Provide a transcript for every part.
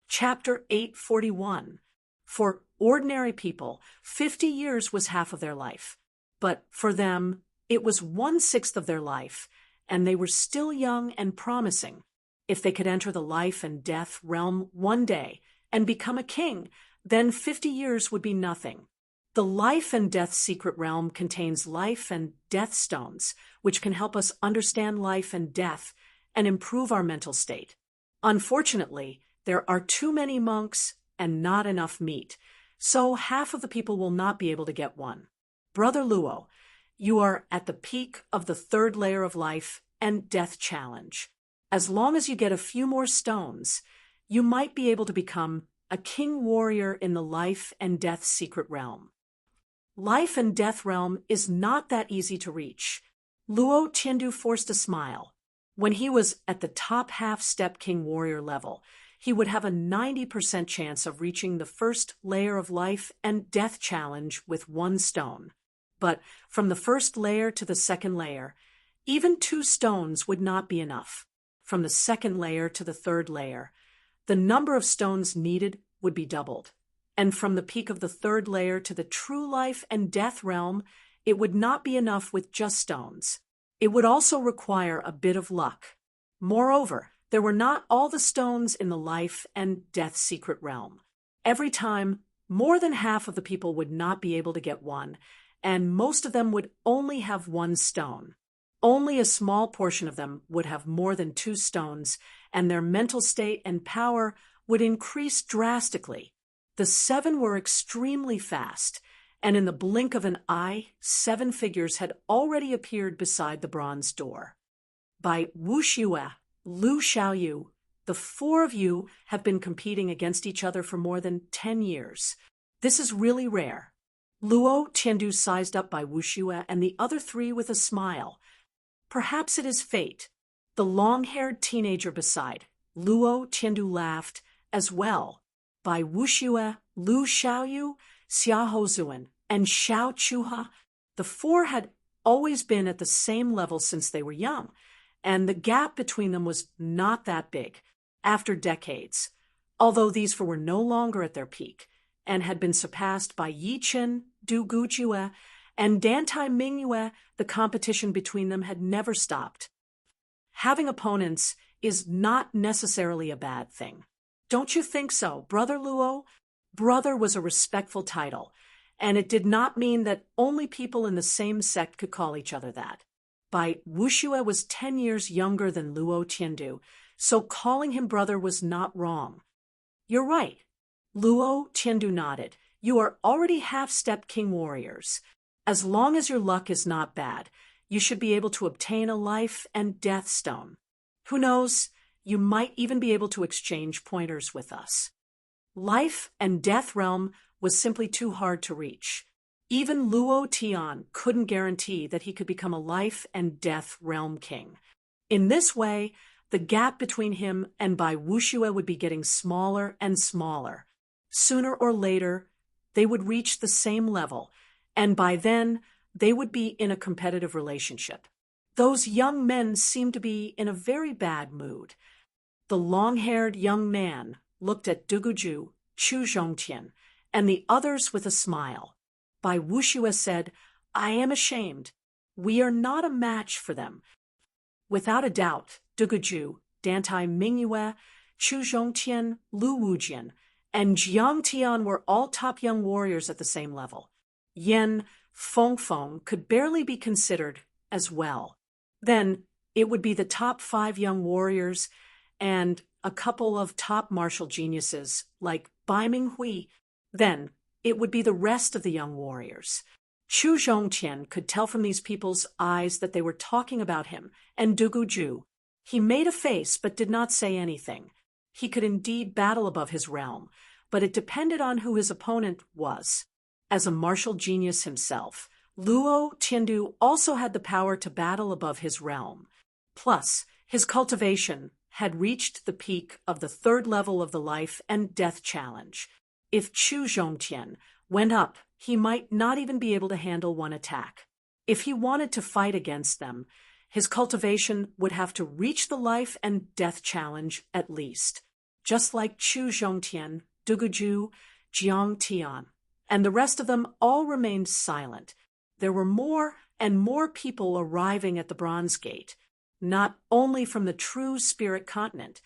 Chapter 841. For ordinary people, 50 years was half of their life. But for them, it was 1/6 of their life, and they were still young and promising. If they could enter the life and death realm one day and become a king, then 50 years would be nothing. The life and death secret realm contains life and death stones, which can help us understand life and death and improve our mental state. Unfortunately, there are too many monks and not enough meat, so half of the people will not be able to get one. Brother Luo, you are at the peak of the 3rd layer of life and death challenge. As long as you get a few more stones, you might be able to become a king warrior in the life and death secret realm. Life and death realm is not that easy to reach. Luo Tiandu forced a smile. When he was at the top half-step king warrior level, he would have a 90% chance of reaching the 1st layer of life and death challenge with 1 stone. But from the 1st layer to the 2nd layer, even 2 stones would not be enough. From the 2nd layer to the 3rd layer, the number of stones needed would be doubled. And from the peak of the 3rd layer to the true life and death realm, it would not be enough with just stones. It would also require a bit of luck. Moreover, there were not all the stones in the life and death secret realm. Every time, more than half of the people would not be able to get one, and most of them would only have 1 stone. Only a small portion of them would have more than 2 stones, and their mental state and power would increase drastically. The 7 were extremely fast, and in the blink of an eye, 7 figures had already appeared beside the bronze door. By Wu Xue, Lu Xiaoyu, the 4 of you have been competing against each other for more than 10 years. This is really rare. Luo Tiandu sized up by Wu Xue and the other 3 with a smile. Perhaps it is fate. The long-haired teenager beside Luo Tiandu laughed as well. By Wu Xue, Lu Xiaoyu, Xia Hozuan, and Xiao Chuha, the 4 had always been at the same level since they were young, and the gap between them was not that big after decades, although these 4 were no longer at their peak and had been surpassed by Yi Chen, Du Gujue, and Dantai Mingyue. The competition between them had never stopped. Having opponents is not necessarily a bad thing. Don't you think so, Brother Luo? Brother was a respectful title, and it did not mean that only people in the same sect could call each other that. Bai Wuxue was 10 years younger than Luo Tiandu, so calling him brother was not wrong. You're right. Luo Tiandu nodded. You are already half-step king warriors. As long as your luck is not bad, you should be able to obtain a life and death stone. Who knows? You might even be able to exchange pointers with us. Life and death realm was simply too hard to reach. Even Luo Tian couldn't guarantee that he could become a life and death realm king. In this way, the gap between him and Bai Wuxue would be getting smaller and smaller. Sooner or later, they would reach the same level, and by then, they would be in a competitive relationship. Those young men seemed to be in a very bad mood. The long-haired young man looked at Duguju, Chu Zhongtian, and the others with a smile. Bai Wuxue said, I am ashamed. We are not a match for them. Without a doubt, Duguju, Dantai Mingyue, Chu Zhongtian, Lu Wujian, and Jiang Tian were all top young warriors at the same level. Yen Fengfeng could barely be considered as well. Then it would be the top 5 young warriors and a couple of top martial geniuses like Bai Minghui. Then it would be the rest of the young warriors. Chu Zhongtian could tell from these people's eyes that they were talking about him, and Duguju. He made a face but did not say anything. He could indeed battle above his realm, but it depended on who his opponent was. As a martial genius himself, Luo Tiandu also had the power to battle above his realm. Plus, his cultivation had reached the peak of the 3rd level of the life and death challenge. If Chu Zhongtian went up, he might not even be able to handle one attack. If he wanted to fight against them, his cultivation would have to reach the life and death challenge at least. just like Chu Zhongtian, Duguju, Jiang Tian, and the rest of them all remained silent. There were more and more people arriving at the Bronze Gate, not only from the true Spirit Continent,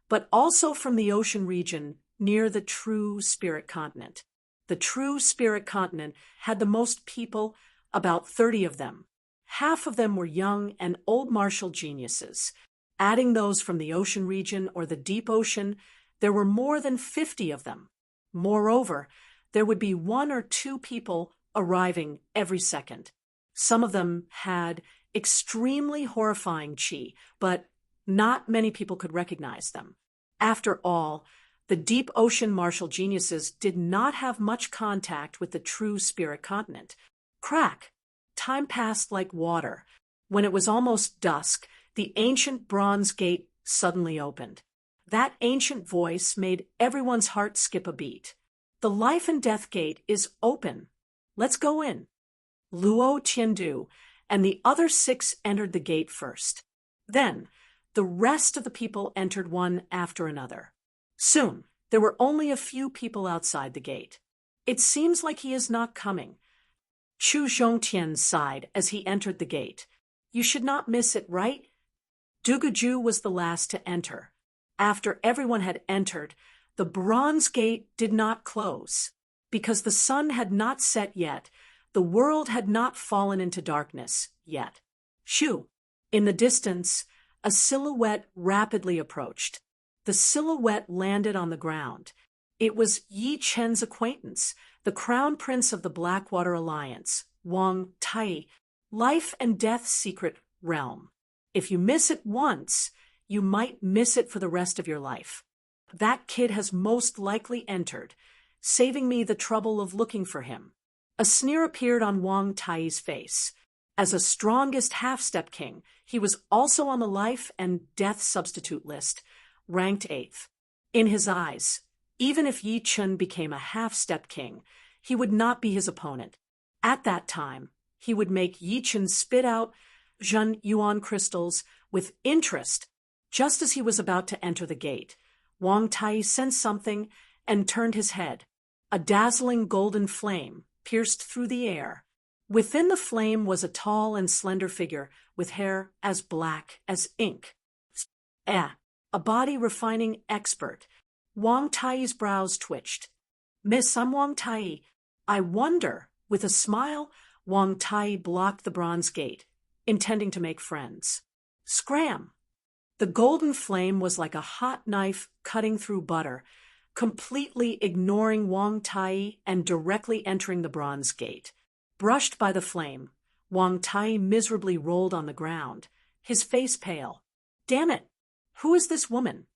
but also from the ocean region near the true Spirit Continent. The true Spirit Continent had the most people, about 30 of them. Half of them were young and old martial geniuses. Adding those from the ocean region or the deep ocean, there were more than 50 of them. Moreover, there would be 1 or 2 people arriving every second. Some of them had extremely horrifying chi, but not many people could recognize them. After all, the deep ocean martial geniuses did not have much contact with the true Spirit Continent. Crack! Time passed like water. When it was almost dusk, the ancient Bronze Gate suddenly opened. That ancient voice made everyone's heart skip a beat. The Life and Death Gate is open. Let's go in. Luo Tiandu and the other 6 entered the gate first. Then, the rest of the people entered one after another. Soon, there were only a few people outside the gate. It seems like he is not coming. Chu Zhongtian sighed as he entered the gate. You should not miss it, right? Duguju was the last to enter. After everyone had entered, the Bronze Gate did not close. Because the sun had not set yet, the world had not fallen into darkness yet. Shoo! In the distance, a silhouette rapidly approached. The silhouette landed on the ground. It was Yi Chen's acquaintance, the Crown Prince of the Blackwater Alliance, Wang Tai, Life and Death Secret Realm. If you miss it once, you might miss it for the rest of your life. That kid has most likely entered, saving me the trouble of looking for him. A sneer appeared on Wang Tai's face. As a strongest half-step king, he was also on the life and death substitute list, ranked 8th. In his eyes, even if Yi Chen became a half-step king, he would not be his opponent. At that time, he would make Yi Chen spit out Zhen Yuan crystals with interest. Just as he was about to enter the gate, Wang Tai sensed something and turned his head. A dazzling golden flame pierced through the air. Within the flame was a tall and slender figure with hair as black as ink. A body refining expert. Wang Tai's brows twitched. Miss, I'm Wang Tai. I wonder. With a smile, Wang Tai blocked the Bronze Gate, intending to make friends. Scram! The golden flame was like a hot knife cutting through butter, completely ignoring Wang Tai and directly entering the Bronze Gate. Brushed by the flame, Wang Tai miserably rolled on the ground, his face pale. Damn it! Who is this woman?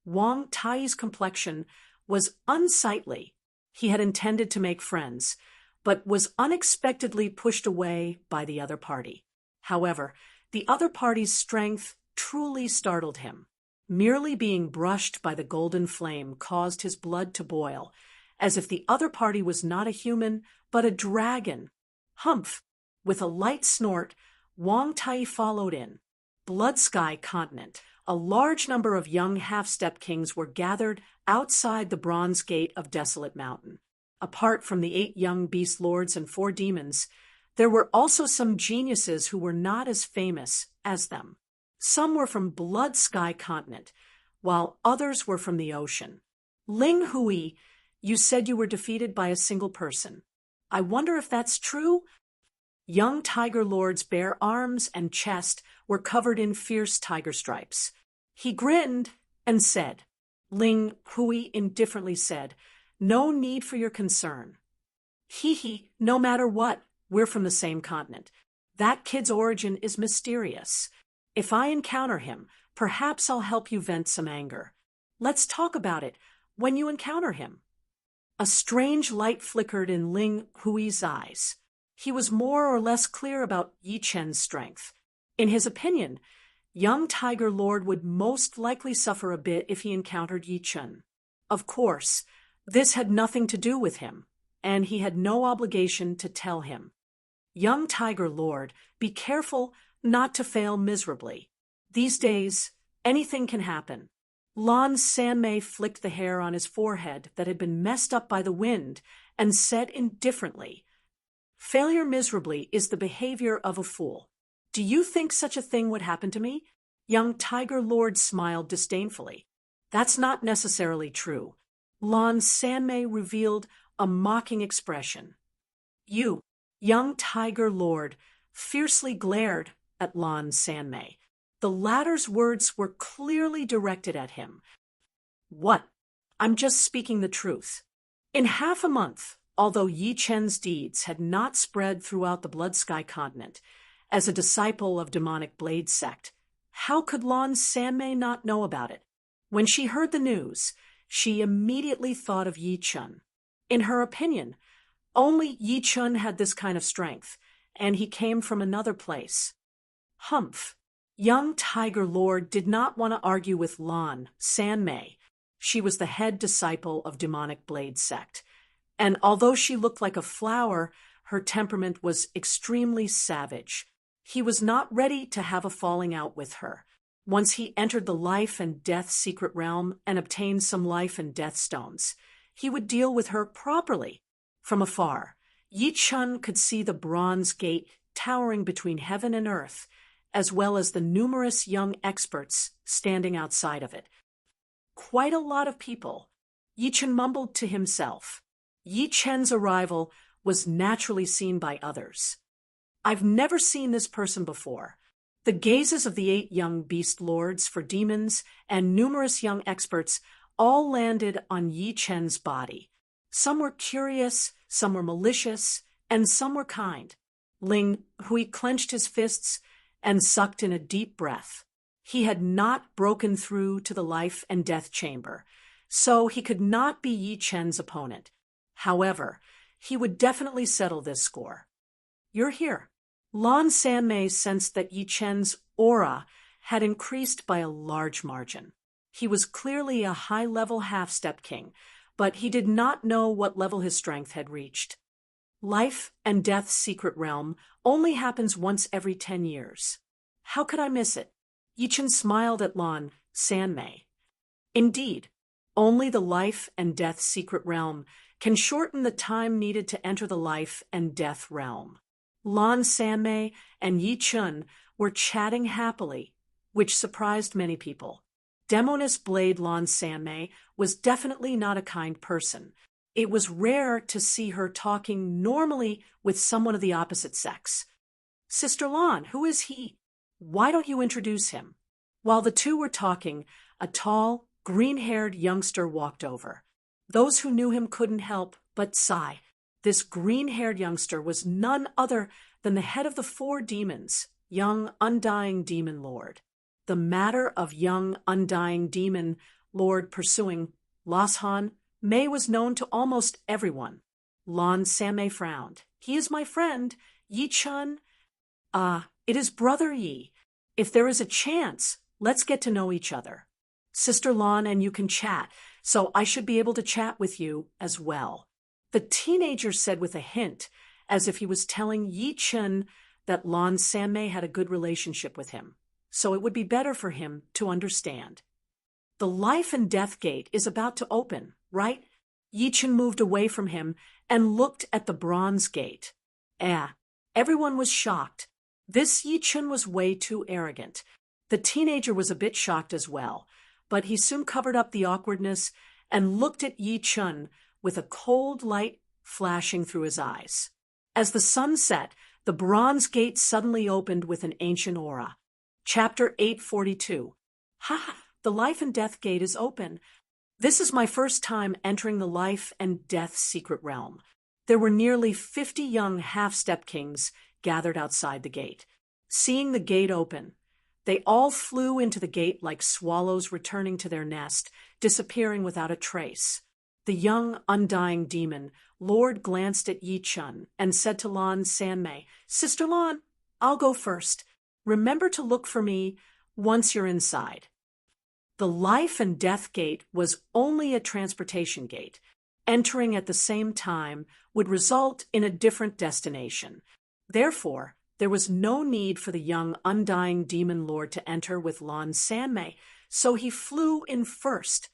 Wang Tai's complexion was unsightly. He had intended to make friends, but was unexpectedly pushed away by the other party. However, the other party's strength truly startled him. Merely being brushed by the golden flame caused his blood to boil, as if the other party was not a human, but a dragon. Humph! With a light snort, Wang Tai followed in. Blood Sky Continent. A large number of young half-step kings were gathered outside the Bronze Gate of Desolate Mountain. Apart from the 8 young beast lords and 4 demons, there were also some geniuses who were not as famous as them. Some were from Blood Sky Continent, while others were from the ocean. Ling Hui, you said you were defeated by a single person. I wonder if that's true? Young Tiger Lord's bare arms and chest were covered in fierce tiger stripes. He grinned and said, Ling Hui indifferently said, no need for your concern. Hee, no matter what, we're from the same continent. That kid's origin is mysterious. If I encounter him, perhaps I'll help you vent some anger. Let's talk about it when you encounter him. A strange light flickered in Ling Hui's eyes. He was more or less clear about Yi Chen's strength. In his opinion, young Tiger Lord would most likely suffer a bit if he encountered Yi Chen. Of course, this had nothing to do with him, and he had no obligation to tell him. Young Tiger Lord, be careful not to fail miserably. These days, anything can happen. Lan Sanmei flicked the hair on his forehead that had been messed up by the wind and said indifferently, "Failure miserably is the behavior of a fool. Do you think such a thing would happen to me?" Young Tiger Lord smiled disdainfully. "That's not necessarily true." Lan Sanmei revealed a mocking expression. "You, young Tiger Lord," fiercely glared at Lan Sanmei. The latter's words were clearly directed at him. "What? I'm just speaking the truth." In half a month, although Yi Chen's deeds had not spread throughout the Blood Sky continent, as a disciple of demonic blade sect, how could Lan Sanmei not know about it? When she heard the news, she immediately thought of Yi Chen. In her opinion, only Yi Chen had this kind of strength, and he came from another place. Humph! Young Tiger Lord did not want to argue with Lan Sanmei. She was the head disciple of demonic blade sect, and although she looked like a flower, her temperament was extremely savage. He was not ready to have a falling out with her. Once he entered the life and death secret realm and obtained some life and death stones, he would deal with her properly. From afar, Yi Chen could see the bronze gate towering between heaven and earth, as well as the numerous young experts standing outside of it. Quite a lot of people. Yi Chen mumbled to himself. Yi Chen's arrival was naturally seen by others. "I've never seen this person before." The gazes of the 8 young beast lords for demons and numerous young experts all landed on Yi Chen's body. Some were curious, some were malicious, and some were kind. Ling Hui clenched his fists and sucked in a deep breath. He had not broken through to the life and death chamber, so he could not be Yi Chen's opponent. However, he would definitely settle this score. "You're here." Lan Sanmei sensed that Yi Chen's aura had increased by a large margin. He was clearly a high-level half-step king, but he did not know what level his strength had reached. Life and death's secret realm only happens once every 10 years. How could I miss it? Yi Chen smiled at Lan Sanmei. Indeed, only the life and death secret realm can shorten the time needed to enter the life and death realm. Lan Sanmei and Yi Chen were chatting happily, which surprised many people. Demoness Blade Lan Sanmei was definitely not a kind person. It was rare to see her talking normally with someone of the opposite sex. "Sister Lan, who is he? Why don't you introduce him?" While the two were talking, a tall, green-haired youngster walked over. Those who knew him couldn't help but sigh. This green-haired youngster was none other than the head of the 4 demons, young Undying Demon Lord. The matter of young Undying Demon Lord pursuing Lashan Mei was known to almost everyone. Lan Sanmei frowned. "He is my friend, Yi Chen." It is Brother Yi. If there is a chance, let's get to know each other. Sister Lan and you can chat, so I should be able to chat with you as well." The teenager said with a hint, as if he was telling Yi Chen that Lan Sanmei had a good relationship with him, so it would be better for him to understand. "The life and death gate is about to open, right?" Yi Chen moved away from him and looked at the bronze gate. Everyone was shocked. This Yi Chen was way too arrogant. The teenager was a bit shocked as well, but he soon covered up the awkwardness and looked at Yi Chen with a cold light flashing through his eyes. As the sun set, the bronze gate suddenly opened with an ancient aura. Chapter 842. The life and death gate is open. This is my first time entering the life and death secret realm. There were nearly 50 young half-step kings gathered outside the gate. Seeing the gate open, they all flew into the gate like swallows returning to their nest, disappearing without a trace. The young Undying Demon Lord glanced at Yi Chen and said to Lan Sanmei, "Sister Lan, I'll go first. Remember to look for me once you're inside." The life and death gate was only a transportation gate. Entering at the same time would result in a different destination. Therefore, there was no need for the young Undying Demon Lord to enter with Lan Sanmei, so he flew in first.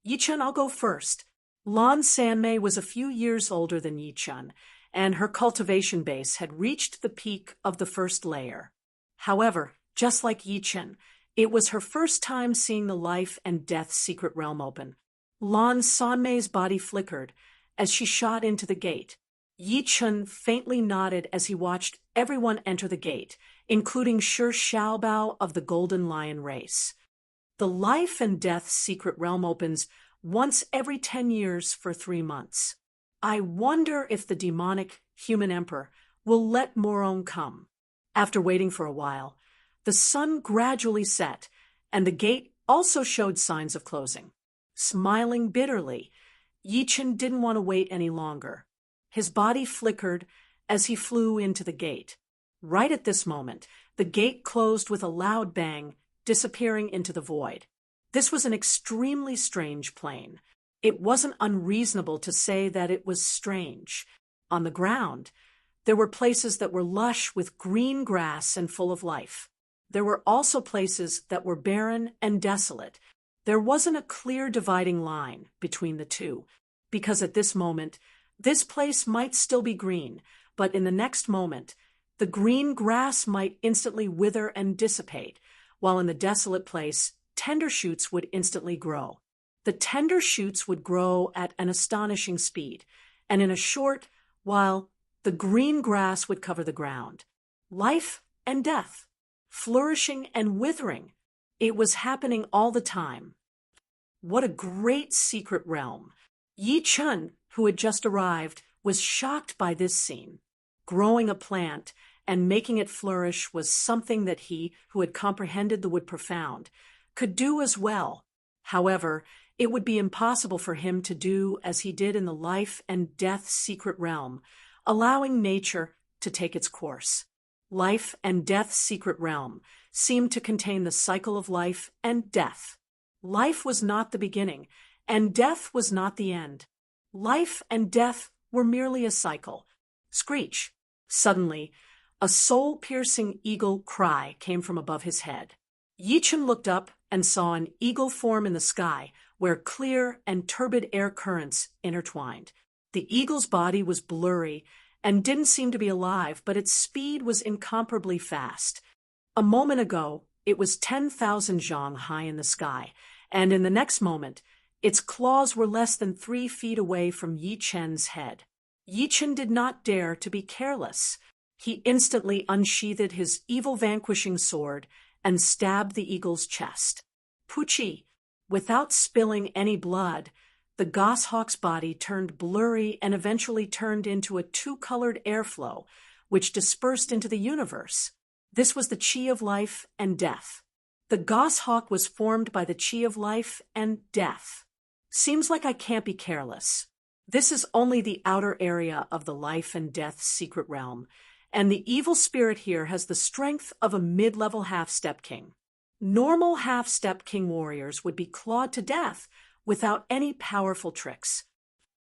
Yichun, I'll go first. Lan Sanmei was a few years older than Yichun, and her cultivation base had reached the peak of the first layer. However, just like Yichun, it was her first time seeing the life and death secret realm open. Lan Sanmei's body flickered as she shot into the gate. Yichun faintly nodded as he watched everyone enter the gate, including Shi Xiaobao of the Golden Lion race. The life and death secret realm opens once every 10 years for 3 months. I wonder if the demonic human emperor will let Morong come. After waiting for a while, the sun gradually set, and the gate also showed signs of closing. Smiling bitterly, Yichun didn't want to wait any longer. His body flickered as he flew into the gate. Right at this moment, the gate closed with a loud bang, disappearing into the void. This was an extremely strange plane. It wasn't unreasonable to say that it was strange. On the ground, there were places that were lush with green grass and full of life. There were also places that were barren and desolate. There wasn't a clear dividing line between the two, because at this moment, this place might still be green, but in the next moment, the green grass might instantly wither and dissipate, while in the desolate place, tender shoots would instantly grow. The tender shoots would grow at an astonishing speed, and in a short while, the green grass would cover the ground. Life and death, flourishing and withering, it was happening all the time. What a great secret realm! Yichun, who had just arrived, was shocked by this scene. Growing a plant and making it flourish was something that he, who had comprehended the wood profound, could do as well. However, it would be impossible for him to do as he did in the life and death secret realm, allowing nature to take its course. Life and death secret realm seemed to contain the cycle of life and death. Life was not the beginning, and death was not the end. Life and death were merely a cycle. Screech! Suddenly, a soul-piercing eagle cry came from above his head. Yichun looked up and saw an eagle form in the sky where clear and turbid air currents intertwined. The eagle's body was blurry and didn't seem to be alive, but its speed was incomparably fast. A moment ago, it was 10,000 zhang high in the sky, and in the next moment, its claws were less than 3 feet away from Yichun's head. Yichun did not dare to be careless. He instantly unsheathed his evil-vanquishing sword and stabbed the eagle's chest. Puchi! Without spilling any blood, the goshawk's body turned blurry and eventually turned into a 2-colored airflow, which dispersed into the universe. This was the chi of life and death. The goshawk was formed by the chi of life and death. Seems like I can't be careless. This is only the outer area of the life and death secret realm, and the evil spirit here has the strength of a mid-level half-step king. Normal half-step king warriors would be clawed to death without any powerful tricks.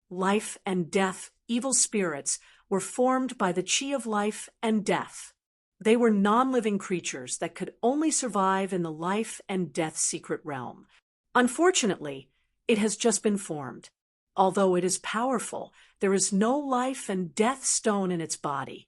Life and death evil spirits were formed by the chi of life and death. They were non-living creatures that could only survive in the life and death secret realm. Unfortunately, it has just been formed. Although it is powerful, there is no life and death stone in its body.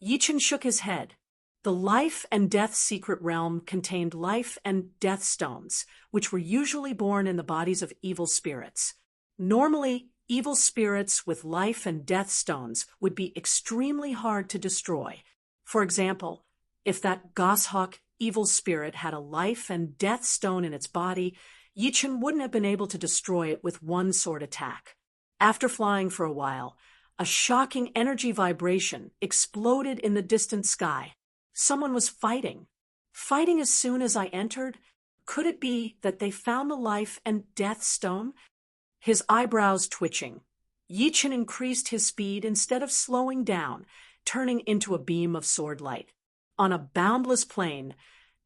Yichun shook his head. The life and death secret realm contained life and death stones, which were usually born in the bodies of evil spirits. Normally, evil spirits with life and death stones would be extremely hard to destroy. For example, if that goshawk evil spirit had a life and death stone in its body, Yichun wouldn't have been able to destroy it with one sword attack. After flying for a while, a shocking energy vibration exploded in the distant sky. Someone was fighting. Fighting as soon as I entered? Could it be that they found the life and death stone? His eyebrows twitching, Yichun increased his speed instead of slowing down, turning into a beam of sword light. On a boundless plain,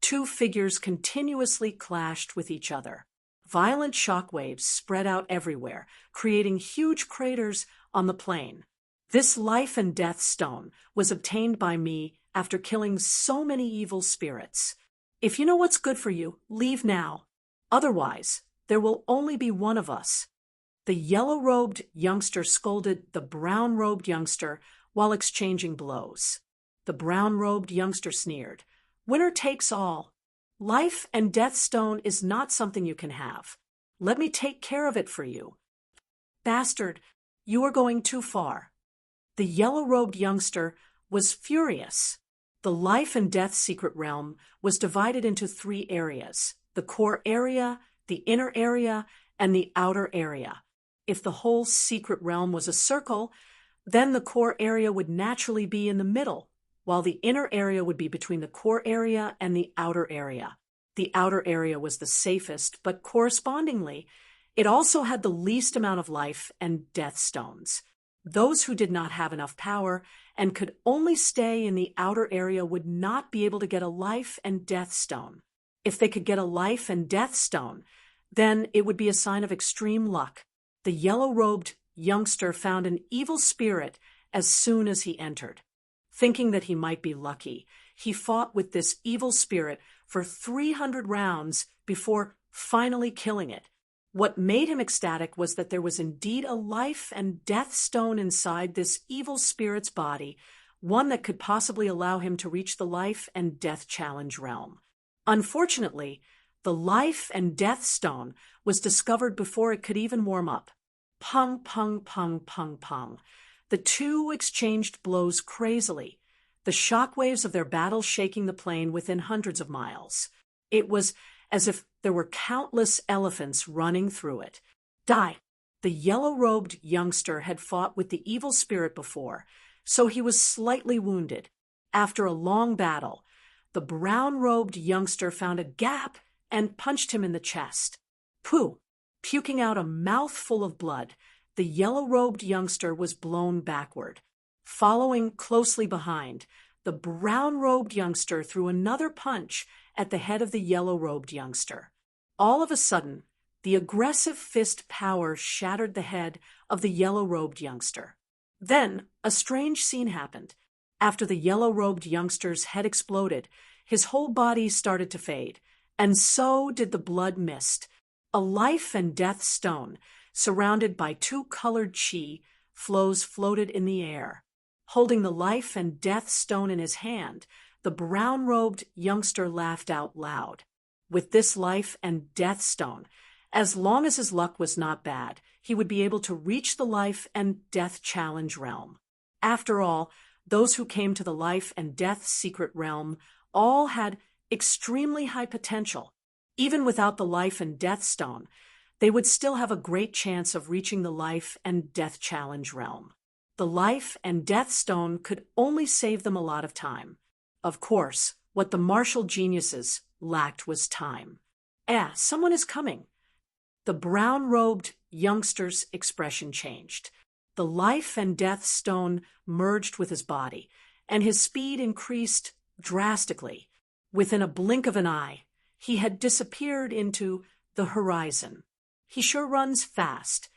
2 figures continuously clashed with each other. Violent shockwaves spread out everywhere, creating huge craters on the plain. This life and death stone was obtained by me after killing so many evil spirits. If you know what's good for you, leave now. Otherwise, there will only be one of us. The yellow-robed youngster scolded the brown-robed youngster while exchanging blows. The brown-robed youngster sneered, "Winner takes all. Life and death stone is not something you can have. Let me take care of it for you." "Bastard, you are going too far." The yellow-robed youngster was furious. The life and death secret realm was divided into 3 areas: the core area, the inner area, and the outer area. If the whole secret realm was a circle, then the core area would naturally be in the middle, while the inner area would be between the core area and the outer area. The outer area was the safest, but correspondingly, it also had the least amount of life and death stones. Those who did not have enough power and could only stay in the outer area would not be able to get a life and death stone. If they could get a life and death stone, then it would be a sign of extreme luck. The yellow-robed youngster found an evil spirit as soon as he entered. Thinking that he might be lucky, he fought with this evil spirit for 300 rounds before finally killing it. What made him ecstatic was that there was indeed a life and death stone inside this evil spirit's body, one that could possibly allow him to reach the life and death challenge realm. Unfortunately, the life and death stone was discovered before it could even warm up. Pung, pung, pung, pung, pung. The two exchanged blows crazily, the shock waves of their battle shaking the plain within hundreds of miles. It was as if there were countless elephants running through it. Die! The yellow-robed youngster had fought with the evil spirit before, so he was slightly wounded. After a long battle, the brown-robed youngster found a gap and punched him in the chest. Pooh! Puking out a mouthful of blood, the yellow-robed youngster was blown backward. Following closely behind, the brown-robed youngster threw another punch at the head of the yellow-robed youngster. All of a sudden, the aggressive fist power shattered the head of the yellow-robed youngster. Then, a strange scene happened. After the yellow-robed youngster's head exploded, his whole body started to fade, and so did the blood mist. A life and death stone, surrounded by 2 colored chi flows, floated in the air. Holding the life and death stone in his hand, the brown-robed youngster laughed out loud. With this life and death stone, as long as his luck was not bad, he would be able to reach the life and death challenge realm. After all, those who came to the life and death secret realm all had extremely high potential. Even without the life and death stone, they would still have a great chance of reaching the life and death challenge realm. The life and death stone could only save them a lot of time. Of course, what the martial geniuses lacked was time. Someone is coming. The brown-robed youngster's expression changed. The life and death stone merged with his body, and his speed increased drastically. Within a blink of an eye, he had disappeared into the horizon. He sure runs fast.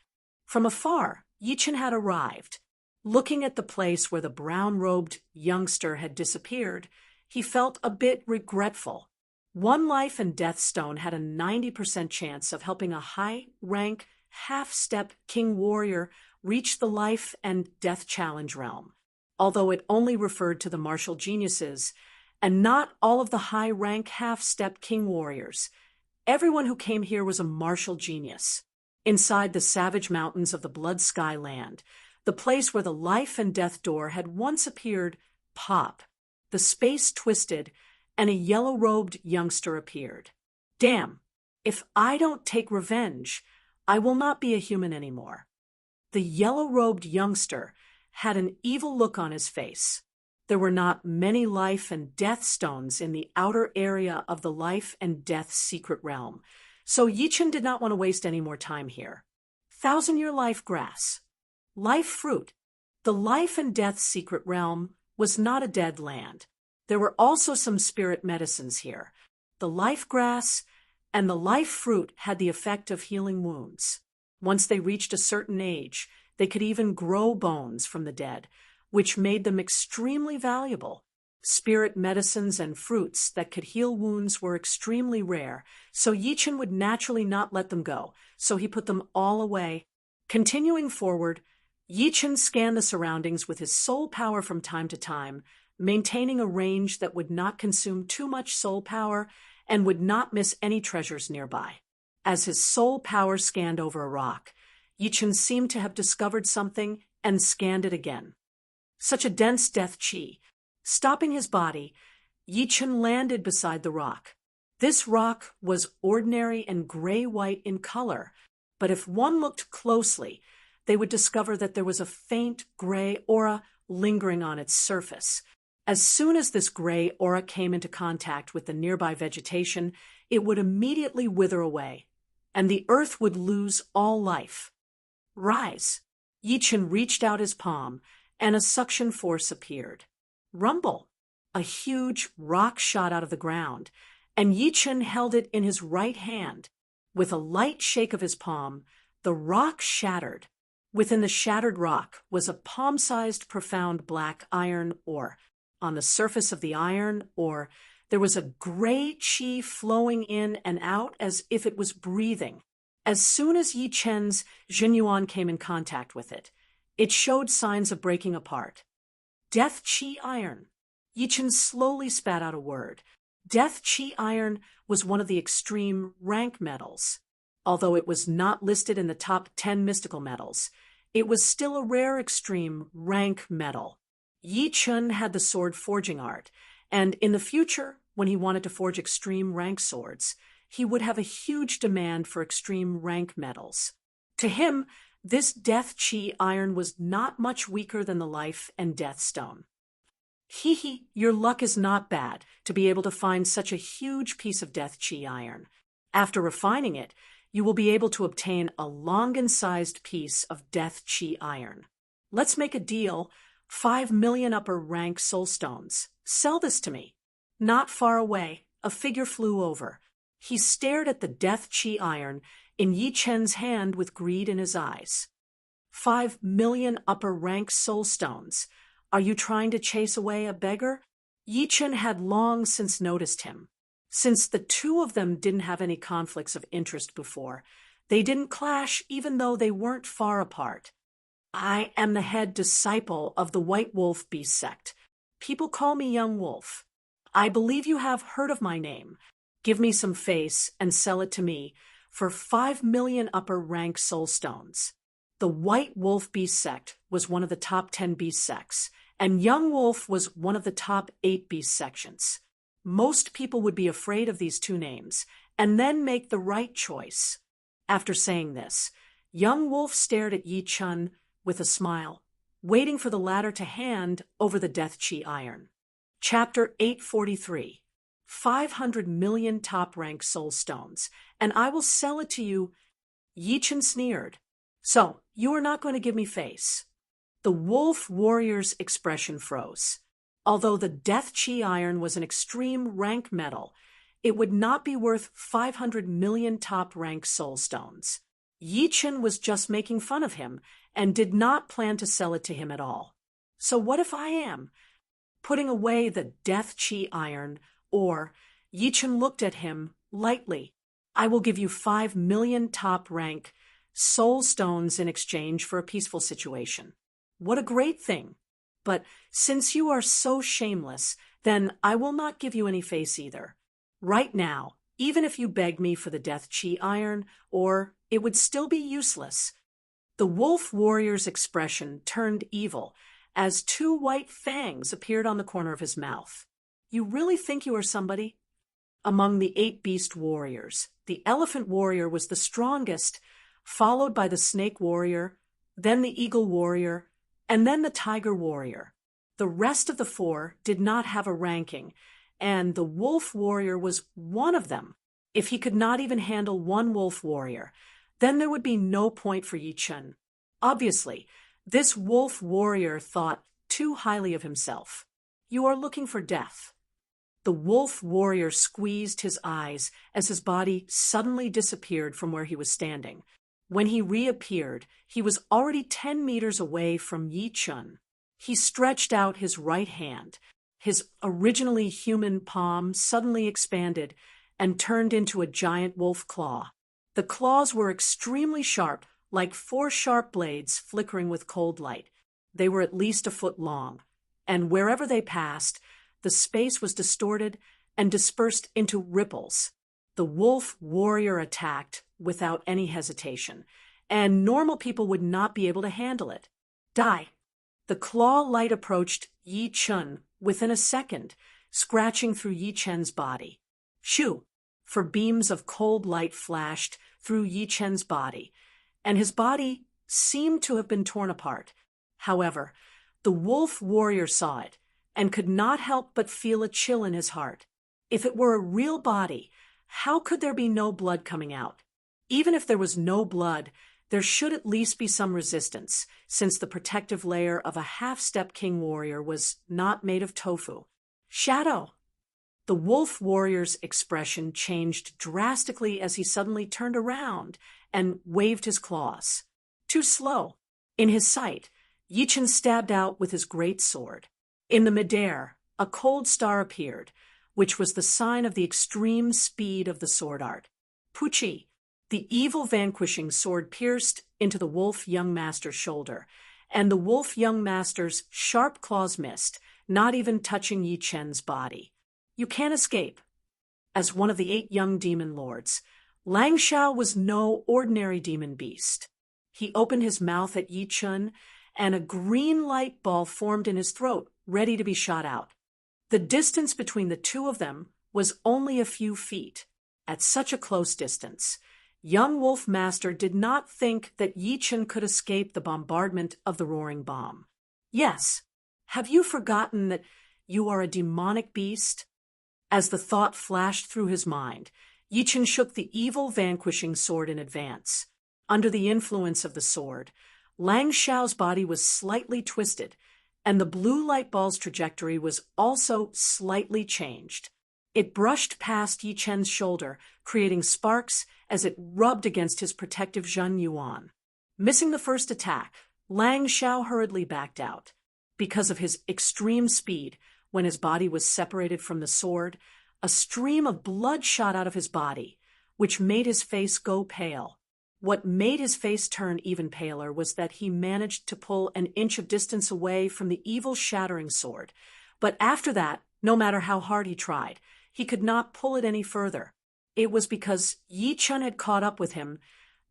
From afar, Yichen had arrived. Looking at the place where the brown-robed youngster had disappeared, he felt a bit regretful. One life and death stone had a 90% chance of helping a high-rank, half-step king warrior reach the life and death challenge realm, although it only referred to the martial geniuses, and not all of the high-rank half-step king warriors. Everyone who came here was a martial genius. Inside the savage mountains of the Blood Sky Land, the place where the life and death door had once appeared, pop. The space twisted, and a yellow-robed youngster appeared. Damn, if I don't take revenge, I will not be a human anymore. The yellow-robed youngster had an evil look on his face. There were not many life and death stones in the outer area of the life and death secret realm, so Yichen did not want to waste any more time here. 1,000-year life grass. Life fruit. The life and death secret realm was not a dead land. There were also some spirit medicines here. The life grass and the life fruit had the effect of healing wounds. Once they reached a certain age, they could even grow bones from the dead, which made them extremely valuable. Spirit medicines and fruits that could heal wounds were extremely rare, so Yichen would naturally not let them go, so he put them all away. Continuing forward, Yichen scanned the surroundings with his soul power from time to time, maintaining a range that would not consume too much soul power and would not miss any treasures nearby. As his soul power scanned over a rock, Yichen seemed to have discovered something and scanned it again. Such a dense death chi. Stopping his body, Yichen landed beside the rock. This rock was ordinary and gray-white in color, but if one looked closely, they would discover that there was a faint gray aura lingering on its surface. As soon as this gray aura came into contact with the nearby vegetation, it would immediately wither away, and the earth would lose all life. Rise! Yichen reached out his palm, and a suction force appeared. Rumble! A huge rock shot out of the ground, and Yichen held it in his right hand. With a light shake of his palm, the rock shattered. Within the shattered rock was a palm-sized profound black iron ore. On the surface of the iron ore, there was a gray chi flowing in and out as if it was breathing. As soon as Yichen's Jinyuan came in contact with it, it showed signs of breaking apart. Death Chi Iron. Yichen slowly spat out a word. Death Chi Iron was one of the extreme rank metals. Although it was not listed in the top 10 mystical metals, it was still a rare extreme rank metal. Yichen had the sword forging art, and in the future, when he wanted to forge extreme rank swords, he would have a huge demand for extreme rank metals. To him, this Death Chi Iron was not much weaker than the Life and Death Stone. Hee, your luck is not bad to be able to find such a huge piece of Death Chi Iron. After refining it, you will be able to obtain a Longan-sized piece of Death Chi Iron. Let's make a deal. 5 million upper rank soul stones. Sell this to me. Not far away, a figure flew over. He stared at the Death Chi Iron in Yichen's hand with greed in his eyes. 5 million upper rank soul stones. Are you trying to chase away a beggar? Yichen had long since noticed him. Since the two of them didn't have any conflicts of interest before, they didn't clash even though they weren't far apart. I am the head disciple of the White Wolf Beast sect. People call me Young Wolf. I believe you have heard of my name. Give me some face and sell it to me for 5 million upper rank soul stones. The White Wolf Beast sect was one of the top 10 beast sects, and Young Wolf was one of the top 8 beast sections. Most people would be afraid of these two names and then make the right choice. After saying this, Young Wolf stared at Yichen with a smile, waiting for the latter to hand over the Death Chi Iron. Chapter 843. 500 million top-rank soul stones, and I will sell it to you. Yichen sneered. So, you are not going to give me face. The wolf warrior's expression froze. Although the Death Chi Iron was an extreme rank metal, it would not be worth 500 million top-rank soul stones. Yichen was just making fun of him and did not plan to sell it to him at all. So what if I am? Putting away the Death Chi Iron, or Yichen looked at him lightly. I will give you 5 million top-rank soul stones in exchange for a peaceful situation. What a great thing. But since you are so shameless, then I will not give you any face either. Right now, even if you beg me for the Death Chi Iron, or it would still be useless. The wolf warrior's expression turned evil as 2 white fangs appeared on the corner of his mouth. You really think you are somebody? Among the 8 beast warriors, the elephant warrior was the strongest, followed by the snake warrior, then the eagle warrior, and then the tiger warrior. The rest of the 4 did not have a ranking, and the wolf warrior was one of them. If he could not even handle 1 wolf warrior, then there would be no point for Yichen. Obviously, this wolf warrior thought too highly of himself. You are looking for death. The wolf warrior squeezed his eyes as his body suddenly disappeared from where he was standing. When he reappeared, he was already 10 meters away from Yichen. He stretched out his right hand. his originally human palm suddenly expanded and turned into a giant wolf claw. The claws were extremely sharp, like 4 sharp blades flickering with cold light. They were at least a foot long, and wherever they passed, the space was distorted and dispersed into ripples. The wolf warrior attacked without any hesitation, and normal people would not be able to handle it. Die! The claw light approached Yi Chun within a second, scratching through Yi Chen's body. Shoo! For beams of cold light flashed through Yi Chen's body, and his body seemed to have been torn apart. However, the wolf warrior saw it and could not help but feel a chill in his heart. If it were a real body, how could there be no blood coming out? Even if there was no blood, there should at least be some resistance, since the protective layer of a half-step king warrior was not made of tofu. Shadow! The wolf warrior's expression changed drastically as he suddenly turned around and waved his claws. Too slow. In his sight, Yi Chen stabbed out with his great sword. In the midair, a cold star appeared, which was the sign of the extreme speed of the sword art. Puchi! The evil vanquishing sword pierced into the wolf young master's shoulder, and the wolf young master's sharp claws missed, not even touching Yi Chen's body. You can't escape. As one of the 8 young demon lords, Lang Xiao was no ordinary demon beast. He opened his mouth at Yi Chen, and a green light ball formed in his throat, ready to be shot out. The distance between the two of them was only a few feet. At such a close distance, young Wolf Master did not think that Yi Chen could escape the bombardment of the roaring bomb. Yes, have you forgotten that you are a demonic beast? As the thought flashed through his mind, Yi Chen shook the evil vanquishing sword in advance. Under the influence of the sword, Lang Xiao's body was slightly twisted, and the blue light ball's trajectory was also slightly changed. It brushed past Yi Chen's shoulder, creating sparks as it rubbed against his protective Zhen Yuan. Missing the first attack, Lang Xiao hurriedly backed out. Because of his extreme speed, when his body was separated from the sword, a stream of blood shot out of his body, which made his face go pale. What made his face turn even paler was that he managed to pull an inch of distance away from the evil shattering sword. But after that, no matter how hard he tried, he could not pull it any further. It was because Yi Chen had caught up with him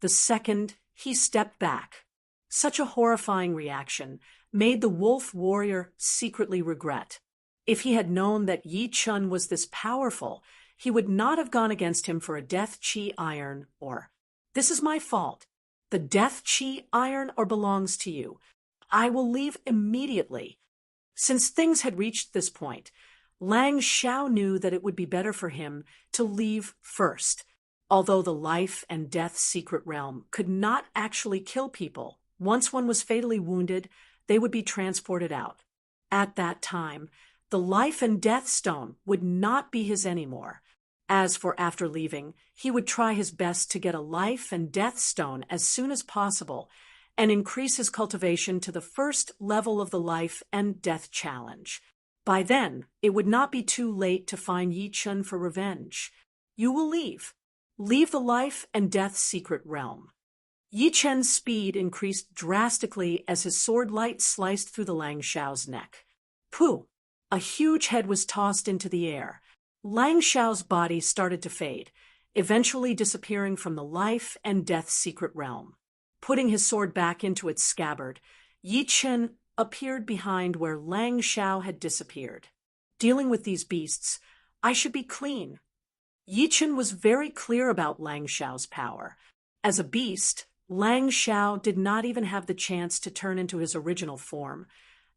the second he stepped back. Such a horrifying reaction made the wolf warrior secretly regret. If he had known that Yi Chen was this powerful, he would not have gone against him for a death chi iron or, "This is my fault. The death chi iron or belongs to you. I will leave immediately." Since things had reached this point, Lang Xiao knew that it would be better for him to leave first. Although the life and death secret realm could not actually kill people, once one was fatally wounded, they would be transported out. At that time, the life and death stone would not be his anymore. As for after leaving, he would try his best to get a life and death stone as soon as possible and increase his cultivation to the first level of the life and death challenge. By then, it would not be too late to find Yi Chen for revenge. You will leave. Leave the life and death secret realm. Yi Chen's speed increased drastically as his sword light sliced through the Lang Xiao's neck. Pooh! A huge head was tossed into the air. Lang Xiao's body started to fade, eventually disappearing from the life and death secret realm. Putting his sword back into its scabbard, Yi Chen appeared behind where Lang Xiao had disappeared. Dealing with these beasts, I should be clean. Yi Chen was very clear about Lang Xiao's power. As a beast, Lang Xiao did not even have the chance to turn into his original form,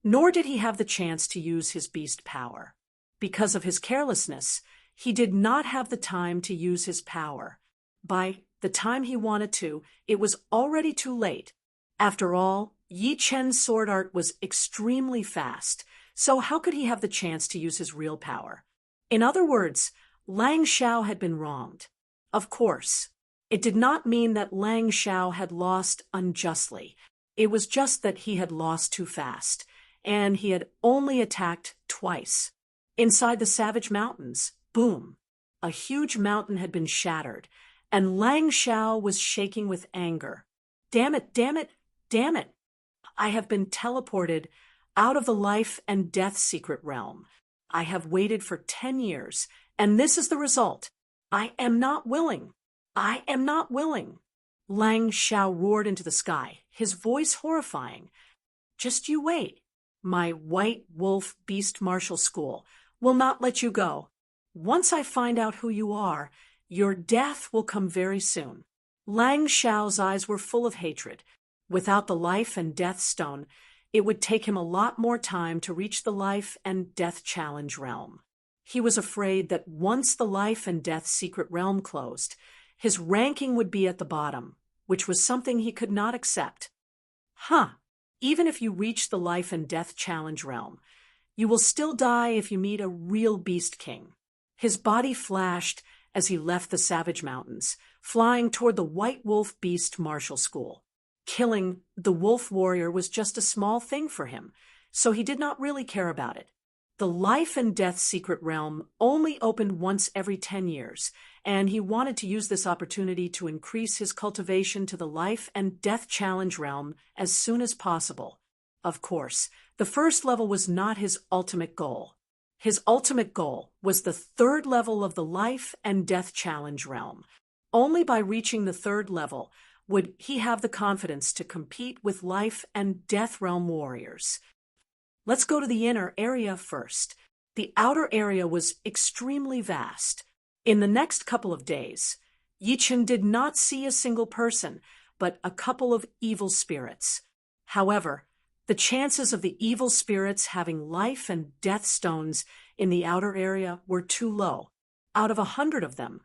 nor did he have the chance to use his beast power. Because of his carelessness, he did not have the time to use his power. By the time he wanted to, it was already too late. After all, Yi Chen's sword art was extremely fast, so how could he have the chance to use his real power? In other words, Lang Xiao had been wronged. Of course, it did not mean that Lang Xiao had lost unjustly. It was just that he had lost too fast, and he had only attacked twice. Inside the Savage Mountains, boom, a huge mountain had been shattered, and Lang Xiao was shaking with anger. Damn it, damn it, damn it! I have been teleported out of the life and death secret realm. I have waited for 10 years, and this is the result. I am not willing. I am not willing. Lang Xiao roared into the sky, his voice horrifying. Just you wait. My white wolf beast martial school will not let you go. Once I find out who you are, your death will come very soon. Lang Xiao's eyes were full of hatred. Without the life and death stone, it would take him a lot more time to reach the life and death challenge realm. He was afraid that once the life and death secret realm closed, his ranking would be at the bottom, which was something he could not accept. Even if you reach the life and death challenge realm, you will still die if you meet a real beast king. His body flashed as he left the Savage Mountains, flying toward the White Wolf Beast Martial School. Killing the wolf warrior was just a small thing for him, so he did not really care about it. The life and death secret realm only opened once every 10 years, and he wanted to use this opportunity to increase his cultivation to the life and death challenge realm as soon as possible. Of course, the first level was not his ultimate goal. His ultimate goal was the third level of the life and death challenge realm. Only by reaching the third level would he have the confidence to compete with life and death realm warriors. Let's go to the inner area first. The outer area was extremely vast. In the next couple of days, Yichen did not see a single person, but a couple of evil spirits. However, the chances of the evil spirits having life and death stones in the outer area were too low. Out of 100 of them,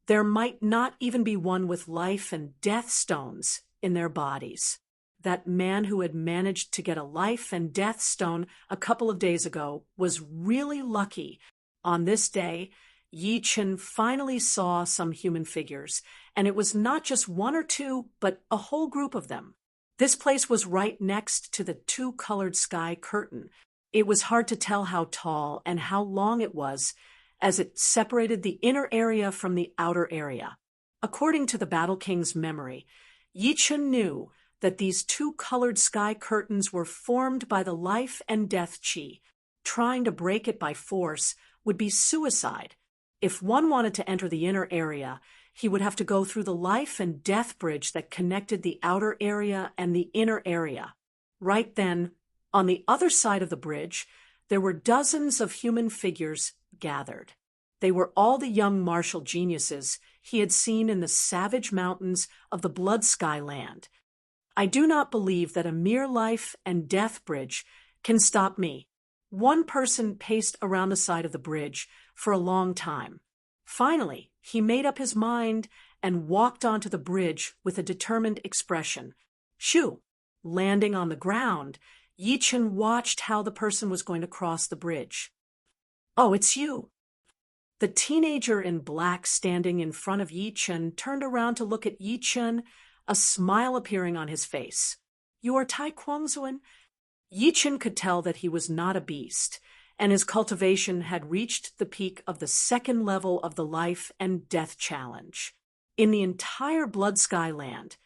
there might not even be one with life and death stones in their bodies. That man who had managed to get a life and death stone a couple of days ago was really lucky. On this day, Yi Chen finally saw some human figures, and it was not just one or two, but a whole group of them. This place was right next to the two-colored sky curtain. It was hard to tell how tall and how long it was, as it separated the inner area from the outer area. According to the Battle King's memory, Yi Chen knew that these two-colored sky curtains were formed by the life and death chi. Trying to break it by force would be suicide. If one wanted to enter the inner area, he would have to go through the life and death bridge that connected the outer area and the inner area. Right then, on the other side of the bridge, there were dozens of human figures gathered. They were all the young martial geniuses he had seen in the savage mountains of the Blood Sky Land. I do not believe that a mere life and death bridge can stop me. One person paced around the side of the bridge for a long time. Finally, he made up his mind and walked onto the bridge with a determined expression. Shoo! Landing on the ground, Yi Chen watched how the person was going to cross the bridge. Oh, it's you! The teenager in black standing in front of Yi Chen turned around to look at Yi Chen, a smile appearing on his face. You are Tai Kuangzuan? Yi Chen could tell that he was not a beast, and his cultivation had reached the peak of the second level of the life and death challenge. In the entire Blood Sky Land,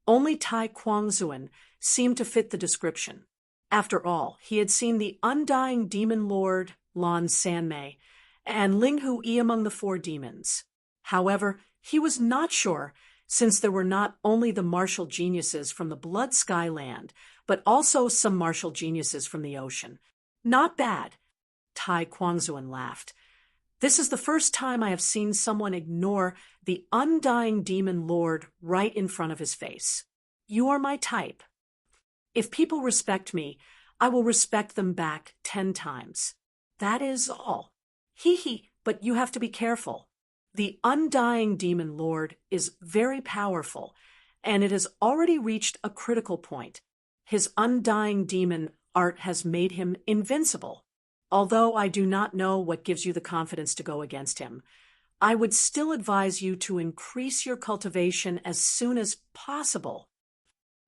only Tai Kuangzuan seemed to fit the description. After all, he had seen the undying demon lord Lan Sanmei and Ling Hu Yi among the four demons. However, he was not sure, since there were not only the martial geniuses from the Blood Sky Land, but also some martial geniuses from the ocean. Not bad. Tai Kuangzuan laughed. This is the first time I have seen someone ignore the undying demon lord right in front of his face. You are my type. If people respect me, I will respect them back 10 times. That is all. Hee, but you have to be careful. The undying demon lord is very powerful, and it has already reached a critical point. His undying demon art has made him invincible. Although I do not know what gives you the confidence to go against him, I would still advise you to increase your cultivation as soon as possible.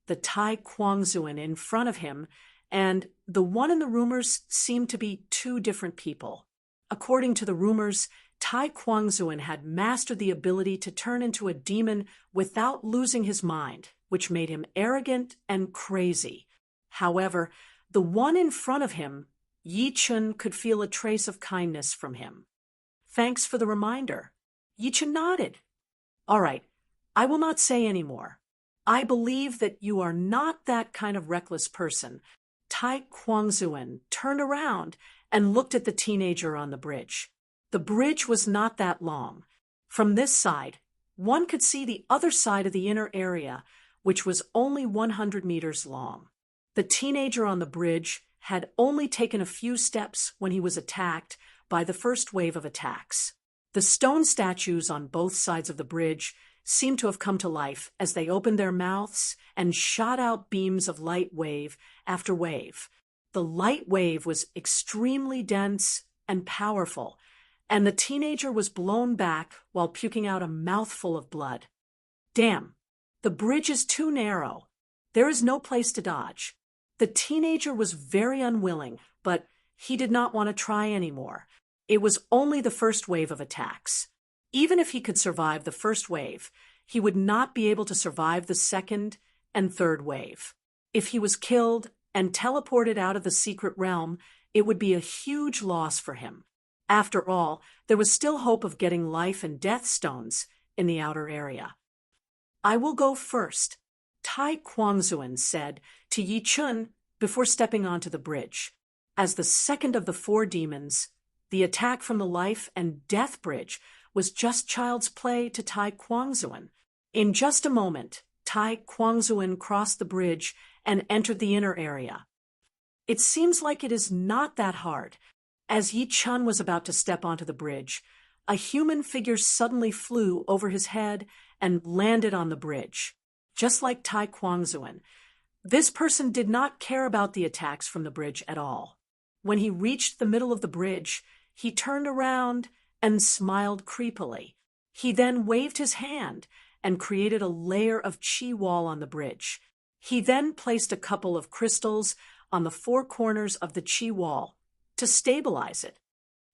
The Tai Kuangzuan in front of him and the one in the rumors seemed to be two different people. According to the rumors, Tai Kwangzuan had mastered the ability to turn into a demon without losing his mind, which made him arrogant and crazy. However, the one in front of him, Yi Chun, could feel a trace of kindness from him. Thanks for the reminder. Yi Chun nodded. All right, I will not say any more. I believe that you are not that kind of reckless person. Tai Kwangzuan turned around and looked at the teenager on the bridge. The bridge was not that long. From this side, one could see the other side of the inner area, which was only 100 meters long. The teenager on the bridge had only taken a few steps when he was attacked by the first wave of attacks. The stone statues on both sides of the bridge seemed to have come to life as they opened their mouths and shot out beams of light wave after wave. The light wave was extremely dense and powerful, and the teenager was blown back while puking out a mouthful of blood. Damn, the bridge is too narrow. There is no place to dodge. The teenager was very unwilling, but he did not want to try anymore. It was only the first wave of attacks. Even if he could survive the first wave, he would not be able to survive the second and third wave. If he was killed and teleported out of the secret realm, it would be a huge loss for him. After all, there was still hope of getting life and death stones in the outer area. I will go first, Tai Kwangzuan said to Yi Chun before stepping onto the bridge. As the second of the four demons, the attack from the life and death bridge was just child's play to Tai Kwangzuan. In just a moment, Tai Kwangzuan crossed the bridge and entered the inner area. It seems like it is not that hard. As Yi Chun was about to step onto the bridge, a human figure suddenly flew over his head and landed on the bridge. Just like Tai Kwangzuan, this person did not care about the attacks from the bridge at all. When he reached the middle of the bridge, he turned around and smiled creepily. He then waved his hand and created a layer of chi wall on the bridge. He then placed a couple of crystals on the four corners of the chi wall to stabilize it.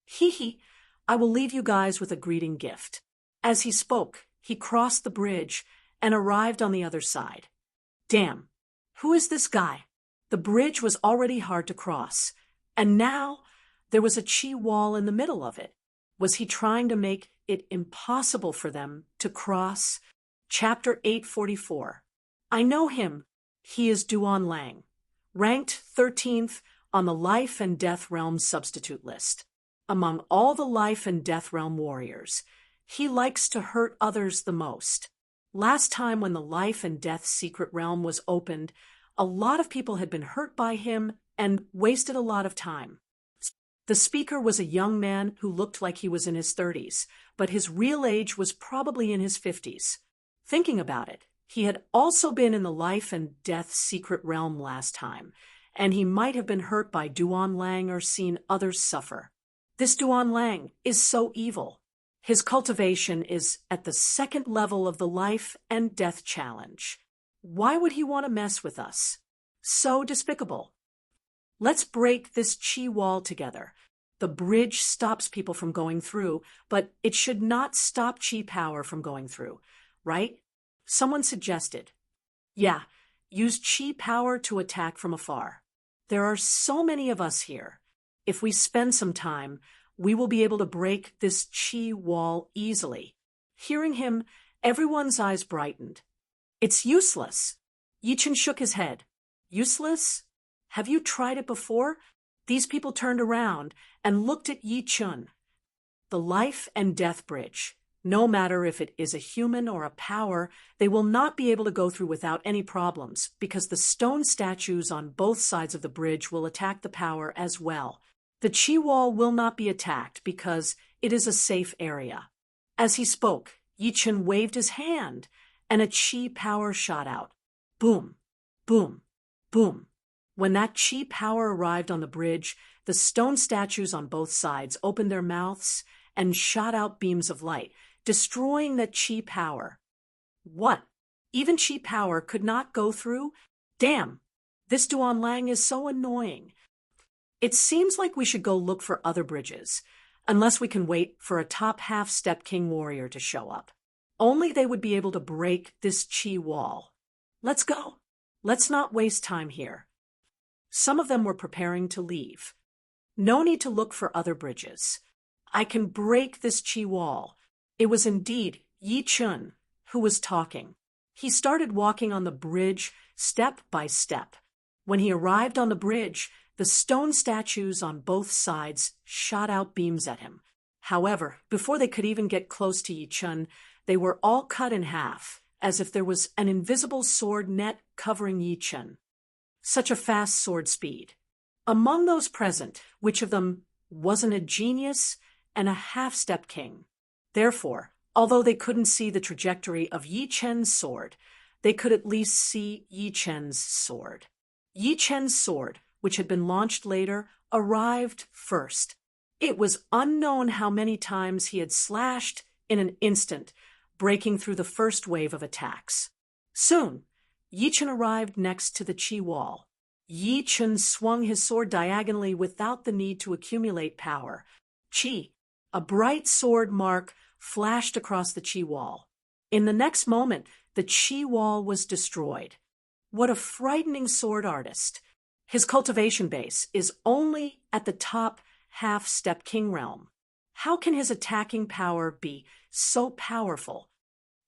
Hee, I will leave you guys with a greeting gift. As he spoke, he crossed the bridge and arrived on the other side. Damn, who is this guy? The bridge was already hard to cross, and now there was a chi wall in the middle of it. Was he trying to make it impossible for them to cross? Chapter 844. I know him. He is Duan Lang, ranked 13th on the Life and Death Realm substitute list. Among all the Life and Death Realm warriors, he likes to hurt others the most. Last time when the Life and Death secret realm was opened, a lot of people had been hurt by him and wasted a lot of time. The speaker was a young man who looked like he was in his 30s, but his real age was probably in his 50s. Thinking about it, he had also been in the Life and Death secret realm last time, and he might have been hurt by Duan Lang or seen others suffer. This Duan Lang is so evil. His cultivation is at the second level of the Life and Death challenge. Why would he want to mess with us? So despicable. Let's break this chi wall together. The bridge stops people from going through, but it should not stop chi power from going through, right? Someone suggested. Yeah, use chi power to attack from afar. There are so many of us here. If we spend some time, we will be able to break this chi wall easily. Hearing him, everyone's eyes brightened. It's useless. Yi Chun shook his head. Useless? Have you tried it before? These people turned around and looked at Yi Chun. The Life and Death Bridge. No matter if it is a human or a power, they will not be able to go through without any problems, because the stone statues on both sides of the bridge will attack the power as well. The chi wall will not be attacked because it is a safe area. As he spoke, Yi Chun waved his hand, and a chi power shot out. Boom, boom, boom. When that chi power arrived on the bridge, the stone statues on both sides opened their mouths and shot out beams of light, destroying that chi power. What? Even chi power could not go through? Damn, this Duan Lang is so annoying. It seems like we should go look for other bridges. unless we can wait for a top half-step king warrior to show up. Only they would be able to break this chi wall. Let's go. Let's not waste time here. Some of them were preparing to leave. No need to look for other bridges. I can break this chi wall. It was indeed Yi Chun who was talking. He started walking on the bridge step by step. When he arrived on the bridge, the stone statues on both sides shot out beams at him. However, before they could even get close to Yi Chun, they were all cut in half, as if there was an invisible sword net covering Yi Chun. Such a fast sword speed. Among those present, which of them wasn't a genius and a half-step king? Therefore, although they couldn't see the trajectory of Yi Chen's sword, they could at least see Yi Chen's sword. Yi Chen's sword, which had been launched later, arrived first. It was unknown how many times he had slashed in an instant, breaking through the first wave of attacks. Soon, Yi Chen arrived next to the chi wall. Yi Chen swung his sword diagonally without the need to accumulate power. Chi, a bright sword mark, flashed across the chi wall. In the next moment, the chi wall was destroyed. What a frightening sword artist! His cultivation base is only at the top half-step king realm. How can his attacking power be so powerful?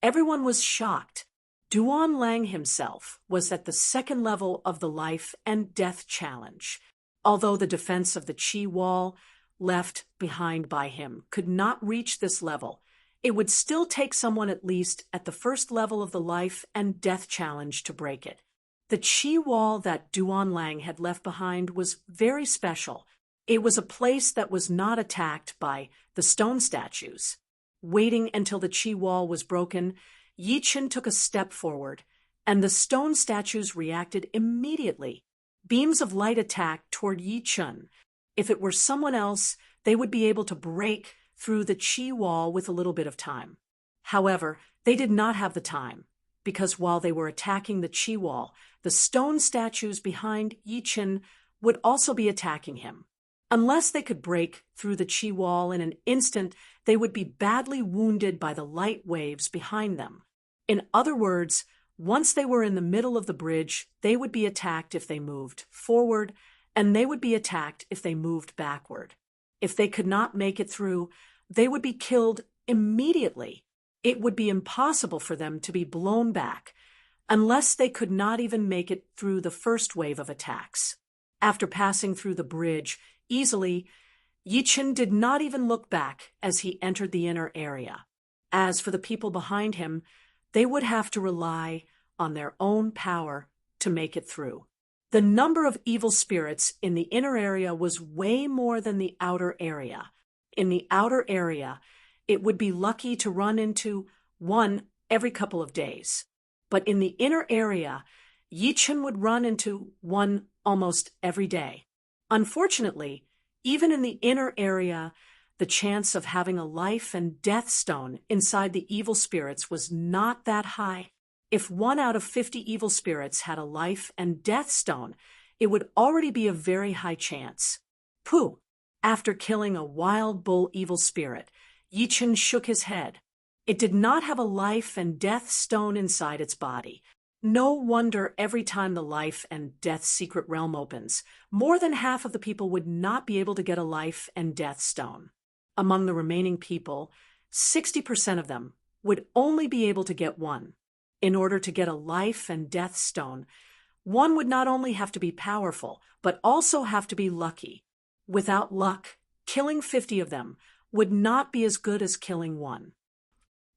Everyone was shocked. Duan Lang himself was at the second level of the life and death challenge. Although the defense of the chi wall left behind by him could not reach this level, it would still take someone at least at the first level of the life and death challenge to break it. The chi wall that Duan Lang had left behind was very special. It was a place that was not attacked by the stone statues. Waiting until the chi wall was broken, Yi Chen took a step forward, and the stone statues reacted immediately. Beams of light attacked toward Yi Chen. If it were someone else, they would be able to break through the chi wall with a little bit of time. However, they did not have the time, because while they were attacking the chi wall, the stone statues behind Yi Chen would also be attacking him. Unless they could break through the chi wall in an instant, they would be badly wounded by the light waves behind them. In other words, once they were in the middle of the bridge, they would be attacked if they moved forward, and they would be attacked if they moved backward. If they could not make it through, they would be killed immediately. It would be impossible for them to be blown back, unless they could not even make it through the first wave of attacks. After passing through the bridge easily, Yi Chen did not even look back as he entered the inner area. As for the people behind him, they would have to rely on their own power to make it through. The number of evil spirits in the inner area was way more than the outer area. In the outer area, it would be lucky to run into one every couple of days. But in the inner area, Yi Chen would run into one almost every day. Unfortunately, even in the inner area, the chance of having a life and death stone inside the evil spirits was not that high. If 1 out of 50 evil spirits had a life and death stone, it would already be a very high chance. Pooh! After killing a wild bull evil spirit, Yi Chen shook his head. It did not have a life and death stone inside its body. No wonder every time the life and death secret realm opens, more than half of the people would not be able to get a life and death stone. Among the remaining people, 60% of them would only be able to get one. In order to get a life and death stone, one would not only have to be powerful, but also have to be lucky. Without luck, killing 50 of them would not be as good as killing one.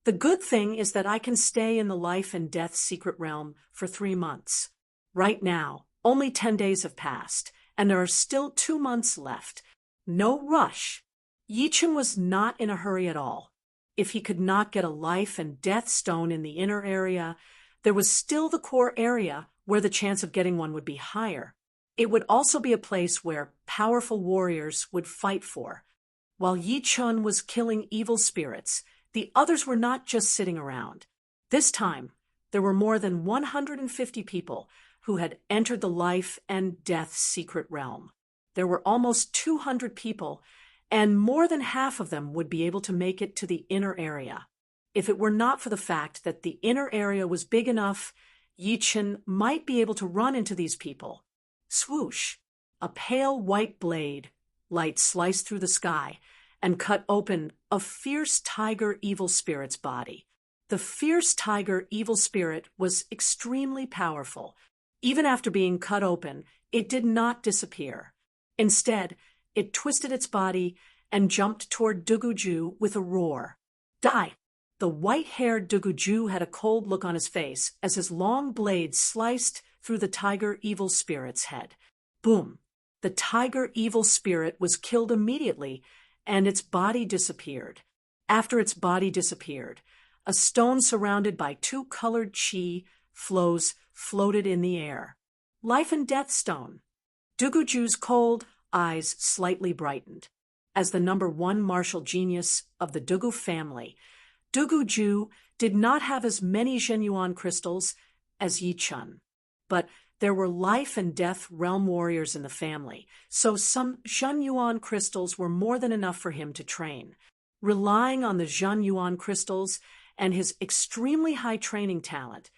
The good thing is that I can stay in the life and death secret realm for 3 months. Right now, only 10 days have passed, and there are still 2 months left. No rush. Yi Chen was not in a hurry at all. If he could not get a life and death stone in the inner area, there was still the core area where the chance of getting one would be higher. It would also be a place where powerful warriors would fight for. While Yi Chen was killing evil spirits, the others were not just sitting around. This time, there were more than 150 people who had entered the life and death secret realm. There were almost 200 people, and more than half of them would be able to make it to the inner area. If it were not for the fact that the inner area was big enough, Yi Chen might be able to run into these people. Swoosh! A pale white blade, light sliced through the sky, and cut open a fierce tiger evil spirit's body. The fierce tiger evil spirit was extremely powerful. Even after being cut open, it did not disappear. Instead, it twisted its body and jumped toward Duguju with a roar. Die! The white-haired Duguju had a cold look on his face as his long blade sliced through the tiger evil spirit's head. Boom! The tiger evil spirit was killed immediately, and its body disappeared. After its body disappeared, a stone surrounded by two colored chi flows floated in the air. Life and Death Stone. Duguju's cold eyes slightly brightened. As the number one martial genius of the Dugu family, Duguju did not have as many Zhenyuan crystals as Yi Chen, but there were life and death realm warriors in the family, so some Zhenyuan crystals were more than enough for him to train. Relying on the Zhenyuan crystals and his extremely high training talent,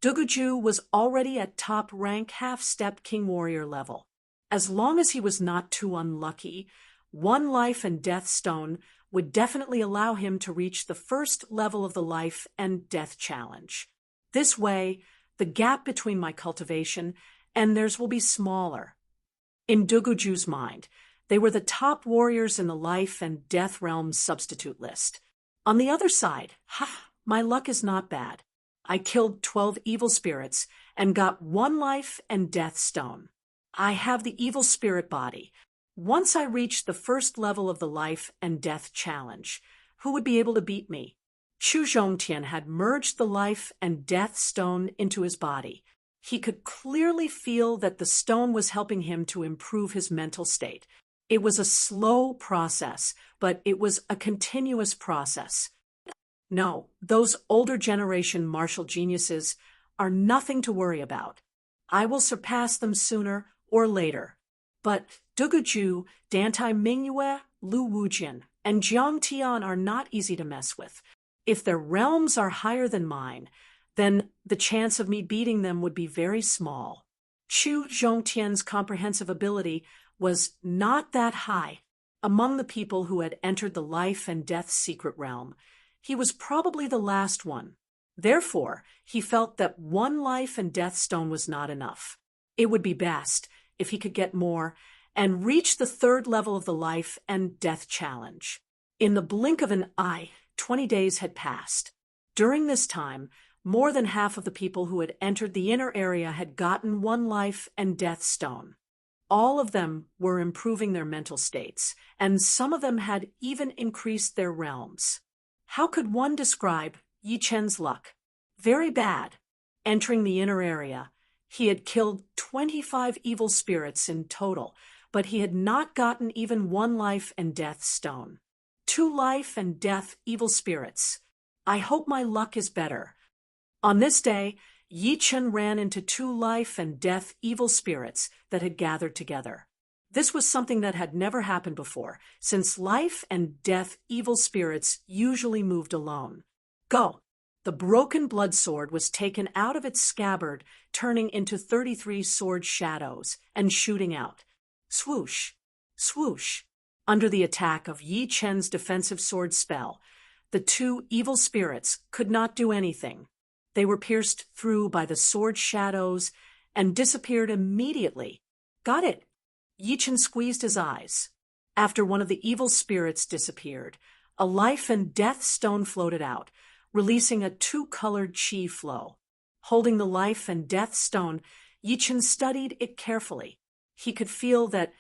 Duguju was already at top-rank half-step king warrior level. As long as he was not too unlucky, one life and death stone would definitely allow him to reach the first level of the life and death challenge. This way, the gap between my cultivation and theirs will be smaller. In Duguju's mind, they were the top warriors in the life and death realm's substitute list. On the other side, my luck is not bad. I killed 12 evil spirits and got one life and death stone. I have the evil spirit body. Once I reached the first level of the life and death challenge, who would be able to beat me? Chu Zhongtian had merged the life and death stone into his body. He could clearly feel that the stone was helping him to improve his mental state. It was a slow process, but it was a continuous process. No, those older generation martial geniuses are nothing to worry about. I will surpass them sooner or later. But Duguju, Dantai Mingyue, Lu Wujin, and Jiang Tian are not easy to mess with. If their realms are higher than mine, then the chance of me beating them would be very small. Chu Zhongtian's comprehensive ability was not that high. Among the people who had entered the life and death secret realm, he was probably the last one. Therefore, he felt that one life and death stone was not enough. It would be best if he could get more and reach the third level of the life and death challenge. In the blink of an eye, 20 days had passed. During this time, more than half of the people who had entered the inner area had gotten one life and death stone. All of them were improving their mental states, and some of them had even increased their realms. How could one describe Yi Chen's luck? Very bad. Entering the inner area, he had killed 25 evil spirits in total, but he had not gotten even one life and death stone. 2 life and death evil spirits. I hope my luck is better. On this day, Yi Chen ran into 2 life and death evil spirits that had gathered together. This was something that had never happened before, since life and death evil spirits usually moved alone. Go! The broken blood sword was taken out of its scabbard, turning into 33 sword shadows and shooting out. Swoosh! Swoosh! Under the attack of Yi Chen's defensive sword spell, the 2 evil spirits could not do anything. They were pierced through by the sword shadows and disappeared immediately. Got it! Yi Chen squeezed his eyes. After one of the evil spirits disappeared, a life and death stone floated out, releasing a 2-colored chi flow. Holding the life and death stone, Yi Chen studied it carefully. He could feel that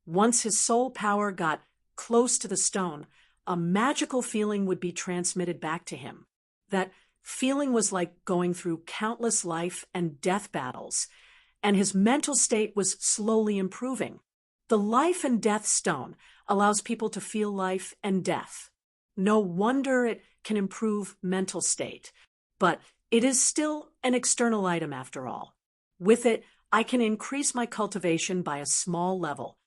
once his soul power got close to the stone, a magical feeling would be transmitted back to him. That feeling was like going through countless life and death battles, and his mental state was slowly improving. The life and death stone allows people to feel life and death. No wonder it can improve mental state, but it is still an external item after all. With it, I can increase my cultivation by a small level,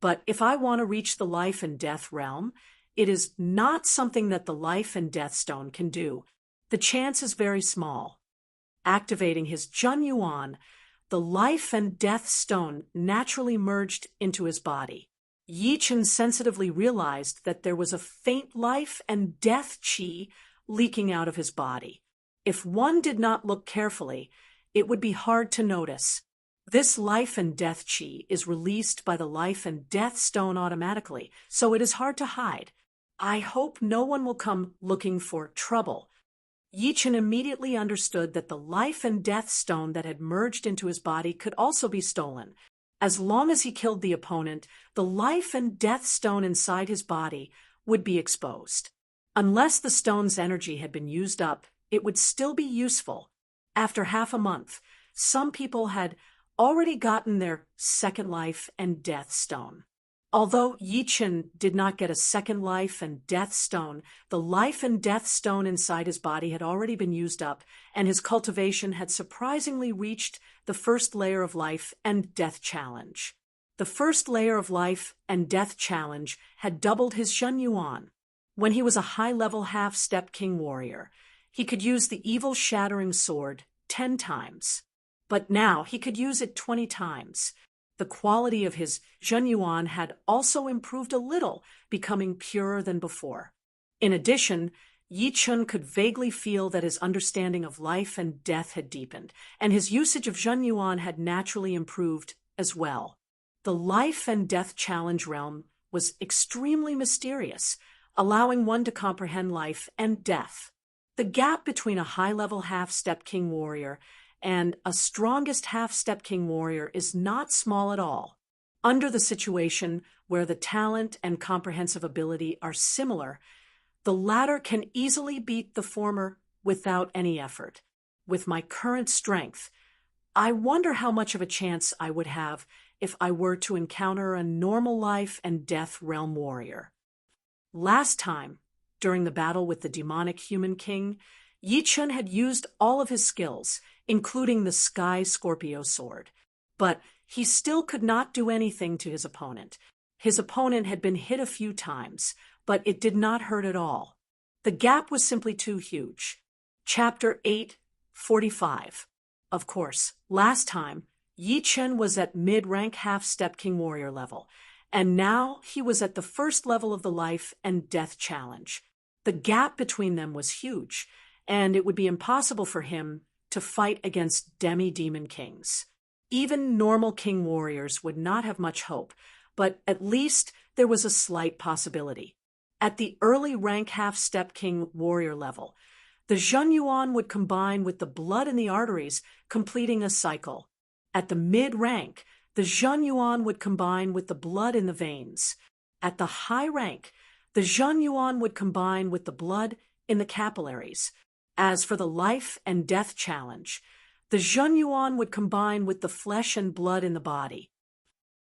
But if I want to reach the life and death realm, it is not something that the life and death stone can do. The chance is very small. Activating his Jun Yuan, the life and death stone naturally merged into his body. Yi Chen sensitively realized that there was a faint life and death qi leaking out of his body. If one did not look carefully, it would be hard to notice. This life and death qi is released by the life and death stone automatically, so it is hard to hide. I hope no one will come looking for trouble. Yi Chen immediately understood that the life and death stone that had merged into his body could also be stolen. As long as he killed the opponent, the life and death stone inside his body would be exposed. Unless the stone's energy had been used up, it would still be useful. After half a month, some people had already gotten their second life and death stone. Although Yi Chen did not get a second life and death stone, the life and death stone inside his body had already been used up, and his cultivation had surprisingly reached the first layer of life and death challenge. The first layer of life and death challenge had doubled his Jun Yuan. When he was a high-level half-step king warrior, he could use the evil shattering sword 10 times. But now he could use it 20 times. The quality of his Jun Yuan had also improved a little, becoming purer than before. In addition, Yi Chen could vaguely feel that his understanding of life and death had deepened, and his usage of Jun Yuan had naturally improved as well. The life and death challenge realm was extremely mysterious, allowing one to comprehend life and death. The gap between a high-level half-step king warrior and a strongest half-step king warrior is not small at all. Under the situation where the talent and comprehensive ability are similar, the latter can easily beat the former without any effort. With my current strength, I wonder how much of a chance I would have if I were to encounter a normal life and death realm warrior. Last time, during the battle with the demonic human king, Yi Chen had used all of his skills, including the Sky Scorpio sword. But he still could not do anything to his opponent. His opponent had been hit a few times, but it did not hurt at all. The gap was simply too huge. Chapter 8:45. Of course, last time, Yi Chen was at mid-rank half-step king warrior level, and now he was at the first level of the life and death challenge. The gap between them was huge, and it would be impossible for him to fight against demi-demon kings. Even normal king warriors would not have much hope, but at least there was a slight possibility. At the early rank half-step king warrior level, the Jun Yuan would combine with the blood in the arteries, completing a cycle. At the mid-rank, the Jun Yuan would combine with the blood in the veins. At the high rank, the Jun Yuan would combine with the blood in the capillaries. As for the life and death challenge, the Jun Yuan would combine with the flesh and blood in the body.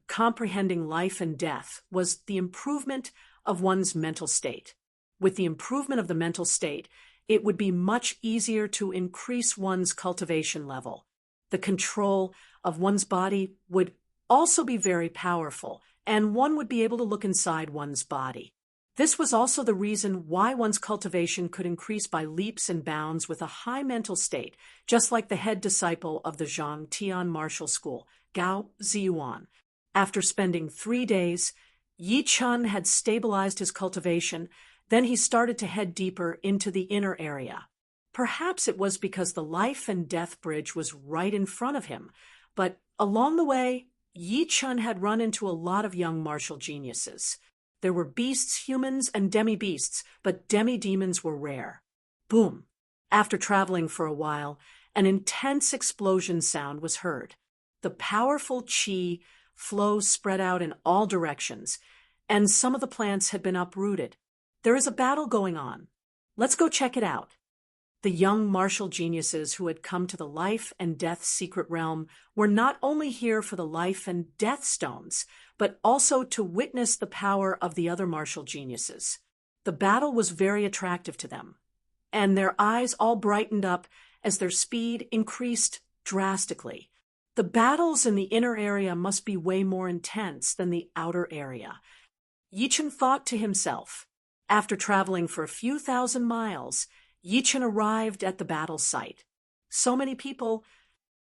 Comprehending life and death was the improvement of one's mental state. With the improvement of the mental state, it would be much easier to increase one's cultivation level. The control of one's body would also be very powerful, and one would be able to look inside one's body. This was also the reason why one's cultivation could increase by leaps and bounds with a high mental state, just like the head disciple of the Zhang Tian martial school, Gao Ziyuan. After spending 3 days, Yi Chen had stabilized his cultivation, then he started to head deeper into the inner area. Perhaps it was because the life and death bridge was right in front of him, but along the way, Yi Chen had run into a lot of young martial geniuses. There were beasts, humans, and demi-beasts, but demi-demons were rare. Boom! After traveling for a while, an intense explosion sound was heard. The powerful qi flow spread out in all directions, and some of the plants had been uprooted. There is a battle going on. Let's go check it out. The young martial geniuses who had come to the life and death secret realm were not only here for the life and death stones, but also to witness the power of the other martial geniuses. The battle was very attractive to them, and their eyes all brightened up as their speed increased drastically. The battles in the inner area must be way more intense than the outer area. Yichen thought to himself. After traveling for a few thousand miles, Yichen arrived at the battle site. So many people.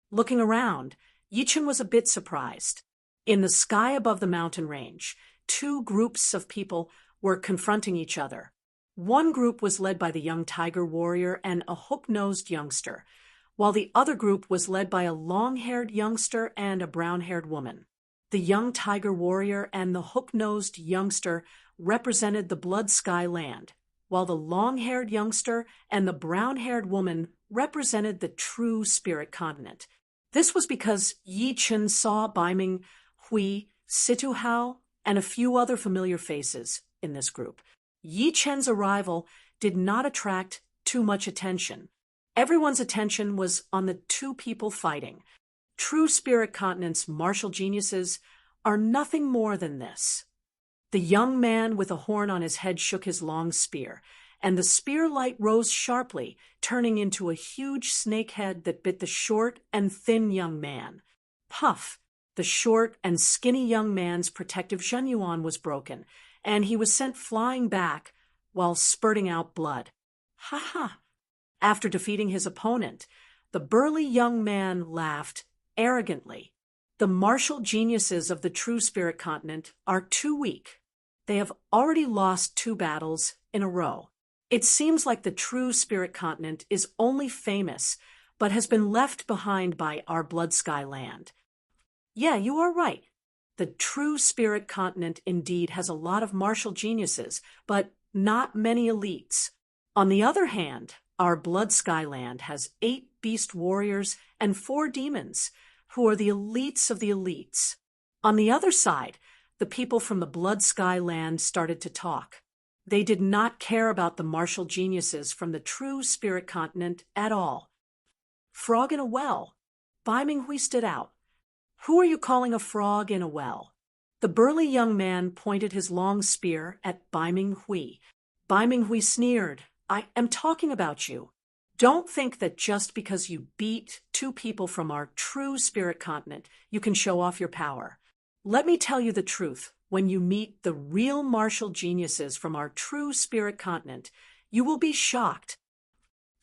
Looking around, Yichen was a bit surprised. In the sky above the mountain range, two groups of people were confronting each other. One group was led by the young tiger warrior and a hook-nosed youngster, while the other group was led by a long-haired youngster and a brown-haired woman. The young tiger warrior and the hook-nosed youngster represented the blood sky land, while the long-haired youngster and the brown-haired woman represented the true spirit continent. This was because Yi Chen saw Baiming, Hui, Situ Hao, and a few other familiar faces in this group. Yi Chen's arrival did not attract too much attention. Everyone's attention was on the two people fighting. True spirit continent's martial geniuses are nothing more than this. The young man with a horn on his head shook his long spear, and the spear light rose sharply, turning into a huge snake head that bit the short and thin young man. Puff! The short and skinny young man's protective Zhenyuan was broken, and he was sent flying back while spurting out blood. Ha ha! After defeating his opponent, the burly young man laughed arrogantly. The martial geniuses of the true spirit continent are too weak. They have already lost 2 battles in a row. It seems like the true spirit continent is only famous, but has been left behind by our blood sky land. Yeah, you are right. The true spirit continent indeed has a lot of martial geniuses, but not many elites. On the other hand, our blood sky land has 8 beast warriors and 4 demons, who are the elites of the elites. On the other side, the people from the blood sky land started to talk. They did not care about the martial geniuses from the true spirit continent at all. Frog in a well. Bai Minghui stood out. Who are you calling a frog in a well? The burly young man pointed his long spear at Bai Minghui. Bai Minghui sneered. I am talking about you. Don't think that just because you beat 2 people from our true spirit continent, you can show off your power. Let me tell you the truth. When you meet the real martial geniuses from our true spirit continent, you will be shocked.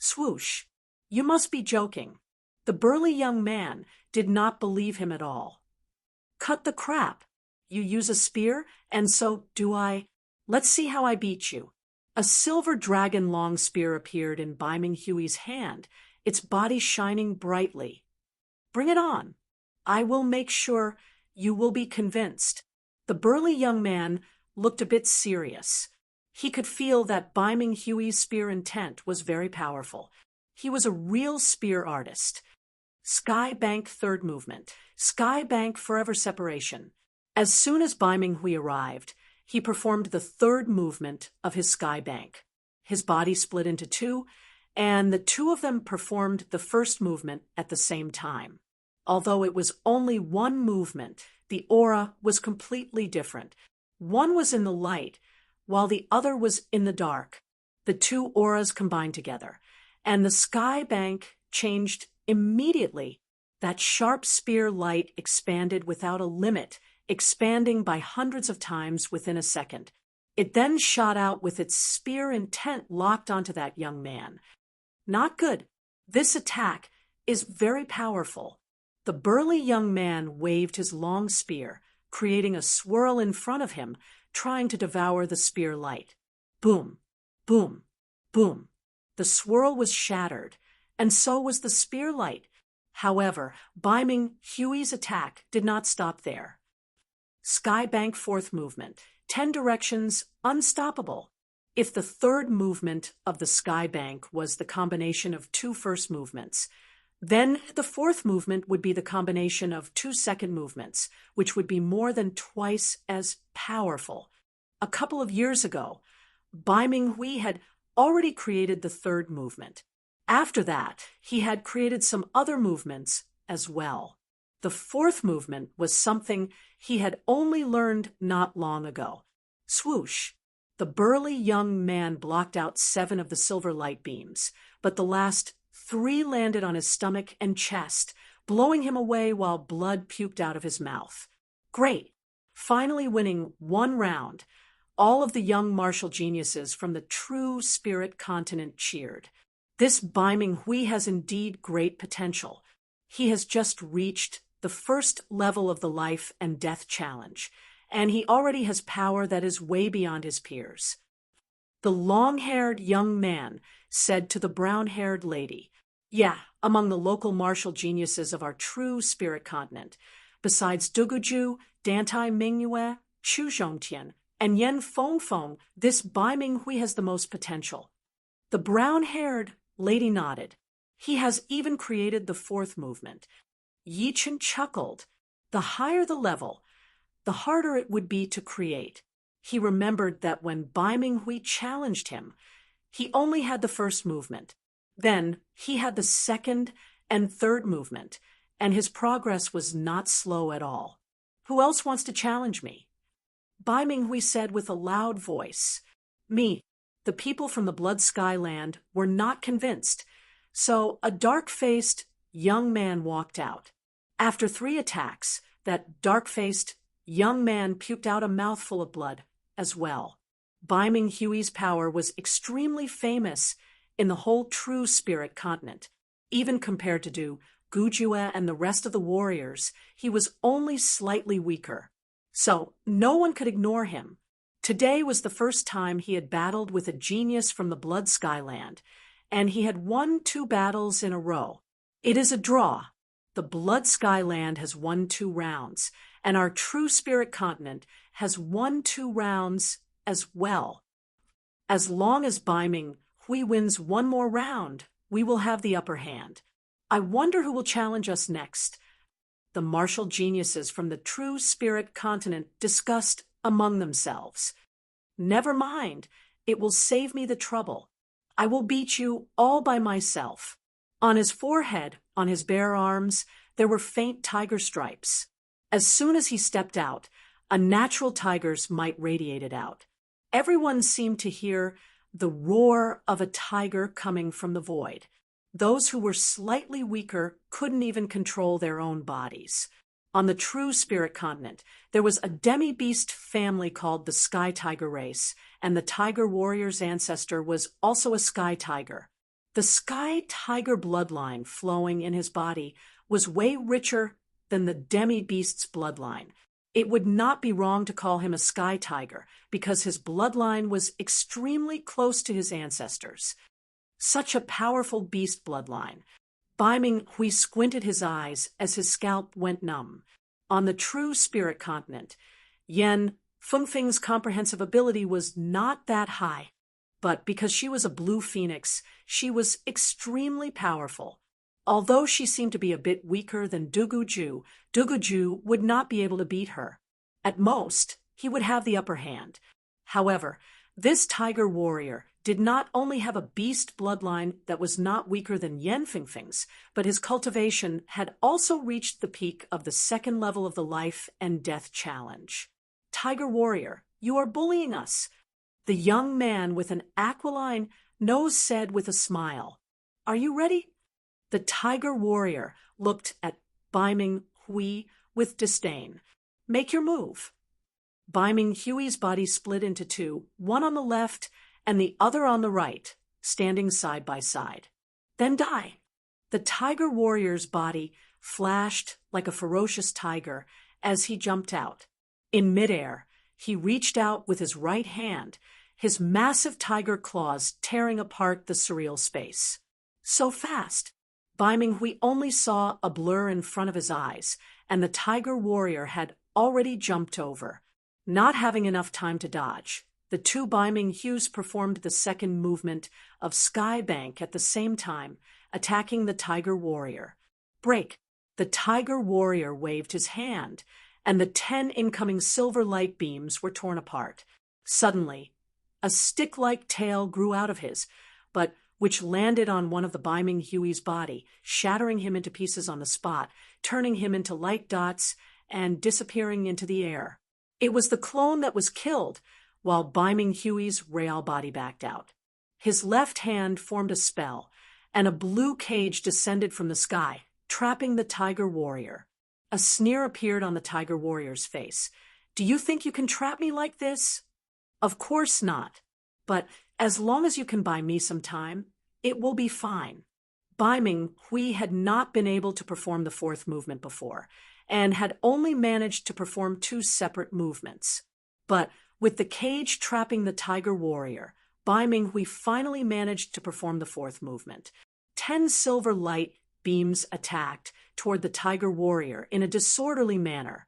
Swoosh. You must be joking. The burly young man did not believe him at all. Cut the crap. You use a spear, and so do I. Let's see how I beat you. A silver dragon long spear appeared in Bai Minghui's hand, its body shining brightly. Bring it on. I will make sure you will be convinced. The burly young man looked a bit serious. He could feel that Bai Minghui's spear intent was very powerful. He was a real spear artist. Sky Bank third movement. Sky Bank forever separation. As soon as Bai Minghui arrived, he performed the 3rd movement of his Sky Bank. His body split into 2, and the 2 of them performed the 1st movement at the same time. Although it was only 1 movement, the aura was completely different. One was in the light, while the other was in the dark. The 2 auras combined together, and the Sky Bank changed immediately. That sharp spear light expanded without a limit, expanding by hundreds of times within a second. It then shot out with its spear intent locked onto that young man. Not good. This attack is very powerful. The burly young man waved his long spear, creating a swirl in front of him, trying to devour the spear light. Boom, boom, boom. The swirl was shattered, and so was the spear light. However, Bai Minghui's attack did not stop there. Sky Bank 4th movement. 10 directions, unstoppable. If the 3rd movement of the Sky Bank was the combination of 2 first movements, then the 4th movement would be the combination of 2 second movements, which would be more than twice as powerful. A couple of years ago, Bai Minghui had already created the 3rd movement. After that, he had created some other movements as well. The 4th movement was something he had only learned not long ago. Swoosh! The burly young man blocked out 7 of the silver light beams, but the last 3 landed on his stomach and chest, blowing him away while blood puked out of his mouth. Great! Finally winning one round, all of the young martial geniuses from the true spirit continent cheered. This Bai Minghui has indeed great potential. He has just reached the first level of the life and death challenge, and he already has power that is way beyond his peers. The long-haired young man said to the brown-haired lady, "Yeah, among the local martial geniuses of our true spirit continent, besides Duguju, Dantai Mingyue, Chu Zhongtian, and Yen Fengfeng, this Bai Minghui has the most potential." The brown-haired lady nodded. "He has even created the fourth movement." Yi Chen chuckled. The higher the level, the harder it would be to create. He remembered that when Bai Minghui challenged him, he only had the first movement. Then he had the second and third movement, and his progress was not slow at all. "Who else wants to challenge me?" Bai Minghui said with a loud voice. "Me." The people from the Blood Sky Land were not convinced, so a dark-faced young man walked out. After 3 attacks, that dark-faced young man puked out a mouthful of blood as well. Bai Minghui's power was extremely famous in the whole true spirit continent. Even compared to Du Gujue and the rest of the warriors, he was only slightly weaker. So no one could ignore him. Today was the first time he had battled with a genius from the Blood Sky Land, and he had won 2 battles in a row. It is a draw. The Blood Sky Land has won 2 rounds, and our true spirit continent has won 2 rounds as well. As long as Bai Minghui wins one more round, we will have the upper hand. I wonder who will challenge us next. The martial geniuses from the true spirit continent discussed among themselves. "Never mind, it will save me the trouble. I will beat you all by myself." On his forehead, on his bare arms, there were faint tiger stripes. As soon as he stepped out, a natural tiger's might radiated out. Everyone seemed to hear the roar of a tiger coming from the void. Those who were slightly weaker couldn't even control their own bodies. On the true spirit continent, there was a demi-beast family called the Sky Tiger race, and the tiger warrior's ancestor was also a sky tiger. The Sky Tiger bloodline flowing in his body was way richer than the demi-beast's bloodline. It would not be wrong to call him a Sky Tiger, because his bloodline was extremely close to his ancestors. Such a powerful beast bloodline. Bai Minghui squinted his eyes as his scalp went numb. On the true spirit continent, Yen Fengfeng's comprehensive ability was not that high. But because she was a blue phoenix, she was extremely powerful. Although she seemed to be a bit weaker than Duguju, Duguju would not be able to beat her. At most, he would have the upper hand. However, this tiger warrior did not only have a beast bloodline that was not weaker than Yen Fengfeng's, but his cultivation had also reached the peak of the second level of the life and death challenge. "Tiger warrior, you are bullying us," the young man with an aquiline nose said with a smile. "Are you ready?" The tiger warrior looked at Bai Minghui with disdain. "Make your move." Bai Minghui's body split into 2, one on the left and the other on the right, standing side by side. "Then die." The tiger warrior's body flashed like a ferocious tiger as he jumped out. In midair, he reached out with his right hand, his massive tiger claws tearing apart the surreal space. So fast! Bai Minghui only saw a blur in front of his eyes, and the tiger warrior had already jumped over. Not having enough time to dodge, the 2 Bai Minghuis performed the second movement of Sky Bank at the same time, attacking the tiger warrior. "Break!" The tiger warrior waved his hand, and the 10 incoming silver light beams were torn apart. Suddenly, a stick-like tail grew out of his, but which landed on one of the Bai Minghui's body, shattering him into pieces on the spot, turning him into light dots, and disappearing into the air. It was the clone that was killed, while Bai Minghui's real body backed out. His left hand formed a spell, and a blue cage descended from the sky, trapping the tiger warrior. A sneer appeared on the tiger warrior's face. Do you think you can trap me like this? Of course not. But as long as you can buy me some time, it will be fine. Bai Ming Hui had not been able to perform the fourth movement before, and had only managed to perform 2 separate movements. But with the cage trapping the tiger warrior, Bai Ming Hui finally managed to perform the fourth movement. 10 silver light beams attacked toward the tiger warrior in a disorderly manner.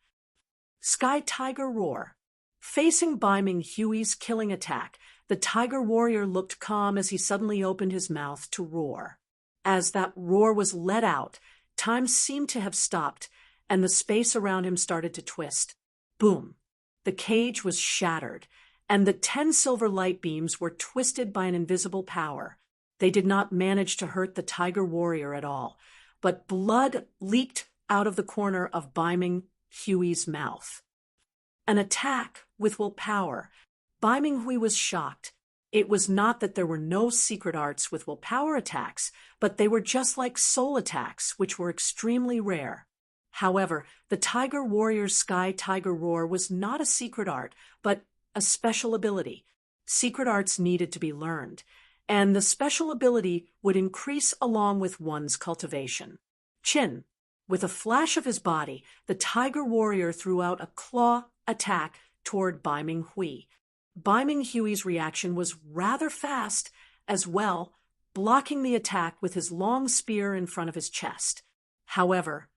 Sky Tiger Roar. Facing Bai Ming Hui's killing attack, the tiger warrior looked calm as he suddenly opened his mouth to roar. As that roar was let out, time seemed to have stopped, and the space around him started to twist. Boom! The cage was shattered, and the 10 silver light beams were twisted by an invisible power. They did not manage to hurt the tiger warrior at all, but blood leaked out of the corner of Bai Ming Hui's mouth. An attack with willpower. Bai Ming Hui was shocked. It was not that there were no secret arts with willpower attacks, but they were just like soul attacks, which were extremely rare. However, the Tiger Warrior's Sky Tiger Roar was not a secret art, but a special ability. Secret arts needed to be learned, and the special ability would increase along with one's cultivation. Chin. With a flash of his body, the Tiger Warrior threw out a claw attack toward Bai Ming Hui. Bai Ming Hui's reaction was rather fast as well, blocking the attack with his long spear in front of his chest. However,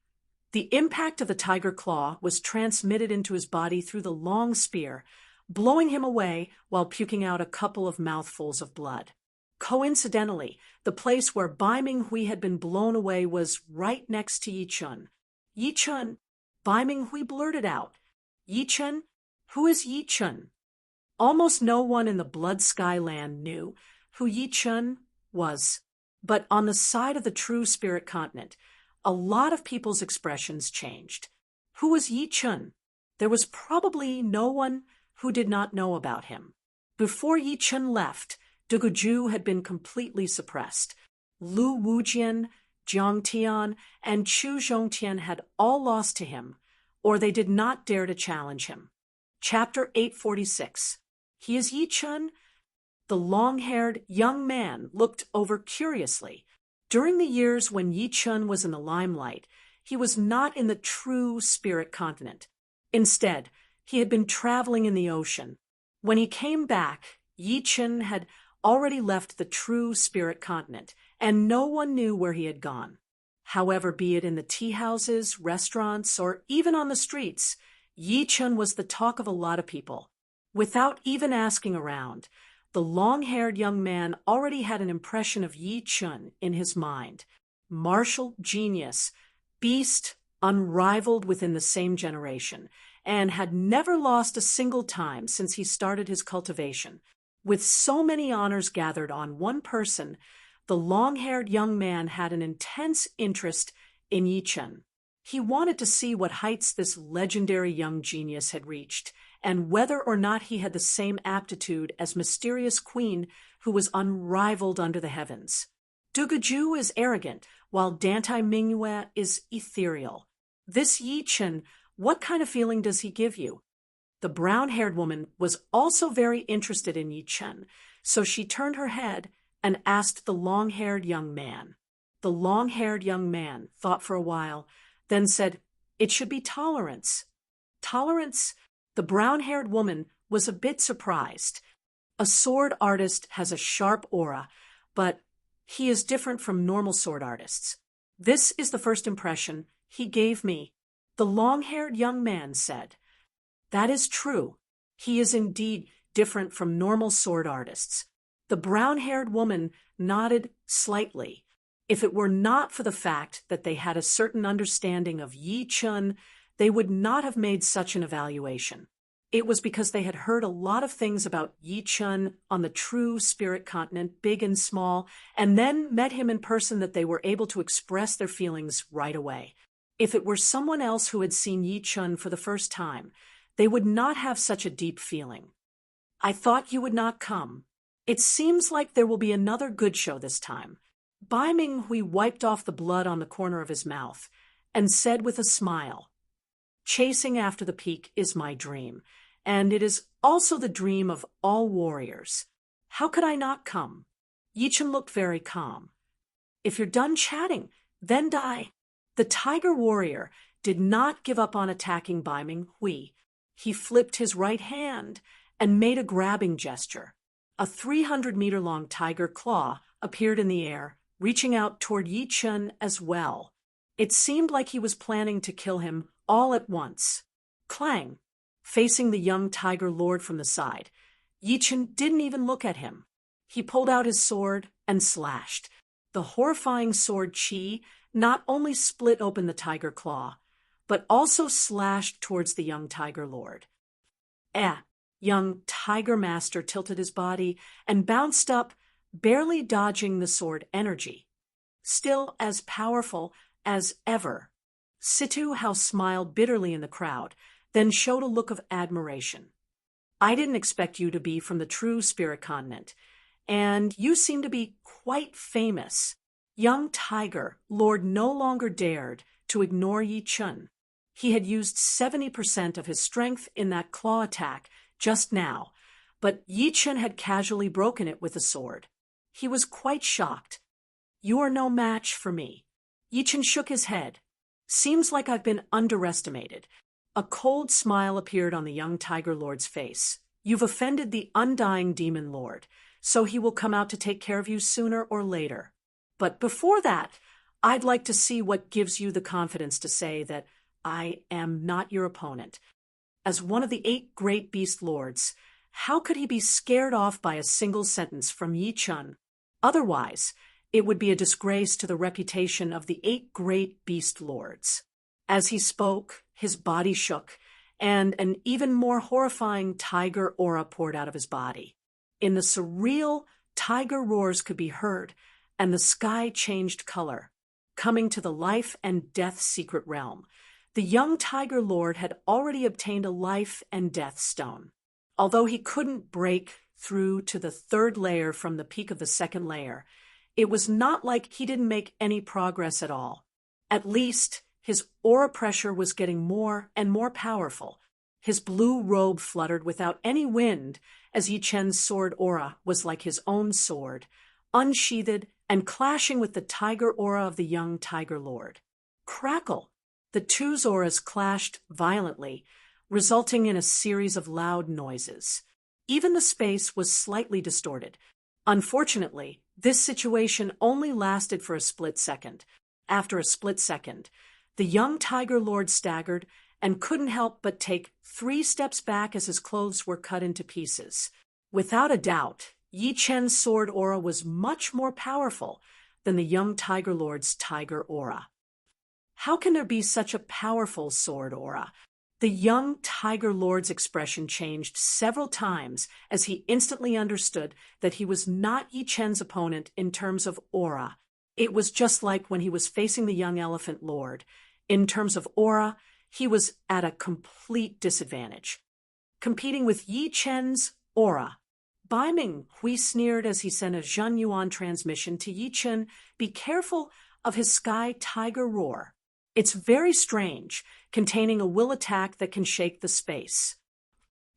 the impact of the tiger claw was transmitted into his body through the long spear, blowing him away while puking out a couple of mouthfuls of blood. Coincidentally, the place where Bai Ming Hui had been blown away was right next to Yi Chun. Yi Chun, Bai Ming Hui blurted out. Yi Chun? Who is Yi Chun? Almost no one in the Blood Sky Land knew who Yi Chun was. But on the side of the true spirit continent, a lot of people's expressions changed. Who was Yi Chun? There was probably no one who did not know about him. Before Yi Chun left, Duguju had been completely suppressed. Lu Wujian, Jiang Tian, and Chu Zhongtian had all lost to him, or they did not dare to challenge him. Chapter 846. He is Yi Chun? The long-haired young man looked over curiously. During the years when Yi Chun was in the limelight, he was not in the true spirit continent. Instead, he had been traveling in the ocean. When he came back, Yi Chun had already left the true spirit continent, and no one knew where he had gone. However, be it in the tea houses, restaurants, or even on the streets, Yi Chun was the talk of a lot of people. Without even asking around, the long-haired young man already had an impression of Yi Chun in his mind. Martial genius, beast unrivaled within the same generation, and had never lost a single time since he started his cultivation. With so many honors gathered on one person, the long-haired young man had an intense interest in Yi Chun. He wanted to see what heights this legendary young genius had reached, and whether or not he had the same aptitude as mysterious queen who was unrivaled under the heavens. Duguju is arrogant, while Dantai Mingyue is ethereal. This Yi Chun, what kind of feeling does he give you? The brown-haired woman was also very interested in Yi Chun, so she turned her head and asked the long-haired young man. The long-haired young man thought for a while, then said, "It should be tolerance." Tolerance? The brown-haired woman was a bit surprised. A sword artist has a sharp aura, but he is different from normal sword artists. This is the first impression he gave me, the long-haired young man said. That is true. He is indeed different from normal sword artists. The brown-haired woman nodded slightly. If it were not for the fact that they had a certain understanding of Yi Chun, they would not have made such an evaluation. It was because they had heard a lot of things about Yi Chun on the true spirit continent, big and small, and then met him in person that they were able to express their feelings right away. If it were someone else who had seen Yi Chun for the first time, they would not have such a deep feeling. I thought you would not come. It seems like there will be another good show this time. Bai Minghui wiped off the blood on the corner of his mouth and said with a smile, "Chasing after the peak is my dream, and it is also the dream of all warriors. How could I not come?" Yichen looked very calm. "If you're done chatting, then die." The tiger warrior did not give up on attacking Bai Minghui. He flipped his right hand and made a grabbing gesture. A 300-meter-long tiger claw appeared in the air, reaching out toward Yi Chen as well. It seemed like he was planning to kill him all at once. Clang! Facing the young tiger lord from the side, Yi Chen didn't even look at him. He pulled out his sword and slashed. The horrifying sword Qi not only split open the tiger claw, but also slashed towards the young tiger lord. Young tiger master tilted his body and bounced up, barely dodging the sword energy. Still as powerful as ever. Situ Hao smiled bitterly in the crowd, then showed a look of admiration. "I didn't expect you to be from the true spirit continent, and you seem to be quite famous." Young tiger lord no longer dared to ignore Yi Chen. He had used 70% of his strength in that claw attack just now, but Yi Chen had casually broken it with a sword. He was quite shocked. "You are no match for me." Yi Chen shook his head. "Seems like I've been underestimated." A cold smile appeared on the young tiger lord's face. "You've offended the undying demon lord, so he will come out to take care of you sooner or later. But before that, I'd like to see what gives you the confidence to say that I am not your opponent. As one of the 8 great beast lords, how could he be scared off by a single sentence from Yi Chen? Otherwise, it would be a disgrace to the reputation of the 8 great beast lords." As he spoke, his body shook, and an even more horrifying tiger aura poured out of his body. In the surreal, tiger roars could be heard, and the sky changed color, coming to the life and death secret realm. The young tiger lord had already obtained a life and death stone. Although he couldn't break through to the 3rd layer from the peak of the 2nd layer, it was not like he didn't make any progress at all. At least, his aura pressure was getting more and more powerful. His blue robe fluttered without any wind, as Yi Chen's sword aura was like his own sword, unsheathed and clashing with the tiger aura of the young tiger lord. Crackle! The 2's auras clashed violently, resulting in a series of loud noises. Even the space was slightly distorted. Unfortunately, this situation only lasted for a split second. After a split second, the young tiger lord staggered and couldn't help but take 3 steps back as his clothes were cut into pieces. Without a doubt, Yi Chen's sword aura was much more powerful than the young tiger lord's tiger aura. How can there be such a powerful sword aura? The young tiger lord's expression changed several times as he instantly understood that he was not Yi Chen's opponent in terms of aura. It was just like when he was facing the young elephant lord. In terms of aura, he was at a complete disadvantage. Competing with Yi Chen's aura. Bai Minghui sneered as he sent a Zhen Yuan transmission to Yi Chen, "Be careful of his sky tiger roar. It's very strange, containing a will attack that can shake the space."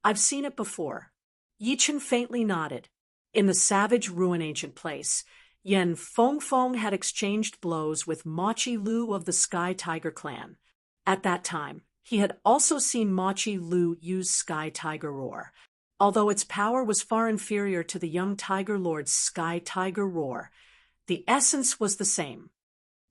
"I've seen it before." Yi Chen faintly nodded. In the savage ruin ancient place, Yen Fengfeng had exchanged blows with Machi Lu of the Sky Tiger clan. At that time, he had also seen Machi Lu use Sky Tiger Roar. Although its power was far inferior to the young Tiger Lord's Sky Tiger Roar, the essence was the same.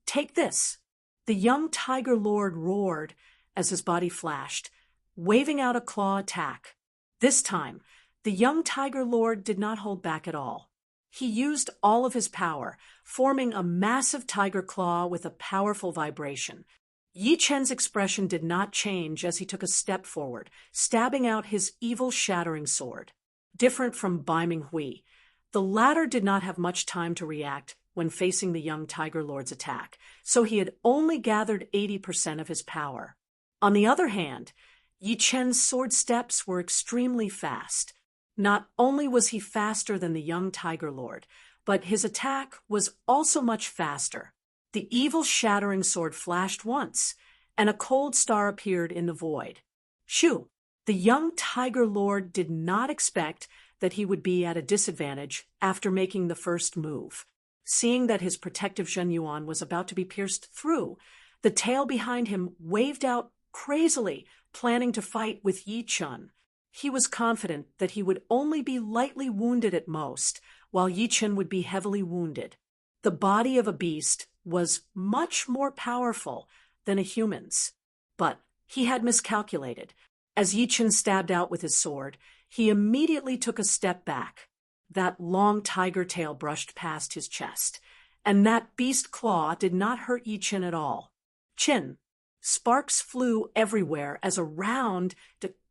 "Take this." The young Tiger Lord roared as his body flashed, waving out a claw attack. This time, the young Tiger Lord did not hold back at all. He used all of his power, forming a massive tiger claw with a powerful vibration. Yi Chen's expression did not change as he took a step forward, stabbing out his evil shattering sword. Different from Bai Minghui, the latter did not have much time to react when facing the young Tiger Lord's attack, so he had only gathered 80% of his power. On the other hand, Yi Chen's sword steps were extremely fast. Not only was he faster than the young Tiger Lord, but his attack was also much faster. The evil shattering sword flashed once, and a cold star appeared in the void. Shoo! The young tiger lord did not expect that he would be at a disadvantage after making the first move. Seeing that his protective Zhenyuan was about to be pierced through, the tail behind him waved out crazily, planning to fight with Yi Chun. He was confident that he would only be lightly wounded at most, while Yi Chun would be heavily wounded. The body of a beast was much more powerful than a human's, but he had miscalculated. As Yi Chun stabbed out with his sword, he immediately took a step back. That long tiger tail brushed past his chest, and that beast claw did not hurt Yi Chun at all. Chin. Sparks flew everywhere as a round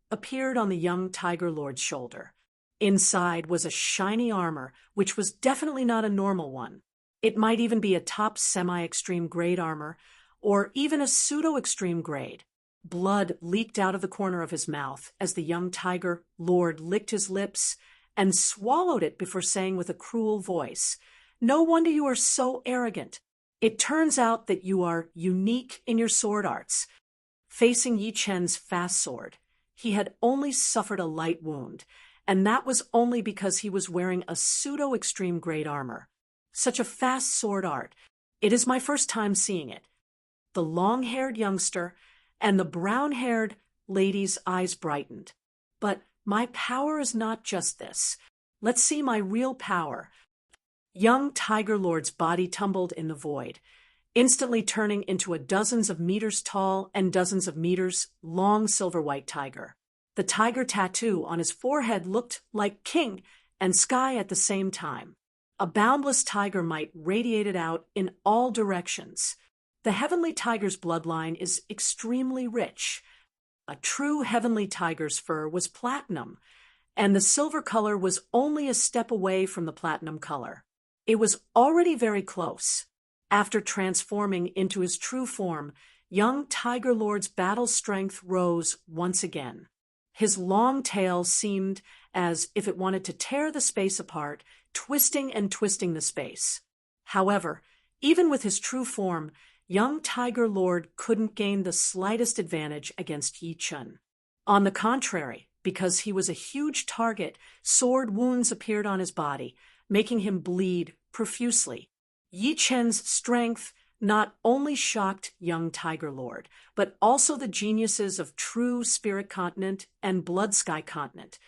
appeared on the young tiger lord's shoulder. Inside was a shiny armor, which was definitely not a normal one. It might even be a top semi-extreme grade armor, or even a pseudo-extreme grade. Blood leaked out of the corner of his mouth as the young tiger lord licked his lips and swallowed it before saying with a cruel voice, "No wonder you are so arrogant. It turns out that you are unique in your sword arts." Facing Yi Chen's fast sword, he had only suffered a light wound, and that was only because he was wearing a pseudo-extreme grade armor. Such a fast sword art. It is my first time seeing it. The long-haired youngster and the brown-haired lady's eyes brightened. But my power is not just this. Let's see my real power. Young Tiger Lord's body tumbled in the void, instantly turning into a dozens of meters tall and dozens of meters long silver-white tiger. The tiger tattoo on his forehead looked like king and sky at the same time. A boundless tiger might radiated out in all directions. The heavenly tiger's bloodline is extremely rich. A true heavenly tiger's fur was platinum, and the silver color was only a step away from the platinum color. It was already very close. After transforming into his true form, young Tiger Lord's battle strength rose once again. His long tail seemed as if it wanted to tear the space apart, twisting and twisting the space. However, even with his true form, young Tiger Lord couldn't gain the slightest advantage against Yi Chun. On the contrary, because he was a huge target, sword wounds appeared on his body, making him bleed profusely. Yi Chen's strength not only shocked young Tiger Lord, but also the geniuses of True Spirit Continent and Blood Sky Continent.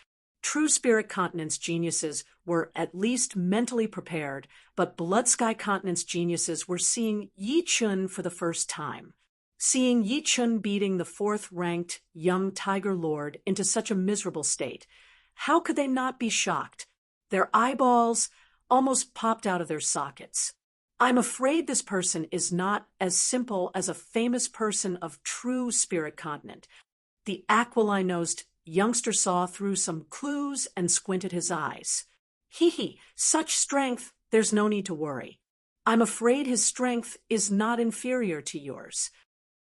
True Spirit Continent's geniuses were at least mentally prepared, but Blood Sky Continent's geniuses were seeing Yi Chun for the first time. Seeing Yi Chun beating the fourth-ranked young Tiger Lord into such a miserable state, how could they not be shocked? Their eyeballs almost popped out of their sockets. I'm afraid this person is not as simple as a famous person of True Spirit Continent. The aquiline-nosed youngster saw through some clues and squinted his eyes. Hee, such strength, there's no need to worry. I'm afraid his strength is not inferior to yours.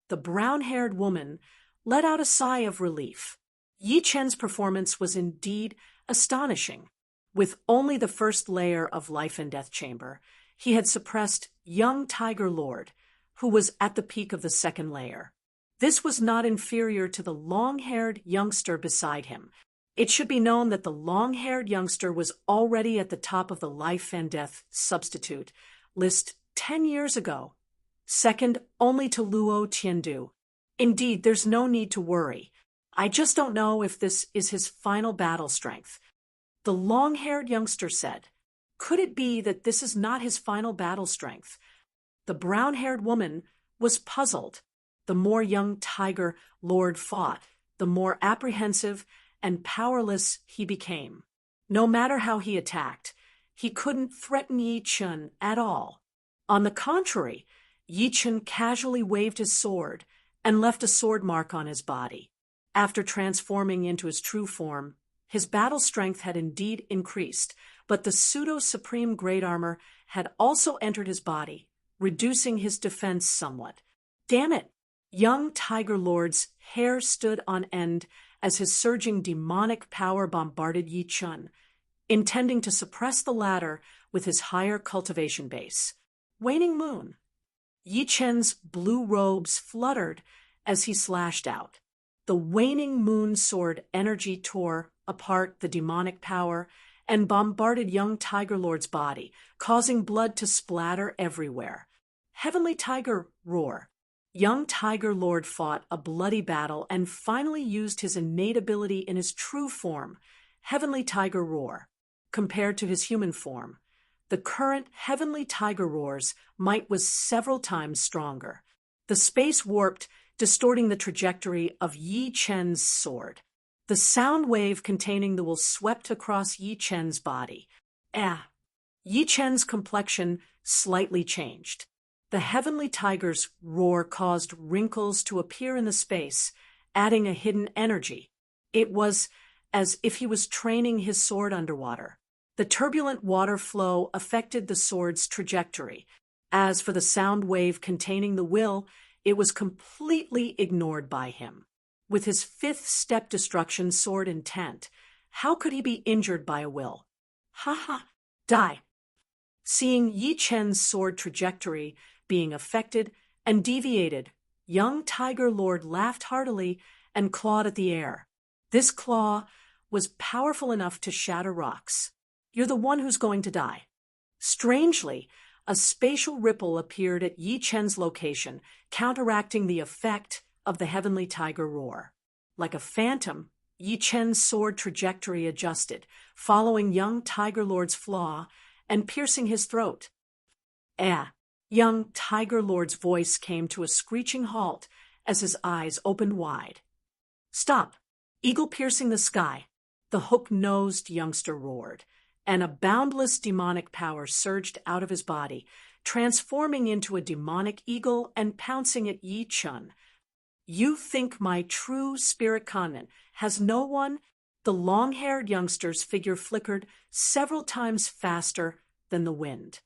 The brown-haired woman let out a sigh of relief. Yi Chen's performance was indeed astonishing. With only the first layer of life and death chamber, he had suppressed young Tiger Lord, who was at the peak of the second layer. This was not inferior to the long-haired youngster beside him. It should be known that the long-haired youngster was already at the top of the life and death substitute list 10 years ago, second only to Luo Tiandu. Indeed, there's no need to worry. I just don't know if this is his final battle strength. The long-haired youngster said, "Could it be that this is not his final battle strength?" The brown-haired woman was puzzled. The more young Tiger Lord fought, the more apprehensive and powerless he became. No matter how he attacked, he couldn't threaten Yi Chun at all. On the contrary, Yi Chun casually waved his sword and left a sword mark on his body. After transforming into his true form, his battle strength had indeed increased, but the pseudo-supreme grade armor had also entered his body, reducing his defense somewhat. Damn it! Young Tiger Lord's hair stood on end as his surging demonic power bombarded Yi Chun. intending to suppress the latter with his higher cultivation base. Waning moon. Yi Chen's blue robes fluttered as he slashed out. The waning moon sword energy tore apart the demonic power and bombarded young Tiger Lord's body, causing blood to splatter everywhere. Heavenly Tiger Roar. Young Tiger Lord fought a bloody battle and finally used his innate ability in his true form, Heavenly Tiger Roar. Compared to his human form, the current Heavenly Tiger Roar's might was several times stronger. The space warped, distorting the trajectory of Yi Chen's sword. The sound wave containing the will swept across Yi Chen's body. Yi Chen's complexion slightly changed. The Heavenly Tiger's roar caused wrinkles to appear in the space, adding a hidden energy. It was as if he was training his sword underwater. The turbulent water flow affected the sword's trajectory. As for the sound wave containing the will, it was completely ignored by him. With his fifth step destruction sword intent, how could he be injured by a will? Die. Seeing Yi Chen's sword trajectory being affected and deviated, young Tiger Lord laughed heartily and clawed at the air. This claw was powerful enough to shatter rocks. You're the one who's going to die. Strangely, a spatial ripple appeared at Yi Chen's location, counteracting the effect of the Heavenly Tiger Roar. Like a phantom, Yi Chen's sword trajectory adjusted, following young Tiger Lord's flaw and piercing his throat. Young Tiger Lord's voice came to a screeching halt as his eyes opened wide. Stop! Eagle piercing the sky, the hook-nosed youngster roared, and a boundless demonic power surged out of his body, transforming into a demonic eagle and pouncing at Yi Chen. You think my true spirit continent has no one? The long-haired youngster's figure flickered several times faster than the wind.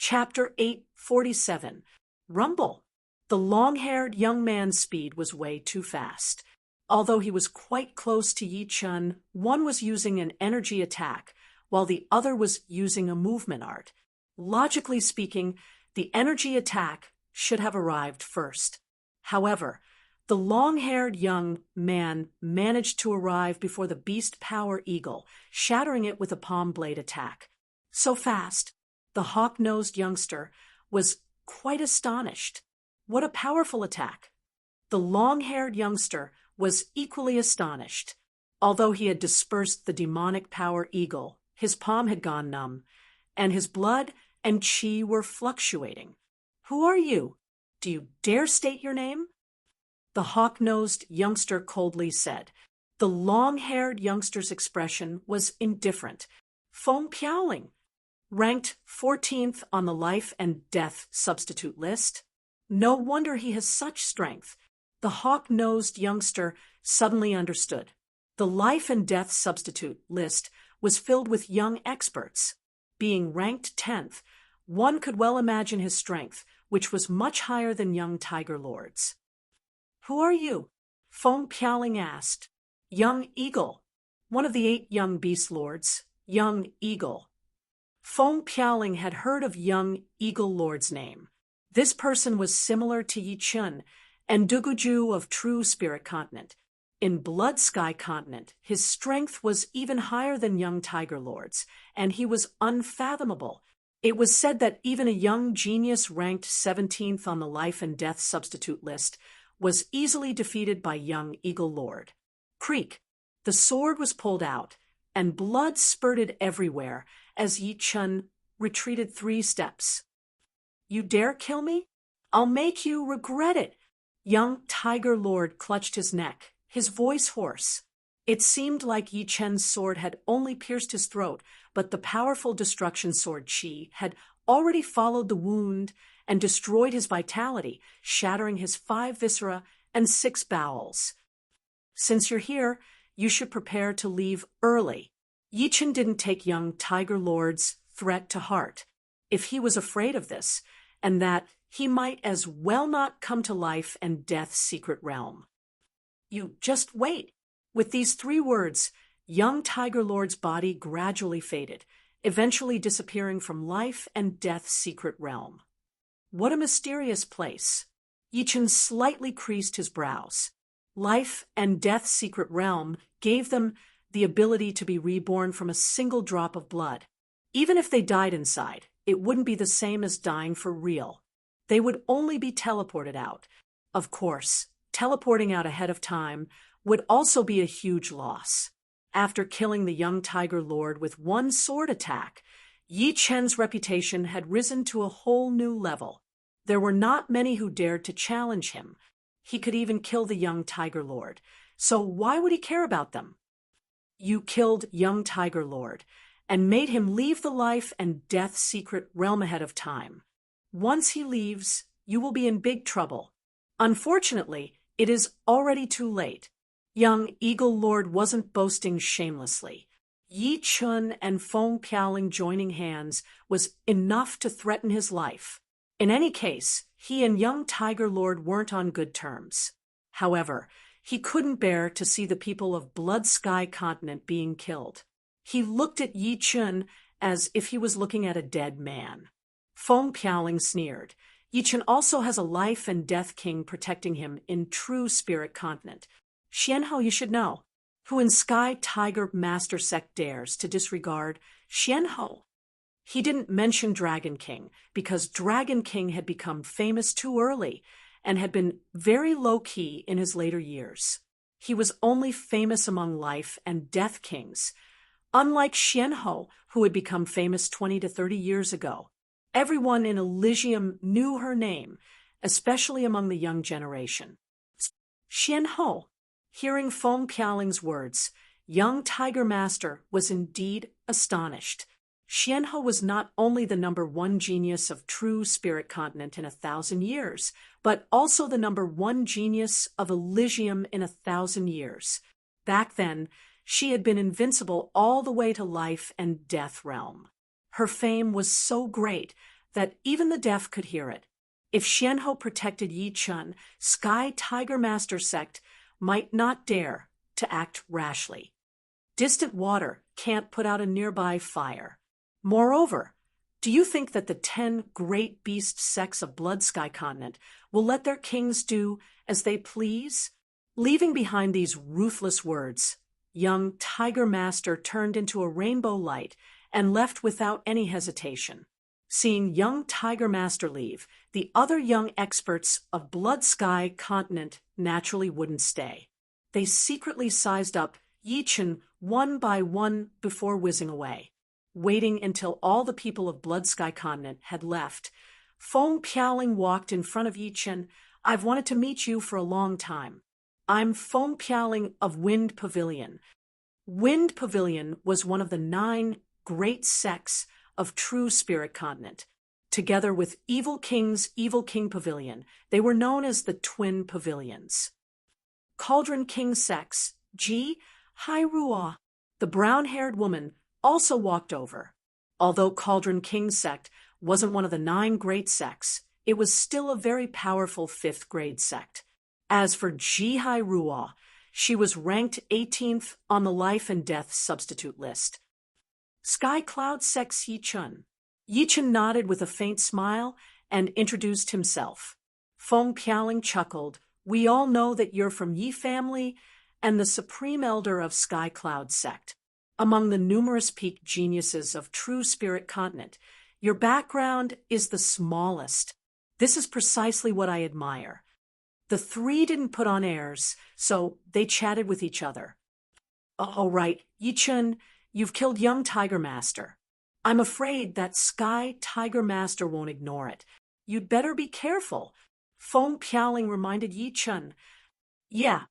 Chapter 847. Rumble. The long-haired young man's speed was way too fast. Although he was quite close to Yi Chen, one was using an energy attack, while the other was using a movement art. Logically speaking, the energy attack should have arrived first. However, the long-haired young man managed to arrive before the beast power eagle, shattering it with a palm blade attack. So fast, the hawk-nosed youngster was quite astonished. What a powerful attack! The long-haired youngster was equally astonished. Although he had dispersed the demonic power eagle, his palm had gone numb, and his blood and chi were fluctuating. Who are you? Do you dare state your name? The hawk-nosed youngster coldly said. The long-haired youngster's expression was indifferent. Feng Piaoling, ranked 14th on the life and death substitute list. No wonder he has such strength. The hawk-nosed youngster suddenly understood. The life and death substitute list was filled with young experts. Being ranked 10th, one could well imagine his strength, which was much higher than young Tiger Lord's. Who are you? Feng Piaoling asked. Young Eagle, one of the 8 young beast lords. Young Eagle. Feng Piaoling had heard of young Eagle Lord's name. This person was similar to Yi Chen and Duguju of True Spirit Continent. In Blood Sky Continent, his strength was even higher than young Tiger Lord's, and he was unfathomable. It was said that even a young genius ranked 17th on the life and death substitute list was easily defeated by young Eagle Lord. Creak. The sword was pulled out, and blood spurted everywhere as Yi Chen retreated 3 steps. You dare kill me? I'll make you regret it. Young Tiger Lord clutched his neck, his voice hoarse. It seemed like Yi Chen's sword had only pierced his throat, but the powerful destruction sword Qi had already followed the wound and destroyed his vitality, shattering his 5 viscera and 6 bowels. Since you're here, you should prepare to leave early. Yi Chen didn't take young Tiger Lord's threat to heart. If he was afraid of this, and that he might as well not come to life and death's secret realm. You just wait. With these 3 words, young Tiger Lord's body gradually faded, eventually disappearing from life and death's secret realm. What a mysterious place. Yi Chen slightly creased his brows. Life and death's secret realm gave them the ability to be reborn from a single drop of blood. Even if they died inside, it wouldn't be the same as dying for real. They would only be teleported out. Of course, teleporting out ahead of time would also be a huge loss. After killing the young Tiger Lord with one sword attack, Yi Chen's reputation had risen to a whole new level. There were not many who dared to challenge him. He could even kill the young Tiger Lord. So why would he care about them? You killed young Tiger Lord and made him leave the life and death secret realm ahead of time. Once he leaves, you will be in big trouble. Unfortunately, it is already too late. Young Eagle Lord wasn't boasting shamelessly. Yi Chen and Feng Piaoling joining hands was enough to threaten his life. In any case, he and young Tiger Lord weren't on good terms. However, he couldn't bear to see the people of Blood Sky Continent being killed. He looked at Yi Chen as if he was looking at a dead man. Feng Piaoling sneered. Yi Chen also has a life and death king protecting him in true Spirit Continent. Xianhou you should know. Who in Sky Tiger Master Sect dares to disregard Xianhou? He didn't mention Dragon King because Dragon King had become famous too early and had been very low-key in his later years. He was only famous among life and death kings, unlike Xianhou, who had become famous 20 to 30 years ago. Everyone in Elysium knew her name, especially among the young generation. Xianhou. Hearing Feng Piaoling's words, young Tiger Master was indeed astonished. Xianhou was not only the #1 genius of true Spirit Continent in 1,000 years, but also the #1 genius of Elysium in 1,000 years. Back then, she had been invincible all the way to life and death realm. Her fame was so great that even the deaf could hear it. If Xianhou protected Yi Chen, Sky Tiger Master Sect might not dare to act rashly. Distant water can't put out a nearby fire. Moreover, do you think that the 10 great beast sects of Blood Sky Continent will let their kings do as they please? Leaving behind these ruthless words, young Tiger Master turned into a rainbow light and left without any hesitation. Seeing young Tiger Master leave, the other young experts of Blood Sky Continent naturally wouldn't stay. They secretly sized up Yi Chen one by one before whizzing away. Waiting until all the people of Blood Sky Continent had left, Feng Piaoling walked in front of Yi Chen. I've wanted to meet you for a long time. I'm Feng Piaoling of Wind Pavilion. Wind Pavilion was one of the 9 great sects of true Spirit Continent. Together with Evil King's Evil King Pavilion, they were known as the Twin Pavilions. Cauldron King sects, Ji Hairua, the brown-haired woman, also walked over. Although Cauldron King sect wasn't one of the 9 great sects, it was still a very powerful 5th grade sect. As for Ji Hairua, she was ranked 18th on the life and death substitute list. Sky Cloud sect's Yi Chen. Yi Chen nodded with a faint smile and introduced himself. Feng Piaoling chuckled. We all know that you're from Yi family and the supreme elder of Sky Cloud sect. Among the numerous peak geniuses of true Spirit Continent, your background is the smallest. This is precisely what I admire. The 3 didn't put on airs, so they chatted with each other. All right, Yi Chen, you've killed young Tiger Master. I'm afraid that Sky Tiger Master won't ignore it. You'd better be careful. Feng Piaoling reminded Yi Chen. Yeah.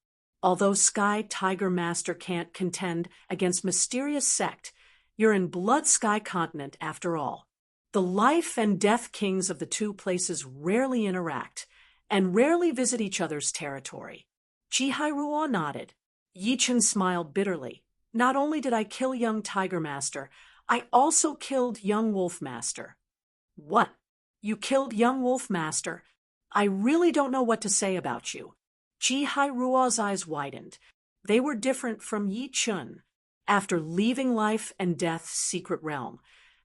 Although Sky Tiger Master can't contend against Mysterious Sect, you're in Blood Sky Continent after all. The life and death kings of the 2 places rarely interact and rarely visit each other's territory. Ji Hairua nodded. Yi Chen smiled bitterly. Not only did I kill young Tiger Master, I also killed young Wolf Master. What? You killed young Wolf Master? I really don't know what to say about you. Ji Hairua's eyes widened. They were different from Yi Chen. After leaving life and death's secret realm,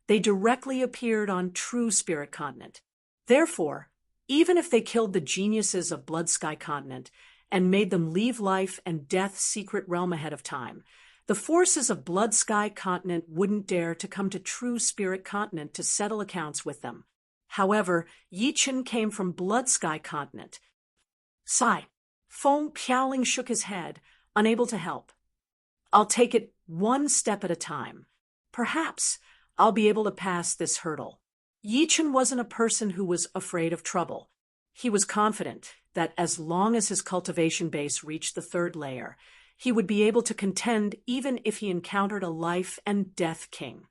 they directly appeared on true spirit continent. Therefore, even if they killed the geniuses of Blood Sky Continent and made them leave life and death's secret realm ahead of time, the forces of Blood Sky Continent wouldn't dare to come to true spirit continent to settle accounts with them. However, Yi Chen came from Blood Sky Continent. Sigh. Feng Piaoling shook his head, unable to help. I'll take it one step at a time. Perhaps I'll be able to pass this hurdle. Yi Chen wasn't a person who was afraid of trouble. He was confident that as long as his cultivation base reached the third layer, he would be able to contend even if he encountered a life and death king.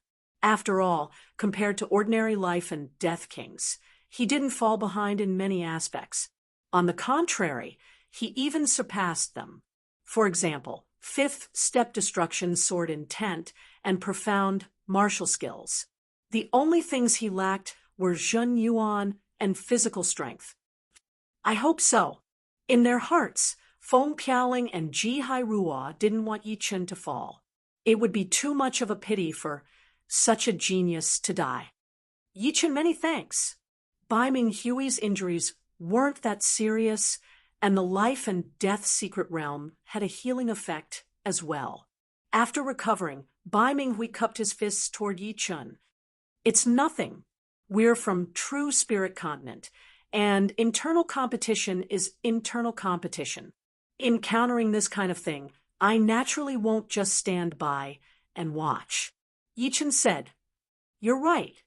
After all, compared to ordinary life and death kings, he didn't fall behind in many aspects. On the contrary, he even surpassed them. For example, fifth step destruction sword intent and profound martial skills. The only things he lacked were Zhen Yuan and physical strength. I hope so. In their hearts, Feng Piaoling and Ji Hairuo didn't want Yi Chen to fall. It would be too much of a pity for such a genius to die. Yi Chen, many thanks. Bai Ming Hui's injuries weren't that serious, and the life and death secret realm had a healing effect as well. After recovering, Bai Ming Hui cupped his fists toward Yi Chen. It's nothing. We're from true spirit continent, and internal competition is internal competition. Encountering this kind of thing, I naturally won't just stand by and watch. Yi Chen said, You're right.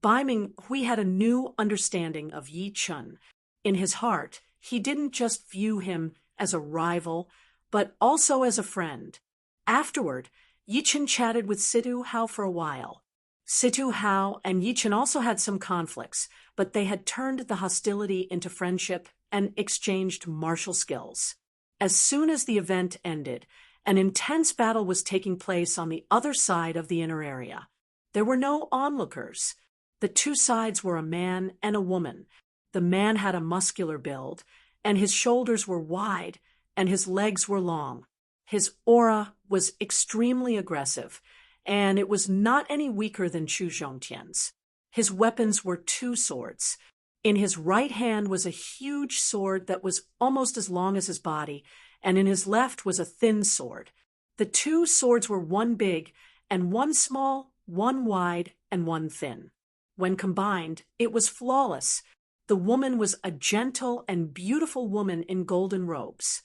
Bai Ming Hui had a new understanding of Yi Chen. In his heart, he didn't just view him as a rival, but also as a friend. Afterward, Yi Chen chatted with Situ Hao for a while. Situ Hao and Yi Chen also had some conflicts, but they had turned the hostility into friendship and exchanged martial skills. As soon as the event ended, an intense battle was taking place on the other side of the inner area. There were no onlookers. The two sides were a man and a woman. The man had a muscular build, and his shoulders were wide, and his legs were long. His aura was extremely aggressive, and it was not any weaker than Chu Zhongtian's. His weapons were two swords. In his right hand was a huge sword that was almost as long as his body, and in his left was a thin sword. The two swords were one big and one small, one wide and one thin. When combined, it was flawless. The woman was a gentle and beautiful woman in golden robes.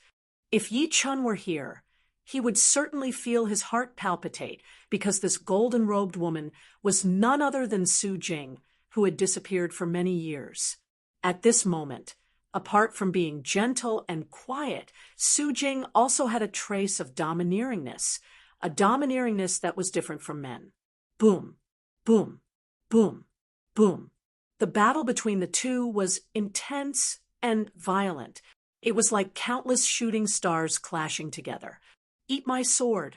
If Yi Chen were here, he would certainly feel his heart palpitate, because this golden-robed woman was none other than Su Jing, who had disappeared for many years. At this moment, apart from being gentle and quiet, Su Jing also had a trace of domineeringness, a domineeringness that was different from men. Boom, boom, boom, boom. The battle between the two was intense and violent. It was like countless shooting stars clashing together. Eat my sword.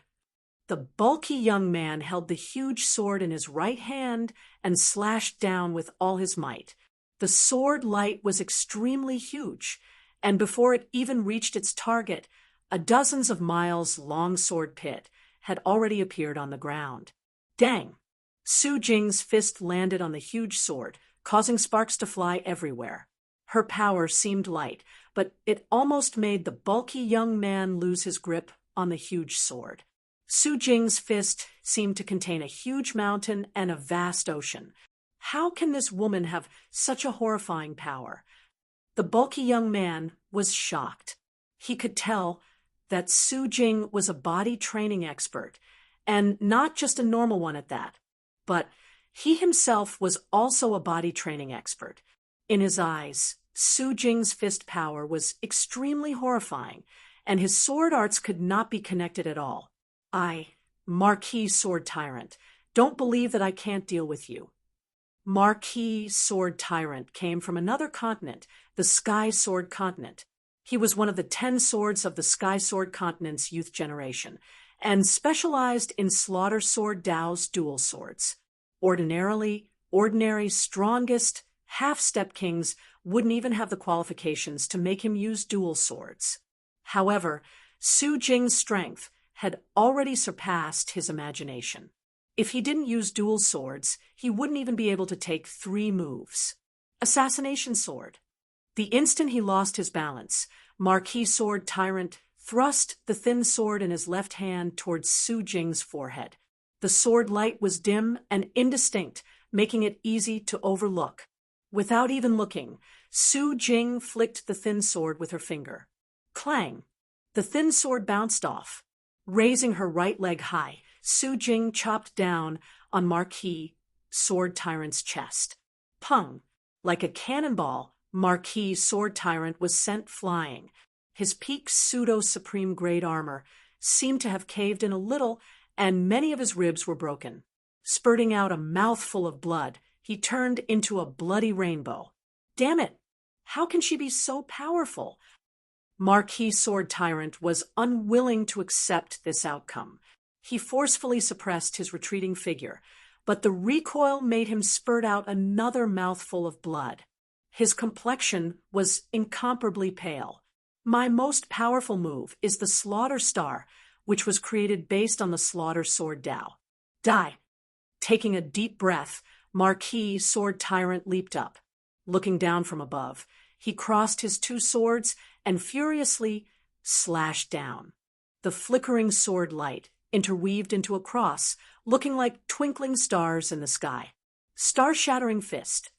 The bulky young man held the huge sword in his right hand and slashed down with all his might. The sword light was extremely huge, and before it even reached its target, a dozens of miles long sword pit had already appeared on the ground. Dang! Su Jing's fist landed on the huge sword, causing sparks to fly everywhere. Her power seemed light, but it almost made the bulky young man lose his grip on the huge sword. Su Jing's fist seemed to contain a huge mountain and a vast ocean. How can this woman have such a horrifying power? The bulky young man was shocked. He could tell that Su Jing was a body training expert, and not just a normal one at that. But he himself was also a body training expert. In his eyes, Su Jing's fist power was extremely horrifying, and his sword arts could not be connected at all. I, Marquis Sword Tyrant, don't believe that I can't deal with you. Marquis Sword Tyrant came from another continent, the Sky Sword Continent. He was one of the 10 swords of the Sky Sword Continent's youth generation, and specialized in Slaughter Sword Dao's dual swords. Ordinary, strongest, half-step kings wouldn't even have the qualifications to make him use dual swords. However, Su Jing's strength, had already surpassed his imagination. If he didn't use dual swords, he wouldn't even be able to take 3 moves. Assassination sword. The instant he lost his balance, Marquis Sword Tyrant thrust the thin sword in his left hand towards Su Jing's forehead. The sword light was dim and indistinct, making it easy to overlook. Without even looking, Su Jing flicked the thin sword with her finger. Clang! The thin sword bounced off. Raising her right leg high, Su Jing chopped down on Marquis Sword Tyrant's chest. Pung! Like a cannonball, Marquis Sword Tyrant was sent flying. His peaked pseudo-supreme grade armor seemed to have caved in a little, and many of his ribs were broken. Spurting out a mouthful of blood, he turned into a bloody rainbow. Damn it! How can she be so powerful? Marquis Sword Tyrant was unwilling to accept this outcome. He forcefully suppressed his retreating figure, but the recoil made him spurt out another mouthful of blood. His complexion was incomparably pale. My most powerful move is the Slaughter Star, which was created based on the Slaughter Sword Dao. Die! Taking a deep breath, Marquis Sword Tyrant leaped up. Looking down from above, he crossed his 2 swords and furiously slashed down. The flickering sword light interweaved into a cross, looking like twinkling stars in the sky. Star-shattering fist.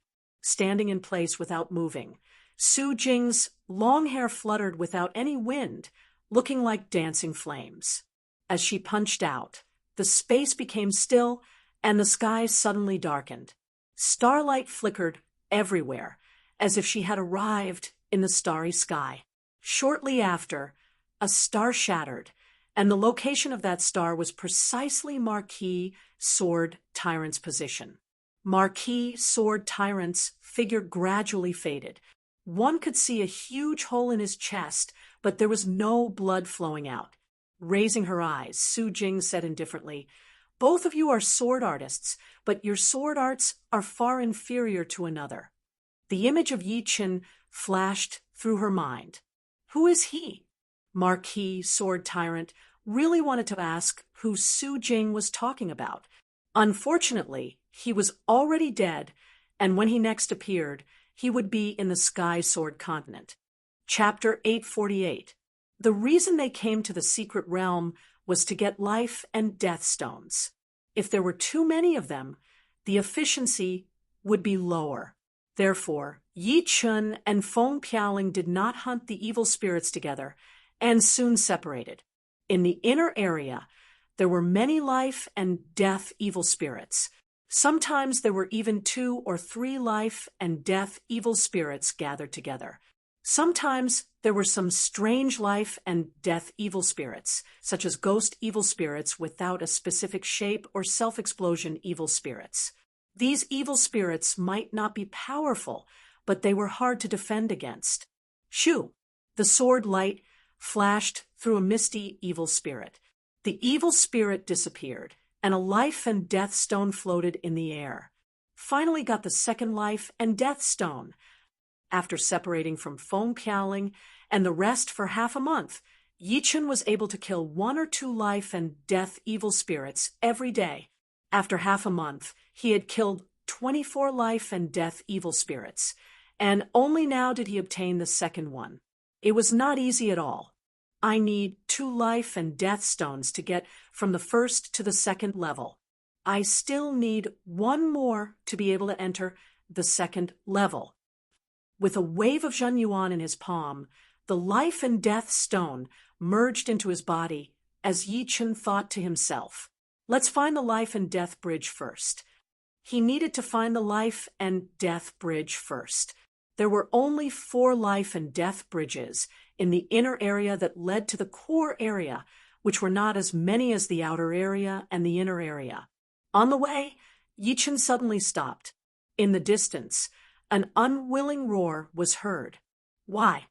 Standing in place without moving, Su Jing's long hair fluttered without any wind, looking like dancing flames. As she punched out, the space became still and the sky suddenly darkened. Starlight flickered everywhere, as if she had arrived in the starry sky. Shortly after, a star shattered, and the location of that star was precisely Marquis Sword Tyrant's position. Marquis Sword Tyrant's figure gradually faded. One could see a huge hole in his chest, but there was no blood flowing out. Raising her eyes, Su Jing said indifferently, "Both of you are sword artists, but your sword arts are far inferior to another." The image of Yi Chen flashed through her mind. Who is he? Marquis Sword Tyrant really wanted to ask who Su Jing was talking about. Unfortunately, he was already dead, and when he next appeared, he would be in the Sky Sword continent. Chapter 848. The reason they came to the secret realm was to get life and death stones. If there were too many of them, the efficiency would be lower. Therefore, Yi Chun and Feng Piaoling did not hunt the evil spirits together, and soon separated. In the inner area, there were many life and death evil spirits. Sometimes there were even 2 or 3 life and death evil spirits gathered together. Sometimes there were some strange life and death evil spirits, such as ghost evil spirits without a specific shape or self-explosion evil spirits. These evil spirits might not be powerful, but they were hard to defend against. Shoo! The sword light flashed through a misty evil spirit. The evil spirit disappeared, and a life and death stone floated in the air. Finally got the second life and death stone. After separating from Feng Piaoling and the rest for half a month, Yi Chen was able to kill 1 or 2 life and death evil spirits every day. After half a month, he had killed 24 life and death evil spirits, and only now did he obtain the second one. It was not easy at all. I need 2 life and death stones to get from the first to the second level. I still need 1 more to be able to enter the second level. With a wave of Zhen Yuan in his palm, the life and death stone merged into his body as Yi Chen thought to himself, "Let's find the life and death bridge first." He needed to find the life and death bridge first. There were only 4 life and death bridges in the inner area that led to the core area, which were not as many as the outer area and the inner area. On the way, Yi Chen suddenly stopped. In the distance, an unwilling roar was heard. Why?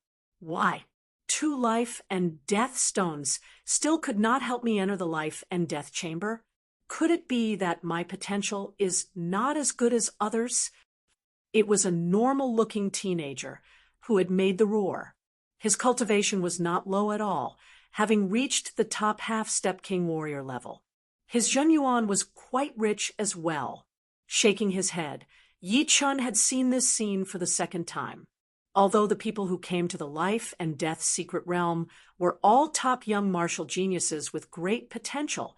2 life and death stones still could not help me enter the life and death chamber? Could it be that my potential is not as good as others? It was a normal-looking teenager who had made the roar. His cultivation was not low at all, having reached the top half Step King warrior level. His Zhenyuan was quite rich as well. Shaking his head, Yi Chun had seen this scene for the second time. Although the people who came to the life and death secret realm were all top young martial geniuses with great potential,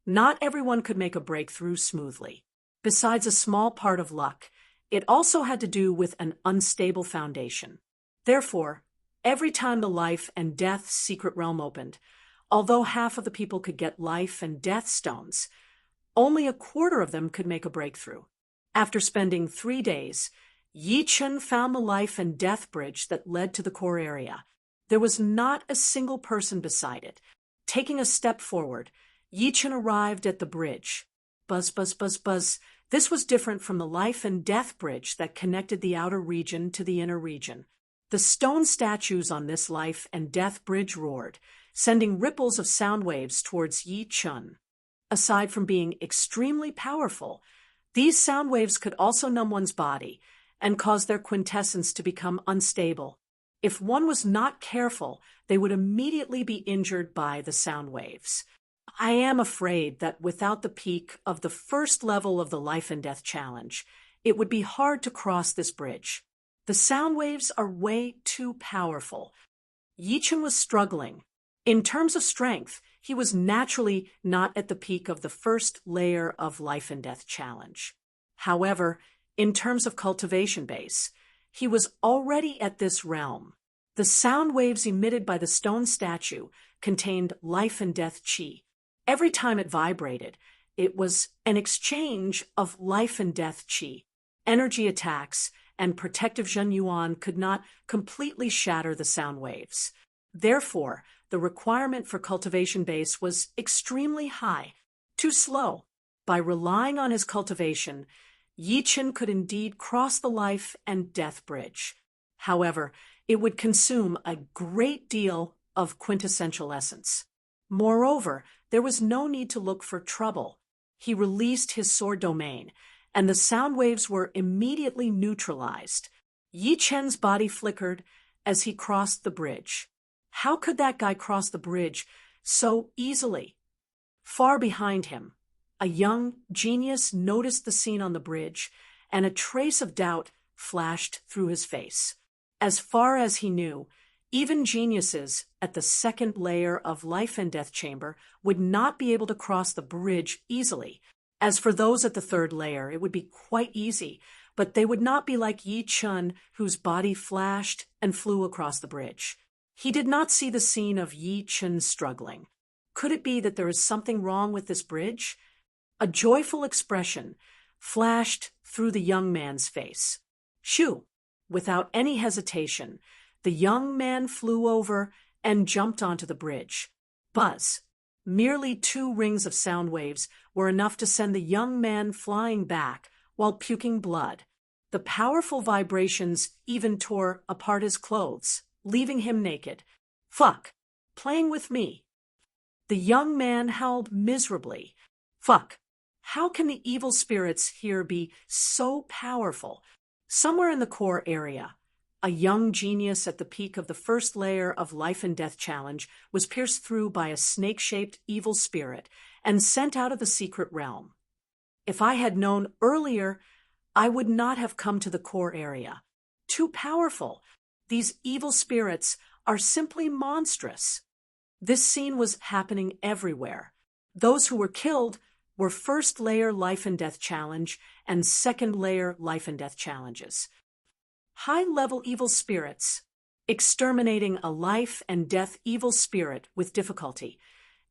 not everyone could make a breakthrough smoothly. Besides a small part of luck, it also had to do with an unstable foundation. Therefore, every time the life and death secret realm opened, although half of the people could get life and death stones, only a quarter of them could make a breakthrough. After spending 3 days, Yi Chun found the life and death bridge that led to the core area. There was not a single person beside it. Taking a step forward, Yi Chun arrived at the bridge. Buzz, buzz, buzz, buzz. This was different from the life and death bridge that connected the outer region to the inner region. The stone statues on this life and death bridge roared, sending ripples of sound waves towards Yi Chun. Aside from being extremely powerful, these sound waves could also numb one's body and cause their quintessence to become unstable. If one was not careful, they would immediately be injured by the sound waves. I am afraid that without the peak of the first level of the Life and Death Challenge, it would be hard to cross this bridge. The sound waves are way too powerful. Yi Chun was struggling. In terms of strength, he was naturally not at the peak of the first layer of Life and Death Challenge. However, in terms of cultivation base, he was already at this realm. The sound waves emitted by the stone statue contained life and death chi. Every time it vibrated, it was an exchange of life and death chi. Energy attacks and protective Zhenyuan could not completely shatter the sound waves. Therefore, the requirement for cultivation base was extremely high, too slow. By relying on his cultivation, Yi Chun could indeed cross the life and death bridge. However, it would consume a great deal of quintessential essence. Moreover, there was no need to look for trouble. He released his sword domain, and the sound waves were immediately neutralized. Yi Chun's body flickered as he crossed the bridge. How could that guy cross the bridge so easily? Far behind him, a young genius noticed the scene on the bridge, and a trace of doubt flashed through his face. As far as he knew, even geniuses at the second layer of Life and Death Chamber would not be able to cross the bridge easily. As for those at the third layer, it would be quite easy, but they would not be like Yi Chun, whose body flashed and flew across the bridge. He did not see the scene of Yi Chun struggling. Could it be that there is something wrong with this bridge? A joyful expression flashed through the young man's face. Shoo! Without any hesitation, the young man flew over and jumped onto the bridge. Buzz! Merely 2 rings of sound waves were enough to send the young man flying back while puking blood. The powerful vibrations even tore apart his clothes, leaving him naked. Fuck! Playing with me. The young man howled miserably. Fuck! How can the evil spirits here be so powerful? Somewhere in the core area, a young genius at the peak of the first layer of Life and Death Challenge was pierced through by a snake-shaped evil spirit and sent out of the secret realm. If I had known earlier, I would not have come to the core area. Too powerful. These evil spirits are simply monstrous. This scene was happening everywhere. Those who were killed were first layer Life and Death Challenge and second layer Life and Death Challenges. High-level evil spirits, exterminating a life and death evil spirit with difficulty.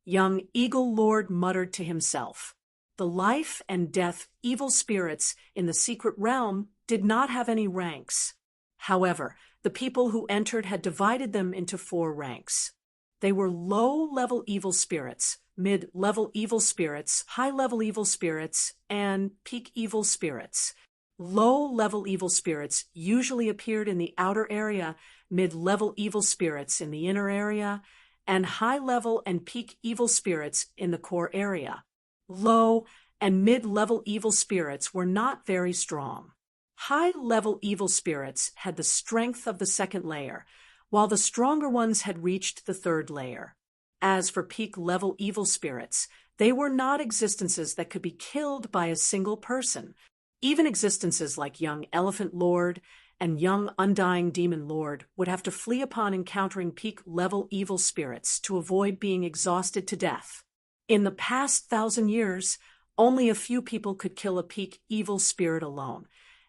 Young Eagle Lord muttered to himself. The life and death evil spirits in the secret realm did not have any ranks. However, the people who entered had divided them into 4 ranks. They were low-level evil spirits, mid-level evil spirits, high-level evil spirits, and peak evil spirits. Low-level evil spirits usually appeared in the outer area, mid-level evil spirits in the inner area, and high-level and peak evil spirits in the core area. Low and mid-level evil spirits were not very strong. High-level evil spirits had the strength of the second layer, while the stronger ones had reached the third layer. As for peak-level evil spirits, they were not existences that could be killed by a single person. Even existences like young Elephant Lord and young Undying Demon Lord would have to flee upon encountering peak-level evil spirits to avoid being exhausted to death. In the past 1,000 years, only a few people could kill a peak evil spirit alone,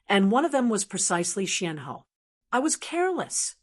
and one of them was precisely Xianhou. I was careless.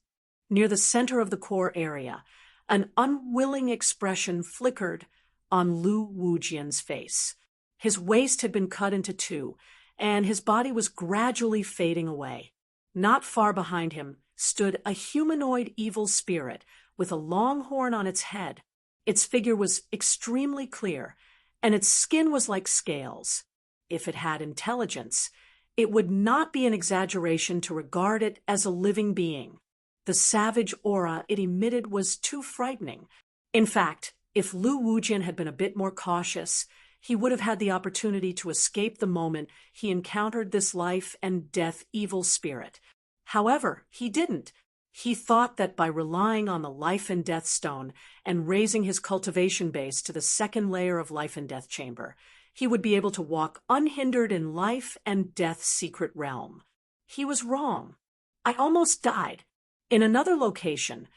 Near the center of the core area, an unwilling expression flickered on Lu Wujian's face. His waist had been cut into two, and his body was gradually fading away. Not far behind him stood a humanoid evil spirit with a long horn on its head. Its figure was extremely clear, and its skin was like scales. If it had intelligence, it would not be an exaggeration to regard it as a living being. The savage aura it emitted was too frightening. In fact, if Lu Wujian had been a bit more cautious, he would have had the opportunity to escape the moment he encountered this life and death evil spirit. However, he didn't. He thought that by relying on the life and death stone and raising his cultivation base to the second layer of life and death chamber, he would be able to walk unhindered in life and death's secret realm. He was wrong. I almost died. In another location,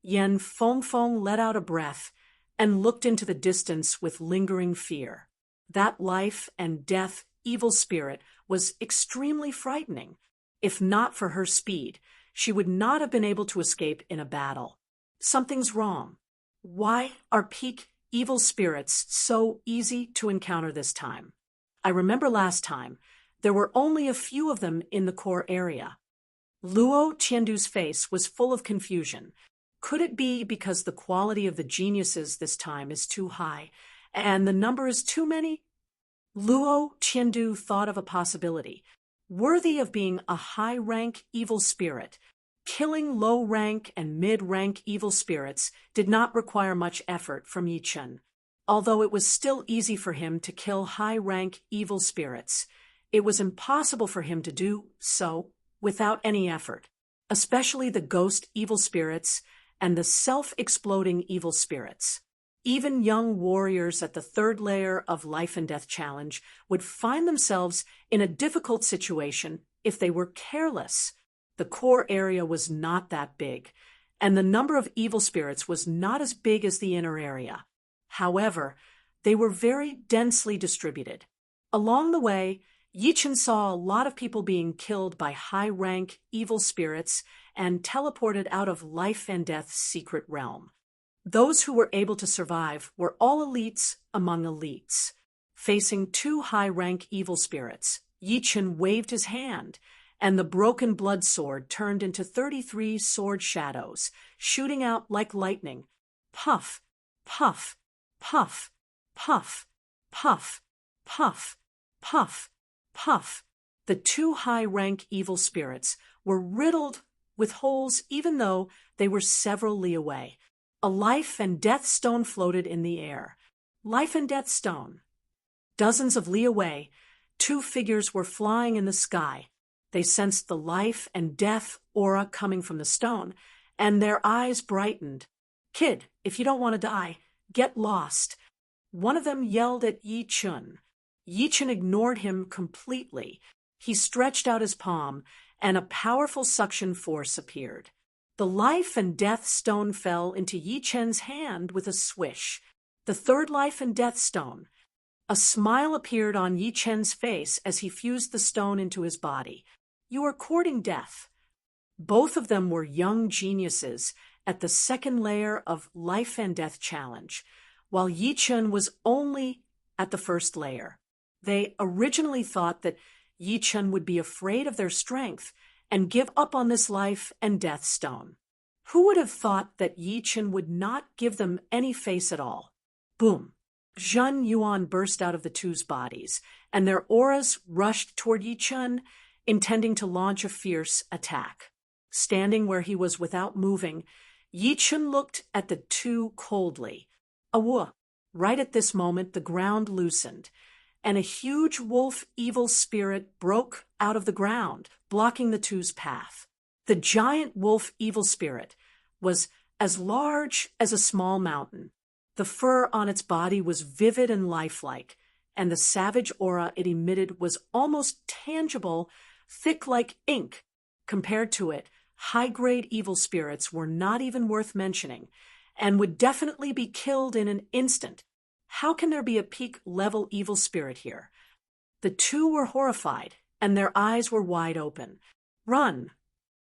Yen Fengfeng let out a breath and looked into the distance with lingering fear. That life and death evil spirit was extremely frightening. If not for her speed, she would not have been able to escape in a battle. Something's wrong. Why are peak evil spirits so easy to encounter this time? I remember last time, there were only a few of them in the core area. Luo Qiandu's face was full of confusion. Could it be because the quality of the geniuses this time is too high, and the number is too many? Luo Qiandu thought of a possibility. Worthy of being a high-rank evil spirit, killing low-rank and mid-rank evil spirits did not require much effort from Yi Chen. Although it was still easy for him to kill high-rank evil spirits, it was impossible for him to do so without any effort, especially the ghost evil spirits and the self-exploding evil spirits. Even young warriors at the third layer of Life and Death Challenge would find themselves in a difficult situation if they were careless. The core area was not that big, and the number of evil spirits was not as big as the inner area. However, they were very densely distributed. Along the way, Yi Chen saw a lot of people being killed by high-rank evil spirits and teleported out of Life and Death's secret realm. Those who were able to survive were all elites among elites. Facing two high-rank evil spirits, Yi Chen waved his hand, and the broken blood sword turned into 33 sword shadows, shooting out like lightning. Puff, puff, puff, puff, puff, puff, puff, puff. The two high-rank evil spirits were riddled with holes even though they were several li away. A life and death stone floated in the air. Life and death stone. Dozens of li away, two figures were flying in the sky. They sensed the life and death aura coming from the stone, and their eyes brightened. "Kid, if you don't want to die, get lost." One of them yelled at Yi Chen. Yi Chen ignored him completely. He stretched out his palm, and a powerful suction force appeared. The life and death stone fell into Yi Chen's hand with a swish. The third life and death stone. A smile appeared on Yi Chen's face as he fused the stone into his body. "You are courting death." Both of them were young geniuses at the second layer of Life and Death Challenge, while Yi Chen was only at the first layer. They originally thought that Yi Chen would be afraid of their strength and give up on this life and death stone. Who would have thought that Yi Chen would not give them any face at all? Boom! Zhen Yuan burst out of the two's bodies, and their auras rushed toward Yi Chen, intending to launch a fierce attack. Standing where he was without moving, Yi Chen looked at the two coldly. Awooh! Right at this moment, the ground loosened, and a huge wolf evil spirit broke out of the ground, blocking the two's path. The giant wolf evil spirit was as large as a small mountain. The fur on its body was vivid and lifelike, and the savage aura it emitted was almost tangible, thick like ink. Compared to it, high-grade evil spirits were not even worth mentioning, and would definitely be killed in an instant. How can there be a peak-level evil spirit here? The two were horrified, and their eyes were wide open. "Run!"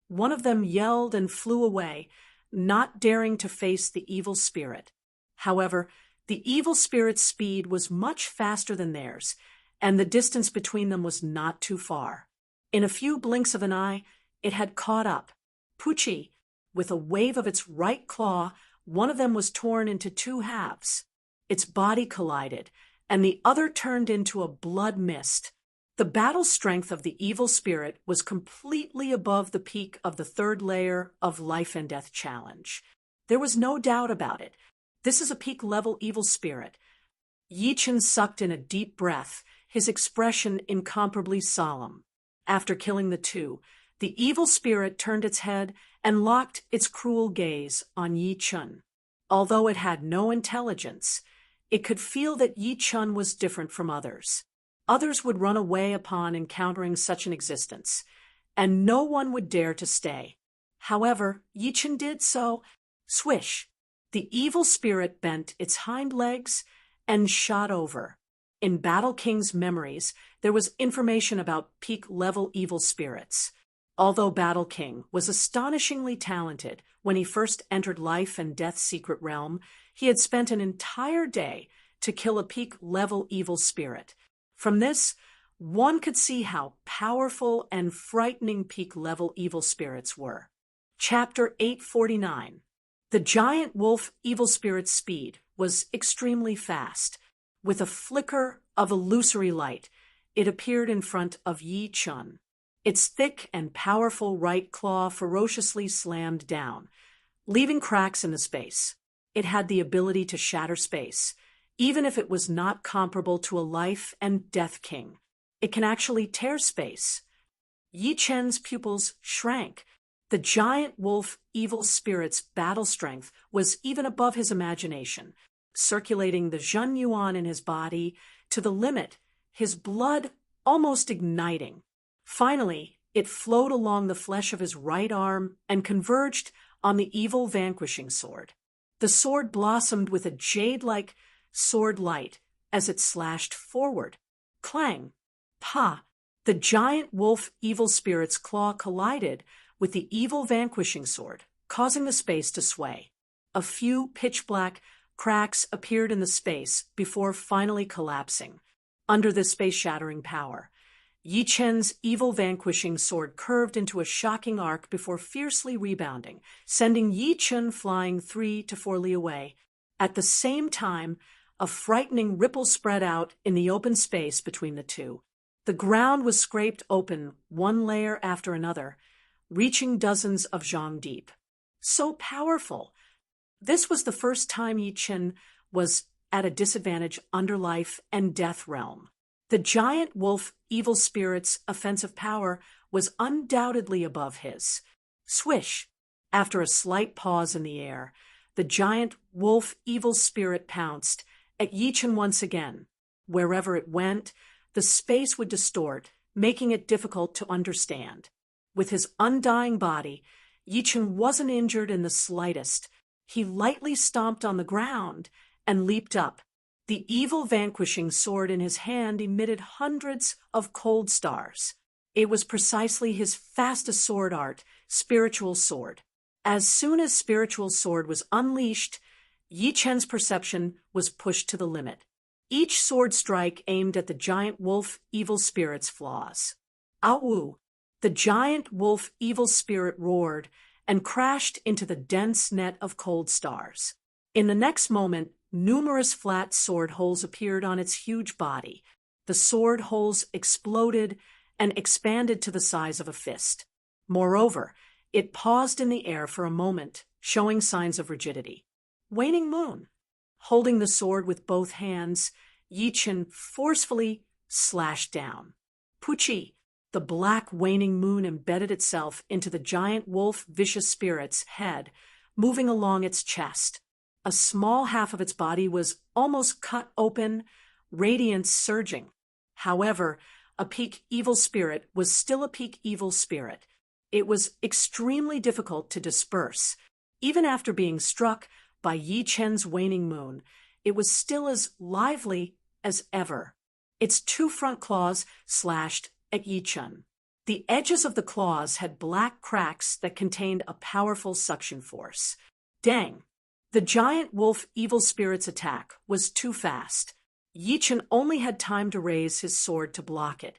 One of them yelled and flew away, not daring to face the evil spirit. However, the evil spirit's speed was much faster than theirs, and the distance between them was not too far. In a few blinks of an eye, it had caught up. Pucci, with a wave of its right claw, one of them was torn into two halves. Its body collided, and the other turned into a blood mist. The battle strength of the evil spirit was completely above the peak of the third layer of Life and Death Challenge. There was no doubt about it. This is a peak-level evil spirit. Yi Chen sucked in a deep breath, his expression incomparably solemn. After killing the two, the evil spirit turned its head and locked its cruel gaze on Yi Chen. Although it had no intelligence, it could feel that Yi Chen was different from others. Others would run away upon encountering such an existence, and no one would dare to stay. However, Yi Chen did so. Swish! The evil spirit bent its hind legs and shot over. In Battle King's memories, there was information about peak-level evil spirits. Although Battle King was astonishingly talented when he first entered Life and Death's secret realm, he had spent an entire day to kill a peak-level evil spirit. From this, one could see how powerful and frightening peak-level evil spirits were. Chapter 849. The giant wolf evil spirit's speed was extremely fast. With a flicker of illusory light, it appeared in front of Yi Chen. Its thick and powerful right claw ferociously slammed down, leaving cracks in the space. It had the ability to shatter space, even if it was not comparable to a Life and Death King. It can actually tear space. Yi Chen's pupils shrank. The giant wolf evil spirit's battle strength was even above his imagination, circulating the Zhen Yuan in his body to the limit, his blood almost igniting. Finally, it flowed along the flesh of his right arm and converged on the evil vanquishing sword. The sword blossomed with a jade-like sword light as it slashed forward. Clang! Pa! The giant wolf evil spirit's claw collided with the evil vanquishing sword, causing the space to sway. A few pitch-black cracks appeared in the space before finally collapsing. Under this space-shattering power, Yi Chen's evil vanquishing sword curved into a shocking arc before fiercely rebounding, sending Yi Chen flying 3 to 4 li away. At the same time, a frightening ripple spread out in the open space between the two. The ground was scraped open, one layer after another, reaching dozens of zhang deep. So powerful! This was the first time Yi Chen was at a disadvantage under Life and Death realm. The giant wolf evil spirit's offensive power was undoubtedly above his. Swish! After a slight pause in the air, the giant wolf evil spirit pounced at Yi Chen once again. Wherever it went, the space would distort, making it difficult to understand. With his undying body, Yi Chen wasn't injured in the slightest. He lightly stomped on the ground and leaped up. The evil vanquishing sword in his hand emitted hundreds of cold stars. It was precisely his fastest sword art, Spiritual Sword. As soon as Spiritual Sword was unleashed, Yi Chen's perception was pushed to the limit. Each sword strike aimed at the giant wolf evil spirit's flaws. Ow! The giant wolf evil spirit roared and crashed into the dense net of cold stars. In the next moment, numerous flat sword holes appeared on its huge body. The sword holes exploded and expanded to the size of a fist. Moreover, it paused in the air for a moment, showing signs of rigidity. Waning Moon. Holding the sword with both hands, Yi Chen forcefully slashed down. Pucci! The black waning moon embedded itself into the giant wolf vicious spirit's head, moving along its chest. A small half of its body was almost cut open, radiance surging. However, a peak evil spirit was still a peak evil spirit. It was extremely difficult to disperse. Even after being struck by Yi Chen's waning moon, it was still as lively as ever. Its two front claws slashed at Yi Chen. The edges of the claws had black cracks that contained a powerful suction force. Dang! The giant wolf evil spirit's attack was too fast. Yi Chen only had time to raise his sword to block it.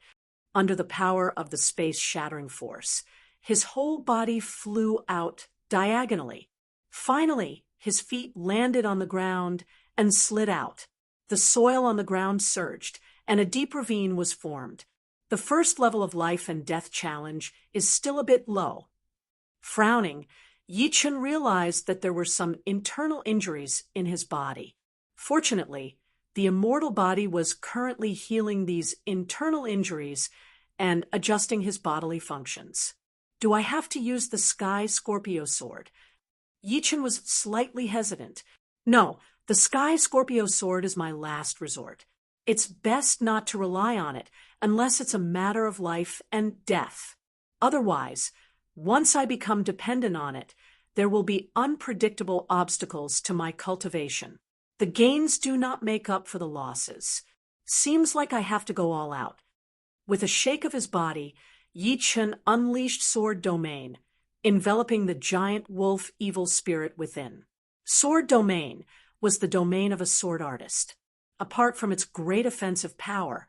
Under the power of the space-shattering force, his whole body flew out diagonally. Finally, his feet landed on the ground and slid out. The soil on the ground surged, and a deep ravine was formed. The first level of life and death challenge is still a bit low. Frowning, Yi Chen realized that there were some internal injuries in his body. Fortunately, the immortal body was currently healing these internal injuries and adjusting his bodily functions. Do I have to use the Sky Scorpio sword? Yi Chen was slightly hesitant. No, the Sky Scorpio sword is my last resort. It's best not to rely on it unless it's a matter of life and death. Otherwise, once I become dependent on it, there will be unpredictable obstacles to my cultivation. The gains do not make up for the losses. Seems like I have to go all out. With a shake of his body, Yi Chen unleashed Sword Domain, enveloping the giant wolf evil spirit within. Sword Domain was the domain of a sword artist. Apart from its great offensive power,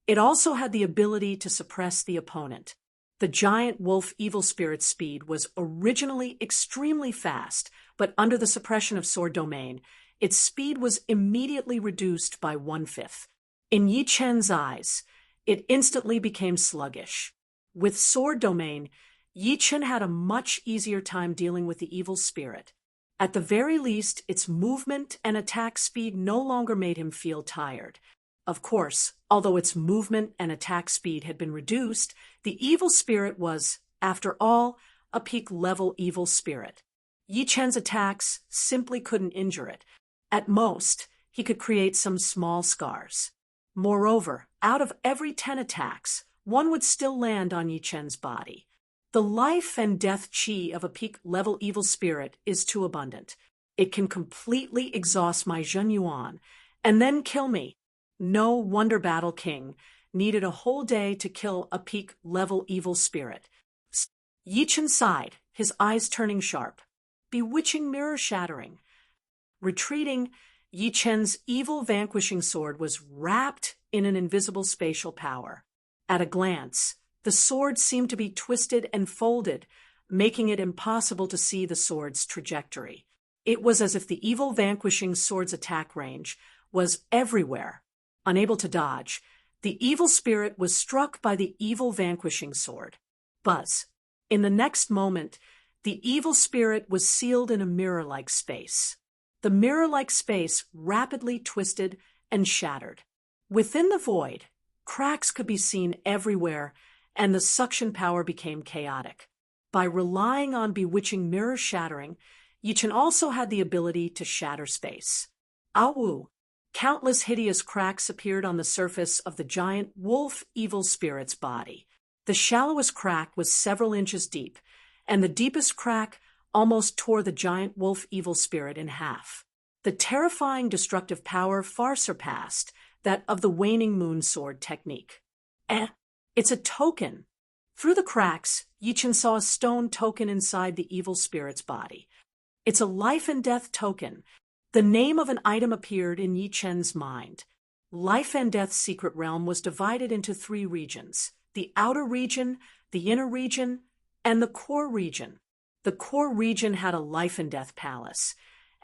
it also had the ability to suppress the opponent. The giant wolf evil spirit's speed was originally extremely fast, but under the suppression of Sword Domain, its speed was immediately reduced by 1/5. In Yi Chen's eyes, it instantly became sluggish. With Sword Domain, Yi Chen had a much easier time dealing with the evil spirit. At the very least, its movement and attack speed no longer made him feel tired. Of course, although its movement and attack speed had been reduced, the evil spirit was, after all, a peak-level evil spirit. Yi Chen's attacks simply couldn't injure it. At most, he could create some small scars. Moreover, out of every 10 attacks, one would still land on Yi Chen's body. The life and death chi of a peak-level evil spirit is too abundant. It can completely exhaust my Zhen Yuan and then kill me. No wonder Battle King needed a whole day to kill a peak-level evil spirit. Yi Chen sighed, his eyes turning sharp. Bewitching mirror shattering. Retreating, Yi Chen's evil vanquishing sword was wrapped in an invisible spatial power. At a glance, the sword seemed to be twisted and folded, making it impossible to see the sword's trajectory. It was as if the evil vanquishing sword's attack range was everywhere. Unable to dodge, the evil spirit was struck by the evil vanquishing sword. Buzz. In the next moment, the evil spirit was sealed in a mirror-like space. The mirror-like space rapidly twisted and shattered. Within the void, cracks could be seen everywhere, and the suction power became chaotic. By relying on bewitching mirror shattering, Yi Chen also had the ability to shatter space. Awu! Countless hideous cracks appeared on the surface of the giant wolf evil spirit's body. The shallowest crack was several inches deep, and the deepest crack almost tore the giant wolf evil spirit in half. The terrifying destructive power far surpassed that of the waning moon sword technique. It's a token. Through the cracks, Yi Chen saw a stone token inside the evil spirit's body. It's a life and death token. The name of an item appeared in Yi Chen's mind. Life and Death's secret realm was divided into 3 regions: the outer region, the inner region, and the core region. The core region had a life and death palace,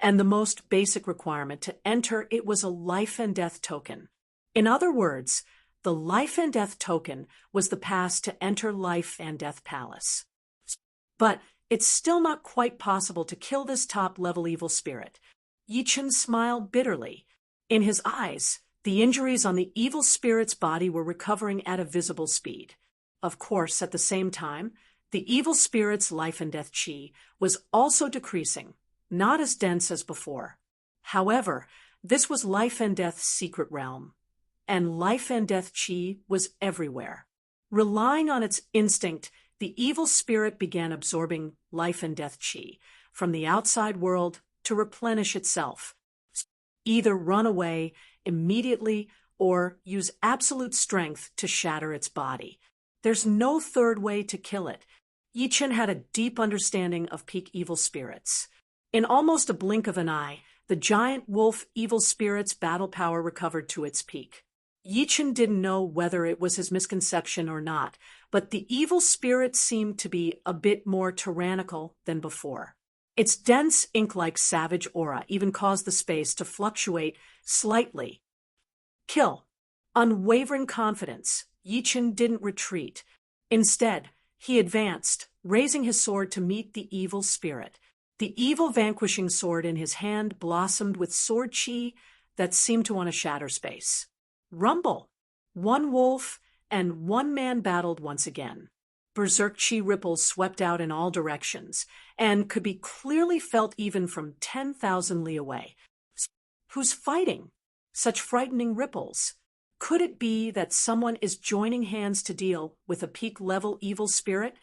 and the most basic requirement to enter it was a life and death token. In other words, the life and death token was the pass to enter life and death palace. But it's still not quite possible to kill this top-level evil spirit. Yi Chen smiled bitterly. In his eyes, the injuries on the evil spirit's body were recovering at a visible speed. Of course, at the same time, the evil spirit's life and death chi was also decreasing, not as dense as before, However, this was life and death's secret realm, and life and death chi was everywhere. Relying on its instinct, the evil spirit began absorbing life and death chi from the outside world to replenish itself. Either run away immediately or use absolute strength to shatter its body. There's no third way to kill it. Yi Chen had a deep understanding of peak evil spirits. In almost a blink of an eye, the giant wolf evil spirit's battle power recovered to its peak. Yi Chen didn't know whether it was his misconception or not, but the evil spirit seemed to be a bit more tyrannical than before. Its dense, ink-like savage aura even caused the space to fluctuate slightly. Kill. Unwavering confidence, Yi Chen didn't retreat. Instead, he advanced, raising his sword to meet the evil spirit. The evil vanquishing sword in his hand blossomed with sword chi that seemed to want to shatter space. Rumble! One wolf and one man battled once again. Berserk chi ripples swept out in all directions, and could be clearly felt even from 10,000 li away. Who's fighting? Such frightening ripples. Could it be that someone is joining hands to deal with a peak-level evil spirit?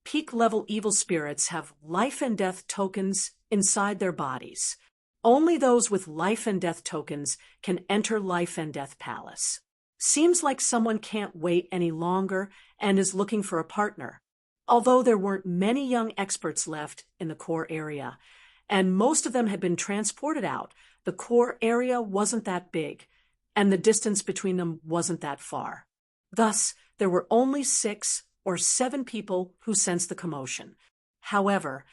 Peak-level evil spirits have life and death tokens inside their bodies. Only those with life and death tokens can enter Life and Death Palace. Seems like someone can't wait any longer and is looking for a partner. Although there weren't many young experts left in the core area, and most of them had been transported out, the core area wasn't that big, and the distance between them wasn't that far. Thus, there were only 6 or 7 people who sensed the commotion. However,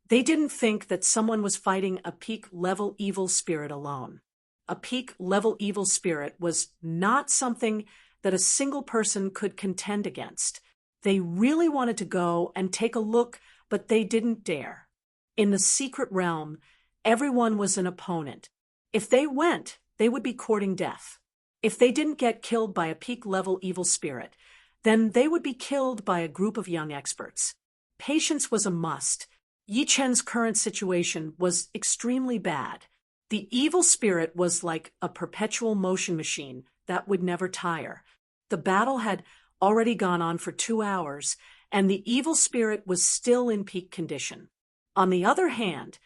they didn't think that someone was fighting a peak-level evil spirit alone. A peak-level evil spirit was not something that a single person could contend against. They really wanted to go and take a look, but they didn't dare. In the secret realm, everyone was an opponent. If they went, they would be courting death. If they didn't get killed by a peak-level evil spirit, then they would be killed by a group of young experts. Patience was a must. Yi Chen's current situation was extremely bad. The evil spirit was like a perpetual motion machine that would never tire. The battle had already gone on for 2 hours, and the evil spirit was still in peak condition. On the other hand,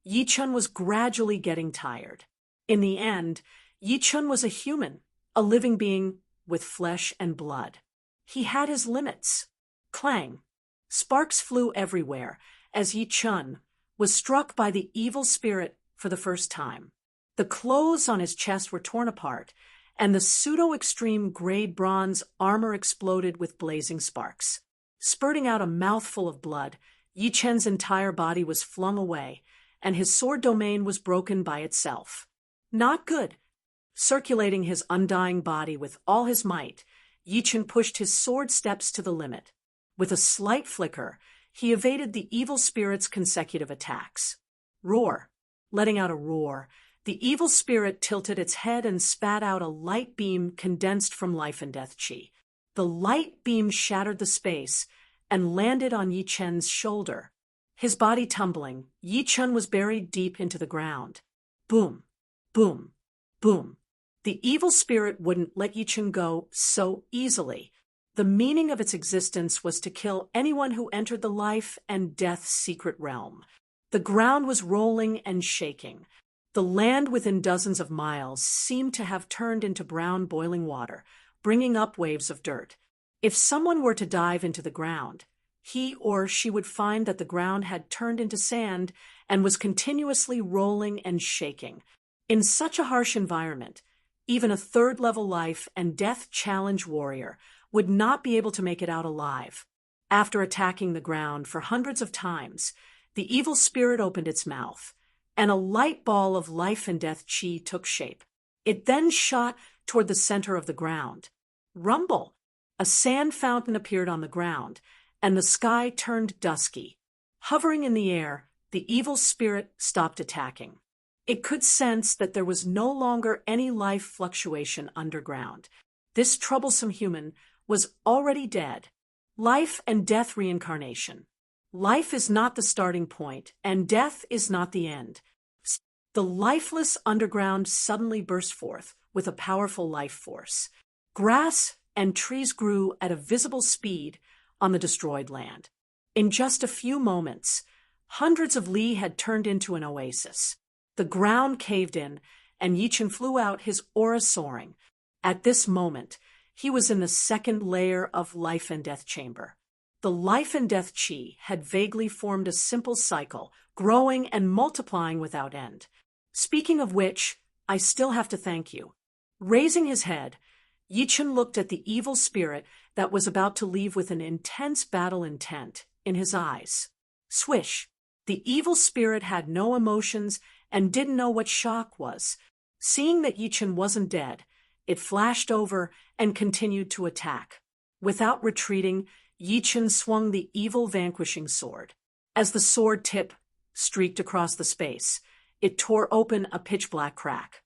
Yi Chen was gradually getting tired. In the end, Yi Chen was a human, a living being with flesh and blood. He had his limits. Clang! Sparks flew everywhere as Yi Chen was struck by the evil spirit for the first time. The clothes on his chest were torn apart, and the pseudo-extreme grade bronze armor exploded with blazing sparks. Spurting out a mouthful of blood, Yi Chen's entire body was flung away, and his sword domain was broken by itself. Not good. Circulating his undying body with all his might, Yi Chen pushed his sword steps to the limit. With a slight flicker, he evaded the evil spirit's consecutive attacks. Roar! Letting out a roar, the evil spirit tilted its head and spat out a light beam condensed from life and death chi. The light beam shattered the space and landed on Yi Chen's shoulder. His body tumbling, Yi Chen was buried deep into the ground. Boom! Boom! Boom! The evil spirit wouldn't let Yi Chen go so easily. The meaning of its existence was to kill anyone who entered the life and death secret realm. The ground was rolling and shaking. The land within dozens of miles seemed to have turned into brown boiling water, bringing up waves of dirt. If someone were to dive into the ground, he or she would find that the ground had turned into sand and was continuously rolling and shaking. In such a harsh environment, even a third-level life and death challenge warrior would not be able to make it out alive. After attacking the ground for hundreds of times, the evil spirit opened its mouth, and a light ball of life and death chi took shape. It then shot toward the center of the ground. Rumble! A sand fountain appeared on the ground, and the sky turned dusky. Hovering in the air, the evil spirit stopped attacking. It could sense that there was no longer any life fluctuation underground. This troublesome human was already dead. Life and death reincarnation. Life is not the starting point, and death is not the end. The lifeless underground suddenly burst forth with a powerful life force. Grass and trees grew at a visible speed on the destroyed land. In just a few moments, hundreds of li had turned into an oasis. The ground caved in, and Yichen flew out, his aura soaring. At this moment, he was in the second layer of life and death chamber. The life and death chi had vaguely formed a simple cycle, growing and multiplying without end. Speaking of which, I still have to thank you. Raising his head, Yichen looked at the evil spirit that was about to leave with an intense battle intent in his eyes. Swish! The evil spirit had no emotions and didn't know what shock was. Seeing that Yichen wasn't dead, it flashed over and continued to attack. Without retreating, Yichen swung the evil vanquishing sword. As the sword tip streaked across the space, it tore open a pitch-black crack.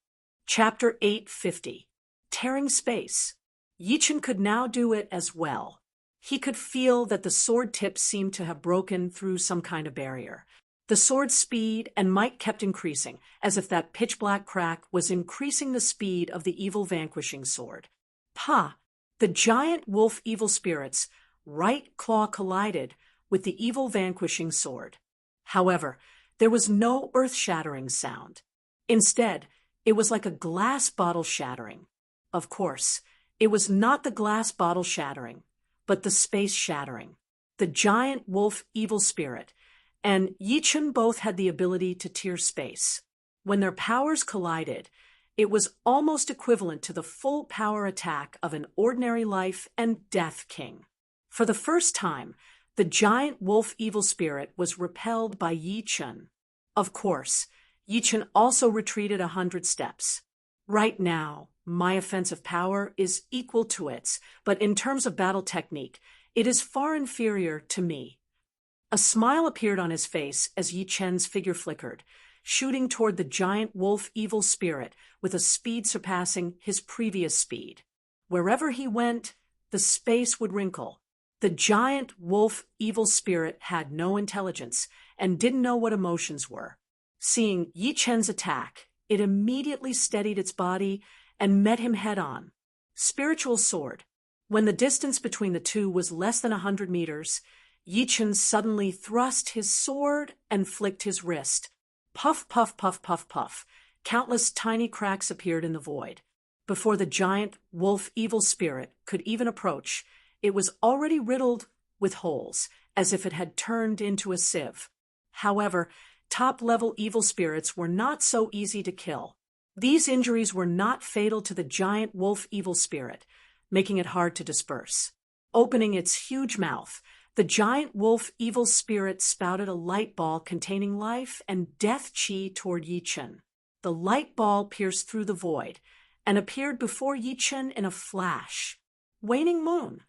Chapter 850. Tearing Space. Yichen could now do it as well. He could feel that the sword tip seemed to have broken through some kind of barrier. The sword's speed and might kept increasing, as if that pitch-black crack was increasing the speed of the evil vanquishing sword. Pa! The giant wolf evil spirit's right claw collided with the evil vanquishing sword. However, there was no earth-shattering sound. Instead, it was like a glass bottle shattering. Of course, it was not the glass bottle shattering, but the space shattering. The giant wolf evil spirit and Yichen both had the ability to tear space. When their powers collided, it was almost equivalent to the full power attack of an ordinary life and death king. For the first time, the giant wolf evil spirit was repelled by Yichen. Of course, Yichen also retreated 100 steps. Right now, my offensive power is equal to its, but in terms of battle technique, it is far inferior to me. A smile appeared on his face as Yichen's figure flickered, shooting toward the giant wolf evil spirit with a speed surpassing his previous speed. Wherever he went, the space would wrinkle. The giant wolf evil spirit had no intelligence and didn't know what emotions were. Seeing Yichen's attack, it immediately steadied its body and met him head-on. Spiritual sword. When the distance between the two was less than 100 meters, Yichen suddenly thrust his sword and flicked his wrist. Puff, puff, puff, puff, puff. Countless tiny cracks appeared in the void. Before the giant wolf evil spirit could even approach, it was already riddled with holes, as if it had turned into a sieve. However, top-level evil spirits were not so easy to kill. These injuries were not fatal to the giant wolf evil spirit, making it hard to disperse. Opening its huge mouth, the giant wolf evil spirit spouted a light ball containing life and death chi toward Yichen. The light ball pierced through the void and appeared before Yichen in a flash. Waning moon.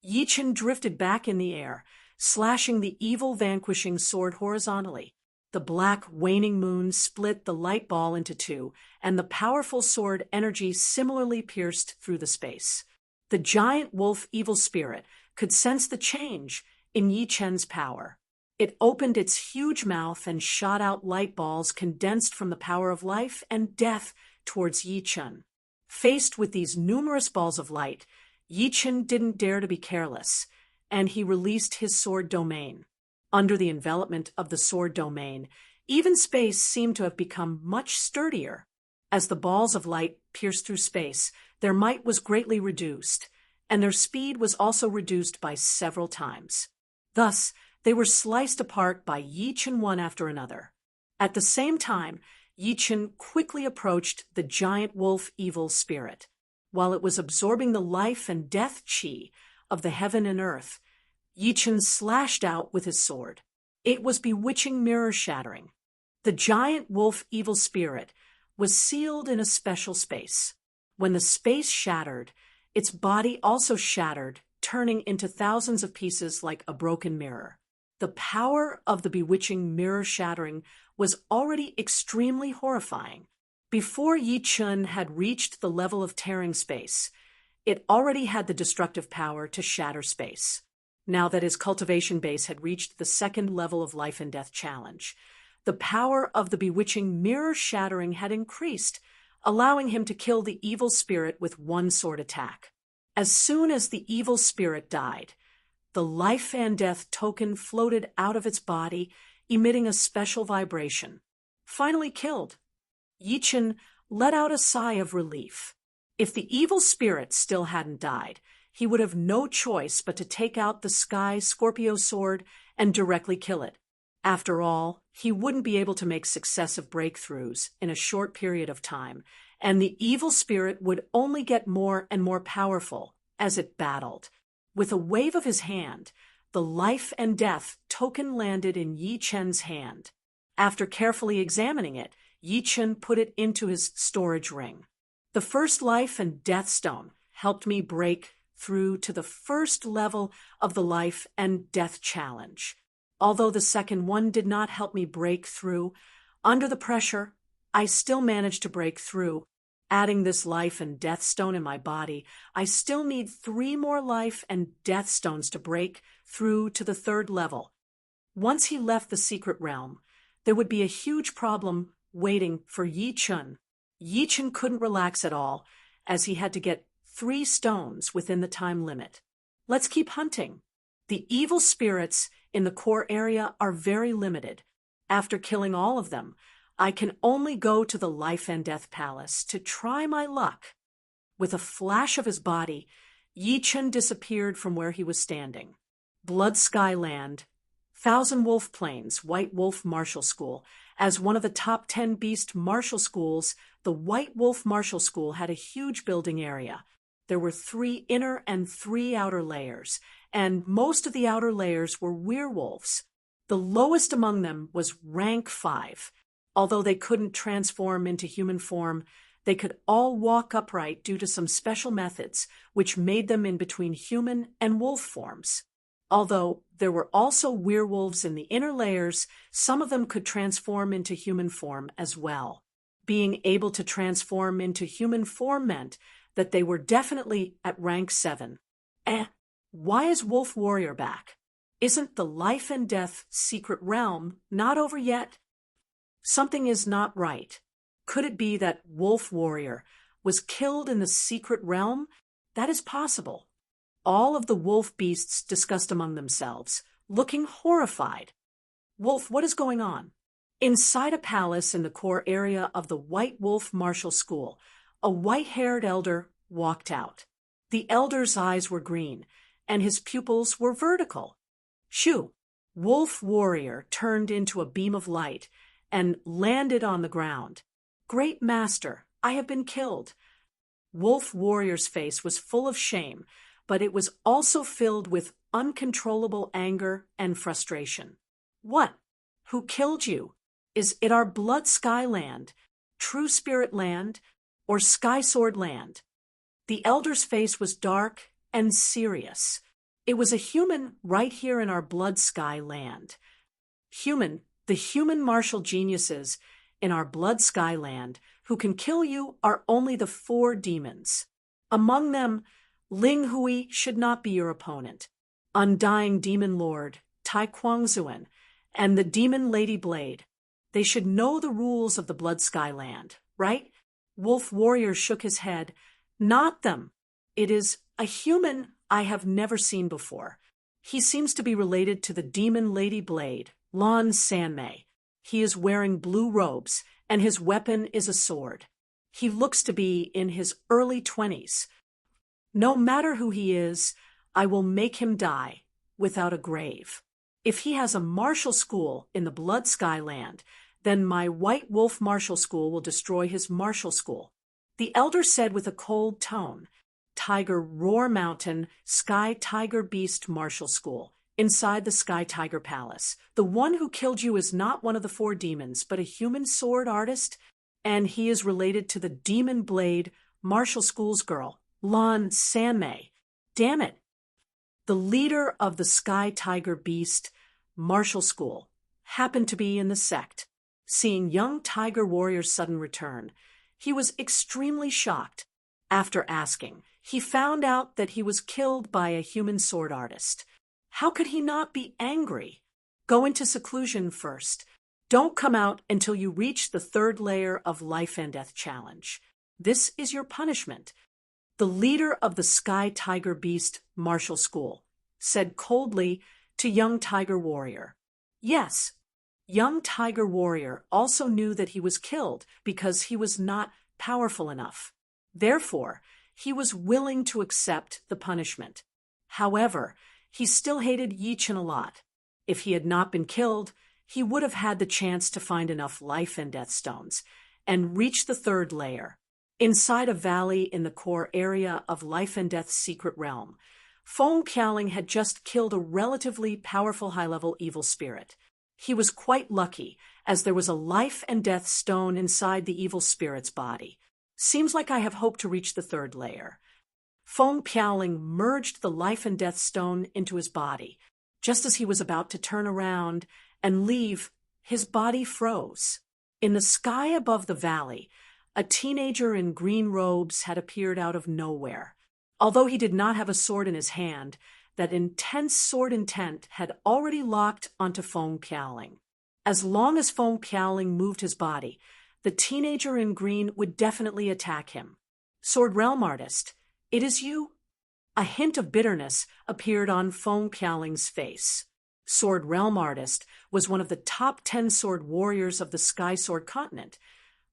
Yichen drifted back in the air, slashing the evil vanquishing sword horizontally. The black waning moon split the light ball into two, and the powerful sword energy similarly pierced through the space. The giant wolf evil spirit could sense the change in Yichen's power. It opened its huge mouth and shot out light balls condensed from the power of life and death towards Yichen. Faced with these numerous balls of light, Yichen didn't dare to be careless, and he released his sword domain. Under the envelopment of the sword domain, even space seemed to have become much sturdier. As the balls of light pierced through space, their might was greatly reduced, and their speed was also reduced by several times. Thus, they were sliced apart by Yichen one after another. At the same time, Yichen quickly approached the giant wolf evil spirit. While it was absorbing the life and death chi of the heaven and earth, Yichen slashed out with his sword. It was bewitching mirror-shattering. The giant wolf evil spirit was sealed in a special space. When the space shattered, its body also shattered, turning into thousands of pieces like a broken mirror. The power of the bewitching mirror-shattering was already extremely horrifying. Before Yichen had reached the level of tearing space, it already had the destructive power to shatter space. Now that his cultivation base had reached the second level of life and death challenge, The power of the bewitching mirror shattering had increased, allowing him to kill the evil spirit with one sword attack. As soon as the evil spirit died, the life and death token floated out of its body, emitting a special vibration. Finally killed, Yichen let out a sigh of relief. If the evil spirit still hadn't died, he would have no choice but to take out the Sky Scorpio sword and directly kill it. After all, he wouldn't be able to make successive breakthroughs in a short period of time, and the evil spirit would only get more and more powerful as it battled. With a wave of his hand, the life and death token landed in Yi Chen's hand. After carefully examining it, Yi Chen put it into his storage ring. The first life and death stone helped me break through to the first level of the life and death challenge. Although the second one did not help me break through, under the pressure, I still managed to break through. Adding this life and death stone in my body, I still need 3 more life and death stones to break through to the third level. Once he left the secret realm, there would be a huge problem waiting for Yi Chen. Yi Chen couldn't relax at all, as he had to get 3 stones within the time limit. Let's keep hunting. The evil spirits in the core area are very limited. After killing all of them, I can only go to the Life and Death Palace to try my luck. With a flash of his body, Yi Chen disappeared from where he was standing. Blood Sky Land, Thousand Wolf Plains, White Wolf Martial School. As one of the top 10 beast martial schools, the White Wolf Martial School had a huge building area. There were 3 inner and 3 outer layers, and most of the outer layers were werewolves. The lowest among them was rank 5. Although they couldn't transform into human form, they could all walk upright due to some special methods, which made them in between human and wolf forms. Although there were also werewolves in the inner layers, some of them could transform into human form as well. Being able to transform into human form meant that they were definitely at rank 7. Why is Wolf Warrior back? Isn't the Life and Death secret realm not over yet? Something is not right. Could it be that Wolf Warrior was killed in the secret realm? That is possible. All of the wolf beasts discussed among themselves, looking horrified. Wolf, what is going on? Inside a palace in the core area of the White Wolf Martial School, a white-haired elder walked out. The elder's eyes were green, and his pupils were vertical. Shoo! Wolf Warrior turned into a beam of light and landed on the ground. Great Master, I have been killed. Wolf Warrior's face was full of shame, but it was also filled with uncontrollable anger and frustration. What? Who killed you? Is it our Blood Sky Land, True Spirit Land, or Sky Sword Land? The elder's face was dark and serious. It was a human right here in our Blood Sky Land. The human martial geniuses in our Blood Sky Land who can kill you are only the 4 demons. Among them, Ling Hui should not be your opponent. Undying Demon Lord, Tai Kuangzuan, and the Demon Lady Blade. They should know the rules of the Blood Sky Land, right? Wolf Warrior shook his head. Not them. It is a human I have never seen before. He seems to be related to the Demon Lady Blade, Lan Sanmei. He is wearing blue robes, and his weapon is a sword. He looks to be in his early 20s. No matter who he is, I will make him die without a grave. If he has a martial school in the Blood Sky Land, then my White Wolf Martial School will destroy his martial school. The elder said with a cold tone, Tiger Roar Mountain Sky Tiger Beast Martial School, inside the Sky Tiger Palace. The one who killed you is not one of the 4 demons, but a human sword artist, and he is related to the Demon Blade Martial School's girl, Lan Sanmei. Damn it. The leader of the Sky Tiger Beast Martial School happened to be in the sect. Seeing young Tiger Warrior's sudden return, he was extremely shocked. After asking, he found out that he was killed by a human sword artist. How could he not be angry? Go into seclusion first. Don't come out until you reach the third layer of Life and Death Challenge. This is your punishment. The leader of the Sky Tiger Beast Martial School said coldly to young Tiger Warrior. Yes, young Tiger Warrior also knew that he was killed because he was not powerful enough. Therefore, he was willing to accept the punishment. However, he still hated Yi-Chen a lot. If he had not been killed, he would have had the chance to find enough life and death stones and reach the third layer. Inside a valley in the core area of Life and Death's secret realm, Feng Qiaoling had just killed a relatively powerful high-level evil spirit. He was quite lucky, as there was a life and death stone inside the evil spirit's body. Seems like I have hope to reach the third layer. Feng Qiaoling merged the life and death stone into his body. Just as he was about to turn around and leave, his body froze. In the sky above the valley, a teenager in green robes had appeared out of nowhere. Although he did not have a sword in his hand, that intense sword intent had already locked onto Feng Qiaoling. As long as Feng Qiaoling moved his body, the teenager in green would definitely attack him. Sword Realm Artist, it is you? A hint of bitterness appeared on Feng Qiaoling's face. Sword Realm Artist was one of the top 10 sword warriors of the Sky Sword continent,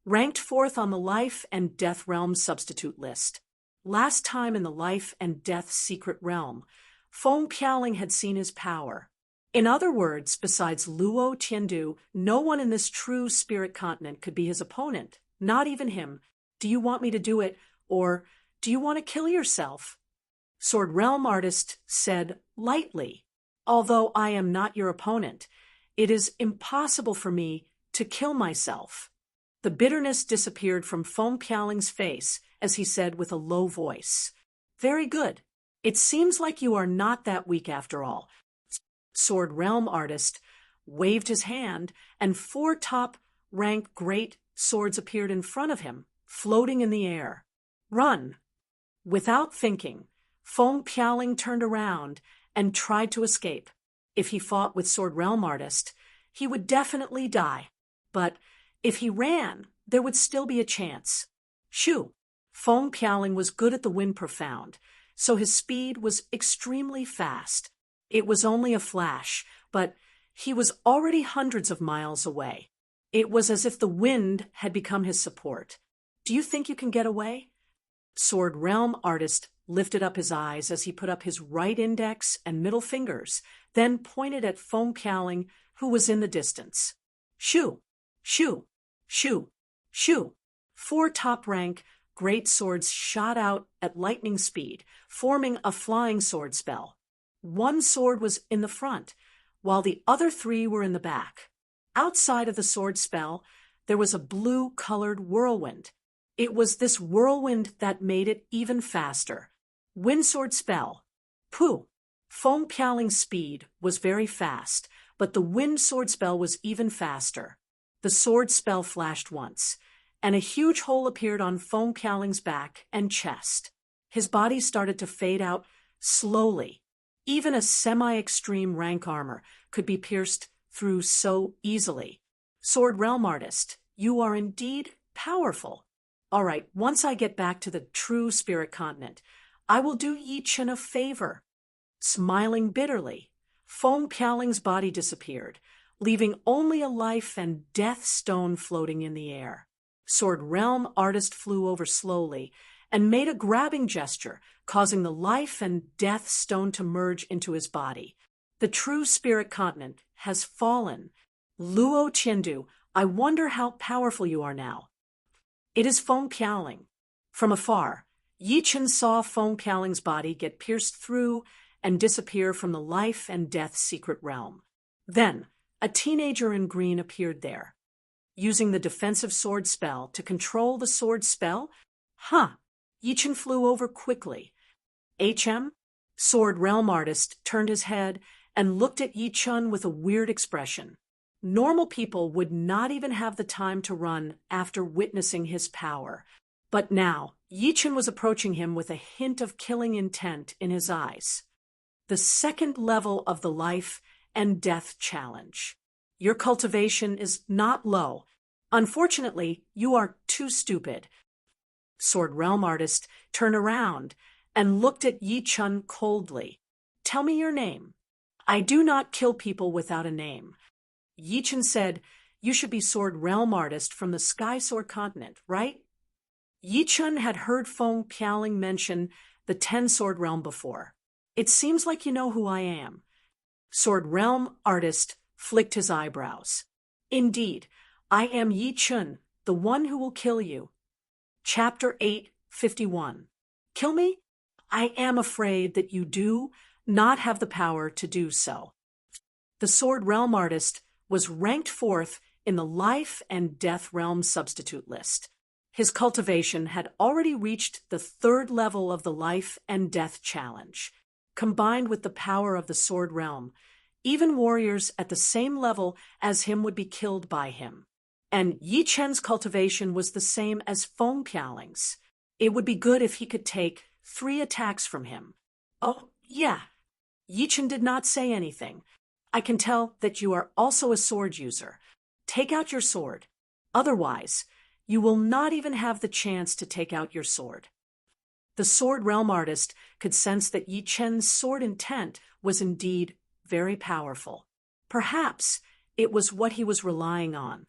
ranked fourth on the Life and Death Realm substitute list. Last time in the Life and Death secret realm, Feng Qiaoling had seen his power. In other words, besides Luo Tiandu, no one in this true spirit continent could be his opponent, not even him. Do you want me to do it, or do you want to kill yourself? Sword Realm Artist said lightly, although I am not your opponent, it is impossible for me to kill myself. The bitterness disappeared from Feng Qiaoling's face as he said with a low voice, Very good. It seems like you are not that weak after all. Sword Realm Artist waved his hand, and 4 top-rank great swords appeared in front of him, floating in the air. Run! Without thinking, Feng Qiaoling turned around and tried to escape. If he fought with Sword Realm Artist, he would definitely die. But if he ran, there would still be a chance. Shoo! Feng Qiaoling was good at the wind profound, so his speed was extremely fast. It was only a flash, but he was already hundreds of miles away. It was as if the wind had become his support. Do you think you can get away? Sword Realm Artist lifted up his eyes as he put up his right index and middle fingers, then pointed at Feng Qiaoling, who was in the distance. Shoo! Shoo! Shoo! Shoo! 4 top-rank great swords shot out at lightning speed, forming a flying sword spell. 1 sword was in the front, while the other 3 were in the back. Outside of the sword spell, there was a blue-colored whirlwind. It was this whirlwind that made it even faster. Wind sword spell. Pooh! Feng Qiaoling's speed was very fast, but the wind sword spell was even faster. The sword spell flashed once, and a huge hole appeared on Feng Qiaoling's back and chest. His body started to fade out slowly. Even a semi-extreme rank armor could be pierced through so easily. Sword Realm Artist, you are indeed powerful. All right, once I get back to the true spirit continent, I will do Yi-Chen a favor. Smiling bitterly, Feng Qiaoling's body disappeared, leaving only a life and death stone floating in the air. Sword Realm Artist flew over slowly and made a grabbing gesture, causing the life and death stone to merge into his body. The true spirit continent has fallen. Luo Tiandu, I wonder how powerful you are now. It is Feng Qiaoling. From afar, Yi-Chen saw Feng Qiaoling's body get pierced through and disappear from the life and death secret realm. Then, a teenager in green appeared there. Using the defensive sword spell to control the sword spell? Yi-Chen flew over quickly. HM? Sword Realm Artist turned his head and looked at Yi-Chen with a weird expression. Normal people would not even have the time to run after witnessing his power. But now, Yi-Chen was approaching him with a hint of killing intent in his eyes. The second level of the Life and Death Challenge. Your cultivation is not low. Unfortunately, you are too stupid. Sword Realm Artist turned around and looked at Yi Chun coldly. Tell me your name. I do not kill people without a name. Yi Chun said, you should be Sword Realm Artist from the Sky Sword Continent, right? Yi Chun had heard Feng Piaoling mention the 10-sword realm before. It seems like you know who I am. Sword Realm Artist flicked his eyebrows. Indeed, I am Yi Chun, the one who will kill you. Chapter 851. Kill me? I am afraid that you do not have the power to do so. The Sword Realm Artist was ranked 4th in the Life and Death Realm substitute list. His cultivation had already reached the 3rd level of the Life and Death challenge. Combined with the power of the Sword Realm, even warriors at the same level as him would be killed by him. And Yi Chen's cultivation was the same as Feng Piaoling's. It would be good if he could take 3 attacks from him. Oh, yeah. Yi Chen did not say anything. I can tell that you are also a sword user. Take out your sword. Otherwise, you will not even have the chance to take out your sword. The Sword Realm Artist could sense that Yi Chen's sword intent was indeed very powerful. Perhaps it was what he was relying on.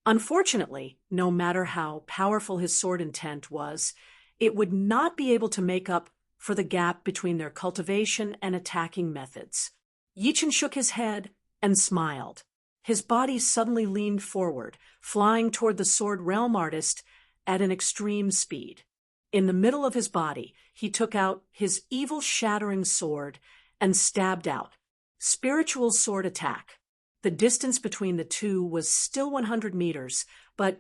Unfortunately, no matter how powerful his sword intent was, it would not be able to make up for the gap between their cultivation and attacking methods. Yi Chen shook his head and smiled. His body suddenly leaned forward, flying toward the Sword Realm Artist at an extreme speed. In the middle of his body, he took out his evil-shattering sword and stabbed out. Spiritual sword attack. The distance between the two was still 100 meters, but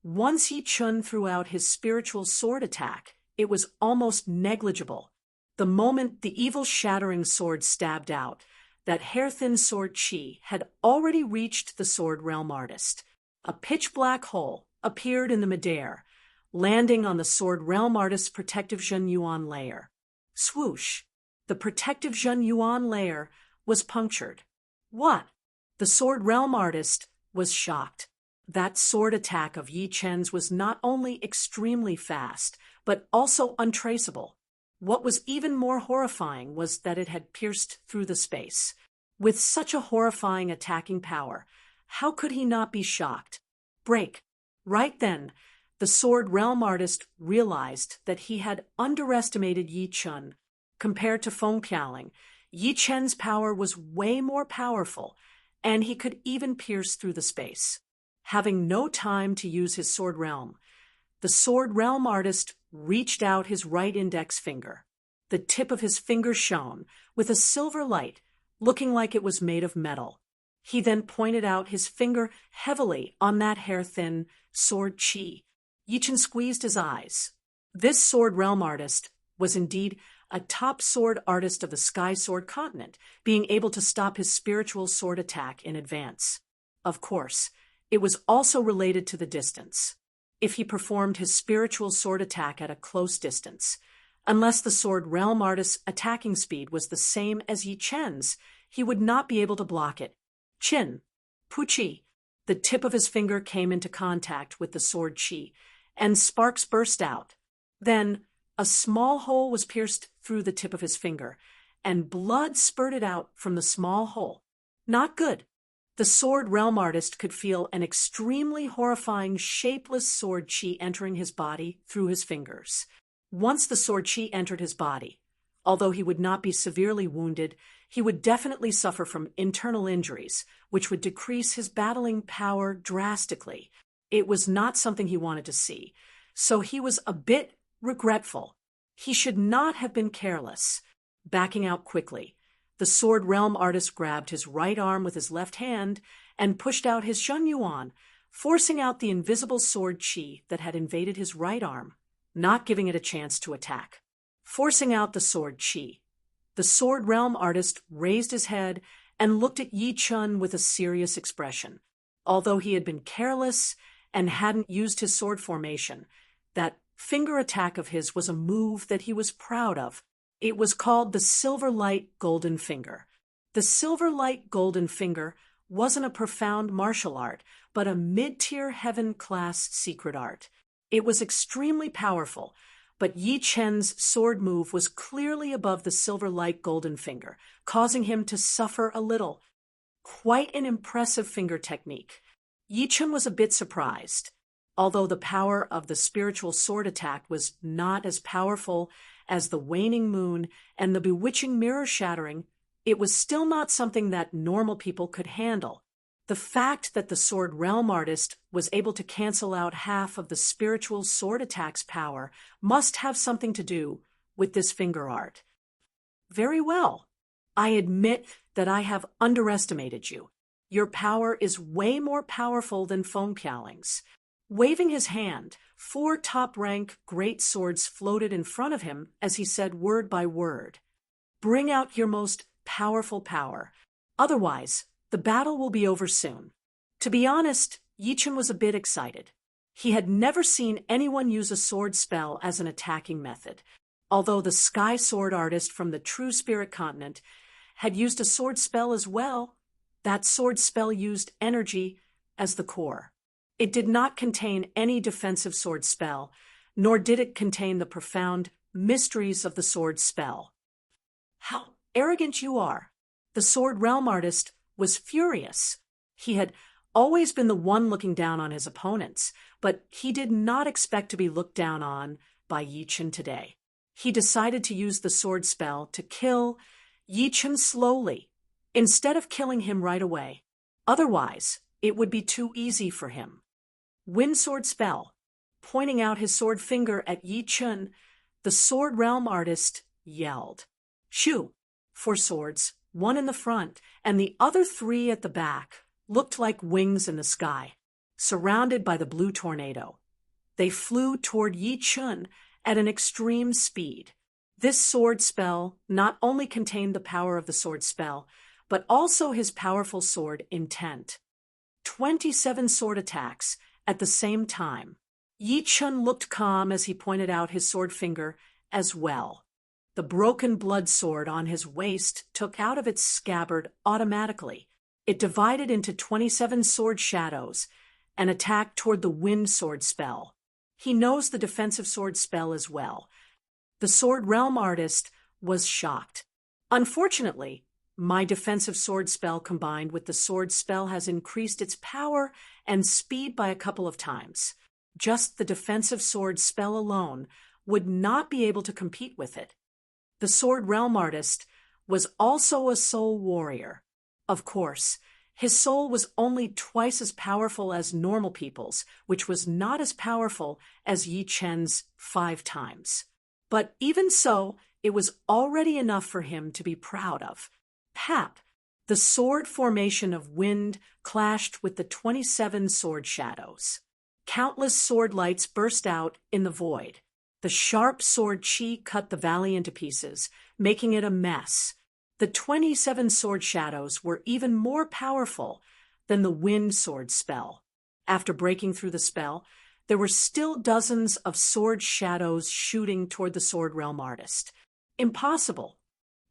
once Yi Chun threw out his spiritual sword attack, it was almost negligible. The moment the evil-shattering sword stabbed out, that hair-thin sword chi had already reached the Sword Realm Artist. A pitch-black hole appeared in the midair, landing on the Sword Realm Artist's protective Zhen Yuan layer. Swoosh! The protective Zhen Yuan layer was punctured. What? The Sword Realm Artist was shocked. That sword attack of Yi Chen's was not only extremely fast, but also untraceable. What was even more horrifying was that it had pierced through the space. With such a horrifying attacking power, how could he not be shocked? Break! Right then, the Sword Realm Artist realized that he had underestimated Yi Chun. Compared to Feng Piaoling, Yi Chen's power was way more powerful, and he could even pierce through the space. Having no time to use his Sword Realm, the Sword Realm Artist reached out his right index finger. The tip of his finger shone with a silver light, looking like it was made of metal. He then pointed out his finger heavily on that hair-thin sword chi. Yi Chen squeezed his eyes. This Sword Realm Artist was indeed a top sword artist of the Sky Sword Continent, being able to stop his spiritual sword attack in advance. Of course, it was also related to the distance. If he performed his spiritual sword attack at a close distance, unless the Sword Realm Artist's attacking speed was the same as Yi Chen's, he would not be able to block it. Chin, Puchi. The tip of his finger came into contact with the sword chi, and sparks burst out. Then, a small hole was pierced through the tip of his finger, and blood spurted out from the small hole. Not good. The Sword Realm Artist could feel an extremely horrifying, shapeless sword chi entering his body through his fingers. Once the sword chi entered his body, although he would not be severely wounded, he would definitely suffer from internal injuries, which would decrease his battling power drastically. It was not something he wanted to see, so he was a bit regretful. He should not have been careless. Backing out quickly, the Sword Realm Artist grabbed his right arm with his left hand and pushed out his Zhen Yuan, forcing out the invisible sword chi that had invaded his right arm, not giving it a chance to attack. Forcing out the sword chi, the Sword Realm Artist raised his head and looked at Yi Chun with a serious expression. Although he had been careless and hadn't used his sword formation, that finger attack of his was a move that he was proud of. It was called the Silver Light Golden Finger. The Silver Light Golden Finger wasn't a profound martial art, but a mid-tier heaven-class secret art. It was extremely powerful, but Yi Chen's sword move was clearly above the silver-like golden finger, causing him to suffer a little. Quite an impressive finger technique. Yi Chen was a bit surprised. Although the power of the spiritual sword attack was not as powerful as the waning moon and the bewitching mirror shattering, it was still not something that normal people could handle. The fact that the sword realm artist was able to cancel out half of the spiritual sword attack's power must have something to do with this finger art. Very well. I admit that I have underestimated you. Your power is way more powerful than Feng Piaoling's. Waving his hand, 4 top-rank great swords floated in front of him as he said word by word. Bring out your most powerful power. Otherwise, the battle will be over soon. To be honest, Yi Chen was a bit excited. He had never seen anyone use a sword spell as an attacking method. Although the sky sword artist from the True Spirit continent had used a sword spell as well, that sword spell used energy as the core. It did not contain any defensive sword spell, nor did it contain the profound mysteries of the sword spell. How arrogant you are! The sword realm artist was furious. He had always been the one looking down on his opponents, but he did not expect to be looked down on by Yi Chen today. He decided to use the sword spell to kill Yi Chen slowly, instead of killing him right away. Otherwise, it would be too easy for him. Wind sword spell. Pointing out his sword finger at Yi Chen, the sword realm artist yelled. Shoo! 4 swords, 1 in the front and the other 3 at the back, looked like wings in the sky, surrounded by the blue tornado. They flew toward Yi Chen at an extreme speed. This sword spell not only contained the power of the sword spell, but also his powerful sword intent. 27 sword attacks at the same time. Yi Chen looked calm as he pointed out his sword finger as well. The broken blood sword on his waist took out of its scabbard automatically. It divided into 27 sword shadows and attacked toward the wind sword spell. He knows the defensive sword spell as well. The sword realm artist was shocked. Unfortunately, my defensive sword spell combined with the sword spell has increased its power and speed by a couple of times. Just the defensive sword spell alone would not be able to compete with it. The sword realm artist was also a soul warrior. Of course, his soul was only twice as powerful as normal people's, which was not as powerful as Yi Chen's 5 times. But even so, it was already enough for him to be proud of. Pap! The sword formation of wind clashed with the 27 sword shadows. Countless sword lights burst out in the void. The sharp sword chi cut the valley into pieces, making it a mess. The 27 sword shadows were even more powerful than the wind sword spell. After breaking through the spell, there were still dozens of sword shadows shooting toward the sword realm artist. Impossible.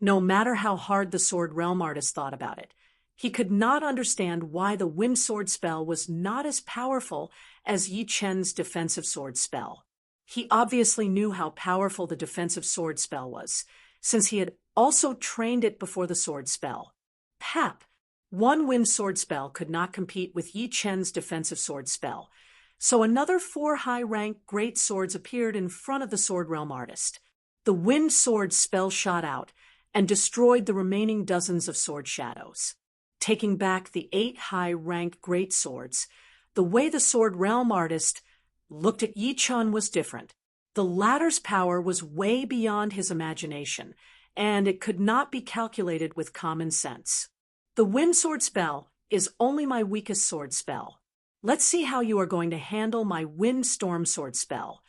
No matter how hard the sword realm artist thought about it, he could not understand why the wind sword spell was not as powerful as Yi Chen's defensive sword spell. He obviously knew how powerful the defensive sword spell was, since he had also trained it before the sword spell. Pap! 1 wind sword spell could not compete with Yi Chen's defensive sword spell, so another 4 high-rank great swords appeared in front of the sword realm artist. The wind sword spell shot out and destroyed the remaining dozens of sword shadows. Taking back the 8 high-rank great swords, the way the sword realm artist looked at Yi Chen was different. The latter's power was way beyond his imagination, and it could not be calculated with common sense. The wind sword spell is only my weakest sword spell. Let's see how you are going to handle my wind storm sword spell.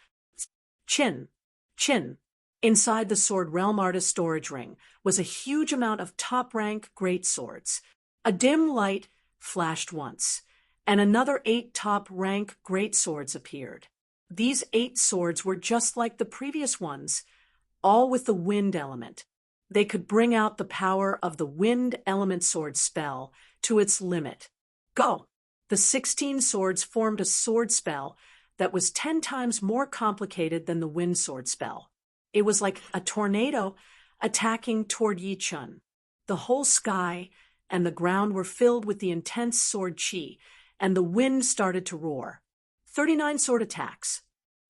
Chin. Inside the sword realm artist storage ring was a huge amount of top-rank great swords. A dim light flashed once, and another 8 top-rank great swords appeared. These 8 swords were just like the previous ones, all with the wind element. They could bring out the power of the wind element sword spell to its limit. Go! The 16 swords formed a sword spell that was 10 times more complicated than the wind sword spell. It was like a tornado attacking toward Yi Chun. The whole sky and the ground were filled with the intense sword chi, and the wind started to roar. 39 sword attacks.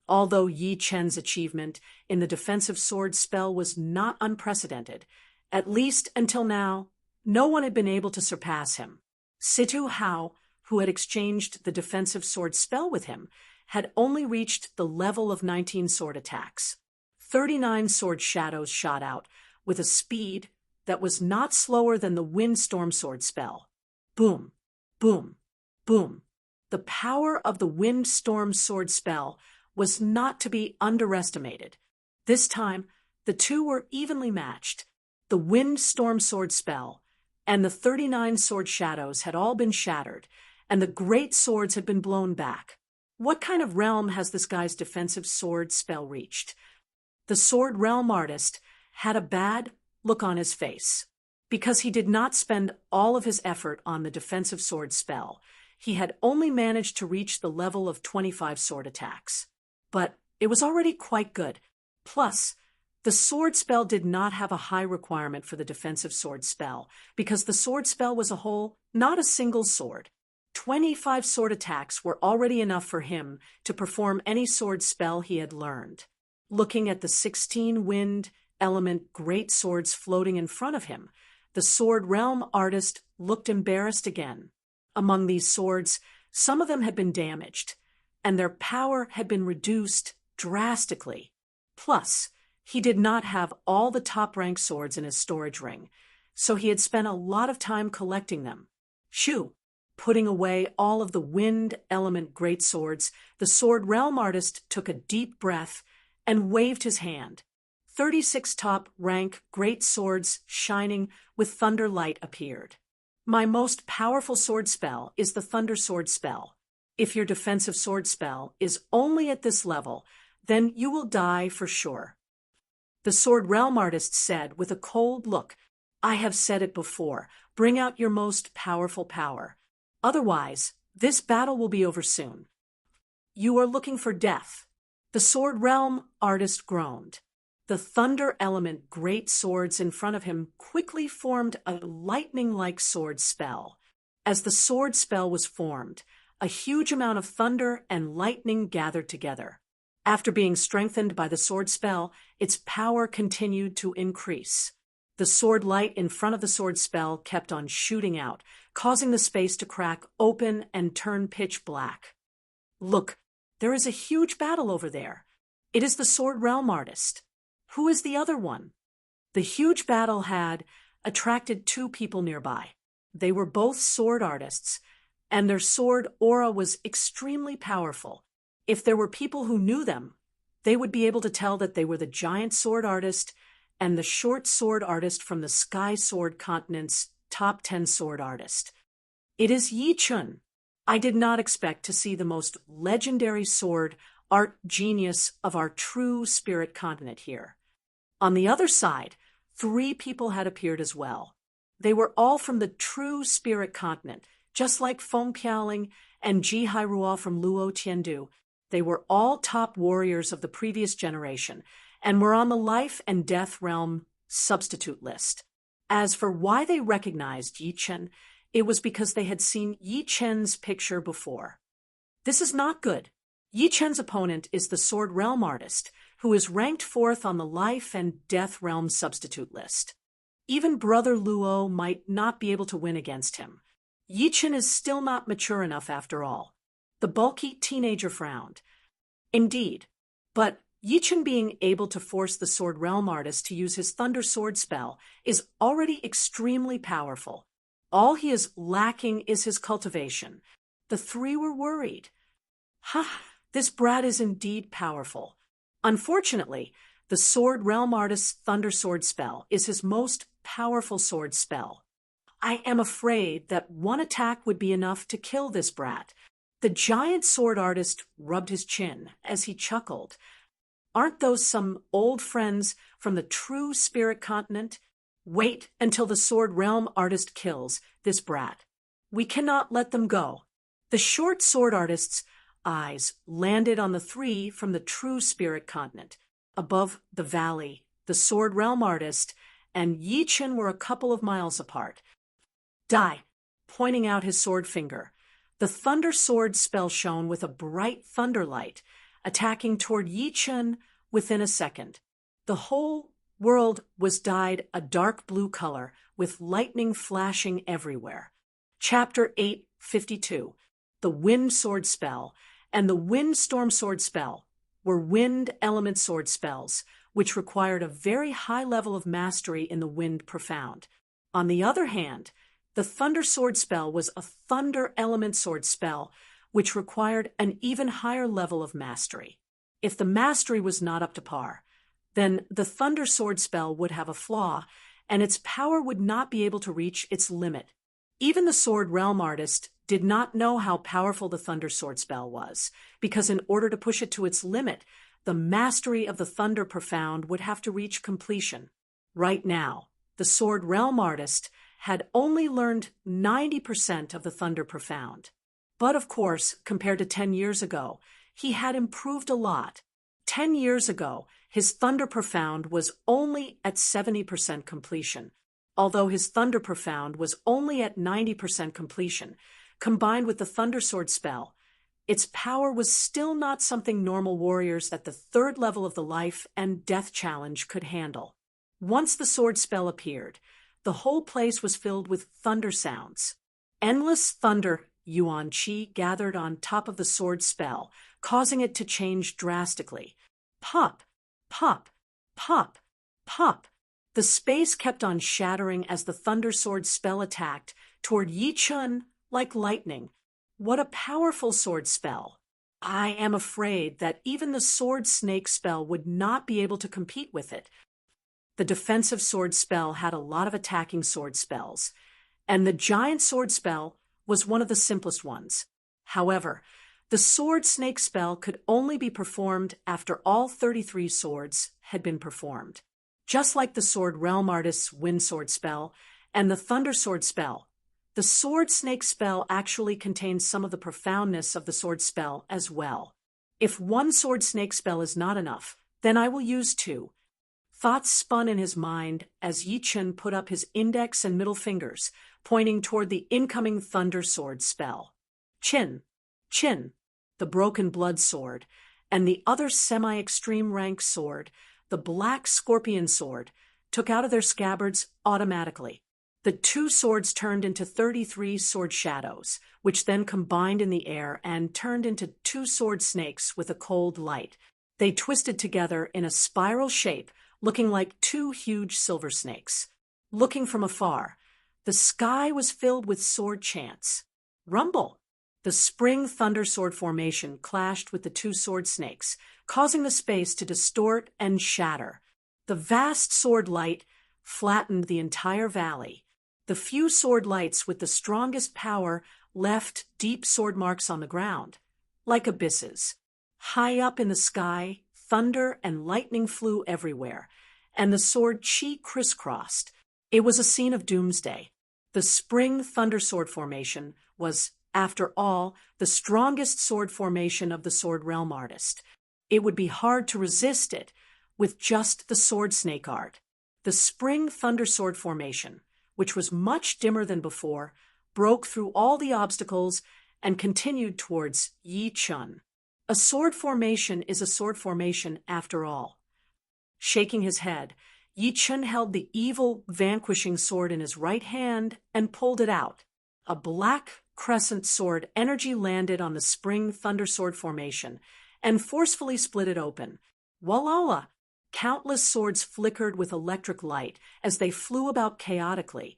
Although Yi Chen's achievement in the defensive sword spell was not unprecedented, at least until now, no one had been able to surpass him. Situ Hao, who had exchanged the defensive sword spell with him, had only reached the level of 19 sword attacks. 39 sword shadows shot out with a speed that was not slower than the windstorm sword spell. Boom, boom, boom. The power of the windstorm sword spell was not to be underestimated. This time, the two were evenly matched. The windstorm sword spell and the 39 sword shadows had all been shattered, and the great swords had been blown back. What kind of realm has this guy's defensive sword spell reached? The sword realm artist had a bad look on his face. Because he did not spend all of his effort on the defensive sword spell, he had only managed to reach the level of 25 sword attacks. But it was already quite good. Plus, the sword spell did not have a high requirement for the defensive sword spell, because the sword spell was a whole, not a single sword. 25 sword attacks were already enough for him to perform any sword spell he had learned. Looking at the 16 wind element great swords floating in front of him, the sword realm artist looked embarrassed again. Among these swords, some of them had been damaged, and their power had been reduced drastically. Plus, he did not have all the top-rank swords in his storage ring, so he had spent a lot of time collecting them. Shoo! Putting away all of the wind element great swords, the sword realm artist took a deep breath and waved his hand. 36 top-rank great swords shining with thunder light appeared. My most powerful sword spell is the thunder sword spell. If your defensive sword spell is only at this level, then you will die for sure. The sword realm artist said with a cold look, I have said it before, bring out your most powerful power. Otherwise, this battle will be over soon. You are looking for death. The sword realm artist groaned. The thunder element great swords in front of him quickly formed a lightning-like sword spell. As the sword spell was formed, a huge amount of thunder and lightning gathered together. After being strengthened by the sword spell, its power continued to increase. The sword light in front of the sword spell kept on shooting out, causing the space to crack open and turn pitch black. Look, there is a huge battle over there. It is the sword realm artist. Who is the other one? The huge battle had attracted two people nearby. They were both sword artists, and their sword aura was extremely powerful. If there were people who knew them, they would be able to tell that they were the giant sword artist and the short sword artist from the Sky Sword Continent's top 10 sword artist. It is Yi Chun. I did not expect to see the most legendary sword art genius of our true spirit continent here. On the other side, 3 people had appeared as well. They were all from the true spirit continent, just like Feng Piaoling and Ji Hairuo from Luo Tiandu. They were all top warriors of the previous generation and were on the life and death realm substitute list. As for why they recognized Yi Chen, it was because they had seen Yi Chen's picture before. This is not good. Yi Chen's opponent is the sword realm artist, who is ranked 4th on the life and death realm substitute list. Even Brother Luo might not be able to win against him. Yi Chen is still not mature enough after all. The bulky teenager frowned. Indeed, but Yi Chen being able to force the sword realm artist to use his thunder sword spell is already extremely powerful. All he is lacking is his cultivation. The 3 were worried. Ha! This brat is indeed powerful. Unfortunately, the sword realm artist's thunder sword spell is his most powerful sword spell. I am afraid that one attack would be enough to kill this brat. The giant sword artist rubbed his chin as he chuckled. Aren't those some old friends from the true spirit continent? Wait until the Sword Realm artist kills this brat. We cannot let them go. The short sword artist's eyes landed on the three from the true spirit continent. Above the valley, the Sword Realm artist and Yi Chen were a couple of miles apart. Die, pointing out his sword finger. The thunder sword spell shone with a bright thunder light, attacking toward Yi Chen within a second. The whole world was dyed a dark blue color, with lightning flashing everywhere. Chapter 852. The Wind Sword Spell and the Wind Storm Sword Spell were wind element sword spells, which required a very high level of mastery in the Wind Profound. On the other hand, the Thunder Sword Spell was a thunder element sword spell, which required an even higher level of mastery. If the mastery was not up to par, then the Thunder Sword Spell would have a flaw, and its power would not be able to reach its limit. Even the Sword Realm artist did not know how powerful the Thunder Sword Spell was, because in order to push it to its limit, the mastery of the Thunder Profound would have to reach completion. Right now, the Sword Realm artist had only learned 90% of the Thunder Profound. But of course, compared to 10 years ago, he had improved a lot. 10 years ago, his Thunder Profound was only at 70% completion, although his Thunder Profound was only at 90% completion. Combined with the Thunder Sword Spell, its power was still not something normal warriors at the third level of the Life and Death Challenge could handle. Once the sword spell appeared, the whole place was filled with thunder sounds. Endless thunder yuan qi gathered on top of the sword spell, causing it to change drastically. Pop, pop, pop, pop. The space kept on shattering as the thunder sword spell attacked toward Yi Chen like lightning. What a powerful sword spell! I am afraid that even the sword snake spell would not be able to compete with it. The defensive sword spell had a lot of attacking sword spells, and the giant sword spell was one of the simplest ones. However, the sword snake spell could only be performed after all 33 swords had been performed. Just like the Sword Realm artist's wind sword spell and the thunder sword spell, the sword snake spell actually contains some of the profoundness of the sword spell as well. If one sword snake spell is not enough, then I will use two. Thoughts spun in his mind as Yi Chen put up his index and middle fingers, pointing toward the incoming thunder sword spell. Chin, Chin, the broken blood sword, and the other semi-extreme rank sword, the black scorpion sword, took out of their scabbards automatically. The two swords turned into 33 sword shadows, which then combined in the air and turned into two sword snakes with a cold light. They twisted together in a spiral shape, looking like two huge silver snakes. Looking from afar, the sky was filled with sword chants. Rumble! The spring thunder sword formation clashed with the two sword snakes, causing the space to distort and shatter. The vast sword light flattened the entire valley. The few sword lights with the strongest power left deep sword marks on the ground, like abysses. High up in the sky, thunder and lightning flew everywhere, and the sword chi crisscrossed. It was a scene of doomsday. The spring thunder sword formation was, after all, the strongest sword formation of the Sword Realm artist. It would be hard to resist it with just the sword snake art. The spring thunder sword formation, which was much dimmer than before, broke through all the obstacles and continued towards Yi Chen. A sword formation is a sword formation after all. Shaking his head, Yi Chen held the evil vanquishing sword in his right hand and pulled it out. A black crescent sword energy landed on the spring thunder sword formation and forcefully split it open. Walala! Countless swords flickered with electric light as they flew about chaotically,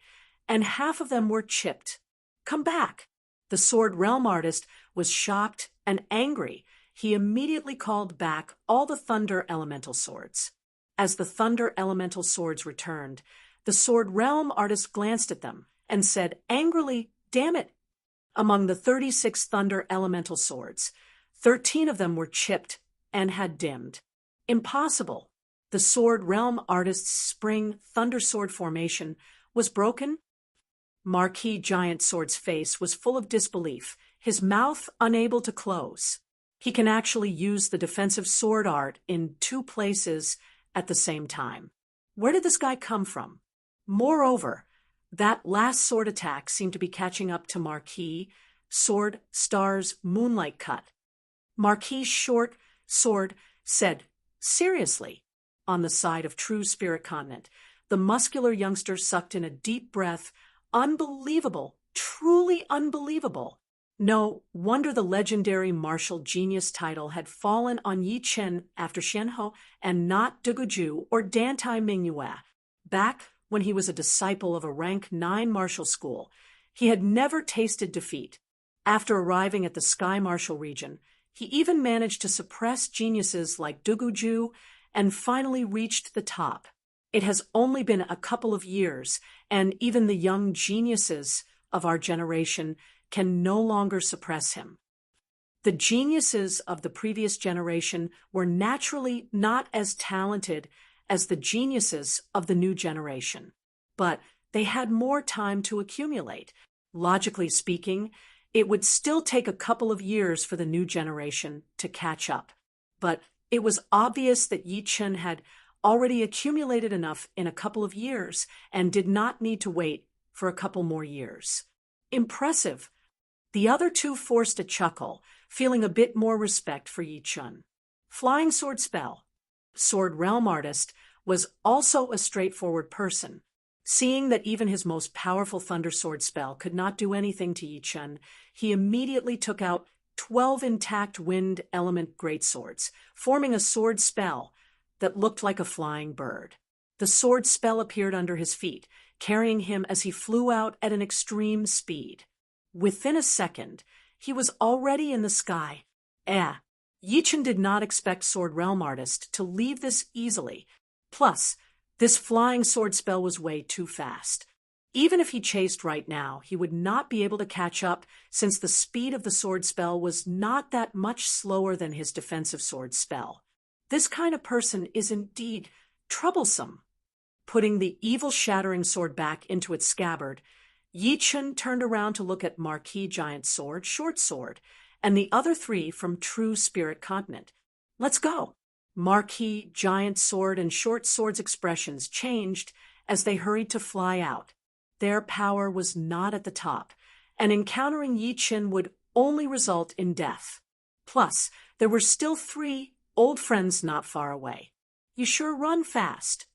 and half of them were chipped. Come back! The Sword Realm artist was shocked and angry. He immediately called back all the Thunder Elemental swords. As the Thunder Elemental swords returned, the Sword Realm artist glanced at them and said angrily, "Damn it!" Among the 36 Thunder Elemental swords, 13 of them were chipped and had dimmed. Impossible. The Sword Realm artist's spring thunder sword formation was broken. Marquis Giant Sword's face was full of disbelief, his mouth unable to close. He can actually use the defensive sword art in two places at the same time. Where did this guy come from? Moreover, that last sword attack seemed to be catching up to Marquis Sword Star's moonlight cut. Marquis Short Sword said, "Seriously?" On the side of True Spirit Continent, the muscular youngster sucked in a deep breath. Unbelievable, truly unbelievable. No wonder the legendary martial genius title had fallen on Yi Chen after Xianhou and not Deguju or Dantai Mingyue. Back when he was a disciple of a rank 9 martial school, he had never tasted defeat. After arriving at the Sky Martial region, he even managed to suppress geniuses like Deguju and finally reached the top. It has only been a couple of years, and even the young geniuses of our generation can no longer suppress him. The geniuses of the previous generation were naturally not as talented as the geniuses of the new generation, but they had more time to accumulate. Logically speaking, it would still take a couple of years for the new generation to catch up. But it was obvious that Yi Chen had already accumulated enough in a couple of years and did not need to wait for a couple more years. Impressive. The other two forced a chuckle, feeling a bit more respect for Yi Chen. Flying Sword Spell. Sword Realm Artist was also a straightforward person. Seeing that even his most powerful Thunder Sword spell could not do anything to Yi Chen, he immediately took out 12 intact wind element greatswords, forming a sword spell that looked like a flying bird. The sword spell appeared under his feet, carrying him as he flew out at an extreme speed. Within a second, he was already in the sky. Yi Chen did not expect Sword Realm Artist to leave this easily. Plus, this flying sword spell was way too fast. Even if he chased right now, he would not be able to catch up since the speed of the sword spell was not that much slower than his defensive sword spell. This kind of person is indeed troublesome. Putting the evil-shattering sword back into its scabbard, Yi Chen turned around to look at Marquis Giant Sword, Short Sword, and the other three from True Spirit Continent. Let's go! Marquis Giant Sword and Short Sword's expressions changed as they hurried to fly out. Their power was not at the top, and encountering Yi Chen would only result in death. Plus, there were still 3 old friends not far away. You sure run fast.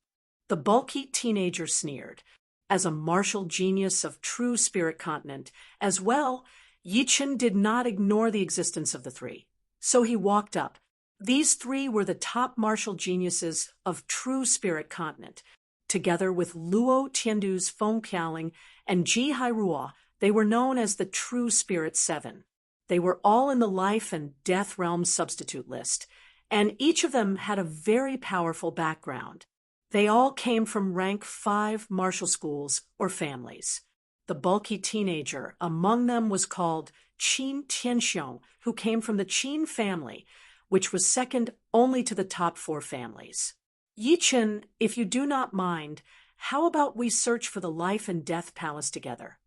The bulky teenager sneered. As a martial genius of True Spirit Continent, as well, Yi Chen did not ignore the existence of the 3. So he walked up. These 3 were the top martial geniuses of True Spirit Continent. Together with Luo Tiandu's Feng Qiaoling and Ji Hairuo, they were known as the True Spirit 7. They were all in the Life and Death Realm substitute list, and each of them had a very powerful background. They all came from rank 5 martial schools or families. The bulky teenager among them was called Qin Tianxiong, who came from the Qin family, which was second only to the top 4 families. Yi Chen, if you do not mind, how about we search for the Life and Death Palace together?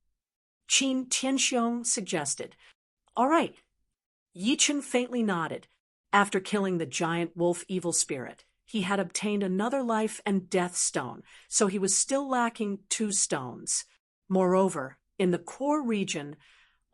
Qin Tianxiong suggested. All right. Yi Chen faintly nodded. After killing the giant wolf evil spirit, he had obtained another life and death stone, so he was still lacking 2 stones. Moreover, in the core region,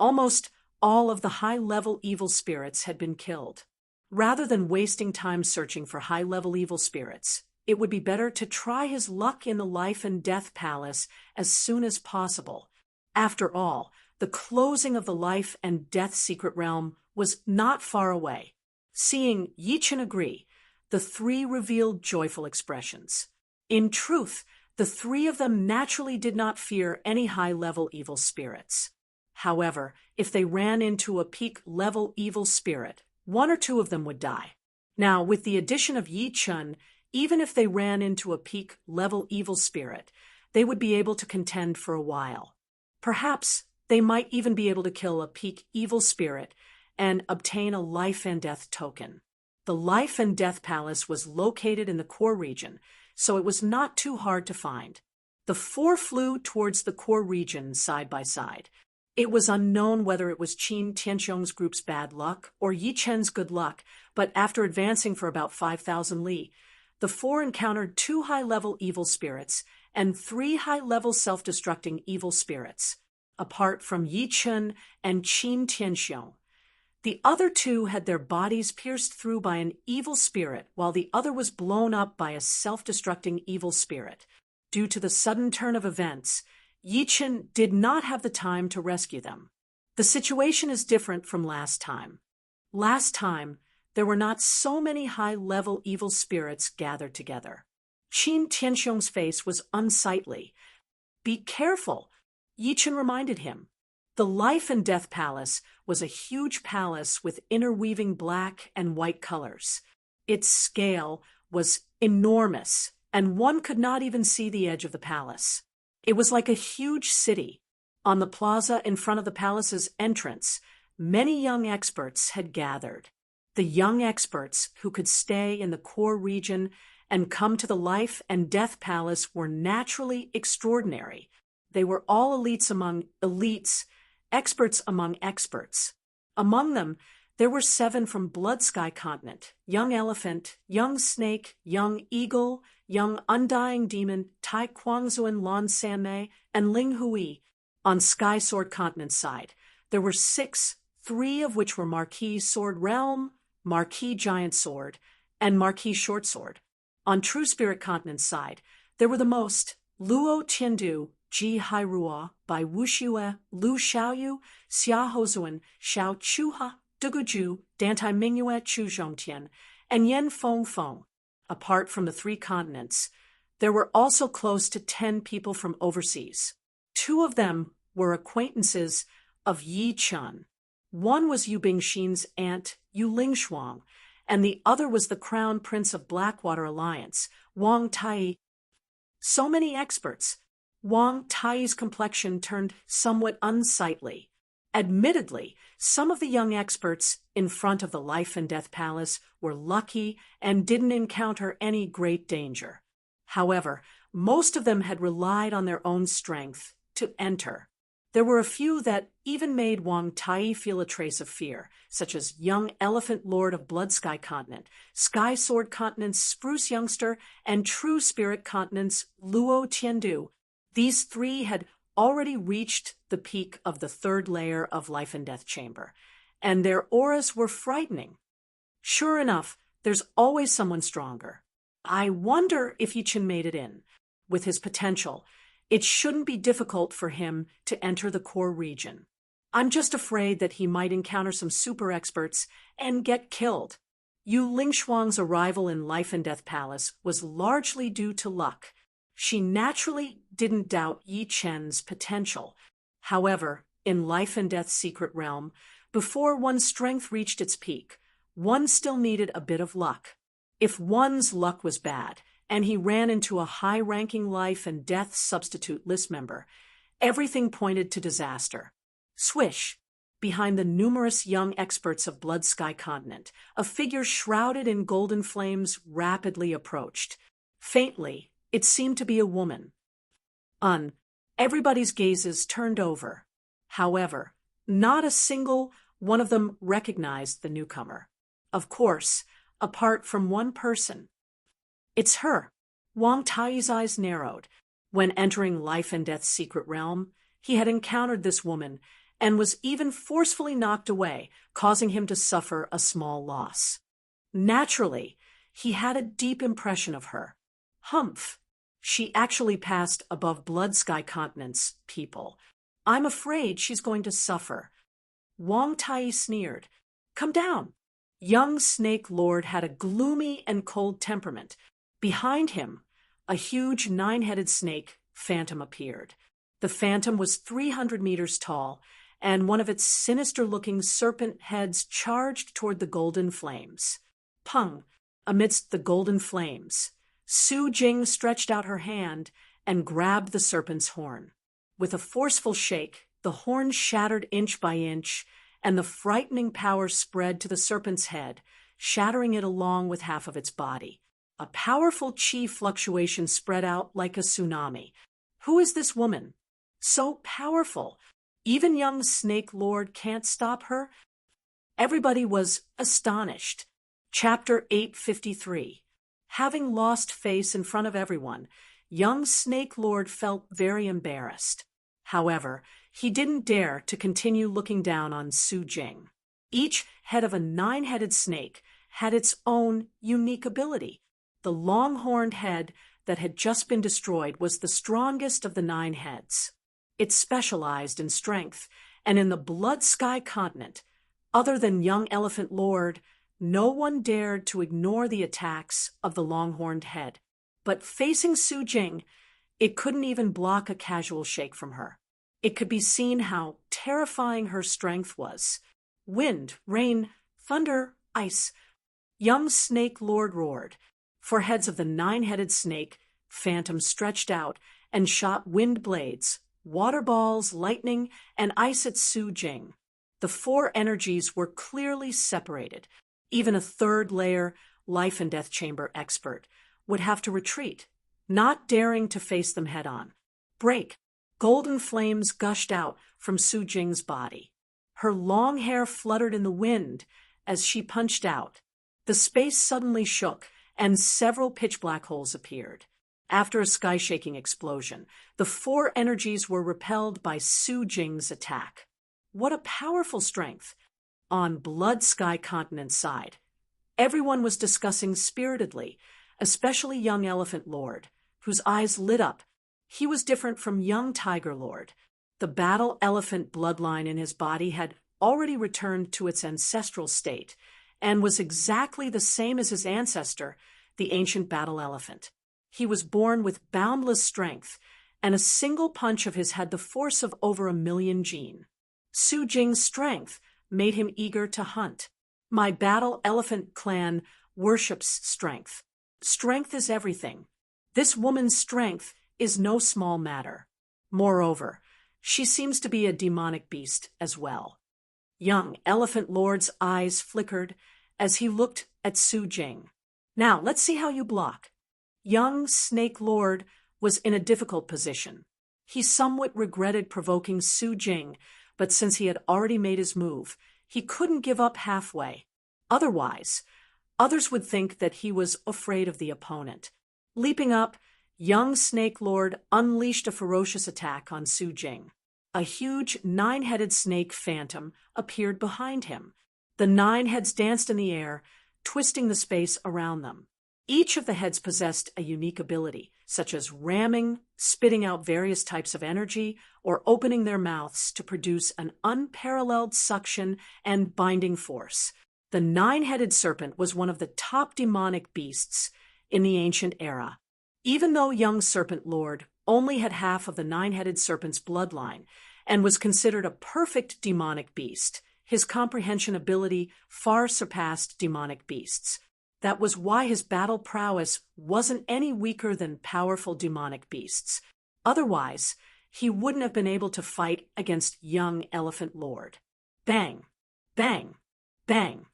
almost all of the high-level evil spirits had been killed. Rather than wasting time searching for high-level evil spirits, it would be better to try his luck in the Life and Death Palace as soon as possible. After all, the closing of the Life and Death Secret Realm was not far away. Seeing Yi Chen agree, the 3 revealed joyful expressions. In truth, the 3 of them naturally did not fear any high-level evil spirits. However, if they ran into a peak-level evil spirit, 1 or 2 of them would die. Now, with the addition of Yi Chen, even if they ran into a peak-level evil spirit, they would be able to contend for a while. Perhaps they might even be able to kill a peak evil spirit and obtain a life and death token. The Life and Death Palace was located in the core region, so it was not too hard to find. The four flew towards the core region side by side. It was unknown whether it was Qin Tianxiong's group's bad luck or Yi Chen's good luck, but after advancing for about 5,000 li, the four encountered 2 high-level evil spirits and 3 high-level self-destructing evil spirits, apart from Yi Chen and Qin Tianxiong. The other 2 had their bodies pierced through by an evil spirit, while the other was blown up by a self-destructing evil spirit. Due to the sudden turn of events, Yi Chen did not have the time to rescue them. The situation is different from last time. Last time, there were not so many high-level evil spirits gathered together. Qin Tianxiong's face was unsightly. "Be careful," Yi Chen reminded him. The Life and Death Palace was a huge palace with interweaving black and white colors. Its scale was enormous, and one could not even see the edge of the palace. It was like a huge city. On the plaza in front of the palace's entrance, many young experts had gathered. The young experts who could stay in the core region and come to the Life and Death Palace were naturally extraordinary. They were all elites among elites, experts among experts. Among them, there were 7 from Blood Sky Continent: Young Elephant, Young Snake, Young Eagle, Young Undying Demon, Tai Kwangzuan Lan Sanmei, and Ling Hui. On Sky Sword Continent's side, there were 6, 3 of which were Marquis Sword Realm, Marquis Giant Sword, and Marquis Short Sword. On True Spirit Continent's side, there were the most: Luo Tiandu, Ji Hairua, Bai Wuxue, Lu Xiaoyu, Xia Hozuan, Xiao Chuha, Duguju, Dantai Mingyue Chu Zhongtian, and Yen Feng Feng. Apart from the 3 continents, there were also close to 10 people from overseas. 2 of them were acquaintances of Yi Chen. One was Yu Bingxin's aunt, Yu Lingshuang, and the other was the Crown Prince of Blackwater Alliance, Wang Tai. So many experts. Wang Tai's complexion turned somewhat unsightly. Admittedly, some of the young experts in front of the Life and Death Palace were lucky and didn't encounter any great danger. However, most of them had relied on their own strength to enter. There were a few that even made Wang Tai feel a trace of fear, such as Young Elephant Lord of Blood Sky Continent, Sky Sword Continent's Spruce Youngster, and True Spirit Continent's Luo Tiandu. These 3 had already reached the peak of the 3rd layer of Life and Death Chamber, and their auras were frightening. Sure enough, there's always someone stronger. I wonder if Yi Chen made it in. With his potential, it shouldn't be difficult for him to enter the core region. I'm just afraid that he might encounter some super experts and get killed. Yu Lingshuang's arrival in Life and Death Palace was largely due to luck. She naturally didn't doubt Yi Chen's potential. However, in Life and Death's secret realm, before one's strength reached its peak, one still needed a bit of luck. If one's luck was bad, and he ran into a high-ranking Life and Death substitute list member, everything pointed to disaster. Swish! Behind the numerous young experts of Blood Sky Continent, a figure shrouded in golden flames rapidly approached. Faintly, it seemed to be a woman. Everybody's gazes turned over. However, not a single one of them recognized the newcomer. Of course, apart from one person. It's her. Wang Tai's eyes narrowed. When entering Life and Death's secret realm, he had encountered this woman and was even forcefully knocked away, causing him to suffer a small loss. Naturally, he had a deep impression of her. Humph! She actually passed above Blood Sky Continent's people. I'm afraid she's going to suffer. Wang Tai sneered. Come down. Young Snake Lord had a gloomy and cold temperament. Behind him, a huge 9-headed snake phantom appeared. The phantom was 300 meters tall, and one of its sinister-looking serpent heads charged toward the golden flames. Pung! Amidst the golden flames, Su Jing stretched out her hand and grabbed the serpent's horn. With a forceful shake, the horn shattered inch by inch, and the frightening power spread to the serpent's head, shattering it along with half of its body. A powerful chi fluctuation spread out like a tsunami. Who is this woman? So powerful. Even young Snake Lord can't stop her? Everybody was astonished. Chapter 853. Having lost face in front of everyone, young Snake Lord felt very embarrassed. However, he didn't dare to continue looking down on Su Jing. Each head of a 9-headed snake had its own unique ability. The long-horned head that had just been destroyed was the strongest of the 9 heads. It specialized in strength, and in the Blood Sky continent, other than young Elephant Lord, no one dared to ignore the attacks of the long-horned head. But facing Su Jing, it couldn't even block a casual shake from her. It could be seen how terrifying her strength was. Wind, rain, thunder, ice. Young Snake Lord roared. For heads of the 9-headed snake, Phantom stretched out and shot wind blades, water balls, lightning, and ice at Su Jing. The 4 energies were clearly separated. Even a 3rd layer, life and death chamber expert would have to retreat, not daring to face them head-on. Break! Golden flames gushed out from Su Jing's body. Her long hair fluttered in the wind as she punched out. The space suddenly shook, and several pitch black holes appeared. After a sky-shaking explosion, the 4 energies were repelled by Su Jing's attack. What a powerful strength! On Blood Sky Continent's side, everyone was discussing spiritedly, especially young Elephant Lord, whose eyes lit up. He was different from young Tiger Lord. The battle elephant bloodline in his body had already returned to its ancestral state, and was exactly the same as his ancestor, the ancient battle elephant. He was born with boundless strength, and a single punch of his had the force of over 1,000,000 jin. Su Jing's strength made him eager to hunt. My battle elephant clan worships strength. Strength is everything. This woman's strength is no small matter. Moreover, she seems to be a demonic beast as well. Young Elephant Lord's eyes flickered as he looked at Su Jing. Now, let's see how you block. Young Snake Lord was in a difficult position. He somewhat regretted provoking Su Jing, but since he had already made his move, he couldn't give up halfway. Otherwise, others would think that he was afraid of the opponent. Leaping up, young Snake Lord unleashed a ferocious attack on Su Jing. A huge 9-headed snake phantom appeared behind him. The 9 heads danced in the air, twisting the space around them. Each of the heads possessed a unique ability, such as ramming, spitting out various types of energy, or opening their mouths to produce an unparalleled suction and binding force. The 9-headed serpent was one of the top demonic beasts in the ancient era. Even though young Serpent Lord only had half of the 9-headed serpent's bloodline and was considered a perfect demonic beast, his comprehension ability far surpassed demonic beasts. That was why his battle prowess wasn't any weaker than powerful demonic beasts. Otherwise, he wouldn't have been able to fight against young Elephant Lord. Bang! Bang! Bang!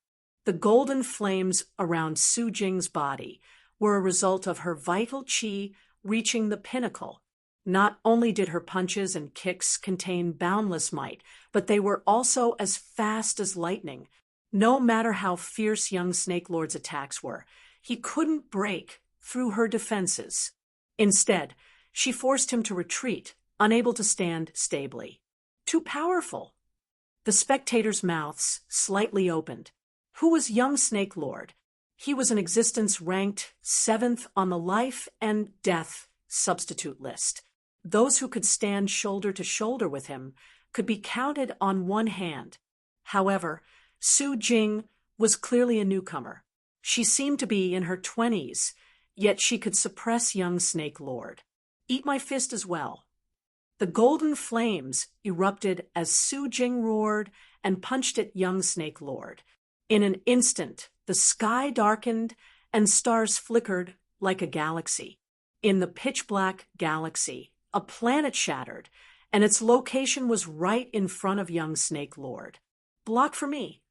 The golden flames around Su Jing's body were a result of her vital chi reaching the pinnacle. Not only did her punches and kicks contain boundless might, but they were also as fast as lightning. No matter how fierce young Snake Lord's attacks were, he couldn't break through her defenses. Instead, she forced him to retreat, unable to stand stably. Too powerful. The spectators' mouths slightly opened. Who was young Snake Lord? He was an existence ranked 7th on the life and death substitute list. Those who could stand shoulder to shoulder with him could be counted on one hand. However, Su Jing was clearly a newcomer. She seemed to be in her 20s, yet she could suppress young Snake Lord. Eat my fist as well. The golden flames erupted as Su Jing roared and punched at young Snake Lord. In an instant, the sky darkened and stars flickered like a galaxy. In the pitch-black galaxy, a planet shattered, and its location was right in front of young Snake Lord. Block for me.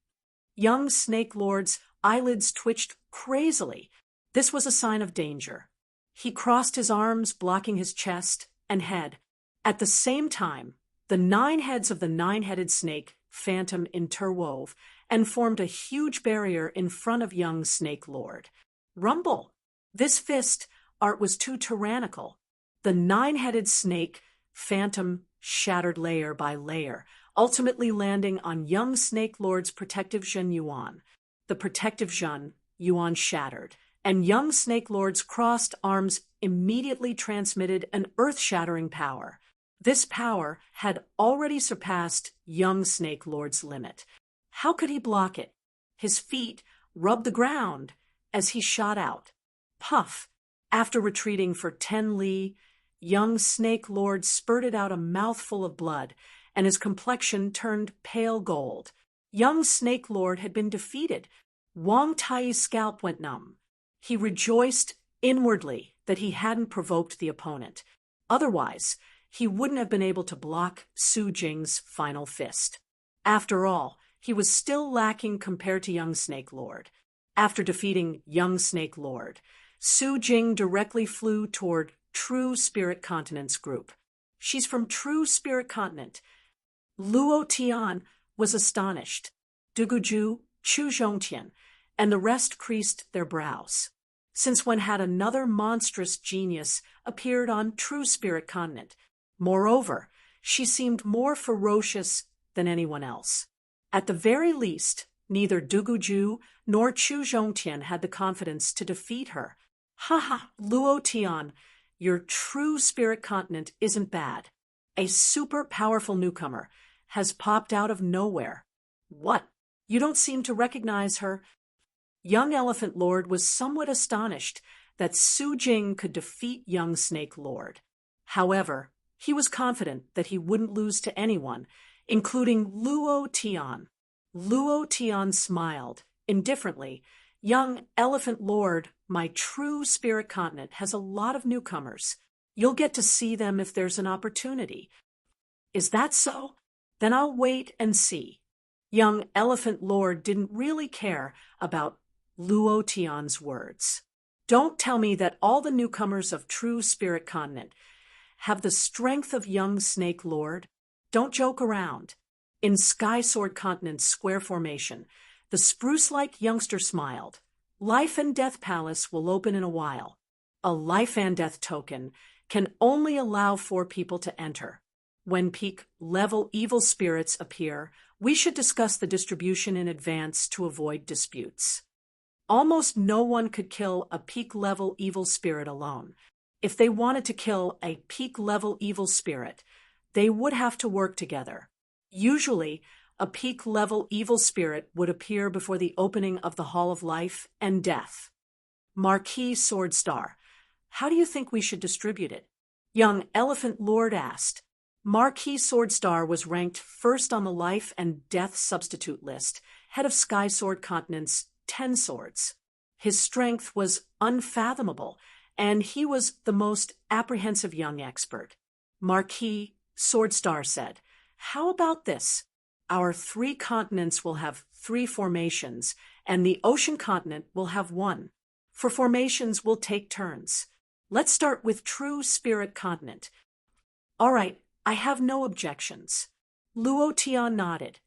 Young Snake Lord's eyelids twitched crazily. This was a sign of danger. He crossed his arms, blocking his chest and head. At the same time, the 9 heads of the 9-headed snake, Phantom, interwove and formed a huge barrier in front of young Snake Lord. Rumble! This fist art was too tyrannical. The 9-headed snake, Phantom, shattered layer by layer, ultimately landing on young Snake Lord's protective Zhen Yuan. The protective Zhen Yuan shattered, and young Snake Lord's crossed arms immediately transmitted an earth-shattering power. This power had already surpassed young Snake Lord's limit. How could he block it? His feet rubbed the ground as he shot out. Puff! After retreating for 10 li, young Snake Lord spurted out a mouthful of blood, and his complexion turned pale gold. Young Snake Lord had been defeated. Wang Tai's scalp went numb. He rejoiced inwardly that he hadn't provoked the opponent. Otherwise, he wouldn't have been able to block Su Jing's final fist. After all, he was still lacking compared to young Snake Lord. After defeating young Snake Lord, Su Jing directly flew toward True Spirit Continent's group. She's from True Spirit Continent. Luo Tian was astonished. Duguju, Chu Zhongtian, and the rest creased their brows. Since when had another monstrous genius appeared on True Spirit Continent? Moreover, she seemed more ferocious than anyone else. At the very least, neither Duguju nor Chu Zhongtian had the confidence to defeat her. Ha, Luo Tian, your True Spirit Continent isn't bad. A super powerful newcomer has popped out of nowhere. What? You don't seem to recognize her? Young Elephant Lord was somewhat astonished that Su Jing could defeat young Snake Lord. However, he was confident that he wouldn't lose to anyone, including Luo Tian. Luo Tian smiled indifferently. Young Elephant Lord, my True Spirit Continent has a lot of newcomers. You'll get to see them if there's an opportunity. Is that so? Then I'll wait and see. Young Elephant Lord didn't really care about Luo Tian's words. Don't tell me that all the newcomers of True Spirit Continent have the strength of young Snake Lord. Don't joke around. In Sky Sword Continent's square formation, the spruce-like youngster smiled. Life and Death Palace will open in a while. A life and death token can only allow 4 people to enter. When peak-level evil spirits appear, we should discuss the distribution in advance to avoid disputes. Almost no one could kill a peak-level evil spirit alone. If they wanted to kill a peak-level evil spirit, they would have to work together. Usually, a peak-level evil spirit would appear before the opening of the Hall of Life and Death. Marquis Swordstar, how do you think we should distribute it? Young Elephant Lord asked. Marquis Swordstar was ranked first on the Life and Death substitute list, head of Sky Sword Continent's 10 swords. His strength was unfathomable, and he was the most apprehensive young expert. Marquis Swordstar said, how about this? Our 3 continents will have 3 formations, and the ocean continent will have 1. For formations, we'll take turns. Let's start with True Spirit Continent. All right, I have no objections. Luo Tian nodded.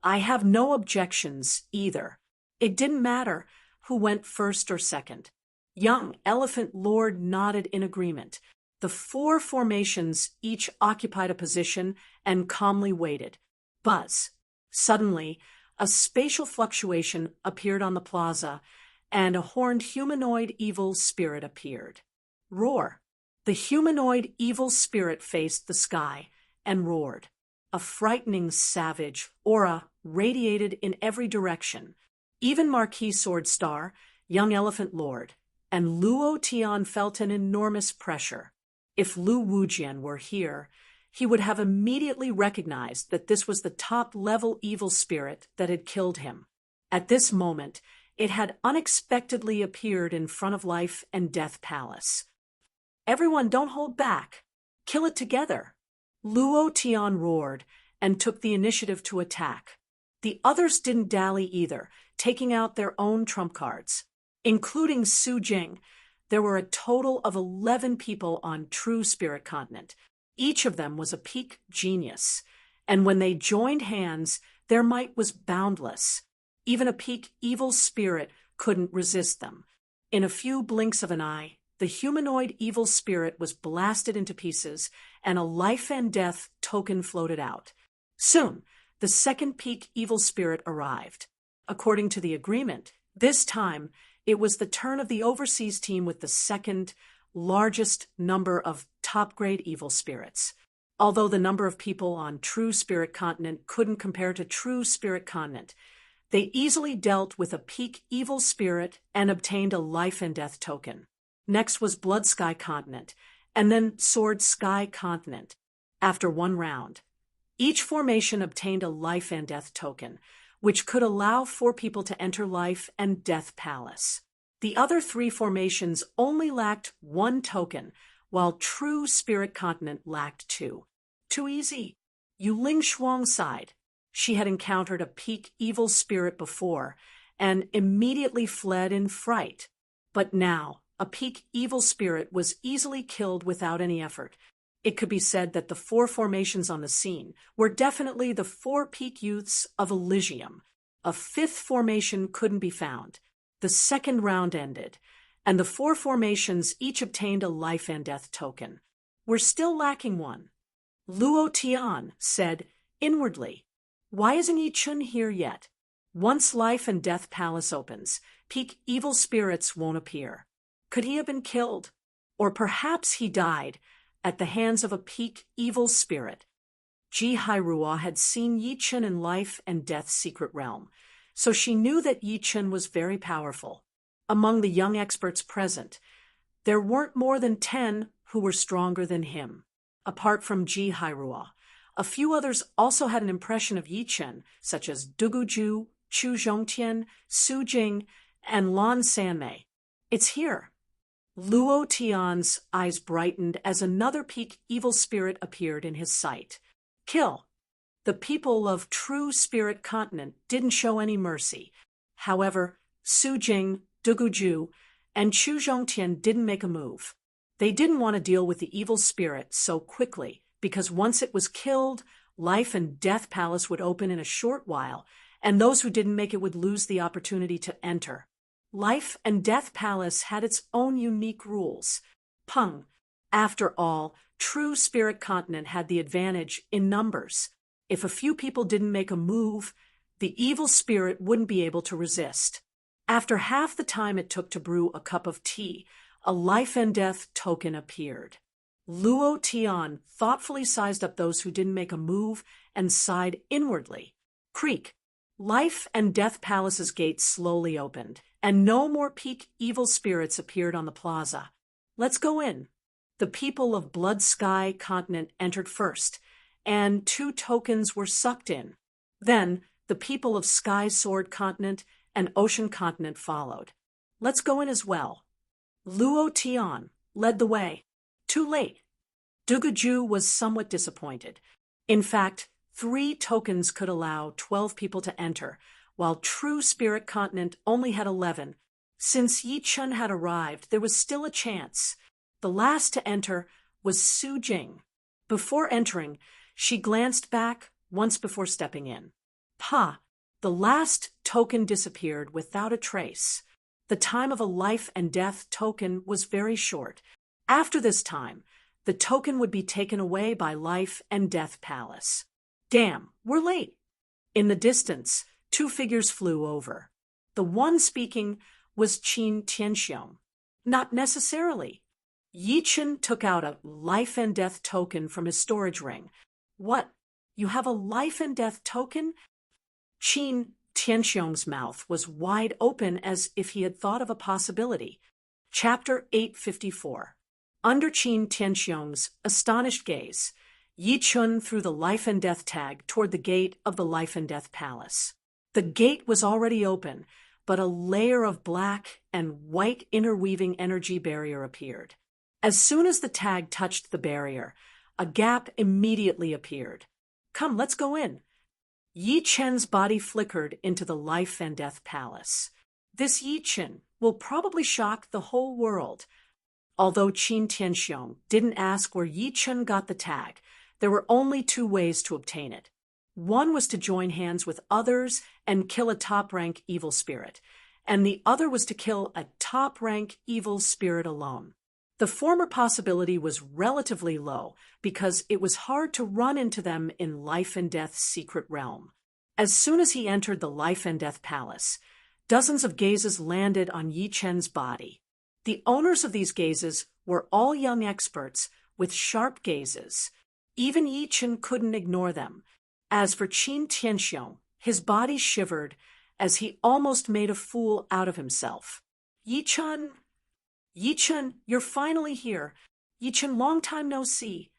I have no objections either. It didn't matter who went first or second. Young Elephant Lord nodded in agreement. The 4 formations each occupied a position and calmly waited. Buzz. Suddenly, a spatial fluctuation appeared on the plaza, and a horned humanoid evil spirit appeared. Roar. The humanoid evil spirit faced the sky and roared. A frightening savage aura radiated in every direction. Even Marquis Swordstar, young Elephant Lord, and Luo Tian felt an enormous pressure. If Lu Wujian were here, he would have immediately recognized that this was the top-level evil spirit that had killed him. At this moment, it had unexpectedly appeared in front of Life and Death Palace. Everyone, don't hold back. Kill it together. Luo Tian roared and took the initiative to attack. The others didn't dally either, taking out their own trump cards. Including Su Jing, there were a total of 11 people on True Spirit Continent. Each of them was a peak genius, and when they joined hands, their might was boundless. Even a peak evil spirit couldn't resist them. In a few blinks of an eye, the humanoid evil spirit was blasted into pieces, and a life and death token floated out. Soon, the second peak evil spirit arrived. According to the agreement, this time, it was the turn of the overseas team with the second largest number of top-grade evil spirits. Although the number of people on True Spirit Continent couldn't compare to True Spirit Continent, they easily dealt with a peak evil spirit and obtained a life and death token. Next was Blood Sky Continent, and then Sword Sky Continent. After one round, each formation obtained a life and death token, which could allow 4 people to enter Life and Death Palace. The other 3 formations only lacked 1 token, while True Spirit Continent lacked 2. Too easy. Yuling Shuang sighed. She had encountered a peak evil spirit before, and immediately fled in fright. But now, a peak evil spirit was easily killed without any effort. It could be said that the 4 formations on the scene were definitely the 4 peak youths of Elysium. A 5th formation couldn't be found. The second round ended, and the 4 formations each obtained a life and death token. We're still lacking one. Luo Tian said inwardly, "Why isn't Yi Chun here yet? Once Life and Death Palace opens, peak evil spirits won't appear. Could he have been killed? Or perhaps he died at the hands of a peak evil spirit." Ji Hairua had seen Yi Chun in Life and Death's secret realm, so she knew that Yi Chun was very powerful. Among the young experts present, there weren't more than 10 who were stronger than him. Apart from Ji Hairua, a few others also had an impression of Yi Chun, such as Dugu Ju, Chu Zhongtian, Su Jing, and Lan Sanmei. "It's here." Luo Tian's eyes brightened as another peak evil spirit appeared in his sight. "Kill." The people of True Spirit Continent didn't show any mercy. However, Su Jing, Dugu Ju, and Chu Zhongtian didn't make a move. They didn't want to deal with the evil spirit so quickly, because once it was killed, Life and Death Palace would open in a short while, and those who didn't make it would lose the opportunity to enter. Life and Death Palace had its own unique rules. Peng. After all, True Spirit Continent had the advantage in numbers. If a few people didn't make a move, the evil spirit wouldn't be able to resist. After half the time it took to brew a cup of tea, a life and death token appeared. Luo Tian thoughtfully sized up those who didn't make a move and sighed inwardly. Creak. Life and Death Palace's gates slowly opened, and no more peak evil spirits appeared on the plaza. "Let's go in." The people of Blood Sky Continent entered first, and 2 tokens were sucked in. Then, the people of Sky Sword Continent and Ocean Continent followed. "Let's go in as well." Luo Tian led the way. Too late. Dugu Ju was somewhat disappointed. In fact, 3 tokens could allow 12 people to enter, while True Spirit Continent only had 11. Since Yi Chun had arrived, there was still a chance. The last to enter was Su Jing. Before entering, she glanced back once before stepping in. Pa! The last token disappeared without a trace. The time of a life and death token was very short. After this time, the token would be taken away by Life and Death Palace. Damn, we're late. In the distance, 2 figures flew over. The one speaking was Qin Tianxiong. Not necessarily. Yi Chun took out a life and death token from his storage ring. "What? You have a life and death token?" Qin Tianxiong's mouth was wide open as if he had thought of a possibility. Chapter 854. Under Qin Tianxiong's astonished gaze, Yi Chun threw the life and death tag toward the gate of the Life and Death Palace. The gate was already open, but a layer of black and white interweaving energy barrier appeared. As soon as the tag touched the barrier, a gap immediately appeared. "Come, let's go in." Yi Chen's body flickered into the life and death palace. This Yi Chen will probably shock the whole world. Although Qin Tianxiong didn't ask where Yi Chen got the tag, there were only two ways to obtain it. One was to join hands with others and kill a top-rank evil spirit, and the other was to kill a top-rank evil spirit alone. The former possibility was relatively low because it was hard to run into them in Life and Death's secret realm. As soon as he entered the Life and Death Palace, dozens of gazes landed on Yi Chen's body. The owners of these gazes were all young experts with sharp gazes. Even Yi Chen couldn't ignore them. As for Qin Tianxiong, his body shivered as he almost made a fool out of himself. Yi Chen, you're finally here. Yi Chen, long time no see.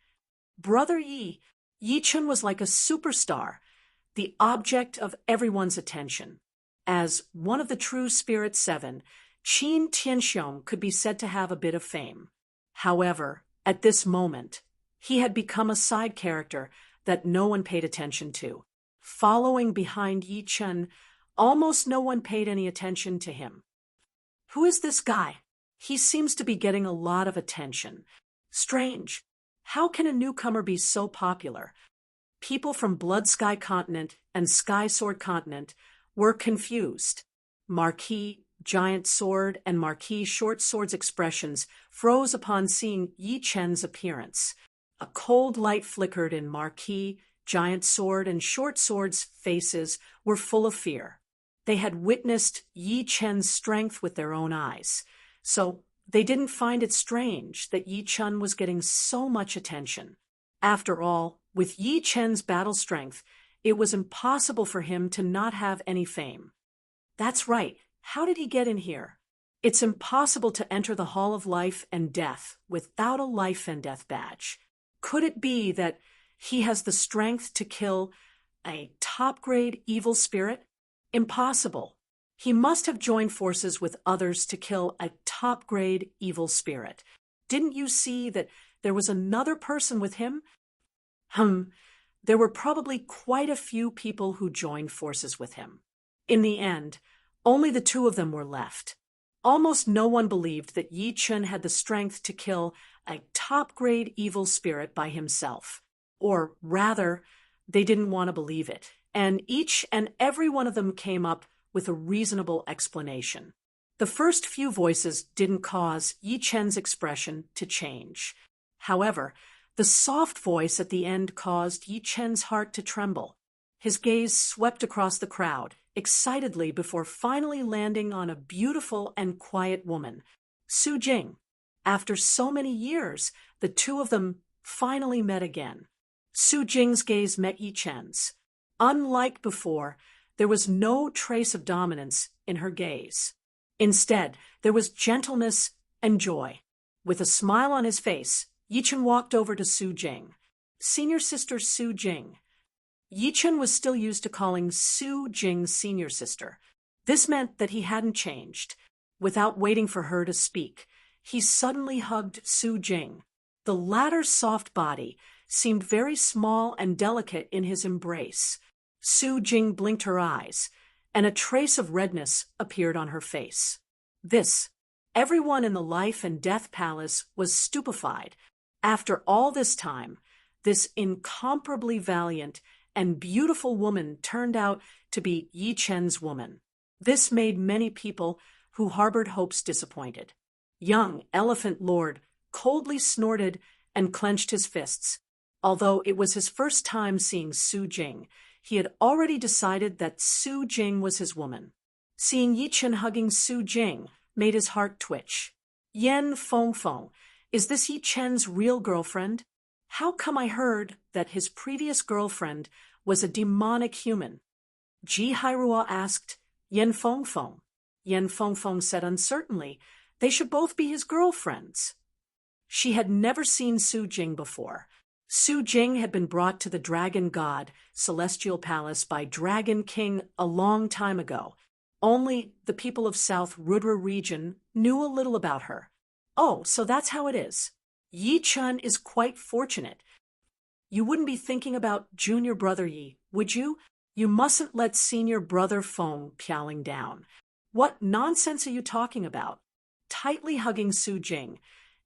Brother Yi. Yi Chen was like a superstar, the object of everyone's attention. As one of the true Spirit Seven, Qin Tianxiong could be said to have a bit of fame. However, at this moment, he had become a side character that no one paid attention to. Following behind Yi Chen, almost no one paid any attention to him. Who is this guy? He seems to be getting a lot of attention. Strange. How can a newcomer be so popular? People from Blood Sky Continent and Sky Sword Continent were confused. Marquis Giant Sword and Marquis Short Sword's expressions froze upon seeing Yi Chen's appearance. A cold light flickered in Marquis, Giant Sword, and Short Sword's faces were full of fear. They had witnessed Yi Chen's strength with their own eyes, so they didn't find it strange that Yi Chen was getting so much attention. After all, with Yi Chen's battle strength, it was impossible for him to not have any fame. That's right. How did he get in here? It's impossible to enter the Hall of Life and Death without a Life and Death badge. Could it be that he has the strength to kill a top-grade evil spirit? Impossible. He must have joined forces with others to kill a top-grade evil spirit. Didn't you see that there was another person with him? There were probably quite a few people who joined forces with him. In the end, only the two of them were left. Almost no one believed that Yi Chen had the strength to kill a top-grade evil spirit by himself. Or rather, they didn't want to believe it, and each and every one of them came up with a reasonable explanation. The first few voices didn't cause Yi Chen's expression to change. However, the soft voice at the end caused Yi Chen's heart to tremble. His gaze swept across the crowd, excitedly before finally landing on a beautiful and quiet woman, Su Jing. After so many years, the two of them finally met again. Su Jing's gaze met Yi Chen's. Unlike before, there was no trace of dominance in her gaze. Instead, there was gentleness and joy. With a smile on his face, Yi Chen walked over to Su Jing. Senior sister Su Jing. Yi Chen was still used to calling Su Jing senior sister. This meant that he hadn't changed. Without waiting for her to speak, he suddenly hugged Su Jing. The latter's soft body seemed very small and delicate in his embrace. Su Jing blinked her eyes, and a trace of redness appeared on her face. Everyone in the Life and Death Palace was stupefied. After all this time, this incomparably valiant and beautiful woman turned out to be Yi Chen's woman. This made many people who harbored hopes disappointed. Young Elephant Lord coldly snorted and clenched his fists. Although it was his first time seeing Su Jing, he had already decided that Su Jing was his woman. Seeing Yi Chen hugging Su Jing made his heart twitch. Yan Fengfeng, is this Yi Chen's real girlfriend? How come I heard that his previous girlfriend was a demonic human? Ji Hairua asked Yan Fengfeng. Yan Fengfeng said uncertainly they should both be his girlfriends. She had never seen Su Jing before. Su Jing had been brought to the Dragon God Celestial Palace by Dragon King a long time ago. Only the people of South Rudra region knew a little about her. Oh, so that's how it is. Yi Chen is quite fortunate. You wouldn't be thinking about junior brother Yi, would you? You mustn't let senior brother Feng pialing down. What nonsense are you talking about? Tightly hugging Su Jing,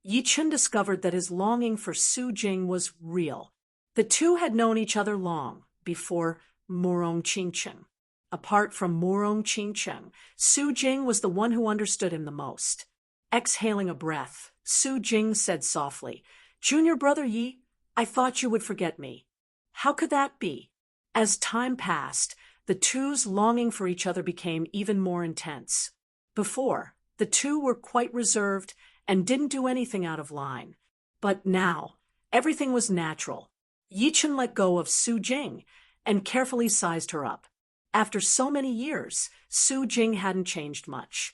Yi Chen discovered that his longing for Su Jing was real. The two had known each other long before Murong Qingchen. Apart from Murong Qingchen, Su Jing was the one who understood him the most. Exhaling a breath, Su Jing said softly, "Junior brother Yi, I thought you would forget me." "How could that be?" As time passed, the two's longing for each other became even more intense. Before, the two were quite reserved and didn't do anything out of line. But now, everything was natural. Yi Chen let go of Su Jing and carefully sized her up. After so many years, Su Jing hadn't changed much.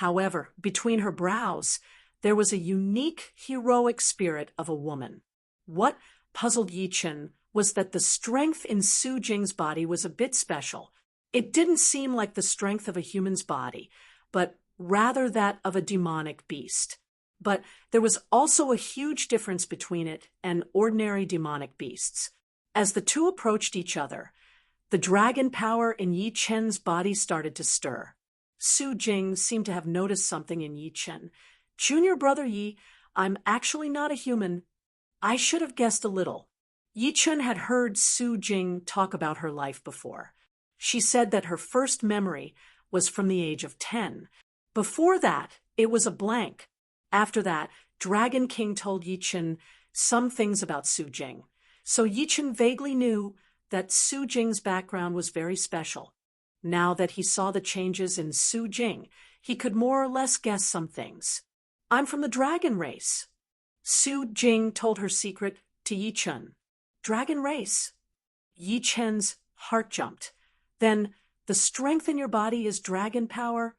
However, between her brows, there was a unique, heroic spirit of a woman. What puzzled Yi Chen was that the strength in Su Jing's body was a bit special. It didn't seem like the strength of a human's body, but rather that of a demonic beast. But there was also a huge difference between it and ordinary demonic beasts. As the two approached each other, the dragon power in Yi Chen's body started to stir. Su Jing seemed to have noticed something in Yi Chen. "Junior brother Yi, I'm actually not a human." I should have guessed a little. Yi Chen had heard Su Jing talk about her life before. She said that her first memory was from the age of 10. Before that, it was a blank. After that, Dragon King told Yi Chen some things about Su Jing. So Yi Chen vaguely knew that Su Jing's background was very special. Now that he saw the changes in Su Jing, he could more or less guess some things. "I'm from the dragon race." Su Jing told her secret to Yi Chen. "Dragon race?" Yi Chen's heart jumped. "Then the strength in your body is dragon power?"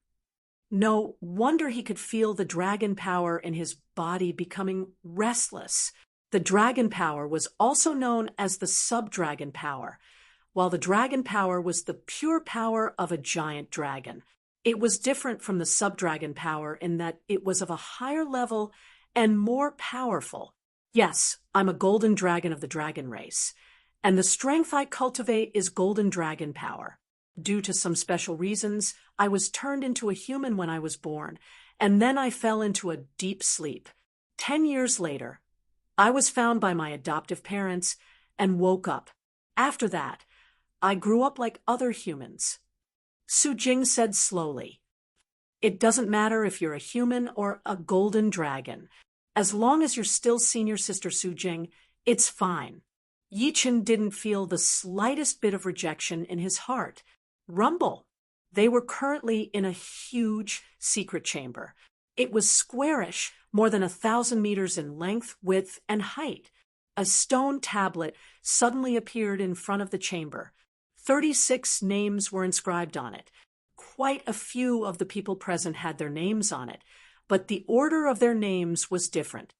No wonder he could feel the dragon power in his body becoming restless. The dragon power was also known as the sub-dragon power, while the dragon power was the pure power of a giant dragon. It was different from the sub-dragon power in that it was of a higher level and more powerful. "Yes, I'm a golden dragon of the dragon race, and the strength I cultivate is golden dragon power. Due to some special reasons, I was turned into a human when I was born, and then I fell into a deep sleep. 10 years later, I was found by my adoptive parents and woke up. After that, I grew up like other humans." Su Jing said slowly, "It doesn't matter if you're a human or a golden dragon. As long as you're still senior sister Su Jing, it's fine." Yi Chen didn't feel the slightest bit of rejection in his heart. Rumble. They were currently in a huge secret chamber. It was squarish, more than 1,000 meters in length, width, and height. A stone tablet suddenly appeared in front of the chamber. 36 names were inscribed on it. Quite a few of the people present had their names on it, but the order of their names was different.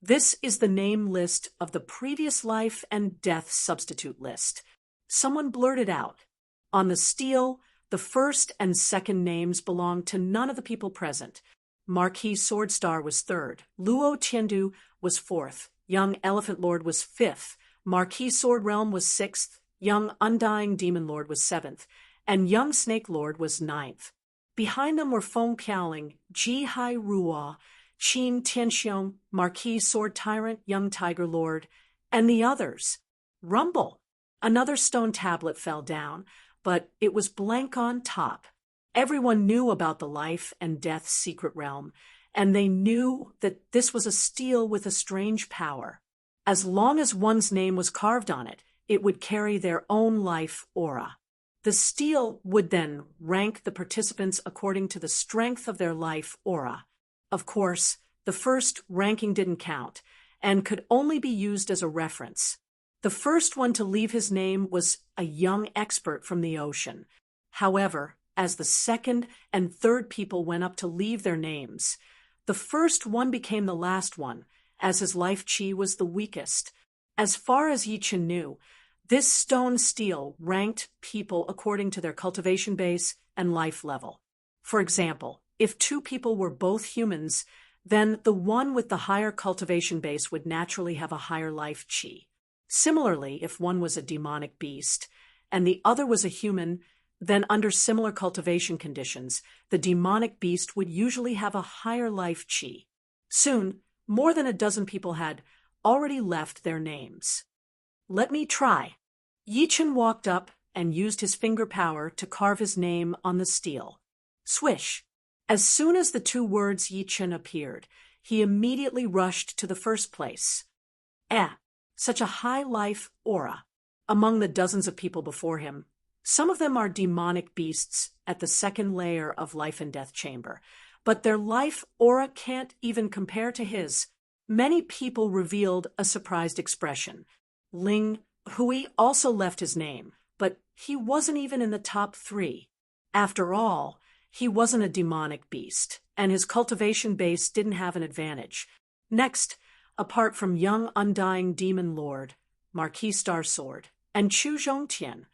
"This is the name list of the previous life and death substitute list." Someone blurted out. On the stele, the first and second names belonged to none of the people present. Marquis Swordstar was third, Luo Tiandu was fourth, Young Elephant Lord was fifth, Marquis Sword Realm was sixth, Young Undying Demon Lord was seventh, and Young Snake Lord was ninth. Behind them were Feng Piaoling, Ji Hai Ruo, Qin Tianxiong, Marquis Sword Tyrant, Young Tiger Lord, and the others. Rumble. Another stone tablet fell down, but it was blank on top. Everyone knew about the life and death secret realm, and they knew that this was a stele with a strange power. As long as one's name was carved on it, it would carry their own life aura. The stele would then rank the participants according to the strength of their life aura. Of course, the first ranking didn't count, and could only be used as a reference. The first one to leave his name was a young expert from the ocean. However, as the second and third people went up to leave their names, the first one became the last one, as his life chi was the weakest. As far as Yi Chen knew, this stone stele ranked people according to their cultivation base and life level. For example, if two people were both humans, then the one with the higher cultivation base would naturally have a higher life chi. Similarly, if one was a demonic beast and the other was a human, then under similar cultivation conditions, the demonic beast would usually have a higher life chi. Soon, more than a dozen people had already left their names. Let me try. Yichen walked up and used his finger power to carve his name on the steel. Swish! As soon as the two words Yichen appeared, he immediately rushed to the first place. Such a high life aura. Among the dozens of people before him, some of them are demonic beasts at the second layer of life and death chamber, but their life aura can't even compare to his. Many people revealed a surprised expression. Ling Hui also left his name, but he wasn't even in the top 3. After all, he wasn't a demonic beast, and his cultivation base didn't have an advantage. Next, apart from young undying demon lord, Marquis Starsword, and Chu Zhongtian,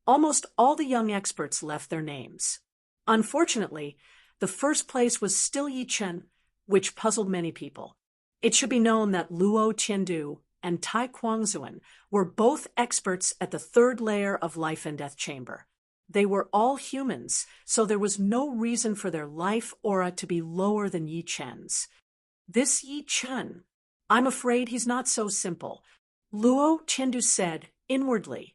almost all the young experts left their names. Unfortunately, the first place was still Yichen, which puzzled many people. It should be known that Luo Qiandu and Tai Kuangzuan were both experts at the third layer of life and death chamber. They were all humans, so there was no reason for their life aura to be lower than Yi Chen's. This Yi Chen, I'm afraid he's not so simple, Luo Qiandu said inwardly.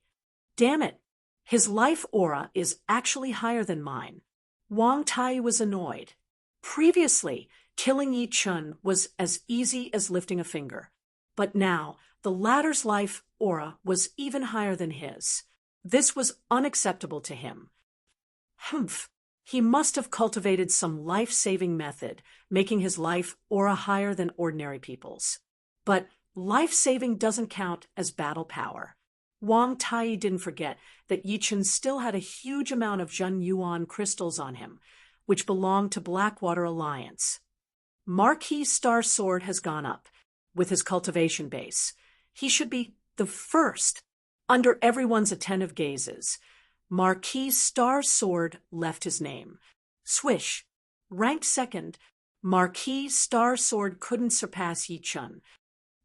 Damn it, his life aura is actually higher than mine. Wang Tai was annoyed. Previously, killing Yi Chen was as easy as lifting a finger. But now, the latter's life aura was even higher than his. This was unacceptable to him. He must have cultivated some life-saving method, making his life aura higher than ordinary people's. But life-saving doesn't count as battle power. Wang Tai didn't forget that Yi Chen still had a huge amount of Zhen Yuan crystals on him, which belonged to Blackwater Alliance. Marquis Starsword has gone up, with his cultivation base. He should be the first. Under everyone's attentive gazes, Marquis Starsword left his name. Swish! Ranked second, Marquis Starsword couldn't surpass Yi Chen.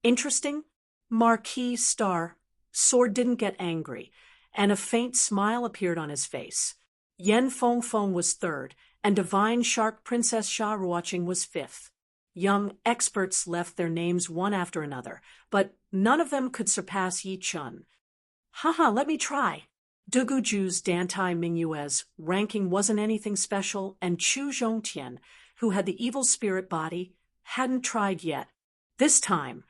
Interesting, Marquis Starsword didn't get angry, and a faint smile appeared on his face. Yen Fengfeng was third, and Divine Shark Princess Sha Ruoqing was fifth. Young experts left their names one after another, but none of them could surpass Yi Chen. Let me try. Dugu Ju's Dantai Mingyue's ranking wasn't anything special, and Chu Zhongtian, who had the evil spirit body, hadn't tried yet. This time,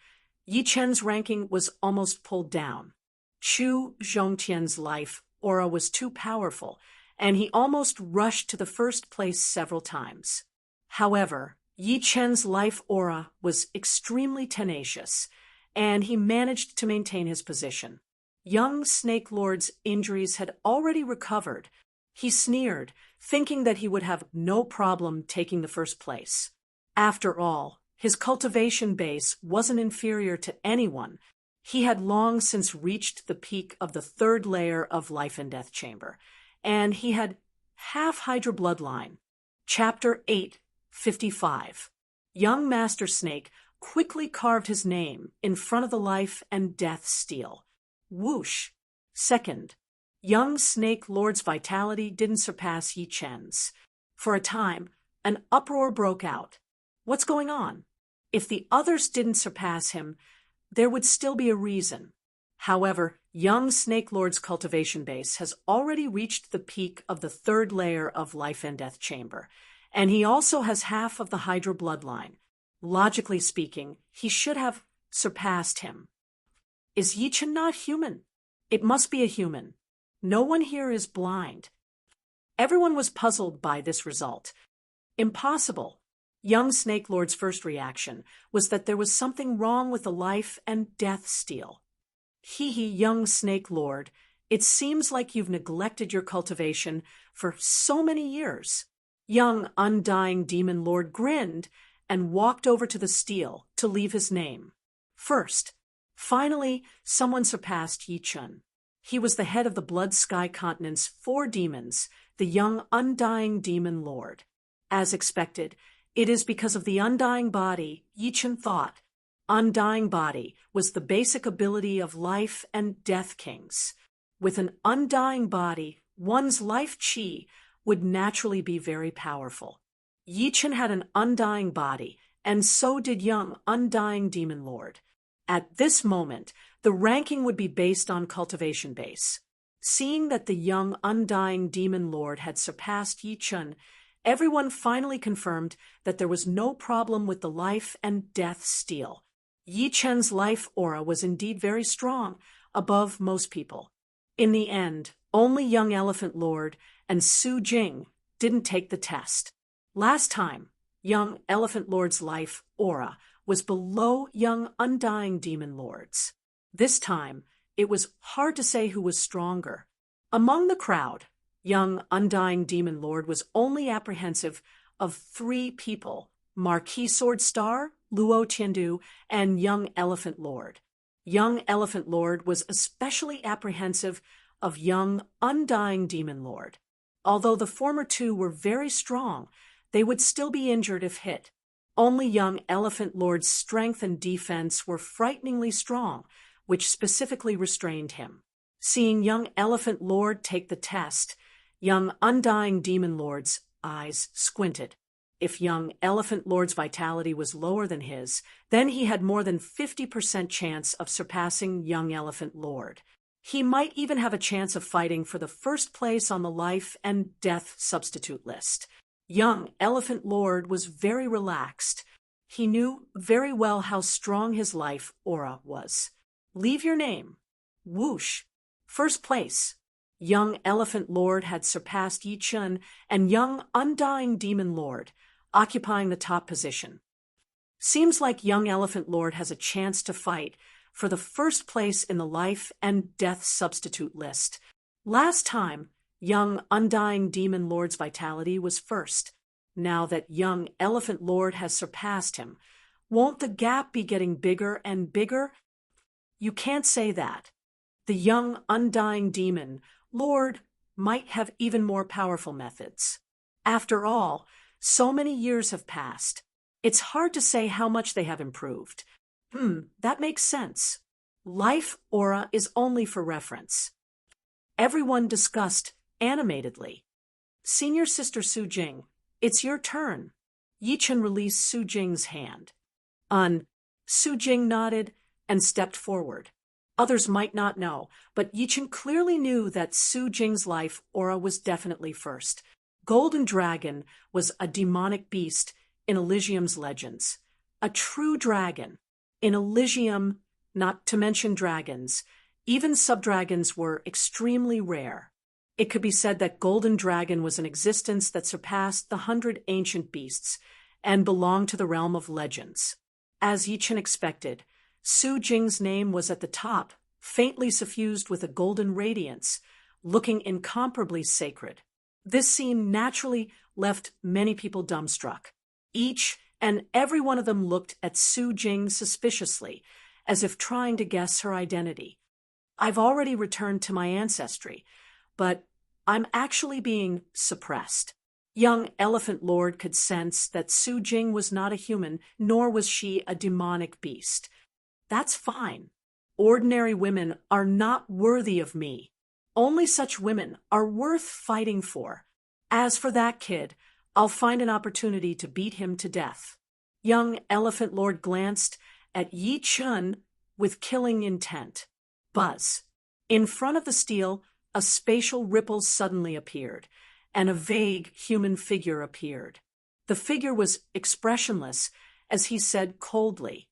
Yi Chen's ranking was almost pulled down. Chu Zhongtian's life aura was too powerful, and he almost rushed to the first place several times. However, Yi Chen's life aura was extremely tenacious, and he managed to maintain his position. Young Snake Lord's injuries had already recovered. He sneered, thinking that he would have no problem taking the first place. After all, his cultivation base wasn't inferior to anyone. He had long since reached the peak of the third layer of life and death chamber, and he had half Hydra bloodline. Chapter 8:55. Young Master Snake quickly carved his name in front of the life and death steel. Whoosh! Second, young Snake Lord's vitality didn't surpass Yi Chen's. For a time, an uproar broke out. What's going on? If the others didn't surpass him, there would still be a reason. However, young Snake Lord's cultivation base has already reached the peak of the third layer of life and death chamber, and he also has half of the Hydra bloodline. Logically speaking, he should have surpassed him. Is Yi Chen not human? It must be a human. No one here is blind. Everyone was puzzled by this result. Impossible. Young Snake Lord's first reaction was that there was something wrong with the life and death steel. Young Snake Lord, it seems like you've neglected your cultivation for so many years. Young Undying Demon Lord grinned and walked over to the steel to leave his name. First, finally, someone surpassed Yi Chen. He was the head of the Blood Sky Continent's 4 demons, the young Undying Demon Lord. As expected, it is because of the Undying Body, Yi Chen thought. Undying Body was the basic ability of life and death kings. With an undying body, one's life chi would naturally be very powerful. Yi Chen had an undying body, and so did young, undying Demon Lord. At this moment, the ranking would be based on cultivation base. Seeing that the young, undying Demon Lord had surpassed Yi Chen, everyone finally confirmed that there was no problem with the life and death steal. Yi Chen's life aura was indeed very strong, above most people. In the end, only young Elephant Lord and Su Jing didn't take the test. Last time, young Elephant Lord's life aura was below young Undying Demon Lord's. This time, it was hard to say who was stronger. Among the crowd, young Undying Demon Lord was only apprehensive of 3 people: Marquis Sword Star, Luo Tiandu, and young Elephant Lord. Young Elephant Lord was especially apprehensive of young Undying Demon Lord. Although the former 2 were very strong, they would still be injured if hit. Only young Elephant Lord's strength and defense were frighteningly strong, which specifically restrained him. Seeing young Elephant Lord take the test, young Undying Demon Lord's eyes squinted. If young Elephant Lord's vitality was lower than his, then he had more than 50% chance of surpassing young Elephant Lord. He might even have a chance of fighting for the first place on the life and death substitute list. Young Elephant Lord was very relaxed. He knew very well how strong his life aura was. Leave your name. Whoosh. First place. Young Elephant Lord had surpassed Yi Chen and young Undying Demon Lord, occupying the top position. Seems like young Elephant Lord has a chance to fight for the first place in the life and death substitute list. Last time, young Undying Demon Lord's vitality was first. Now that young Elephant Lord has surpassed him, won't the gap be getting bigger and bigger? You can't say that. The young Undying Demon Lord might have even more powerful methods. After all, so many years have passed. It's hard to say how much they have improved. That makes sense. Life aura is only for reference. Everyone discussed animatedly. Senior Sister Su Jing, it's your turn. Yi Chen released Su Jing's hand. Su Jing nodded and stepped forward. Others might not know, but Yi Chen clearly knew that Su Jing's life aura was definitely first. Golden Dragon was a demonic beast in Elysium's legends. A true dragon. In Elysium, not to mention dragons, even subdragons were extremely rare. It could be said that Golden Dragon was an existence that surpassed the 100 ancient beasts and belonged to the realm of legends. As Yi Chen expected, Su Jing's name was at the top, faintly suffused with a golden radiance, looking incomparably sacred. This scene naturally left many people dumbstruck. Each and every one of them looked at Su Jing suspiciously, as if trying to guess her identity. I've already returned to my ancestry, but I'm actually being suppressed. Young Elephant Lord could sense that Su Jing was not a human, nor was she a demonic beast. That's fine. Ordinary women are not worthy of me. Only such women are worth fighting for. As for that kid, I'll find an opportunity to beat him to death. Young Elephant Lord glanced at Yi Chen with killing intent. Buzz. In front of the steel, a spatial ripple suddenly appeared, and a vague human figure appeared. The figure was expressionless as he said coldly,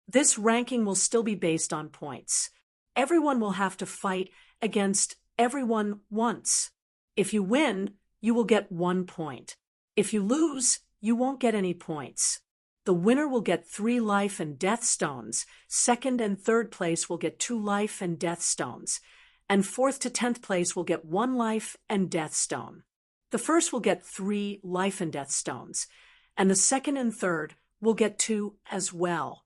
"This ranking will still be based on points. Everyone will have to fight against everyone once. If you win, you will get 1 point. If you lose, you won't get any points. The winner will get 3 life and death stones, second and third place will get 2 life and death stones, and fourth to 10th place will get 1 life and death stone. The first will get 3 life and death stones, and the second and third will get 2 as well."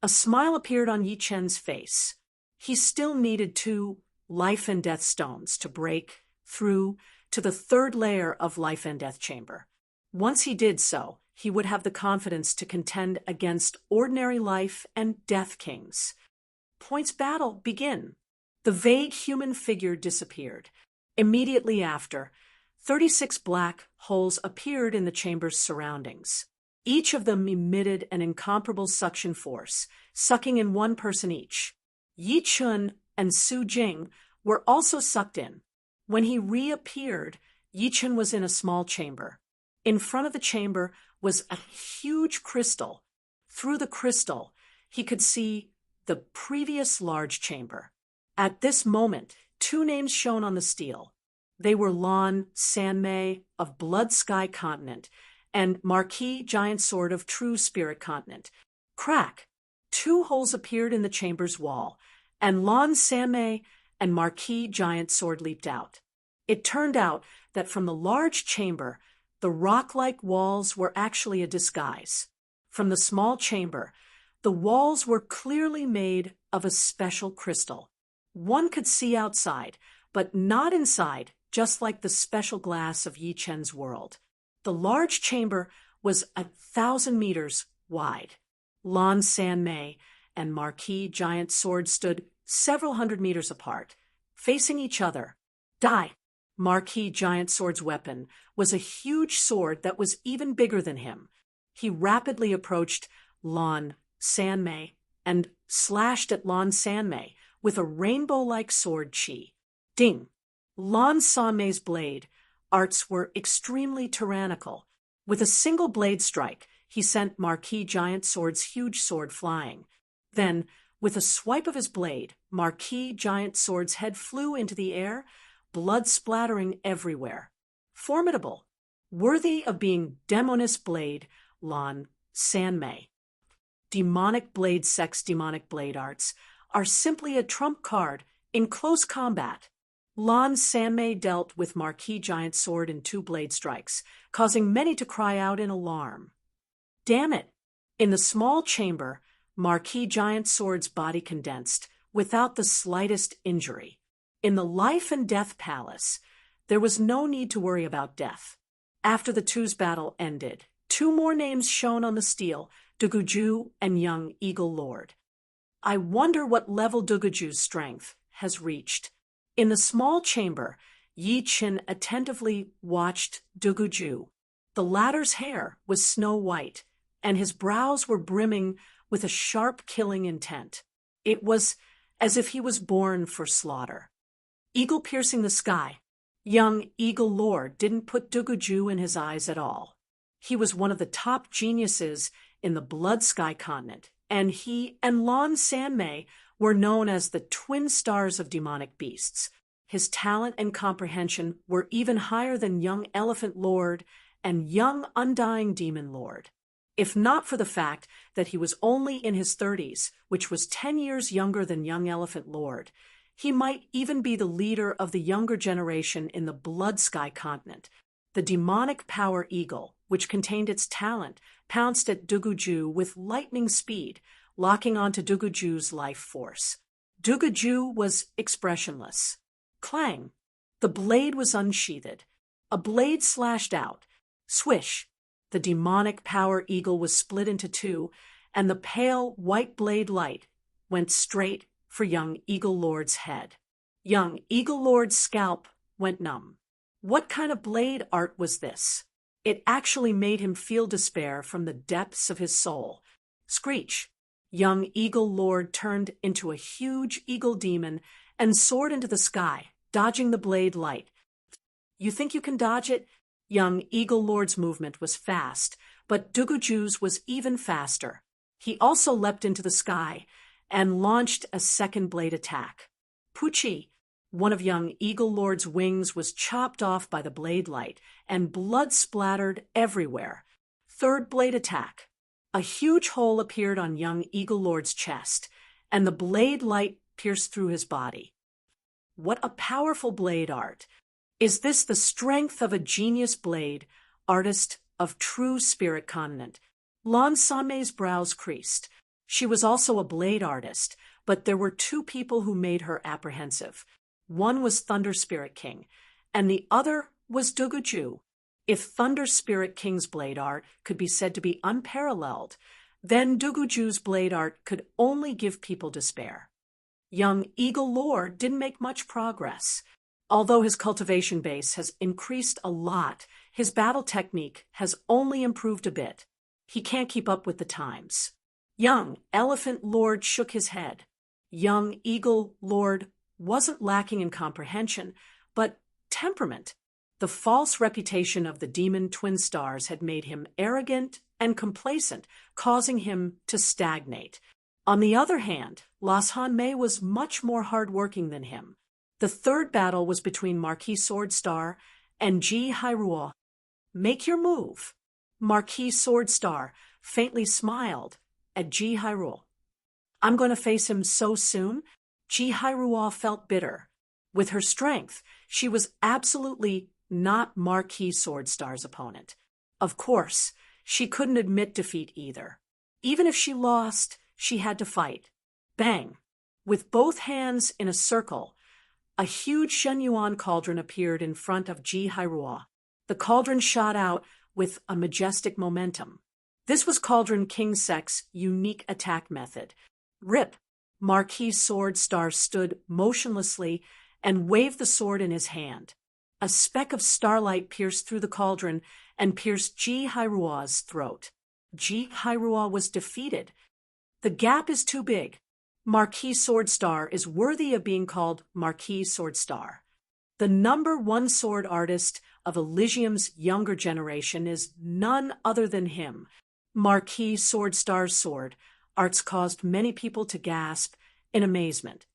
A smile appeared on Yi Chen's face. He still needed 2 life and death stones to break through to the 3rd layer of life and death chamber. Once he did so, he would have the confidence to contend against ordinary life and death kings. Points battle begin. The vague human figure disappeared. Immediately after, 36 black holes appeared in the chamber's surroundings. Each of them emitted an incomparable suction force, sucking in one person each. Yi Chun and Su Jing were also sucked in. When he reappeared, Yi Chun was in a small chamber. In front of the chamber was a huge crystal. Through the crystal, he could see the previous large chamber. At this moment, two names shone on the steel. They were Lan Sanmei of Blood Sky Continent and Marquis Giant Sword of True Spirit Continent. Crack! Two holes appeared in the chamber's wall, and Lan Sanmei and Marquis Giant Sword leaped out. It turned out that from the large chamber, the rock-like walls were actually a disguise. From the small chamber, the walls were clearly made of a special crystal. One could see outside, but not inside, just like the special glass of Yi Chen's world. The large chamber was 1,000 meters wide. Lan Sanmei and Marquis Giant Sword stood several hundred meters apart, facing each other. Die! Marquis Giant Sword's weapon was a huge sword that was even bigger than him. He rapidly approached Lan Sanmei and slashed at Lan Sanmei with a rainbow-like sword chi. Ding! Lan Sanmei's blade arts were extremely tyrannical. With a single blade strike, he sent Marquis Giant Sword's huge sword flying. Then, with a swipe of his blade, Marquis Giant Sword's head flew into the air, blood splattering everywhere. Formidable, worthy of being Demoness Blade, Lan Sanmei. Demonic blade sex demonic blade arts are simply a trump card in close combat. Lan Sanmei dealt with Marquis Giant Sword in 2 blade strikes, causing many to cry out in alarm. Damn it! In the small chamber, Marquis Giant Sword's body condensed, without the slightest injury. In the life and death palace, there was no need to worry about death. After the two's battle ended, 2 more names shone on the steel, Duguju and Young Eagle Lord. I wonder what level Duguju's strength has reached. In the small chamber, Yi Chin attentively watched Duguju. The latter's hair was snow white, and his brows were brimming with a sharp killing intent. It was as if he was born for slaughter. Eagle piercing the sky. Young Eagle Lord didn't put Duguju in his eyes at all. He was one of the top geniuses in the Blood Sky Continent, and he and Lan Sanmei were known as the twin stars of demonic beasts. His talent and comprehension were even higher than Young Elephant Lord and Young Undying Demon Lord. If not for the fact that he was only in his 30s, which was 10 years younger than Young Elephant Lord, he might even be the leader of the younger generation in the Blood Sky Continent. The demonic power eagle, which contained its talent, pounced at Duguju with lightning speed, locking onto Duguju's life force. Duguju was expressionless. Clang! The blade was unsheathed. A blade slashed out. Swish! The demonic power eagle was split into 2, and the pale white blade light went straight for Young Eagle Lord's head. Young Eagle Lord's scalp went numb. What kind of blade art was this? It actually made him feel despair from the depths of his soul. Screech! Young Eagle Lord turned into a huge eagle demon and soared into the sky, dodging the blade light. You think you can dodge it? Young Eagle Lord's movement was fast, but Duguju's was even faster. He also leapt into the sky and launched a second blade attack. Puchi! One of Young Eagle Lord's wings was chopped off by the blade light, and blood splattered everywhere. Third blade attack. A huge hole appeared on Young Eagle Lord's chest, and the blade light pierced through his body. What a powerful blade art! Is this the strength of a genius blade, artist of true spirit continent? Lan Sanmei's brows creased. She was also a blade artist, but there were 2 people who made her apprehensive. One was Thunder Spirit King, and the other was Duguju. If Thunder Spirit King's blade art could be said to be unparalleled, then Duguju's blade art could only give people despair. Young Eagle Lord didn't make much progress. Although his cultivation base has increased a lot, his battle technique has only improved a bit. He can't keep up with the times. Young Elephant Lord shook his head. Young Eagle Lord wasn't lacking in comprehension, but temperament. The false reputation of the demon twin stars had made him arrogant and complacent, causing him to stagnate. On the other hand, Las Han was much more hard-working than him. The third battle was between Marquis Swordstar and Ji Hairuo. Make your move. Marquis Swordstar faintly smiled at Ji Hairuo. I'm going to face him so soon? Ji Hairuo felt bitter. With her strength, she was absolutely not Marquis Swordstar's opponent. Of course, she couldn't admit defeat either. Even if she lost, she had to fight. Bang! With both hands in a circle, a huge Shenyuan cauldron appeared in front of Ji Hairuo. The cauldron shot out with a majestic momentum. This was Cauldron King Sek's unique attack method. Rip! Marquis Swordstar stood motionlessly and waved the sword in his hand. A speck of starlight pierced through the cauldron and pierced Ji Hairuo's throat. Ji Hairuo was defeated. The gap is too big. Marquis Swordstar is worthy of being called Marquis Swordstar. The #1 sword artist of Elysium's younger generation is none other than him. Marquis Swordstar's sword arts caused many people to gasp in amazement.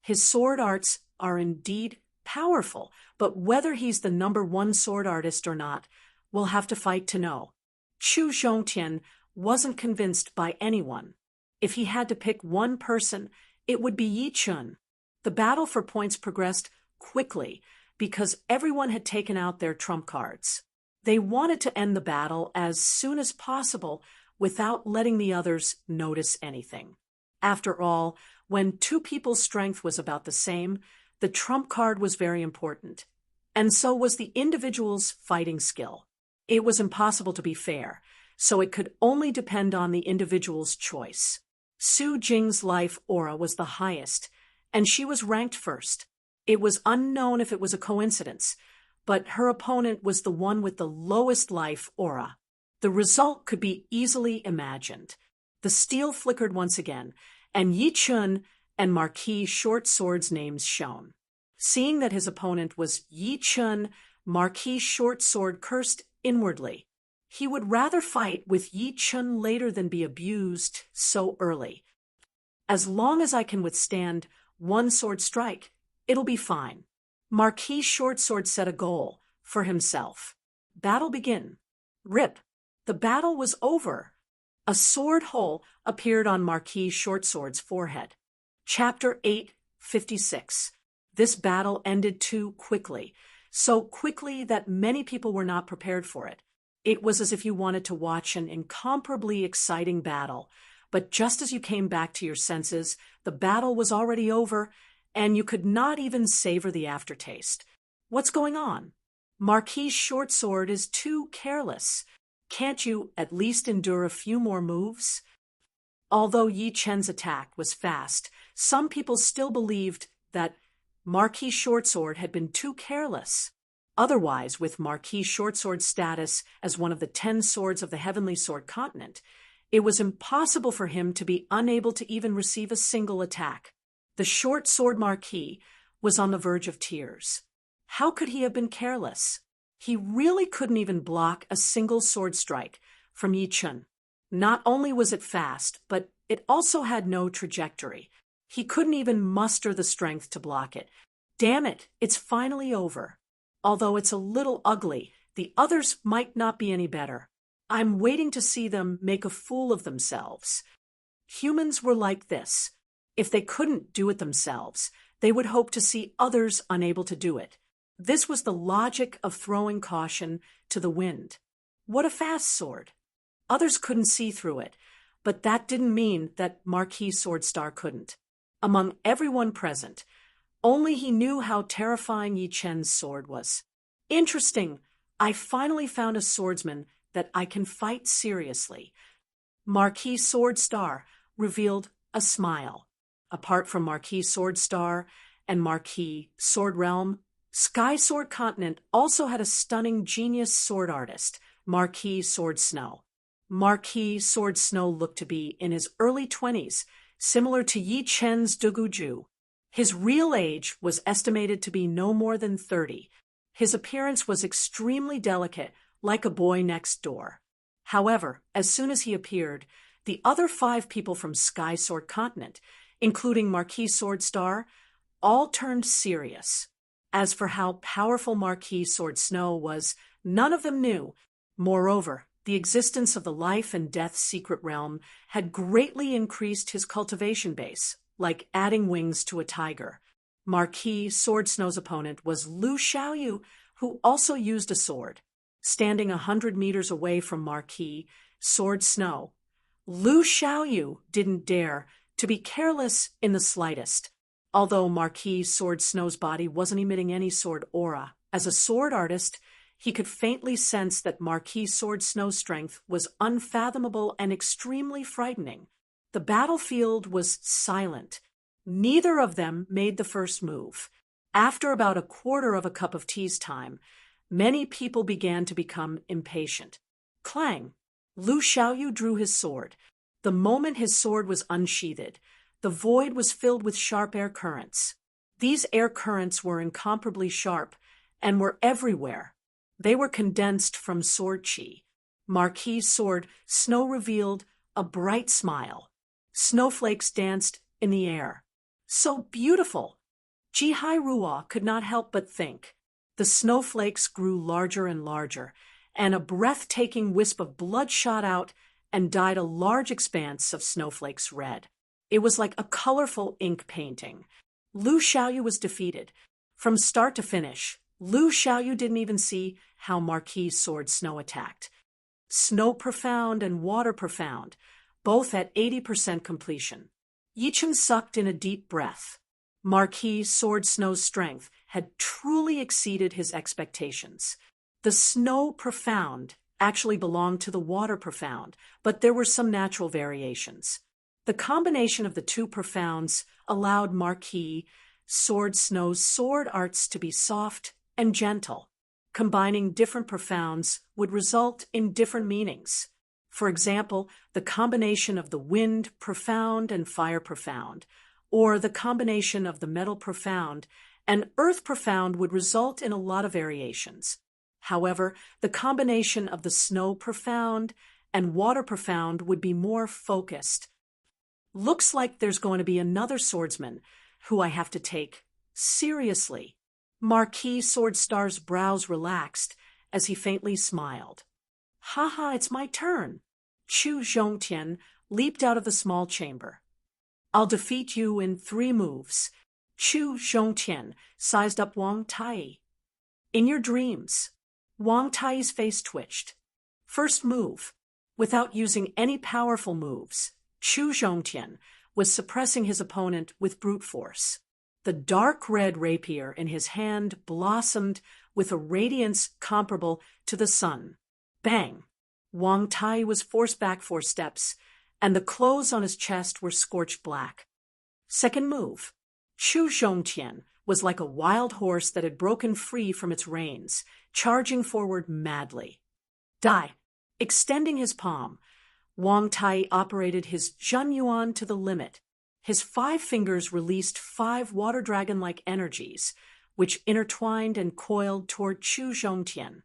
His sword arts are indeed powerful, but whether he's the #1 sword artist or not, we'll have to fight to know. Chu Zhongtian wasn't convinced by anyone. If he had to pick one person, it would be Yi Chun. The battle for points progressed quickly because everyone had taken out their trump cards. They wanted to end the battle as soon as possible without letting the others notice anything. After all, when two people's strength was about the same, the trump card was very important, and so was the individual's fighting skill. It was impossible to be fair, so it could only depend on the individual's choice. Su Jing's life aura was the highest, and she was ranked first. It was unknown if it was a coincidence, but her opponent was the one with the lowest life aura. The result could be easily imagined. The steel flickered once again, and Yi Chun and Marquis Short Sword's names shone. Seeing that his opponent was Yi Chun, Marquis Short Sword cursed inwardly. He would rather fight with Yi Chun later than be abused so early. As long as I can withstand one sword strike, it'll be fine. Marquis Short Sword set a goal for himself. Battle begin. Rip. The battle was over. A sword hole appeared on Marquis Short Sword's forehead. Chapter 8:56. This battle ended too quickly, so quickly that many people were not prepared for it. It was as if you wanted to watch an incomparably exciting battle, but just as you came back to your senses, the battle was already over, and you could not even savor the aftertaste. What's going on? Marquis Short Sword is too careless. Can't you at least endure a few more moves? Although Yi Chen's attack was fast, some people still believed that Marquis Short Sword had been too careless. Otherwise, with Marquis Short Sword's status as one of the 10 swords of the Heavenly Sword Continent, it was impossible for him to be unable to even receive a single attack. The Short Sword Marquis was on the verge of tears. How could he have been careless? He really couldn't even block a single sword strike from Yi Chun. Not only was it fast, but it also had no trajectory. He couldn't even muster the strength to block it. Damn it, it's finally over. Although it's a little ugly, the others might not be any better. I'm waiting to see them make a fool of themselves. Humans were like this. If they couldn't do it themselves, they would hope to see others unable to do it. This was the logic of throwing caution to the wind. What a fast sword! Others couldn't see through it, but that didn't mean that Marquis Swordstar couldn't. Among everyone present, only he knew how terrifying Yi Chen's sword was. Interesting. I finally found a swordsman that I can fight seriously. Marquis Swordstar revealed a smile. Apart from Marquis Swordstar and Marquis Sword Realm, Sky Sword Continent also had a stunning genius sword artist, Marquis Sword Snow. Marquis Sword Snow looked to be in his early 20s, similar to Yi Chen's Duguju. His real age was estimated to be no more than 30. His appearance was extremely delicate, like a boy next door. However, as soon as he appeared, the other 5 people from Sky Sword Continent, including Marquis Swordstar, all turned serious. As for how powerful Marquis Sword Snow was, none of them knew. Moreover, the existence of the life and death secret realm had greatly increased his cultivation base, like adding wings to a tiger. Marquis Sword Snow's opponent was Lu Xiaoyu, who also used a sword. Standing 100 meters away from Marquis Sword Snow, Lu Xiaoyu didn't dare to be careless in the slightest. Although Marquis Sword Snow's body wasn't emitting any sword aura, as a sword artist, he could faintly sense that Marquis Sword Snow's strength was unfathomable and extremely frightening. The battlefield was silent. Neither of them made the first move. After about a quarter of a cup of tea's time, many people began to become impatient. Clang! Lu Xiaoyu drew his sword. The moment his sword was unsheathed, the void was filled with sharp air currents. These air currents were incomparably sharp and were everywhere. They were condensed from sword chi. Marquis Sword Snow revealed a bright smile. Snowflakes danced in the air. So beautiful! Jihai Ruo could not help but think. The snowflakes grew larger and larger, and a breathtaking wisp of blood shot out and dyed a large expanse of snowflakes red. It was like a colorful ink painting. Lu Xiaoyu was defeated. From start to finish, Lu Xiaoyu didn't even see how Marquis Sword Snow attacked. Snow Profound and Water Profound, both at 80% completion. Yichen sucked in a deep breath. Marquis Sword Snow's strength had truly exceeded his expectations. The Snow Profound actually belonged to the Water Profound, but there were some natural variations. The combination of the 2 profounds allowed Marquis Sword Snow's sword arts to be soft and gentle. Combining different profounds would result in different meanings. For example, the combination of the Wind Profound and Fire Profound, or the combination of the Metal Profound and Earth Profound would result in a lot of variations. However, the combination of the Snow Profound and Water Profound would be more focused. Looks like there's going to be another swordsman who I have to take seriously. Marquis Swordstar's brows relaxed as he faintly smiled. Haha, it's my turn. Chu Zhongtian leaped out of the small chamber. I'll defeat you in 3 moves. Chu Zhongtian sized up Wang Tai. In your dreams. Wang Tai's face twitched. First move. Without using any powerful moves, Chu Zhongtian was suppressing his opponent with brute force. The dark red rapier in his hand blossomed with a radiance comparable to the sun. Bang! Wang Tai was forced back 4 steps, and the clothes on his chest were scorched black. Second move. Chu Zhongtian was like a wild horse that had broken free from its reins, charging forward madly. Die! Extending his palm, Wang Tai operated his Zhenyuan to the limit. His 5 fingers released 5 water dragon-like energies, which intertwined and coiled toward Chu Zhongtian.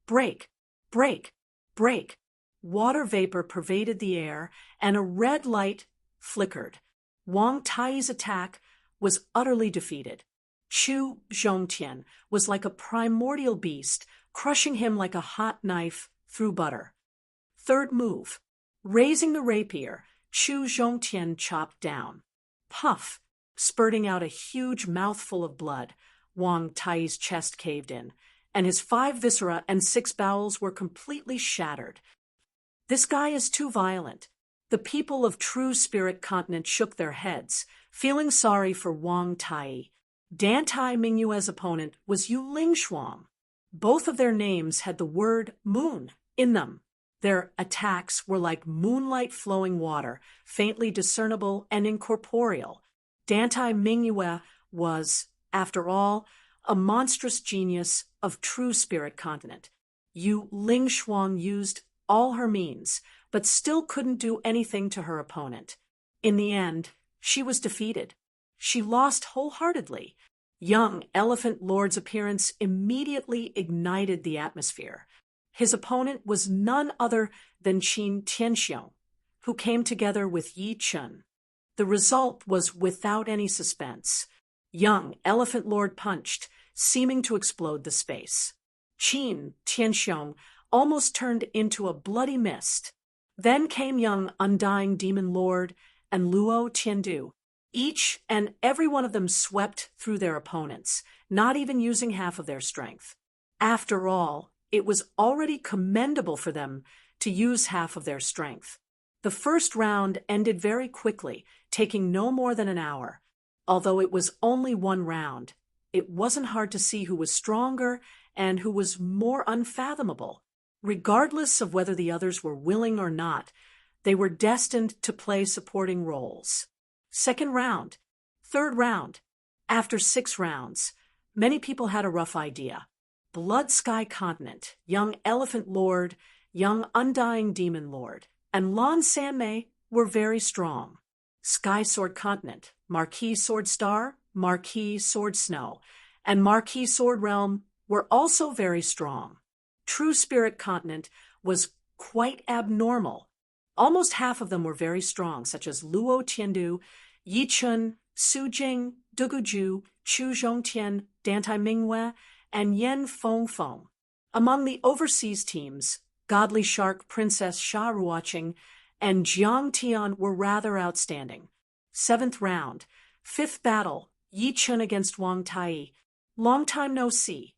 Break! Break! Break! Water vapor pervaded the air, and a red light flickered. Wang Tai's attack was utterly defeated. Chu Zhongtian was like a primordial beast, crushing him like a hot knife through butter. Third move. Raising the rapier, Chu Zhongtian chopped down. Puff! Spurting out a huge mouthful of blood, Wang Tai's chest caved in, and his 5 viscera and 6 bowels were completely shattered. This guy is too violent. The people of True Spirit Continent shook their heads, feeling sorry for Wang Tai. Dan Tai Mingyue's opponent was Yu Lingshuang. Both of their names had the word moon in them. Their attacks were like moonlight flowing water, faintly discernible and incorporeal. Dantai Mingyue was, after all, a monstrous genius of true spirit continent. Yu Lingshuang used all her means, but still couldn't do anything to her opponent. In the end, she was defeated. She lost wholeheartedly. Young Elephant Lord's appearance immediately ignited the atmosphere. His opponent was none other than Qin Tianxiong, who came together with Yi Chun. The result was without any suspense. Young Elephant Lord punched, seeming to explode the space. Qin Tianxiong almost turned into a bloody mist. Then came young Undying Demon Lord and Luo Tiandu. Each and every one of them swept through their opponents, not even using half of their strength. After all, it was already commendable for them to use half of their strength. The first round ended very quickly, taking no more than an hour. Although it was only one round, it wasn't hard to see who was stronger and who was more unfathomable. Regardless of whether the others were willing or not, they were destined to play supporting roles. Second round, third round. After 6 rounds, many people had a rough idea. Blood Sky Continent, Young Elephant Lord, Young Undying Demon Lord, and Lan Sanmei were very strong. Sky Sword Continent, Marquis Sword Star, Marquis Sword Snow, and Marquis Sword Realm were also very strong. True Spirit Continent was quite abnormal. Almost half of them were very strong, such as Luo Tiandu, Yi Chun, Su Jing, Duguju, Chu Zhongtian, Dantai Mingyue, and Yen Fengfeng. Among the overseas teams, Godly Shark Princess Sha Ruoqing and Jiang Tian were rather outstanding. 7th round, 5th battle, Yi Chun against Wang Tai. Long time no see.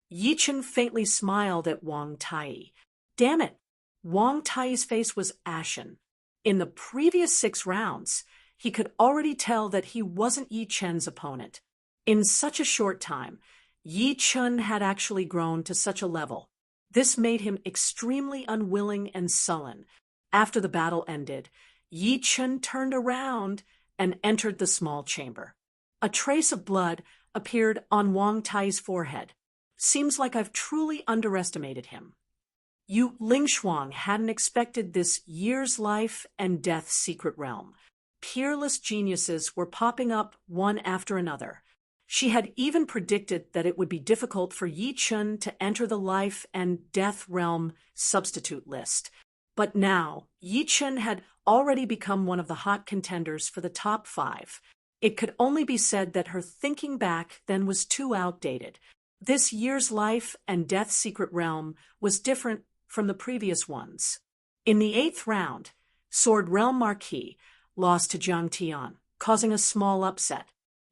Yi Chun faintly smiled at Wang Tai. Damn it, Wang Tai's face was ashen. In the previous 6 rounds, he could already tell that he wasn't Yi Chen's opponent. In such a short time, Yi Chun had actually grown to such a level. This made him extremely unwilling and sullen. After the battle ended, Yi Chun turned around and entered the small chamber. A trace of blood appeared on Wang Tai's forehead. Seems like I've truly underestimated him. Yu Lingshuang hadn't expected this year's life and death secret realm. Peerless geniuses were popping up one after another. She had even predicted that it would be difficult for Yi Chun to enter the life and death realm substitute list. But now, Yi Chun had already become one of the hot contenders for the top 5. It could only be said that her thinking back then was too outdated. This year's life and death secret realm was different from the previous ones. In the 8th round, Sword Realm Marquis lost to Jiang Tian, causing a small upset.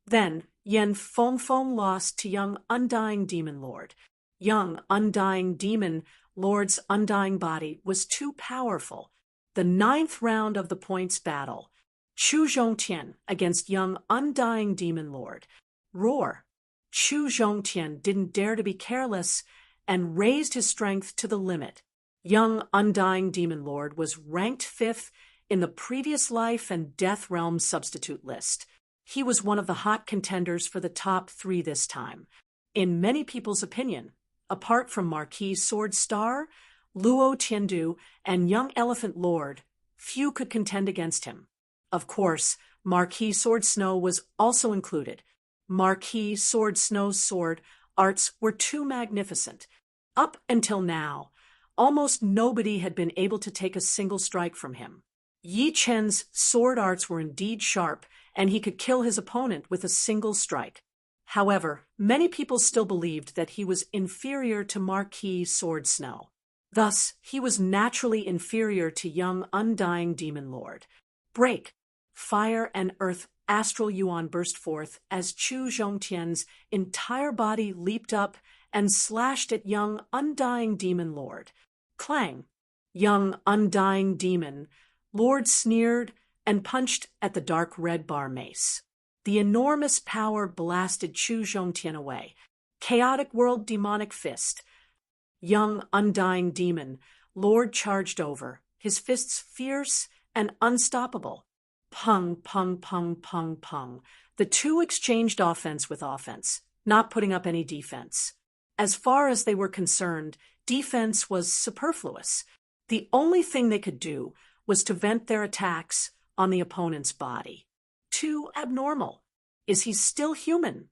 Then, Yen Fengfeng lost to Young Undying Demon Lord. Young Undying Demon Lord's undying body was too powerful. The 9th round of the points battle, Chu Zhongtian against Young Undying Demon Lord. Roar! Chu Zhongtian didn't dare to be careless and raised his strength to the limit. Young Undying Demon Lord was ranked 5th in the previous life and death realm substitute list. He was one of the hot contenders for the top 3 this time. In many people's opinion, apart from Marquis Sword Star, Luo Tiandu, and Young Elephant Lord, few could contend against him. Of course, Marquis Sword Snow was also included. Marquis Sword Snow's sword arts were too magnificent. Up until now, almost nobody had been able to take a single strike from him. Yi Chen's sword arts were indeed sharp, and he could kill his opponent with a single strike. However, many people still believed that he was inferior to Marquis Sword Snow. Thus, he was naturally inferior to Young Undying Demon Lord. Break! Fire and earth astral yuan burst forth as Chu Zhongtian's entire body leaped up and slashed at Young Undying Demon Lord. Clang! Young Undying Demon Lord sneered and punched at the dark red bar mace. The enormous power blasted Chu Zhongtian away. Chaotic World Demonic Fist. Young Undying Demon Lord charged over, his fists fierce and unstoppable. Pung, pung, pung, pung, pung. The two exchanged offense with offense, not putting up any defense. As far as they were concerned, defense was superfluous. The only thing they could do was to vent their attacks on the opponent's body. Too abnormal. Is he still human?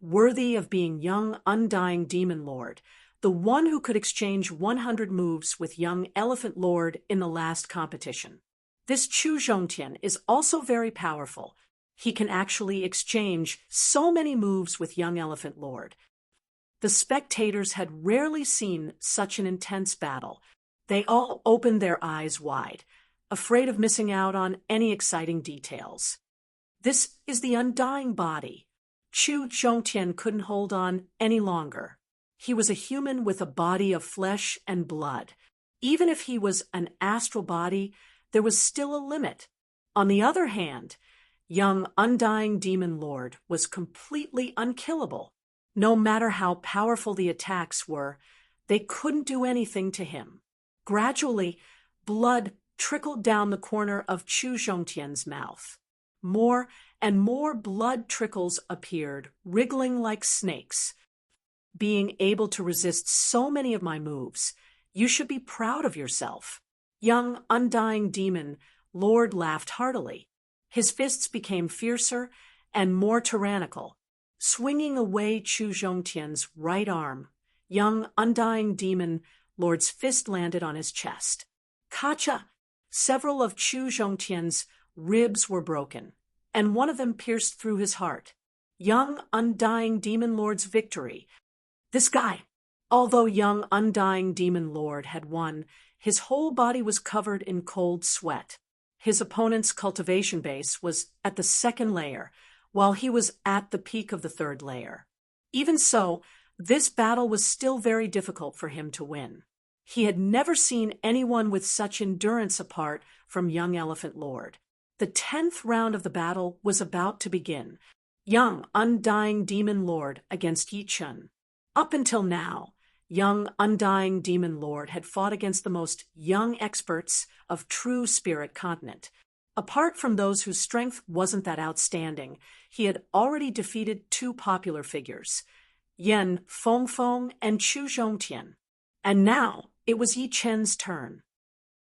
Worthy of being young, undying Demon Lord, the one who could exchange 100 moves with young Elephant Lord in the last competition. This Chu Zhongtian is also very powerful. He can actually exchange so many moves with young Elephant Lord. The spectators had rarely seen such an intense battle. They all opened their eyes wide, afraid of missing out on any exciting details. This is the undying body. Chu Zhongtian couldn't hold on any longer. He was a human with a body of flesh and blood. Even if he was an astral body, there was still a limit. On the other hand, young undying Demon Lord was completely unkillable. No matter how powerful the attacks were, they couldn't do anything to him. Gradually, blood trickled down the corner of Chu Zhongtian's mouth. More and more blood trickles appeared, wriggling like snakes. Being able to resist so many of my moves, you should be proud of yourself. Young, undying Demon Lord laughed heartily. His fists became fiercer and more tyrannical. Swinging away Chu Zhongtian's right arm, young, undying Demon Lord's fist landed on his chest. Kacha! Several of Chu Zhongtian's ribs were broken, and one of them pierced through his heart. Young, undying Demon Lord's victory. This guy, although young, undying Demon Lord had won, his whole body was covered in cold sweat. His opponent's cultivation base was at the second layer, while he was at the peak of the third layer. Even so, this battle was still very difficult for him to win. He had never seen anyone with such endurance apart from young Elephant Lord. The 10th round of the battle was about to begin. Young, undying Demon Lord against Yi Chun. Up until now, young, undying Demon Lord had fought against the most young experts of true Spirit Continent. Apart from those whose strength wasn't that outstanding, he had already defeated two popular figures, Yan Fengfeng and Chu Zhongtian. And now it was Yi Chen's turn.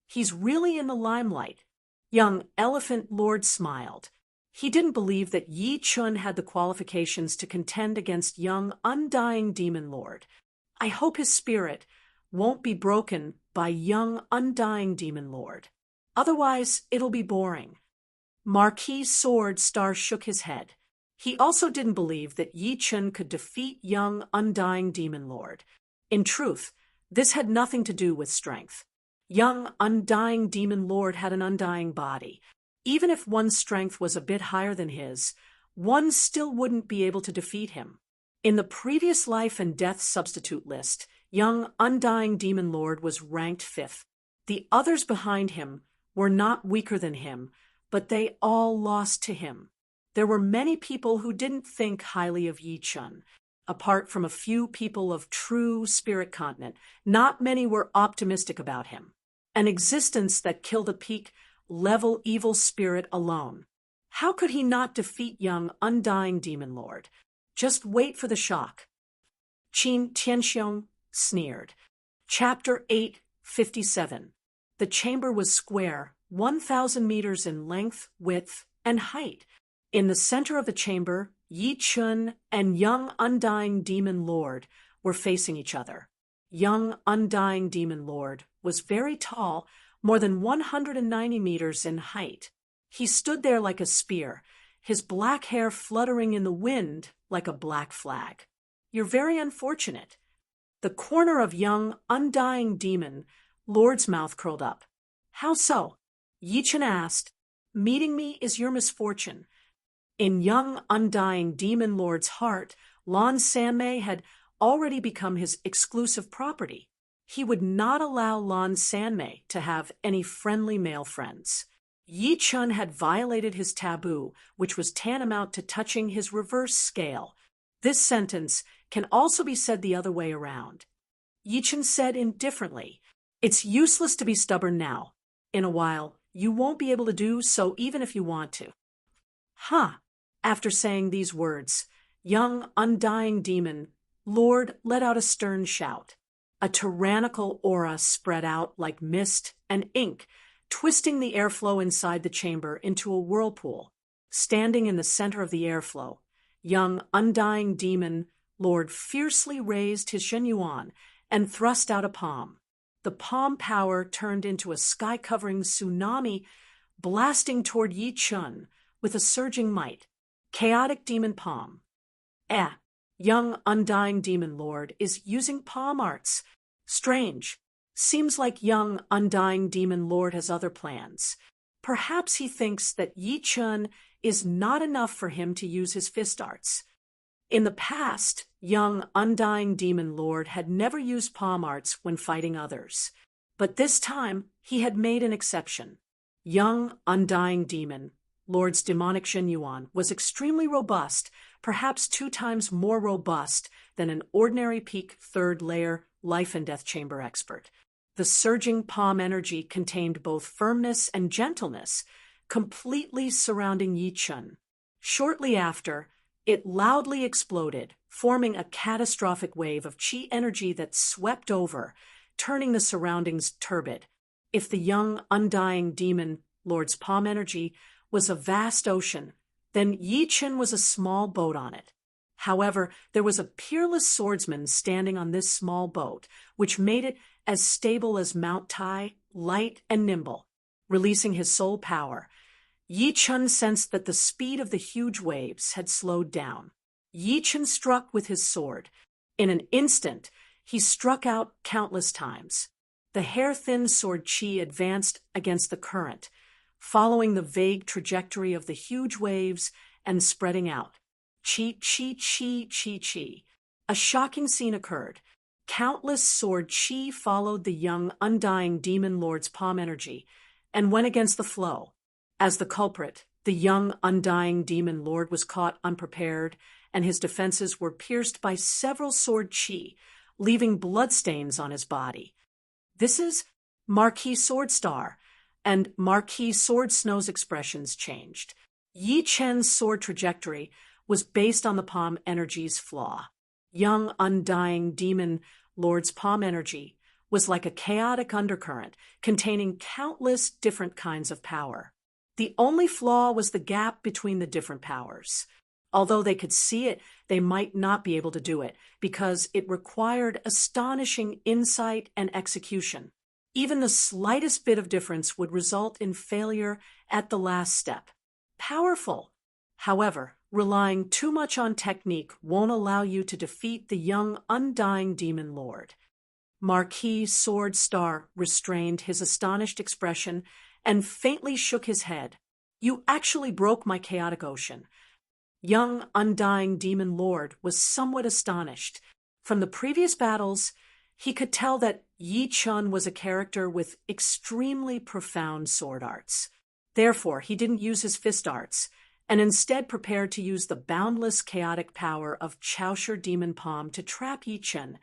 He's really in the limelight. Young Elephant Lord smiled. He didn't believe that Yi Chun had the qualifications to contend against young, undying Demon Lord. I hope his spirit won't be broken by young, undying Demon Lord. Otherwise, it'll be boring. Marquis Sword Star shook his head. He also didn't believe that Yi Chun could defeat young, undying Demon Lord. In truth, this had nothing to do with strength. Young, undying Demon Lord had an undying body. Even if one's strength was a bit higher than his, one still wouldn't be able to defeat him. In the previous life and death substitute list, young, undying Demon Lord was ranked 5th. The others behind him were not weaker than him, but they all lost to him. There were many people who didn't think highly of Yi Chun. Apart from a few people of true Spirit Continent, not many were optimistic about him. An existence that killed a peak-level evil spirit alone. How could he not defeat young, undying Demon Lord? Just wait for the shock. Qin Tianxiong sneered. Chapter 857. The chamber was square, 1,000 meters in length, width, and height. In the center of the chamber, Yi Chun and young, undying Demon Lord were facing each other. Young, undying Demon Lord was very tall, more than 190 meters in height. He stood there like a spear, his black hair fluttering in the wind like a black flag. You're very unfortunate. The corner of young, undying Demon Lord's mouth curled up. How so? Yi Chun asked. Meeting me is your misfortune. In young, undying Demon Lord's heart, Lan Sanmei had already become his exclusive property. He would not allow Lan Sanmei to have any friendly male friends. Yi Chun had violated his taboo, which was tantamount to touching his reverse scale. This sentence can also be said the other way around. Yi Chun said indifferently, "It's useless to be stubborn now. In a while, You won't be able to do so even if you want to. Huh. After saying these words, young undying demon Lord let out a stern shout. A tyrannical aura spread out like mist and ink, twisting the airflow inside the chamber into a whirlpool. Standing in the center of the airflow, young undying demon Lord fiercely raised his Shenyuan and thrust out a palm. The palm power turned into a sky-covering tsunami, blasting toward Yi Chun with a surging might. Chaotic demon palm. Young undying demon lord is using palm arts. Strange. Seems like young undying demon lord has other plans. Perhaps he thinks that Yi Chun is not enough for him to use his fist arts. In the past, young undying demon lord had never used palm arts when fighting others. But this time, he had made an exception. Young undying demon Lord's demonic Shenyuan was extremely robust, perhaps 2 times more robust than an ordinary peak third layer life and death chamber expert. The surging palm energy contained both firmness and gentleness, completely surrounding Yi Chun. Shortly after, it loudly exploded, forming a catastrophic wave of chi energy that swept over, turning the surroundings turbid. If the young undying demon Lord's palm energy was a vast ocean, then Yi Chun was a small boat on it. However, there was a peerless swordsman standing on this small boat, which made it as stable as Mount Tai, light and nimble. Releasing his soul power, Yi Chun sensed that the speed of the huge waves had slowed down. Yi Chun struck with his sword. In an instant, he struck out countless times. The hair-thin sword chi advanced against the current, following the vague trajectory of the huge waves and spreading out. Chi, chi, chi, chi, chi. A shocking scene occurred. Countless sword chi followed the young, undying demon lord's palm energy and went against the flow. As the culprit, the young, undying demon lord was caught unprepared, and his defenses were pierced by several sword chi, leaving bloodstains on his body. This is Marquis Swordstar, and Marquis Sword Snow's expressions changed. Yi Chen's sword trajectory was based on the palm energy's flaw. Young, undying demon lord's palm energy was like a chaotic undercurrent containing countless different kinds of power. The only flaw was the gap between the different powers. Although they could see it, they might not be able to do it because it required astonishing insight and execution. Even the slightest bit of difference would result in failure at the last step. Powerful. However, relying too much on technique won't allow you to defeat the young, undying demon lord. Marquis Swordstar restrained his astonished expression and faintly shook his head. You actually broke my chaotic ocean. Young, undying demon lord was somewhat astonished. From the previous battles, he could tell that Yi Chun was a character with extremely profound sword arts. Therefore, he didn't use his fist arts, and instead prepared to use the boundless chaotic power of Chaosher Demon Palm to trap Yi Chun,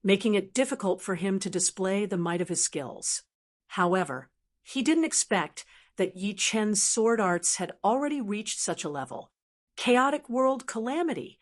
making it difficult for him to display the might of his skills. However, he didn't expect that Yi Chen's sword arts had already reached such a level. Chaotic world calamity.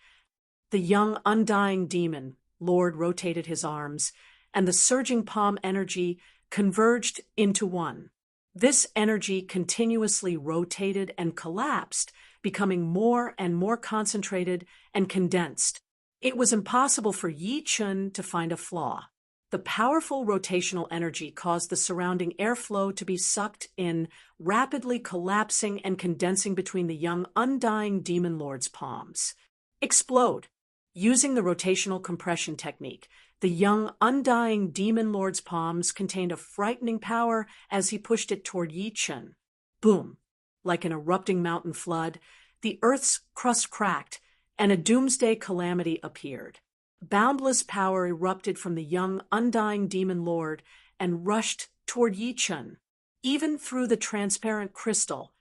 The young, undying demon lord rotated his arms, and the surging palm energy converged into one. This energy continuously rotated and collapsed, becoming more and more concentrated and condensed. It was impossible for Yi Chun to find a flaw. The powerful rotational energy caused the surrounding airflow to be sucked in, rapidly collapsing and condensing between the young, undying demon lord's palms. Explode. Using the rotational compression technique, the young, undying demon lord's palms contained a frightening power as he pushed it toward Yi Chun. Boom! Like an erupting mountain flood, the earth's crust cracked, and a doomsday calamity appeared. Boundless power erupted from the young, undying demon lord and rushed toward Yi Chun. Even through the transparent crystal,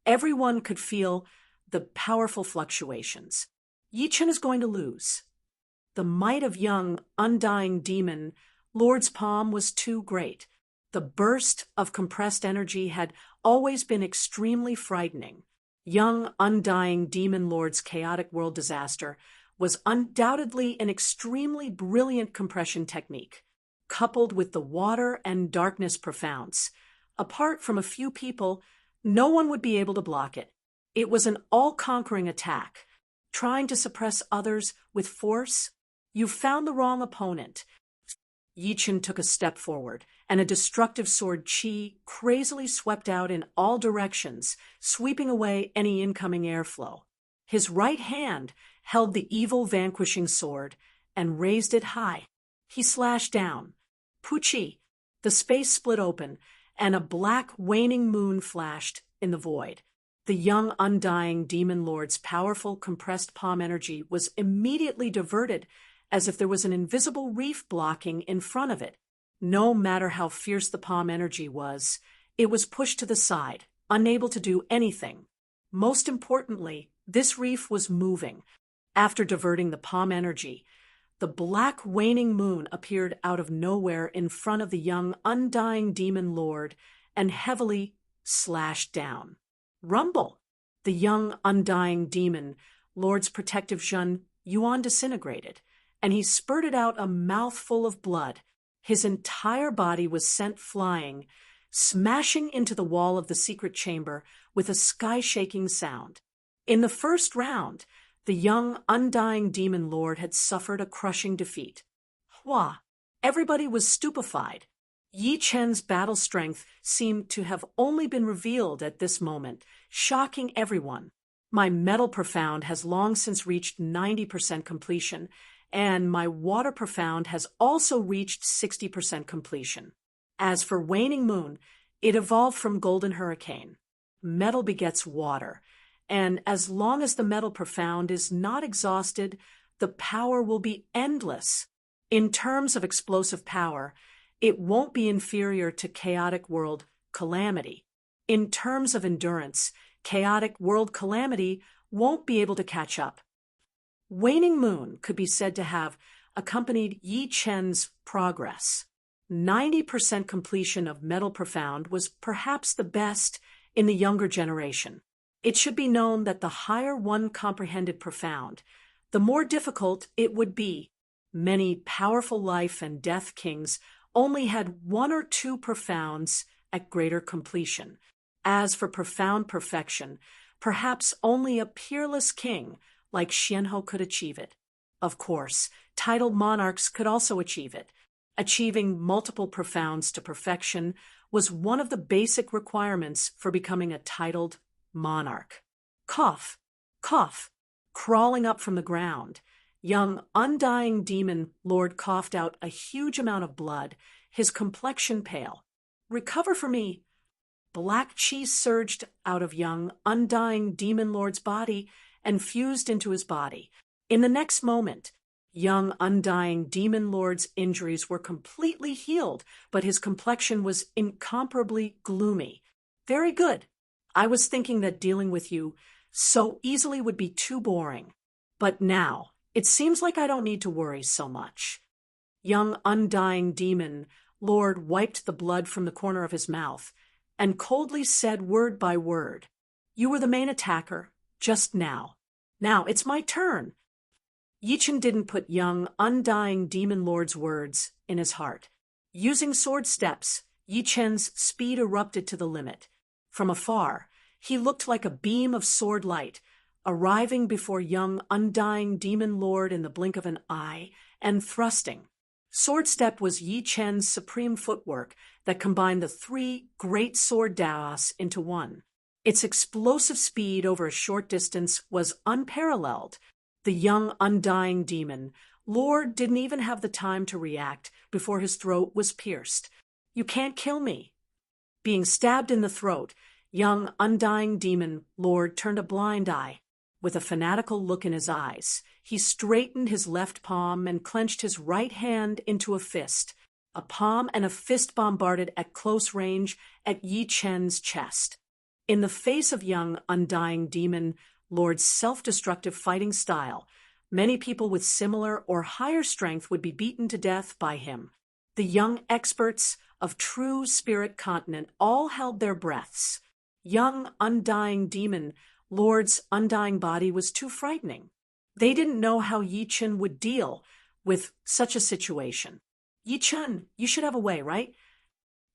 everyone could feel the powerful fluctuations. Yi Chun is going to lose. The might of young, undying demon lord's palm was too great. The burst of compressed energy had always been extremely frightening. Young, undying Demon Lord's chaotic world disaster was undoubtedly an extremely brilliant compression technique, coupled with the water and darkness profounds. Apart from a few people, no one would be able to block it. It was an all-conquering attack. Trying to suppress others with force? You found the wrong opponent. Yichen took a step forward, and a destructive sword chi crazily swept out in all directions, sweeping away any incoming airflow. His right hand held the evil vanquishing sword and raised it high. He slashed down. Puchi! The space split open, and a black waning moon flashed in the void. The young undying Demon Lord's powerful compressed palm energy was immediately diverted, as if there was an invisible reef blocking in front of it. No matter how fierce the palm energy was, it was pushed to the side, unable to do anything. Most importantly, this reef was moving. After diverting the palm energy, the black waning moon appeared out of nowhere in front of the young undying Demon Lord and heavily slashed down. Rumble! The young undying Demon Lord's protective Zhen Yuan disintegrated, and he spurted out a mouthful of blood. His entire body was sent flying, smashing into the wall of the secret chamber with a sky-shaking sound. In the first round, the young, undying Demon Lord had suffered a crushing defeat. Hua! Everybody was stupefied. Yi Chen's battle strength seemed to have only been revealed at this moment, shocking everyone. My Metal Profound has long since reached 90% completion, and my Water Profound has also reached 60% completion. As for Waning Moon, it evolved from Golden Hurricane. Metal begets water, and as long as the Metal Profound is not exhausted, the power will be endless. In terms of explosive power, it won't be inferior to Chaotic World Calamity. In terms of endurance, Chaotic World Calamity won't be able to catch up. Waning Moon could be said to have accompanied Yi Chen's progress. 90% completion of Metal Profound was perhaps the best in the younger generation. It should be known that the higher one comprehended profound, the more difficult it would be. Many powerful life and death kings only had 1 or 2 profounds at greater completion. As for profound perfection, perhaps only a peerless king like Xianhou could achieve it. Of course, titled monarchs could also achieve it. Achieving multiple profounds to perfection was one of the basic requirements for becoming a titled monarch. Cough, cough, crawling up from the ground. Young, undying Demon Lord coughed out a huge amount of blood, his complexion pale. Recover for me. Black chi surged out of young, undying Demon Lord's body and fused into his body. In the next moment, young, undying Demon Lord's injuries were completely healed, but his complexion was incomparably gloomy. Very good. I was thinking that dealing with you so easily would be too boring. But now, it seems like I don't need to worry so much. Young, undying Demon Lord wiped the blood from the corner of his mouth and coldly said word by word, "You were the main attacker, just now. Now it's my turn." Yichen didn't put young, undying Demon Lord's words in his heart. Using sword steps, Yichen's speed erupted to the limit. From afar, he looked like a beam of sword light, arriving before young, undying Demon Lord in the blink of an eye, and thrusting. Sword step was Yi Chen's supreme footwork that combined the 3 great sword Daos into one. Its explosive speed over a short distance was unparalleled. The young, undying Demon Lord didn't even have the time to react before his throat was pierced. "You can't kill me." Being stabbed in the throat, young, undying Demon Lord turned a blind eye. With a fanatical look in his eyes, he straightened his left palm and clenched his right hand into a fist. A palm and a fist bombarded at close range at Yi Chen's chest. In the face of young, undying Demon Lord's self-destructive fighting style, many people with similar or higher strength would be beaten to death by him. The young experts of true spirit continent all held their breaths. Young, undying demon lord's undying body was too frightening. They didn't know how Yi Chen would deal with such a situation. Yi Chen, you should have a way, right?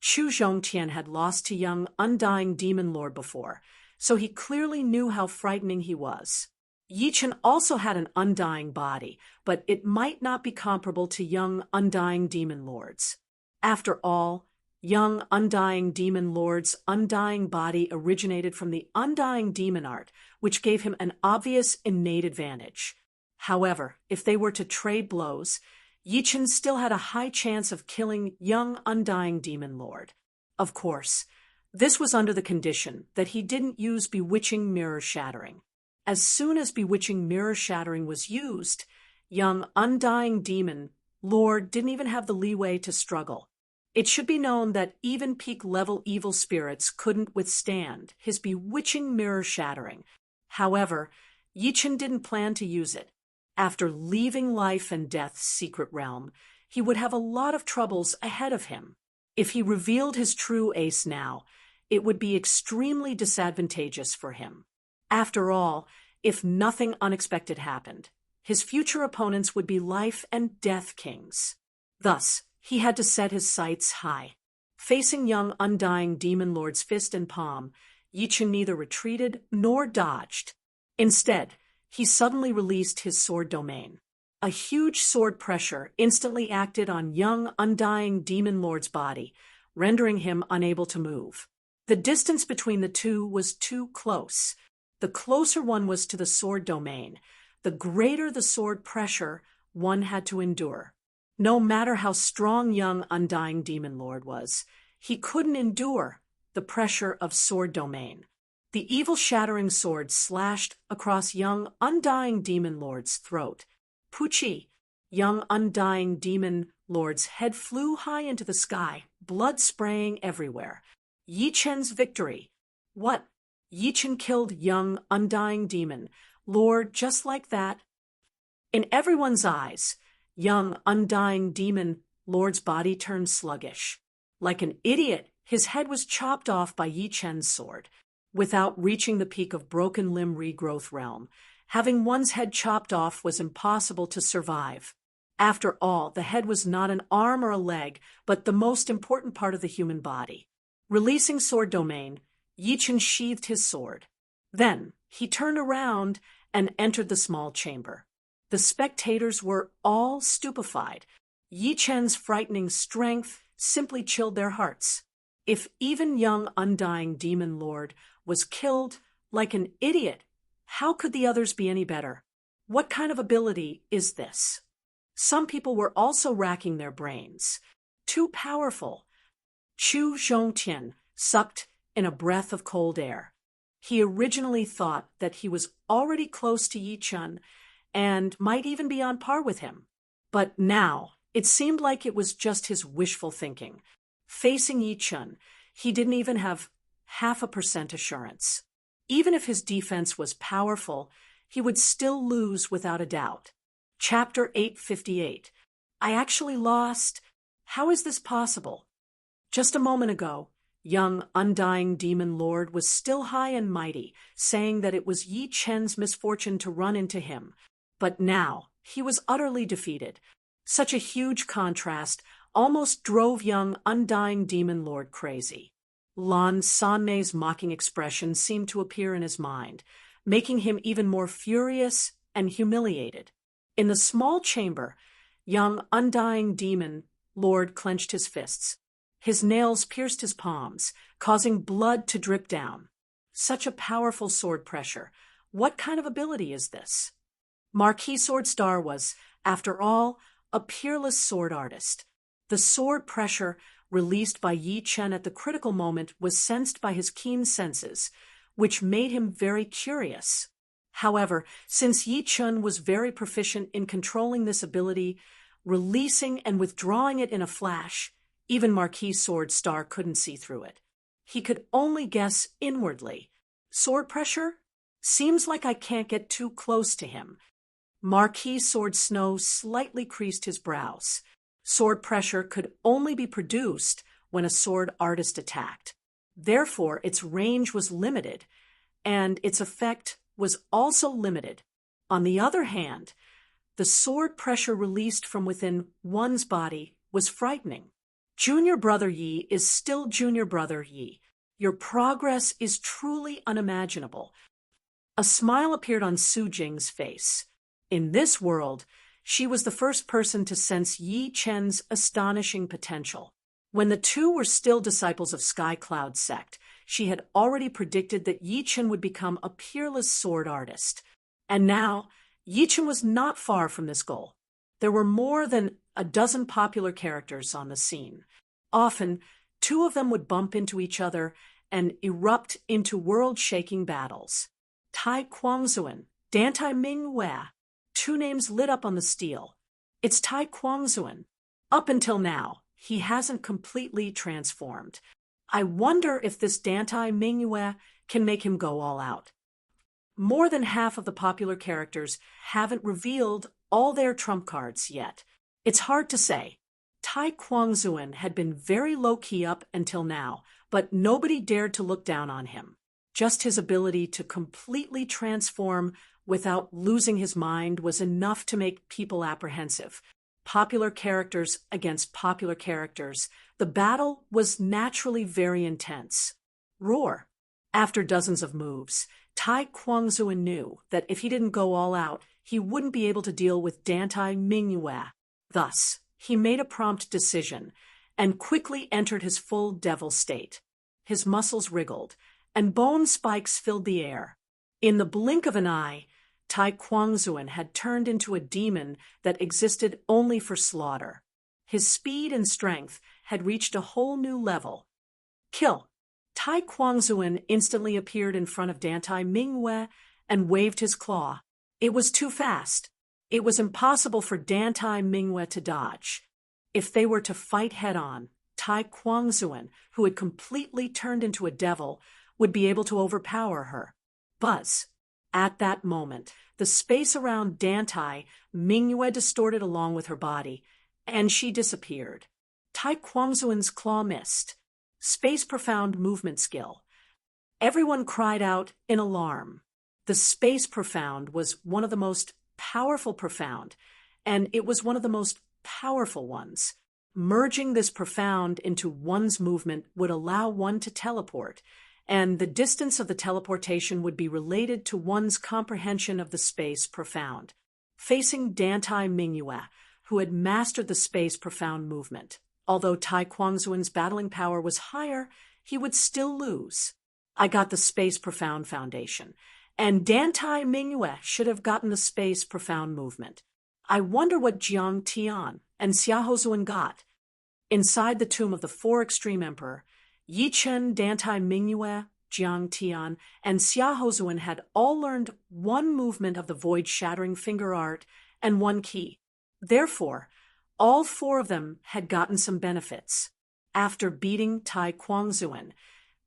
Chu Zhongtian had lost to young, undying demon lord before, so he clearly knew how frightening he was. Yi Chen also had an undying body, but it might not be comparable to young, undying demon lords. After all, young, undying demon lord's undying body originated from the undying demon art, which gave him an obvious innate advantage. However, if they were to trade blows, Yi Chen still had a high chance of killing young, undying demon lord. Of course, this was under the condition that he didn't use bewitching mirror shattering. As soon as bewitching mirror shattering was used, young, undying demon lord didn't even have the leeway to struggle. It should be known that even peak-level evil spirits couldn't withstand his bewitching mirror shattering. However, Yi Chen didn't plan to use it. After leaving life and death's secret realm, he would have a lot of troubles ahead of him. If he revealed his true ace now, it would be extremely disadvantageous for him. After all, if nothing unexpected happened, his future opponents would be life and death kings. Thus, he had to set his sights high. Facing young, undying demon lord's fist and palm, Yi Chen neither retreated nor dodged. Instead, he suddenly released his sword domain. A huge sword pressure instantly acted on young, undying demon lord's body, rendering him unable to move. The distance between the two was too close. The closer one was to the sword domain, the greater the sword pressure one had to endure. No matter how strong young, undying demon lord was, he couldn't endure the pressure of sword domain. The evil shattering sword slashed across young, undying demon lord's throat. Puchi, young, undying demon lord's head flew high into the sky, blood spraying everywhere. Yi Chen's victory. What? Yi Chen killed young, undying demon lord just like that? In everyone's eyes, young, undying demon lord's body turned sluggish. Like an idiot, his head was chopped off by Yi Chen's sword. Without reaching the peak of broken limb regrowth realm, having one's head chopped off was impossible to survive. After all, the head was not an arm or a leg, but the most important part of the human body. Releasing sword domain, Yi Chen sheathed his sword. Then, he turned around and entered the small chamber. The spectators were all stupefied. Yi Chen's frightening strength simply chilled their hearts. If even young, undying demon lord was killed like an idiot, how could the others be any better? What kind of ability is this? Some people were also racking their brains. Too powerful. Chu Zhongtian sucked in a breath of cold air. He originally thought that he was already close to Yi Chen and might even be on par with him. But now, it seemed like it was just his wishful thinking. Facing Yi Chen, he didn't even have 0.5% assurance. Even if his defense was powerful, he would still lose without a doubt. Chapter 858. I actually lost. How is this possible? Just a moment ago, young, undying demon lord was still high and mighty, saying that it was Yi Chen's misfortune to run into him. But now, he was utterly defeated. Such a huge contrast almost drove young, undying demon lord crazy. Lan Sanmei's mocking expression seemed to appear in his mind, making him even more furious and humiliated. In the small chamber, young, undying demon lord clenched his fists. His nails pierced his palms, causing blood to drip down. Such a powerful sword pressure. What kind of ability is this? Marquis Sword Star was, after all, a peerless sword artist. The sword pressure released by Yi Chen at the critical moment was sensed by his keen senses, which made him very curious. However, since Yi Chen was very proficient in controlling this ability, releasing and withdrawing it in a flash, even Marquis Sword Star couldn't see through it. He could only guess inwardly. Sword pressure? Seems like I can't get too close to him. Marquis Sword Snow slightly creased his brows. Sword pressure could only be produced when a sword artist attacked. Therefore, its range was limited, and its effect was also limited. On the other hand, the sword pressure released from within one's body was frightening. Junior Brother Yi is still Junior Brother Yi. Your progress is truly unimaginable. A smile appeared on Su Jing's face. In this world, she was the first person to sense Yi Chen's astonishing potential. When the two were still disciples of Sky Cloud sect, she had already predicted that Yi Chen would become a peerless sword artist. And now, Yi Chen was not far from this goal. There were more than a dozen popular characters on the scene. Often, two of them would bump into each other and erupt into world-shaking battles. Tai Quangzuan, Dantai Mingwei. Two names lit up on the steel. It's Tai Quangzuan. Up until now, he hasn't completely transformed. I wonder if this Dantai Mingwei can make him go all out. More than half of the popular characters haven't revealed all their trump cards yet. It's hard to say. Tai Quangzuan had been very low-key up until now, but nobody dared to look down on him. Just his ability to completely transform without losing his mind was enough to make people apprehensive. Popular characters against popular characters, the battle was naturally very intense. Roar. After dozens of moves, Tai Quangzuan knew that if he didn't go all out, he wouldn't be able to deal with Dantai Mingwei. Thus, he made a prompt decision and quickly entered his full devil state. His muscles wriggled, and bone spikes filled the air. In the blink of an eye, Tai Quangzuan had turned into a demon that existed only for slaughter. His speed and strength had reached a whole new level. Kill! Tai Quangzuan instantly appeared in front of Dantai Mingwei and waved his claw. It was too fast. It was impossible for Dantai Mingwei to dodge. If they were to fight head-on, Tai Quangzuan, who had completely turned into a devil, would be able to overpower her. Buzz! At that moment, the space around Dantai Mingwei distorted along with her body, and she disappeared. Tai Quangzuan's claw missed. Space profound movement skill. Everyone cried out in alarm. The space profound was one of the most powerful profound, and it was one of the most powerful ones. Merging this profound into one's movement would allow one to teleport, and the distance of the teleportation would be related to one's comprehension of the space profound. Facing Dantai Mingwei, who had mastered the space profound movement, although Tai Quangzuan's battling power was higher, he would still lose. I got the space profound foundation, and Dantai Mingwei should have gotten the space profound movement. I wonder what Jiang Tian and Xiaozuan got. Inside the tomb of the four extreme emperor, Yi Chen, Dantai Mingwei, Jiang Tian, and Xiaozuan had all learned one movement of the void-shattering finger art and one key. Therefore, all four of them had gotten some benefits. After beating Tai Quangzuan,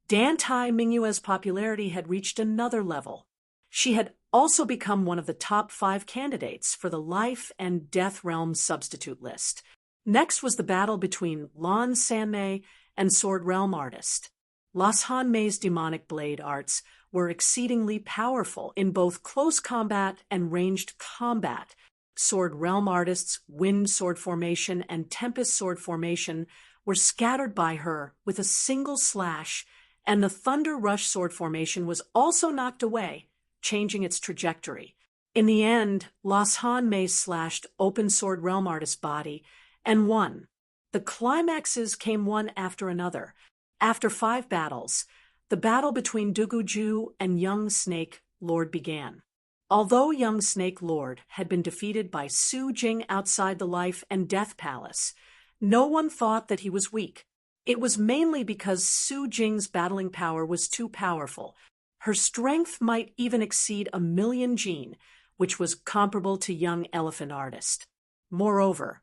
Dantai Mingwei's popularity had reached another level. She had also become one of the top 5 candidates for the Life and Death Realm substitute list. Next was the battle between Lan Sanmei and Sword Realm Artist. Las Han Mei's demonic blade arts were exceedingly powerful in both close combat and ranged combat. Sword Realm Artist's Wind Sword Formation and Tempest Sword Formation were scattered by her with a single slash, and the Thunder Rush Sword Formation was also knocked away, changing its trajectory. In the end, Las Han Mei slashed Open Sword Realm Artist's body and won. The climaxes came one after another. After 5 battles, the battle between Duguju and Young Snake Lord began. Although Young Snake Lord had been defeated by Su Jing outside the Life and Death Palace, no one thought that he was weak. It was mainly because Su Jing's battling power was too powerful. Her strength might even exceed 1,000,000 Jin, which was comparable to Young Elephant Artist. Moreover,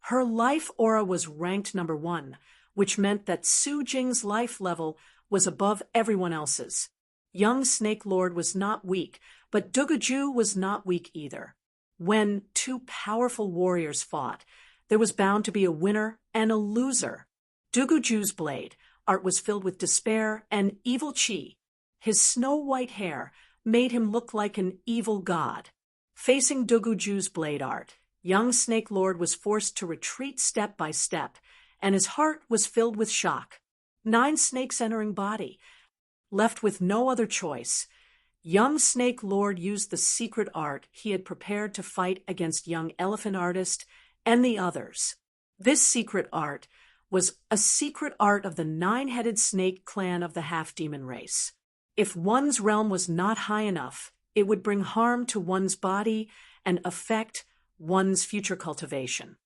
her life aura was ranked number 1, which meant that Su Jing's life level was above everyone else's. Young Snake Lord was not weak, but Duguju was not weak either. When 2 powerful warriors fought, There was bound to be a winner and a loser. Duguju's blade art was filled with despair and evil chi. His snow-white hair made him look like an evil god. Facing Duguju's blade art, young Snake Lord was forced to retreat step by step, and his heart was filled with shock. 9 snakes entering body. Left with no other choice, young Snake Lord used the secret art he had prepared to fight against young Elephant Artist and the others. This secret art was a secret art of the 9-headed snake clan of the half-demon race. If one's realm was not high enough, it would bring harm to one's body and affect one's future cultivation.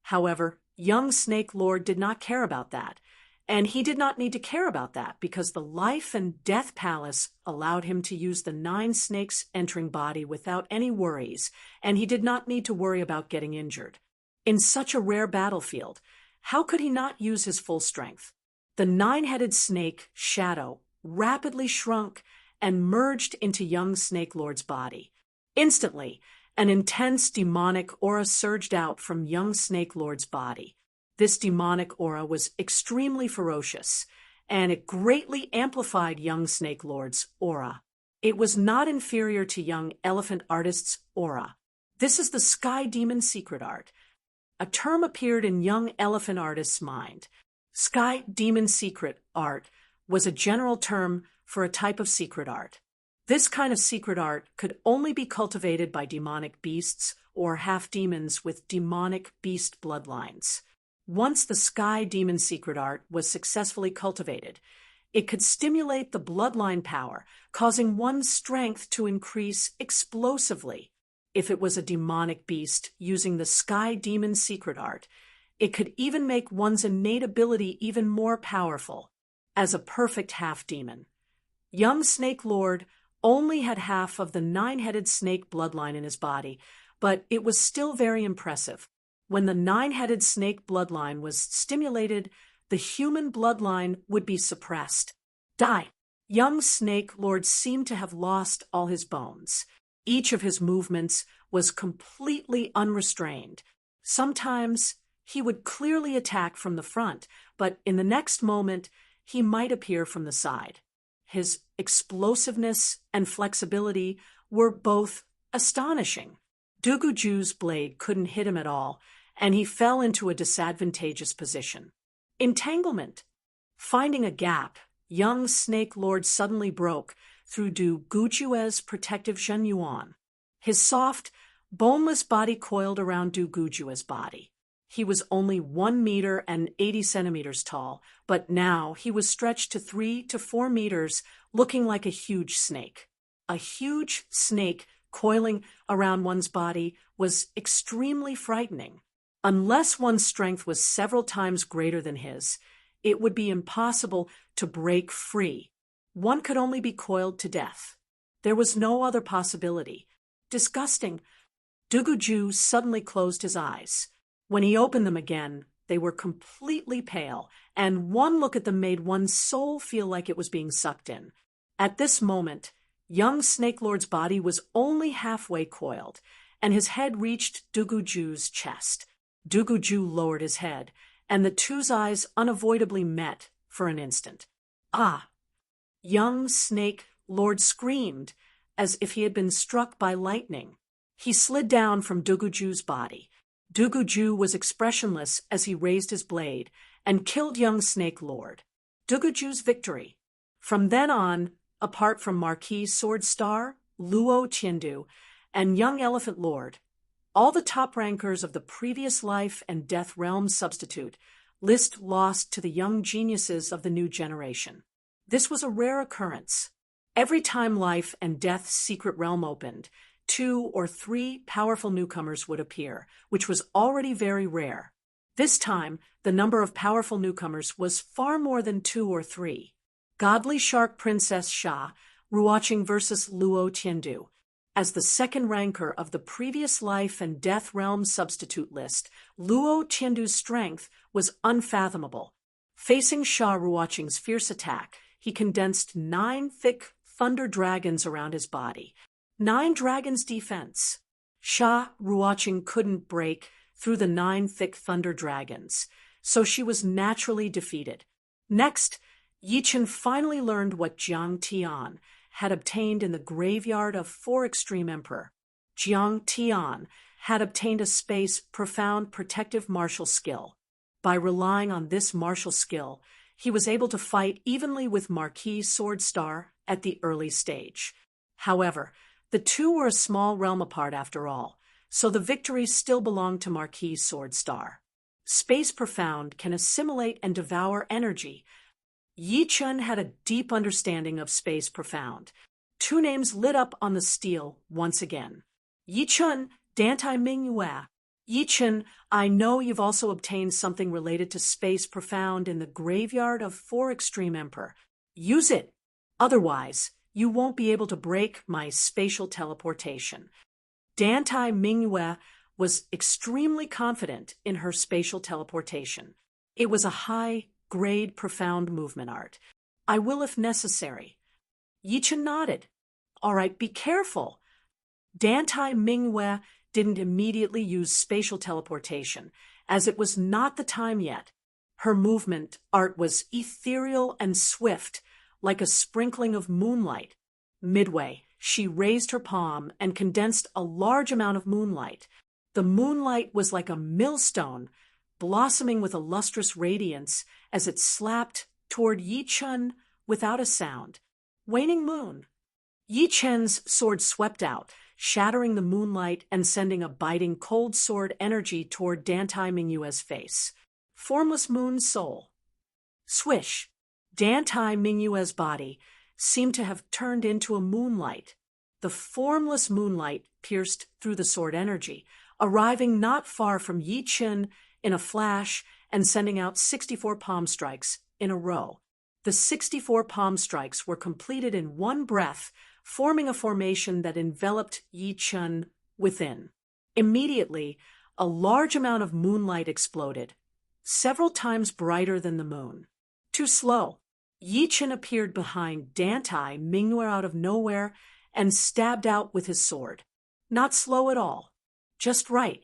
However, young Snake Lord did not care about that, and he did not need to care about that because the Life and Death Palace allowed him to use the 9 snakes entering body without any worries, and he did not need to worry about getting injured. In such a rare battlefield, how could he not use his full strength? The 9-headed snake, Shadow, rapidly shrunk and merged into young Snake Lord's body. Instantly, an intense demonic aura surged out from young Snake Lord's body. This demonic aura was extremely ferocious, and it greatly amplified young Snake Lord's aura. It was not inferior to young Elephant Artist's aura. This is the Sky Demon secret art. A term appeared in young Elephant Artist's mind. Sky Demon secret art was a general term for a type of secret art. This kind of secret art could only be cultivated by demonic beasts or half-demons with demonic beast bloodlines. Once the Sky Demon secret art was successfully cultivated, it could stimulate the bloodline power, causing one's strength to increase explosively. If it was a demonic beast using the Sky Demon secret art, it could even make one's innate ability even more powerful. As a perfect half-demon, young Snake Lord only had half of the 9-headed snake bloodline in his body, but it was still very impressive. When the 9-headed snake bloodline was stimulated, the human bloodline would be suppressed. Die! Young Snake Lord seemed to have lost all his bones. Each of his movements was completely unrestrained. Sometimes he would clearly attack from the front, but in the next moment, he might appear from the side. His explosiveness and flexibility were both astonishing. Duguju's blade couldn't hit him at all, and he fell into a disadvantageous position. Entanglement. Finding a gap, young Snake Lord suddenly broke through Duguju's protective Shenyuan. His soft, boneless body coiled around Duguju's body. He was only 1 meter and 80 centimeters tall, but now he was stretched to 3 to 4 meters, looking like a huge snake. A huge snake coiling around one's body was extremely frightening. Unless one's strength was several times greater than his, it would be impossible to break free. One could only be coiled to death. There was no other possibility. Disgusting. Duguju suddenly closed his eyes. When he opened them again, they were completely pale, and one look at them made one's soul feel like it was being sucked in. At this moment, young Snake Lord's body was only halfway coiled, and his head reached Duguju's chest. Duguju lowered his head, and the two's eyes unavoidably met for an instant. Ah! Young Snake Lord screamed, as if he had been struck by lightning. He slid down from Duguju's body. Duguju was expressionless as he raised his blade and killed young Snake Lord. Duguju's victory. From then on, apart from Marquis Sword Star, Luo Tiandu, and young Elephant Lord, all the top rankers of the previous Life and Death Realm substitute list lost to the young geniuses of the new generation. This was a rare occurrence. Every time Life and Death's secret realm opened, 2 or 3 powerful newcomers would appear, which was already very rare. This time, the number of powerful newcomers was far more than 2 or 3. Godly Shark Princess Sha, Ruoqing versus Luo Tiandu. As the second ranker of the previous Life and Death Realm substitute list, Luo Tiandu's strength was unfathomable. Facing Sha Ruoqing's fierce attack, he condensed 9 thick thunder dragons around his body. 9 dragons' defense. Sha Ruoqing couldn't break through the 9 thick thunder dragons, so she was naturally defeated. Next, Yi Chen finally learned what Jiang Tian had obtained in the graveyard of 4 Extreme Emperor. Jiang Tian had obtained a space profound protective martial skill. By relying on this martial skill, he was able to fight evenly with Marquis Sword Star at the early stage. However, the two were a small realm apart after all, so the victory still belonged to Marquis Sword Star. Space Profound can assimilate and devour energy. Yi Chen had a deep understanding of Space Profound. 2 names lit up on the steel once again. Yi Chen, Dantai Mingyue. Yi Chen, I know you've also obtained something related to Space Profound in the graveyard of 4 Extreme Emperor. Use it. Otherwise, you won't be able to break my spatial teleportation. Dantai Mingyue was extremely confident in her spatial teleportation. It was a high-grade profound movement art. I will if necessary. Yi Chen nodded. All right, be careful. Dantai Mingyue didn't immediately use spatial teleportation, as it was not the time yet. Her movement art was ethereal and swift, like a sprinkling of moonlight. Midway, she raised her palm and condensed a large amount of moonlight. The moonlight was like a millstone, blossoming with a lustrous radiance as it slapped toward Yi Chen without a sound. Waning moon. Yi Chen's sword swept out, shattering the moonlight and sending a biting cold sword energy toward Dantai Mingyue's face. Formless moon soul. Swish. Dantai Mingyue's body seemed to have turned into a moonlight. The formless moonlight pierced through the sword energy, arriving not far from Yi Chen in a flash and sending out 64 palm strikes in a row. The 64 palm strikes were completed in one breath, forming a formation that enveloped Yi Chen within. Immediately, a large amount of moonlight exploded, several times brighter than the moon. Too slow. Yi Chen appeared behind Dantai Mingyue out of nowhere and stabbed out with his sword. Not slow at all. Just right.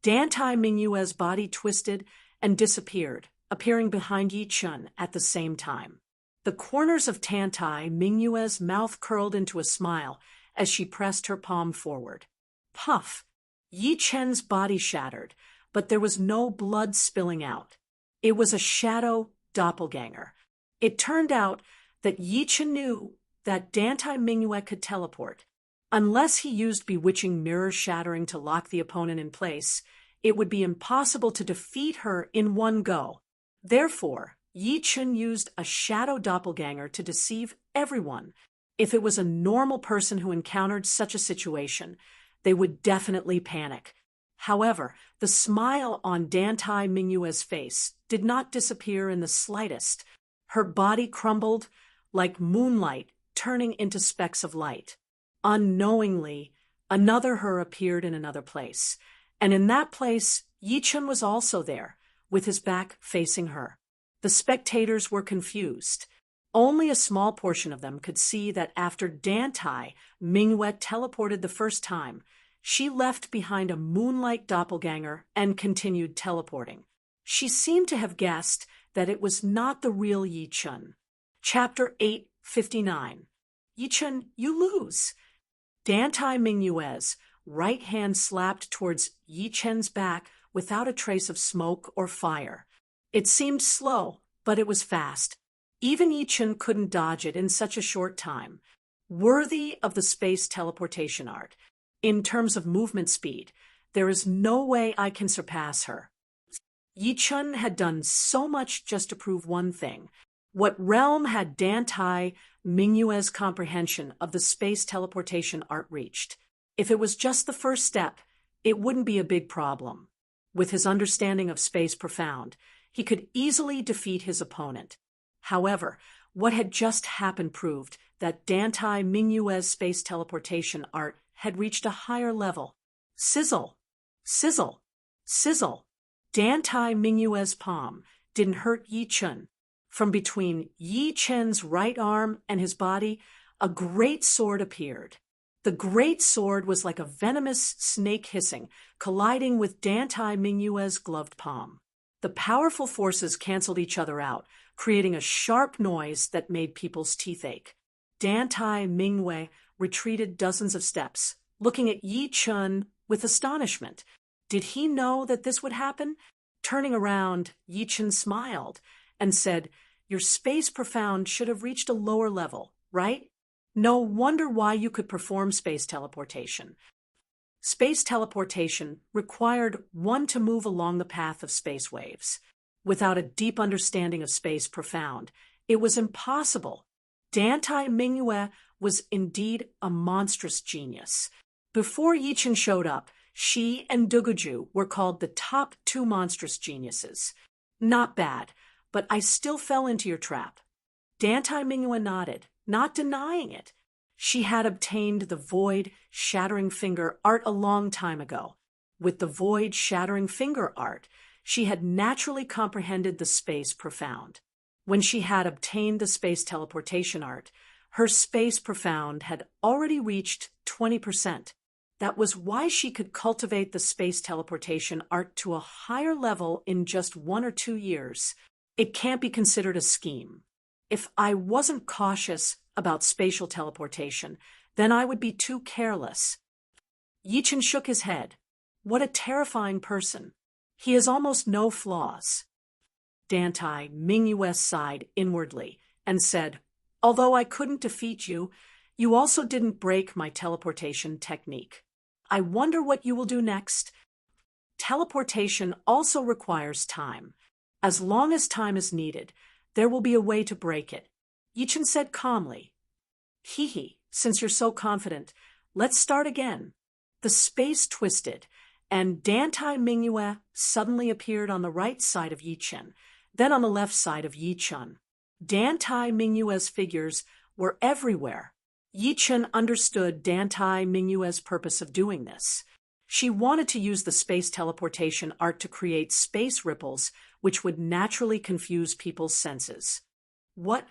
Dantai Mingyue's body twisted and disappeared, appearing behind Yi Chen at the same time. The corners of Dantai Mingyue's mouth curled into a smile as she pressed her palm forward. Puff! Yi Chen's body shattered, but there was no blood spilling out. It was a shadow doppelganger. It turned out that Yi Chen knew that Dantai Mingyue could teleport. Unless he used bewitching mirror shattering to lock the opponent in place, it would be impossible to defeat her in one go. Therefore, Yi Chen used a shadow doppelganger to deceive everyone. If it was a normal person who encountered such a situation, they would definitely panic. However, the smile on Dantai Mingyue's face did not disappear in the slightest. Her body crumbled like moonlight turning into specks of light. Unknowingly, another her appeared in another place, and in that place, Yi Chen was also there, with his back facing her. The spectators were confused. Only a small portion of them could see that after Dantai Mingyue teleported the first time, she left behind a moonlight doppelganger and continued teleporting. She seemed to have guessed that it was not the real Yi Chen. Chapter 859. Yi Chen, you lose. Dantai Mingyue's right hand slapped towards Yi Chen's back without a trace of smoke or fire. It seemed slow, but it was fast. Even Yi Chen couldn't dodge it in such a short time. Worthy of the space teleportation art. In terms of movement speed, there is no way I can surpass her. Yi Chen had done so much just to prove one thing. What realm had Dantai Mingyue's comprehension of the space teleportation art reached? If it was just the first step, it wouldn't be a big problem. With his understanding of Space Profound, he could easily defeat his opponent. However, what had just happened proved that Dantai Mingyue's space teleportation art had reached a higher level. Sizzle! Sizzle! Sizzle! Dantai Mingyue's palm didn't hurt Yi Chen. From between Yi Chen's right arm and his body, a great sword appeared. The great sword was like a venomous snake hissing, colliding with Dantai Mingyue's gloved palm. The powerful forces canceled each other out, creating a sharp noise that made people's teeth ache. Dantai Mingyue retreated dozens of steps, looking at Yi Chun with astonishment. Did he know that this would happen? Turning around, Yi Chun smiled and said, "Your space profound should have reached a lower level, right? No wonder why you could perform space teleportation." Space teleportation required one to move along the path of space waves. Without a deep understanding of space profound, it was impossible. Dantai Mingyue was indeed a monstrous genius. Before Yichen showed up, she and Duguju were called the top two monstrous geniuses. Not bad, but I still fell into your trap. Dantai Mingyue nodded, not denying it. She had obtained the void-shattering finger art a long time ago. With the void-shattering finger art, she had naturally comprehended the space profound. When she had obtained the space teleportation art, her space profound had already reached 20%. That was why she could cultivate the space teleportation art to a higher level in just 1 or 2 years. It can't be considered a scheme. If I wasn't cautious about spatial teleportation, then I would be too careless. Yichen shook his head. What a terrifying person. He has almost no flaws. Dantai Mingyue sighed inwardly and said, "Although I couldn't defeat you, you also didn't break my teleportation technique. I wonder what you will do next." Teleportation also requires time. As long as time is needed, there will be a way to break it. Yichen said calmly, "Hee, since you're so confident, let's start again." The space twisted, and Dantai Mingyue suddenly appeared on the right side of Yichen, then on the left side of Yichun. Dantai Mingyue's figures were everywhere. Yichen understood Dantai Mingyue's purpose of doing this. She wanted to use the space teleportation art to create space ripples, which would naturally confuse people's senses. What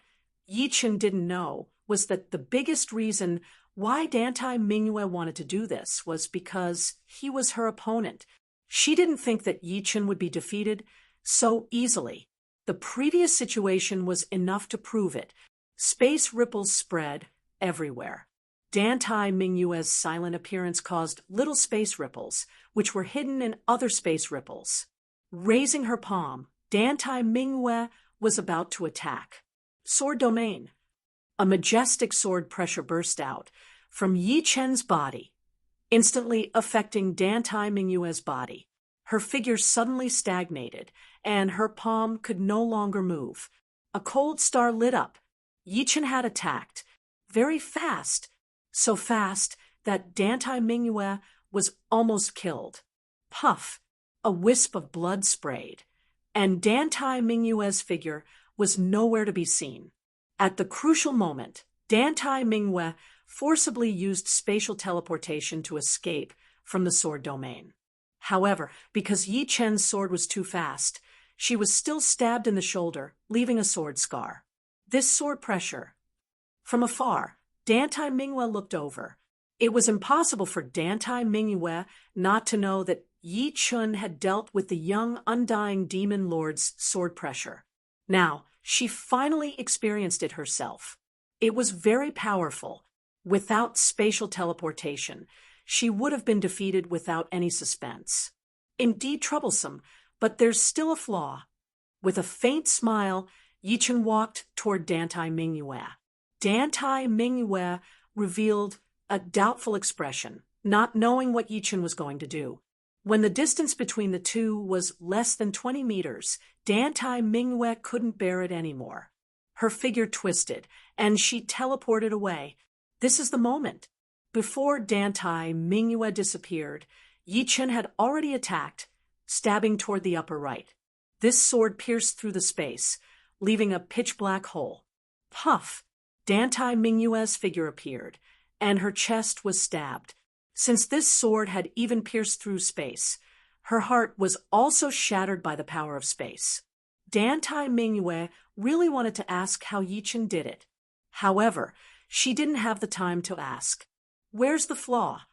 Yichen didn't know was that the biggest reason why Dantai Mingyue wanted to do this was because he was her opponent. She didn't think that Yichen would be defeated so easily. The previous situation was enough to prove it. Space ripples spread everywhere. Dantai Mingyue's silent appearance caused little space ripples, which were hidden in other space ripples. Raising her palm, Dantai Mingyue was about to attack. Sword domain. A majestic sword pressure burst out from Yi Chen's body, instantly affecting Dantai Mingyue's body. Her figure suddenly stagnated, and her palm could no longer move. A cold star lit up. Yi Chen had attacked. Very fast. So fast that Dantai Mingyue was almost killed. Puff. A wisp of blood sprayed, and Dantai Mingyue's figure was nowhere to be seen. At the crucial moment, Dantai Mingyue forcibly used spatial teleportation to escape from the sword domain. However, because Yi Chen's sword was too fast, she was still stabbed in the shoulder, leaving a sword scar. This sword pressure. From afar, Dantai Mingyue looked over. It was impossible for Dantai Mingyue not to know that Yi Chun had dealt with the young, undying demon lord's sword pressure. Now, she finally experienced it herself. It was very powerful. Without spatial teleportation, she would have been defeated without any suspense. Indeed troublesome, but there's still a flaw. With a faint smile, Yi Chun walked toward Dantai Mingyue. Dantai Mingyue revealed a doubtful expression, not knowing what Yi Chun was going to do. When the distance between the two was less than 20 meters, Dantai Mingyue couldn't bear it anymore. Her figure twisted, and she teleported away. This is the moment. Before Dantai Mingyue disappeared, Yi Chun had already attacked, stabbing toward the upper right. This sword pierced through the space, leaving a pitch-black hole. Puff! Dantai Mingyue's figure appeared, and her chest was stabbed. Since this sword had even pierced through space, her heart was also shattered by the power of space. Dantai Mingyue really wanted to ask how Yi Chun did it. However, she didn't have the time to ask. Where's the flaw?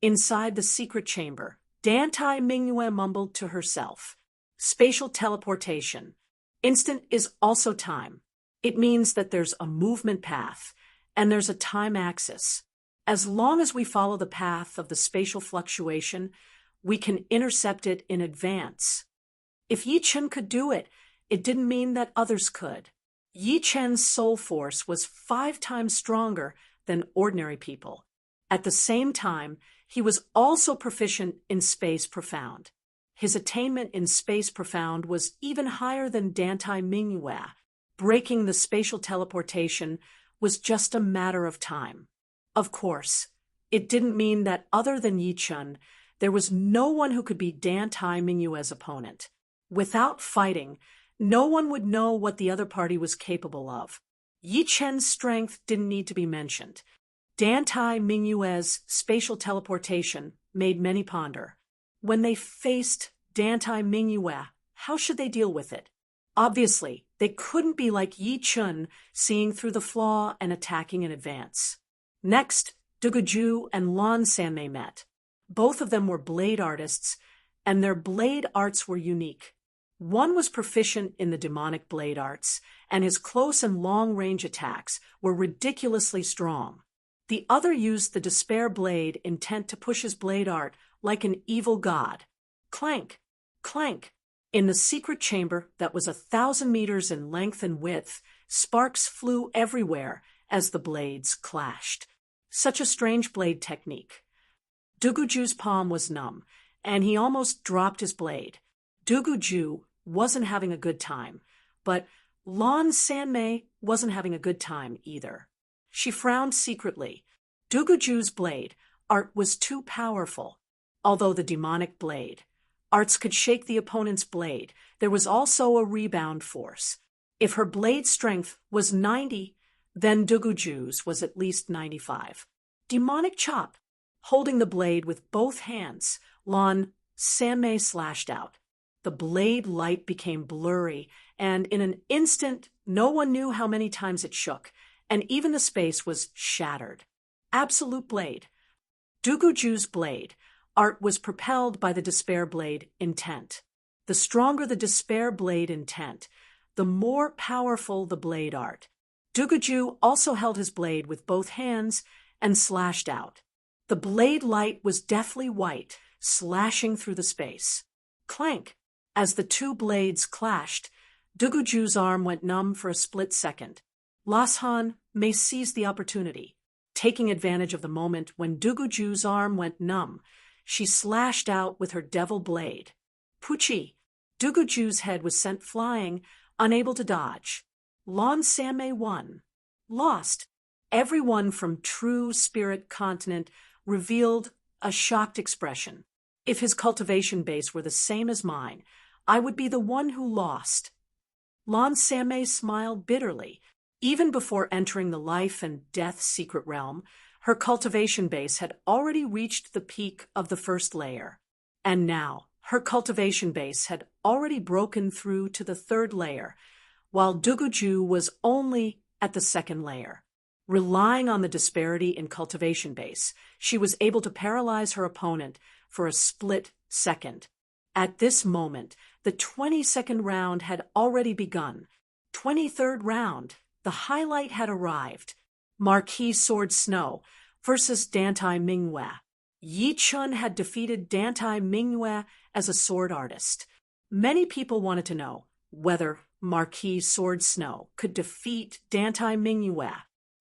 Inside the secret chamber, Dantai Mingyue mumbled to herself. Spatial teleportation. Instant is also time. It means that there's a movement path, and there's a time axis. As long as we follow the path of the spatial fluctuation, we can intercept it in advance. If Yi Chen could do it, it didn't mean that others could. Yi Chen's soul force was 5 times stronger than ordinary people. At the same time, he was also proficient in Space Profound. His attainment in Space Profound was even higher than Dantai Mingyue. Breaking the spatial teleportation was just a matter of time. Of course, it didn't mean that other than Yi Chen, there was no one who could be Dantai Mingyue's opponent. Without fighting, no one would know what the other party was capable of. Yi Chen's strength didn't need to be mentioned. Dantai Mingyue's spatial teleportation made many ponder. When they faced Dantai Mingyue, how should they deal with it? Obviously, they couldn't be like Yi Chen, seeing through the flaw and attacking in advance. Next, Duguju and Lan Sanmei met. Both of them were blade artists, and their blade arts were unique. One was proficient in the demonic blade arts, and his close and long-range attacks were ridiculously strong. The other used the despair blade, intent to push his blade art like an evil god. Clank! Clank! In the secret chamber that was 1,000 meters in length and width, sparks flew everywhere as the blades clashed. Such a strange blade technique. Duguju's palm was numb, and he almost dropped his blade. Duguju wasn't having a good time, but Lan Sanmei wasn't having a good time either. She frowned secretly. Duguju's blade art was too powerful. Although the demonic blade arts could shake the opponent's blade, there was also a rebound force. If her blade strength was 90, then Duguju's was at least 95. Demonic chop. Holding the blade with both hands, Lan Sanmei slashed out. The blade light became blurry, and in an instant, no one knew how many times it shook, and even the space was shattered. Absolute blade. Duguju's blade art was propelled by the despair blade intent. The stronger the despair blade intent, the more powerful the blade art. Duguju also held his blade with both hands and slashed out. The blade light was deathly white, slashing through the space. Clank! As the two blades clashed, Duguju's arm went numb for a split second. Lashan may seize the opportunity. Taking advantage of the moment when Duguju's arm went numb, she slashed out with her devil blade. Puchi! Duguju's head was sent flying, unable to dodge. Lan Sanmei won. Lost. Everyone from True Spirit Continent revealed a shocked expression. If his cultivation base were the same as mine, I would be the one who lost. Lan Sanmei smiled bitterly. Even before entering the life and death secret realm, her cultivation base had already reached the peak of the first layer. And now, her cultivation base had already broken through to the 3rd layer, while Duguju was only at the 2nd layer. Relying on the disparity in cultivation base, she was able to paralyze her opponent for a split second. At this moment, the 22nd round had already begun. 23rd round, the highlight had arrived. Marquis Sword Snow versus Dantai Mingyue. Yi Chen had defeated Dantai Mingyue as a sword artist. Many people wanted to know whether Marquis Sword Snow could defeat Dantai Mingyue.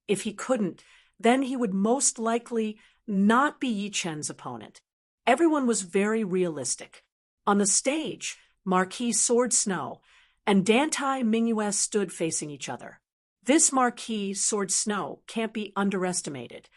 If he couldn't, then he would most likely not be Yi Chen's opponent. Everyone was very realistic. On the stage, Marquis Sword Snow and Dantai Mingyue stood facing each other. This Marquis Sword Snow can't be underestimated.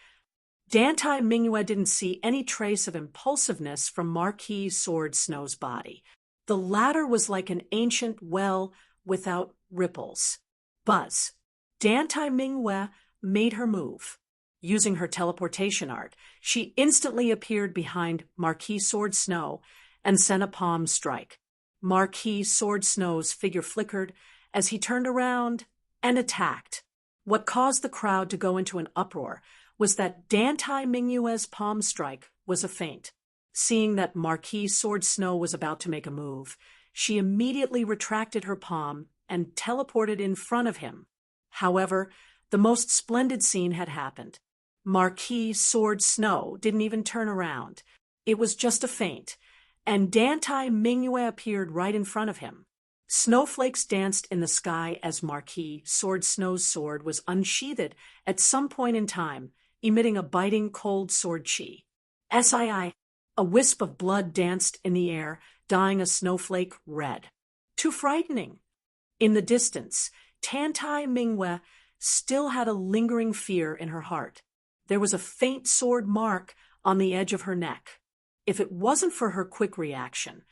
Dantai Mingyue didn't see any trace of impulsiveness from Marquis Sword Snow's body. The latter was like an ancient well without ripples. Buzz. Dantai Mingyue made her move. Using her teleportation art, she instantly appeared behind Marquis Sword Snow and sent a palm strike. Marquis Sword Snow's figure flickered as he turned around and attacked. What caused the crowd to go into an uproar was that Dantai Mingyue's palm strike was a feint. Seeing that Marquis Sword Snow was about to make a move, she immediately retracted her palm and teleported in front of him. However, the most splendid scene had happened. Marquis Sword Snow didn't even turn around. It was just a feint, and Dantai Mingyue appeared right in front of him. Snowflakes danced in the sky as Marquis Sword Snow's sword was unsheathed at some point in time, emitting a biting cold sword chi. Sii, a wisp of blood danced in the air, dyeing a snowflake red. Too frightening. In the distance, Dantai Mingyue still had a lingering fear in her heart. There was a faint sword mark on the edge of her neck. If it wasn't for her quick reaction,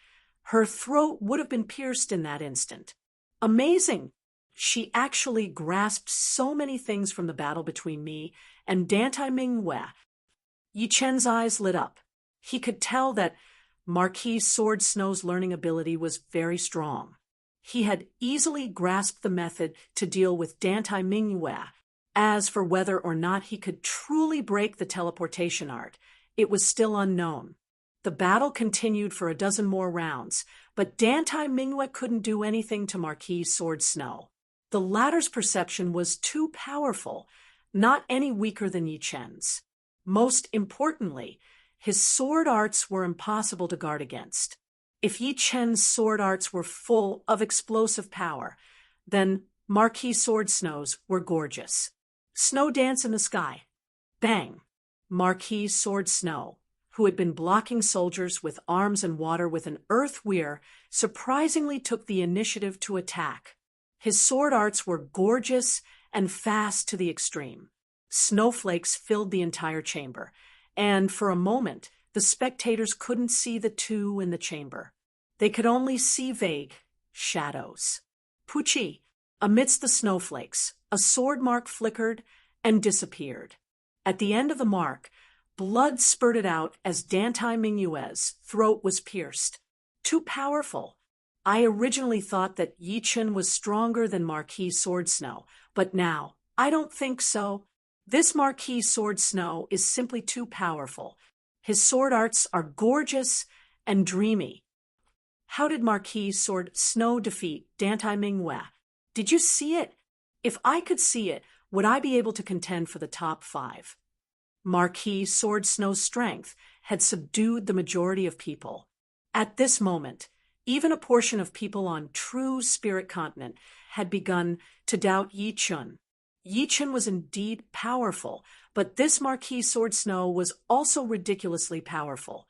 her throat would have been pierced in that instant. Amazing! She actually grasped so many things from the battle between me and Dantai Mingyue. Yi Chen's eyes lit up. He could tell that Marquis Sword Snow's learning ability was very strong. He had easily grasped the method to deal with Dantai Mingyue. As for whether or not he could truly break the teleportation art, it was still unknown. The battle continued for a dozen more rounds, but Dantai Mingyue couldn't do anything to Marquis Sword Snow. The latter's perception was too powerful, not any weaker than Yi Chen's. Most importantly, his sword arts were impossible to guard against. If Yi Chen's sword arts were full of explosive power, then Marquis Sword Snow's were gorgeous. Snow dance in the sky. Bang! Marquis Sword Snow, who had been blocking soldiers with arms and water with an earth weir, surprisingly took the initiative to attack. His sword arts were gorgeous and fast to the extreme. Snowflakes filled the entire chamber, and for a moment, the spectators couldn't see the two in the chamber. They could only see vague shadows. Puchi, amidst the snowflakes, a sword mark flickered and disappeared. At the end of the mark, blood spurted out as Dantai Mingyue's throat was pierced. Too powerful. I originally thought that Yi Chen was stronger than Marquis Sword Snow, but now I don't think so. This Marquis Sword Snow is simply too powerful. His sword arts are gorgeous and dreamy. How did Marquis Sword Snow defeat Dantai Mingyue? Did you see it? If I could see it, would I be able to contend for the top 5? Marquis Sword Snow's strength had subdued the majority of people. At this moment, even a portion of people on true Spirit Continent had begun to doubt Yi Chen. Yi Chen was indeed powerful, but this Marquis Sword Snow was also ridiculously powerful.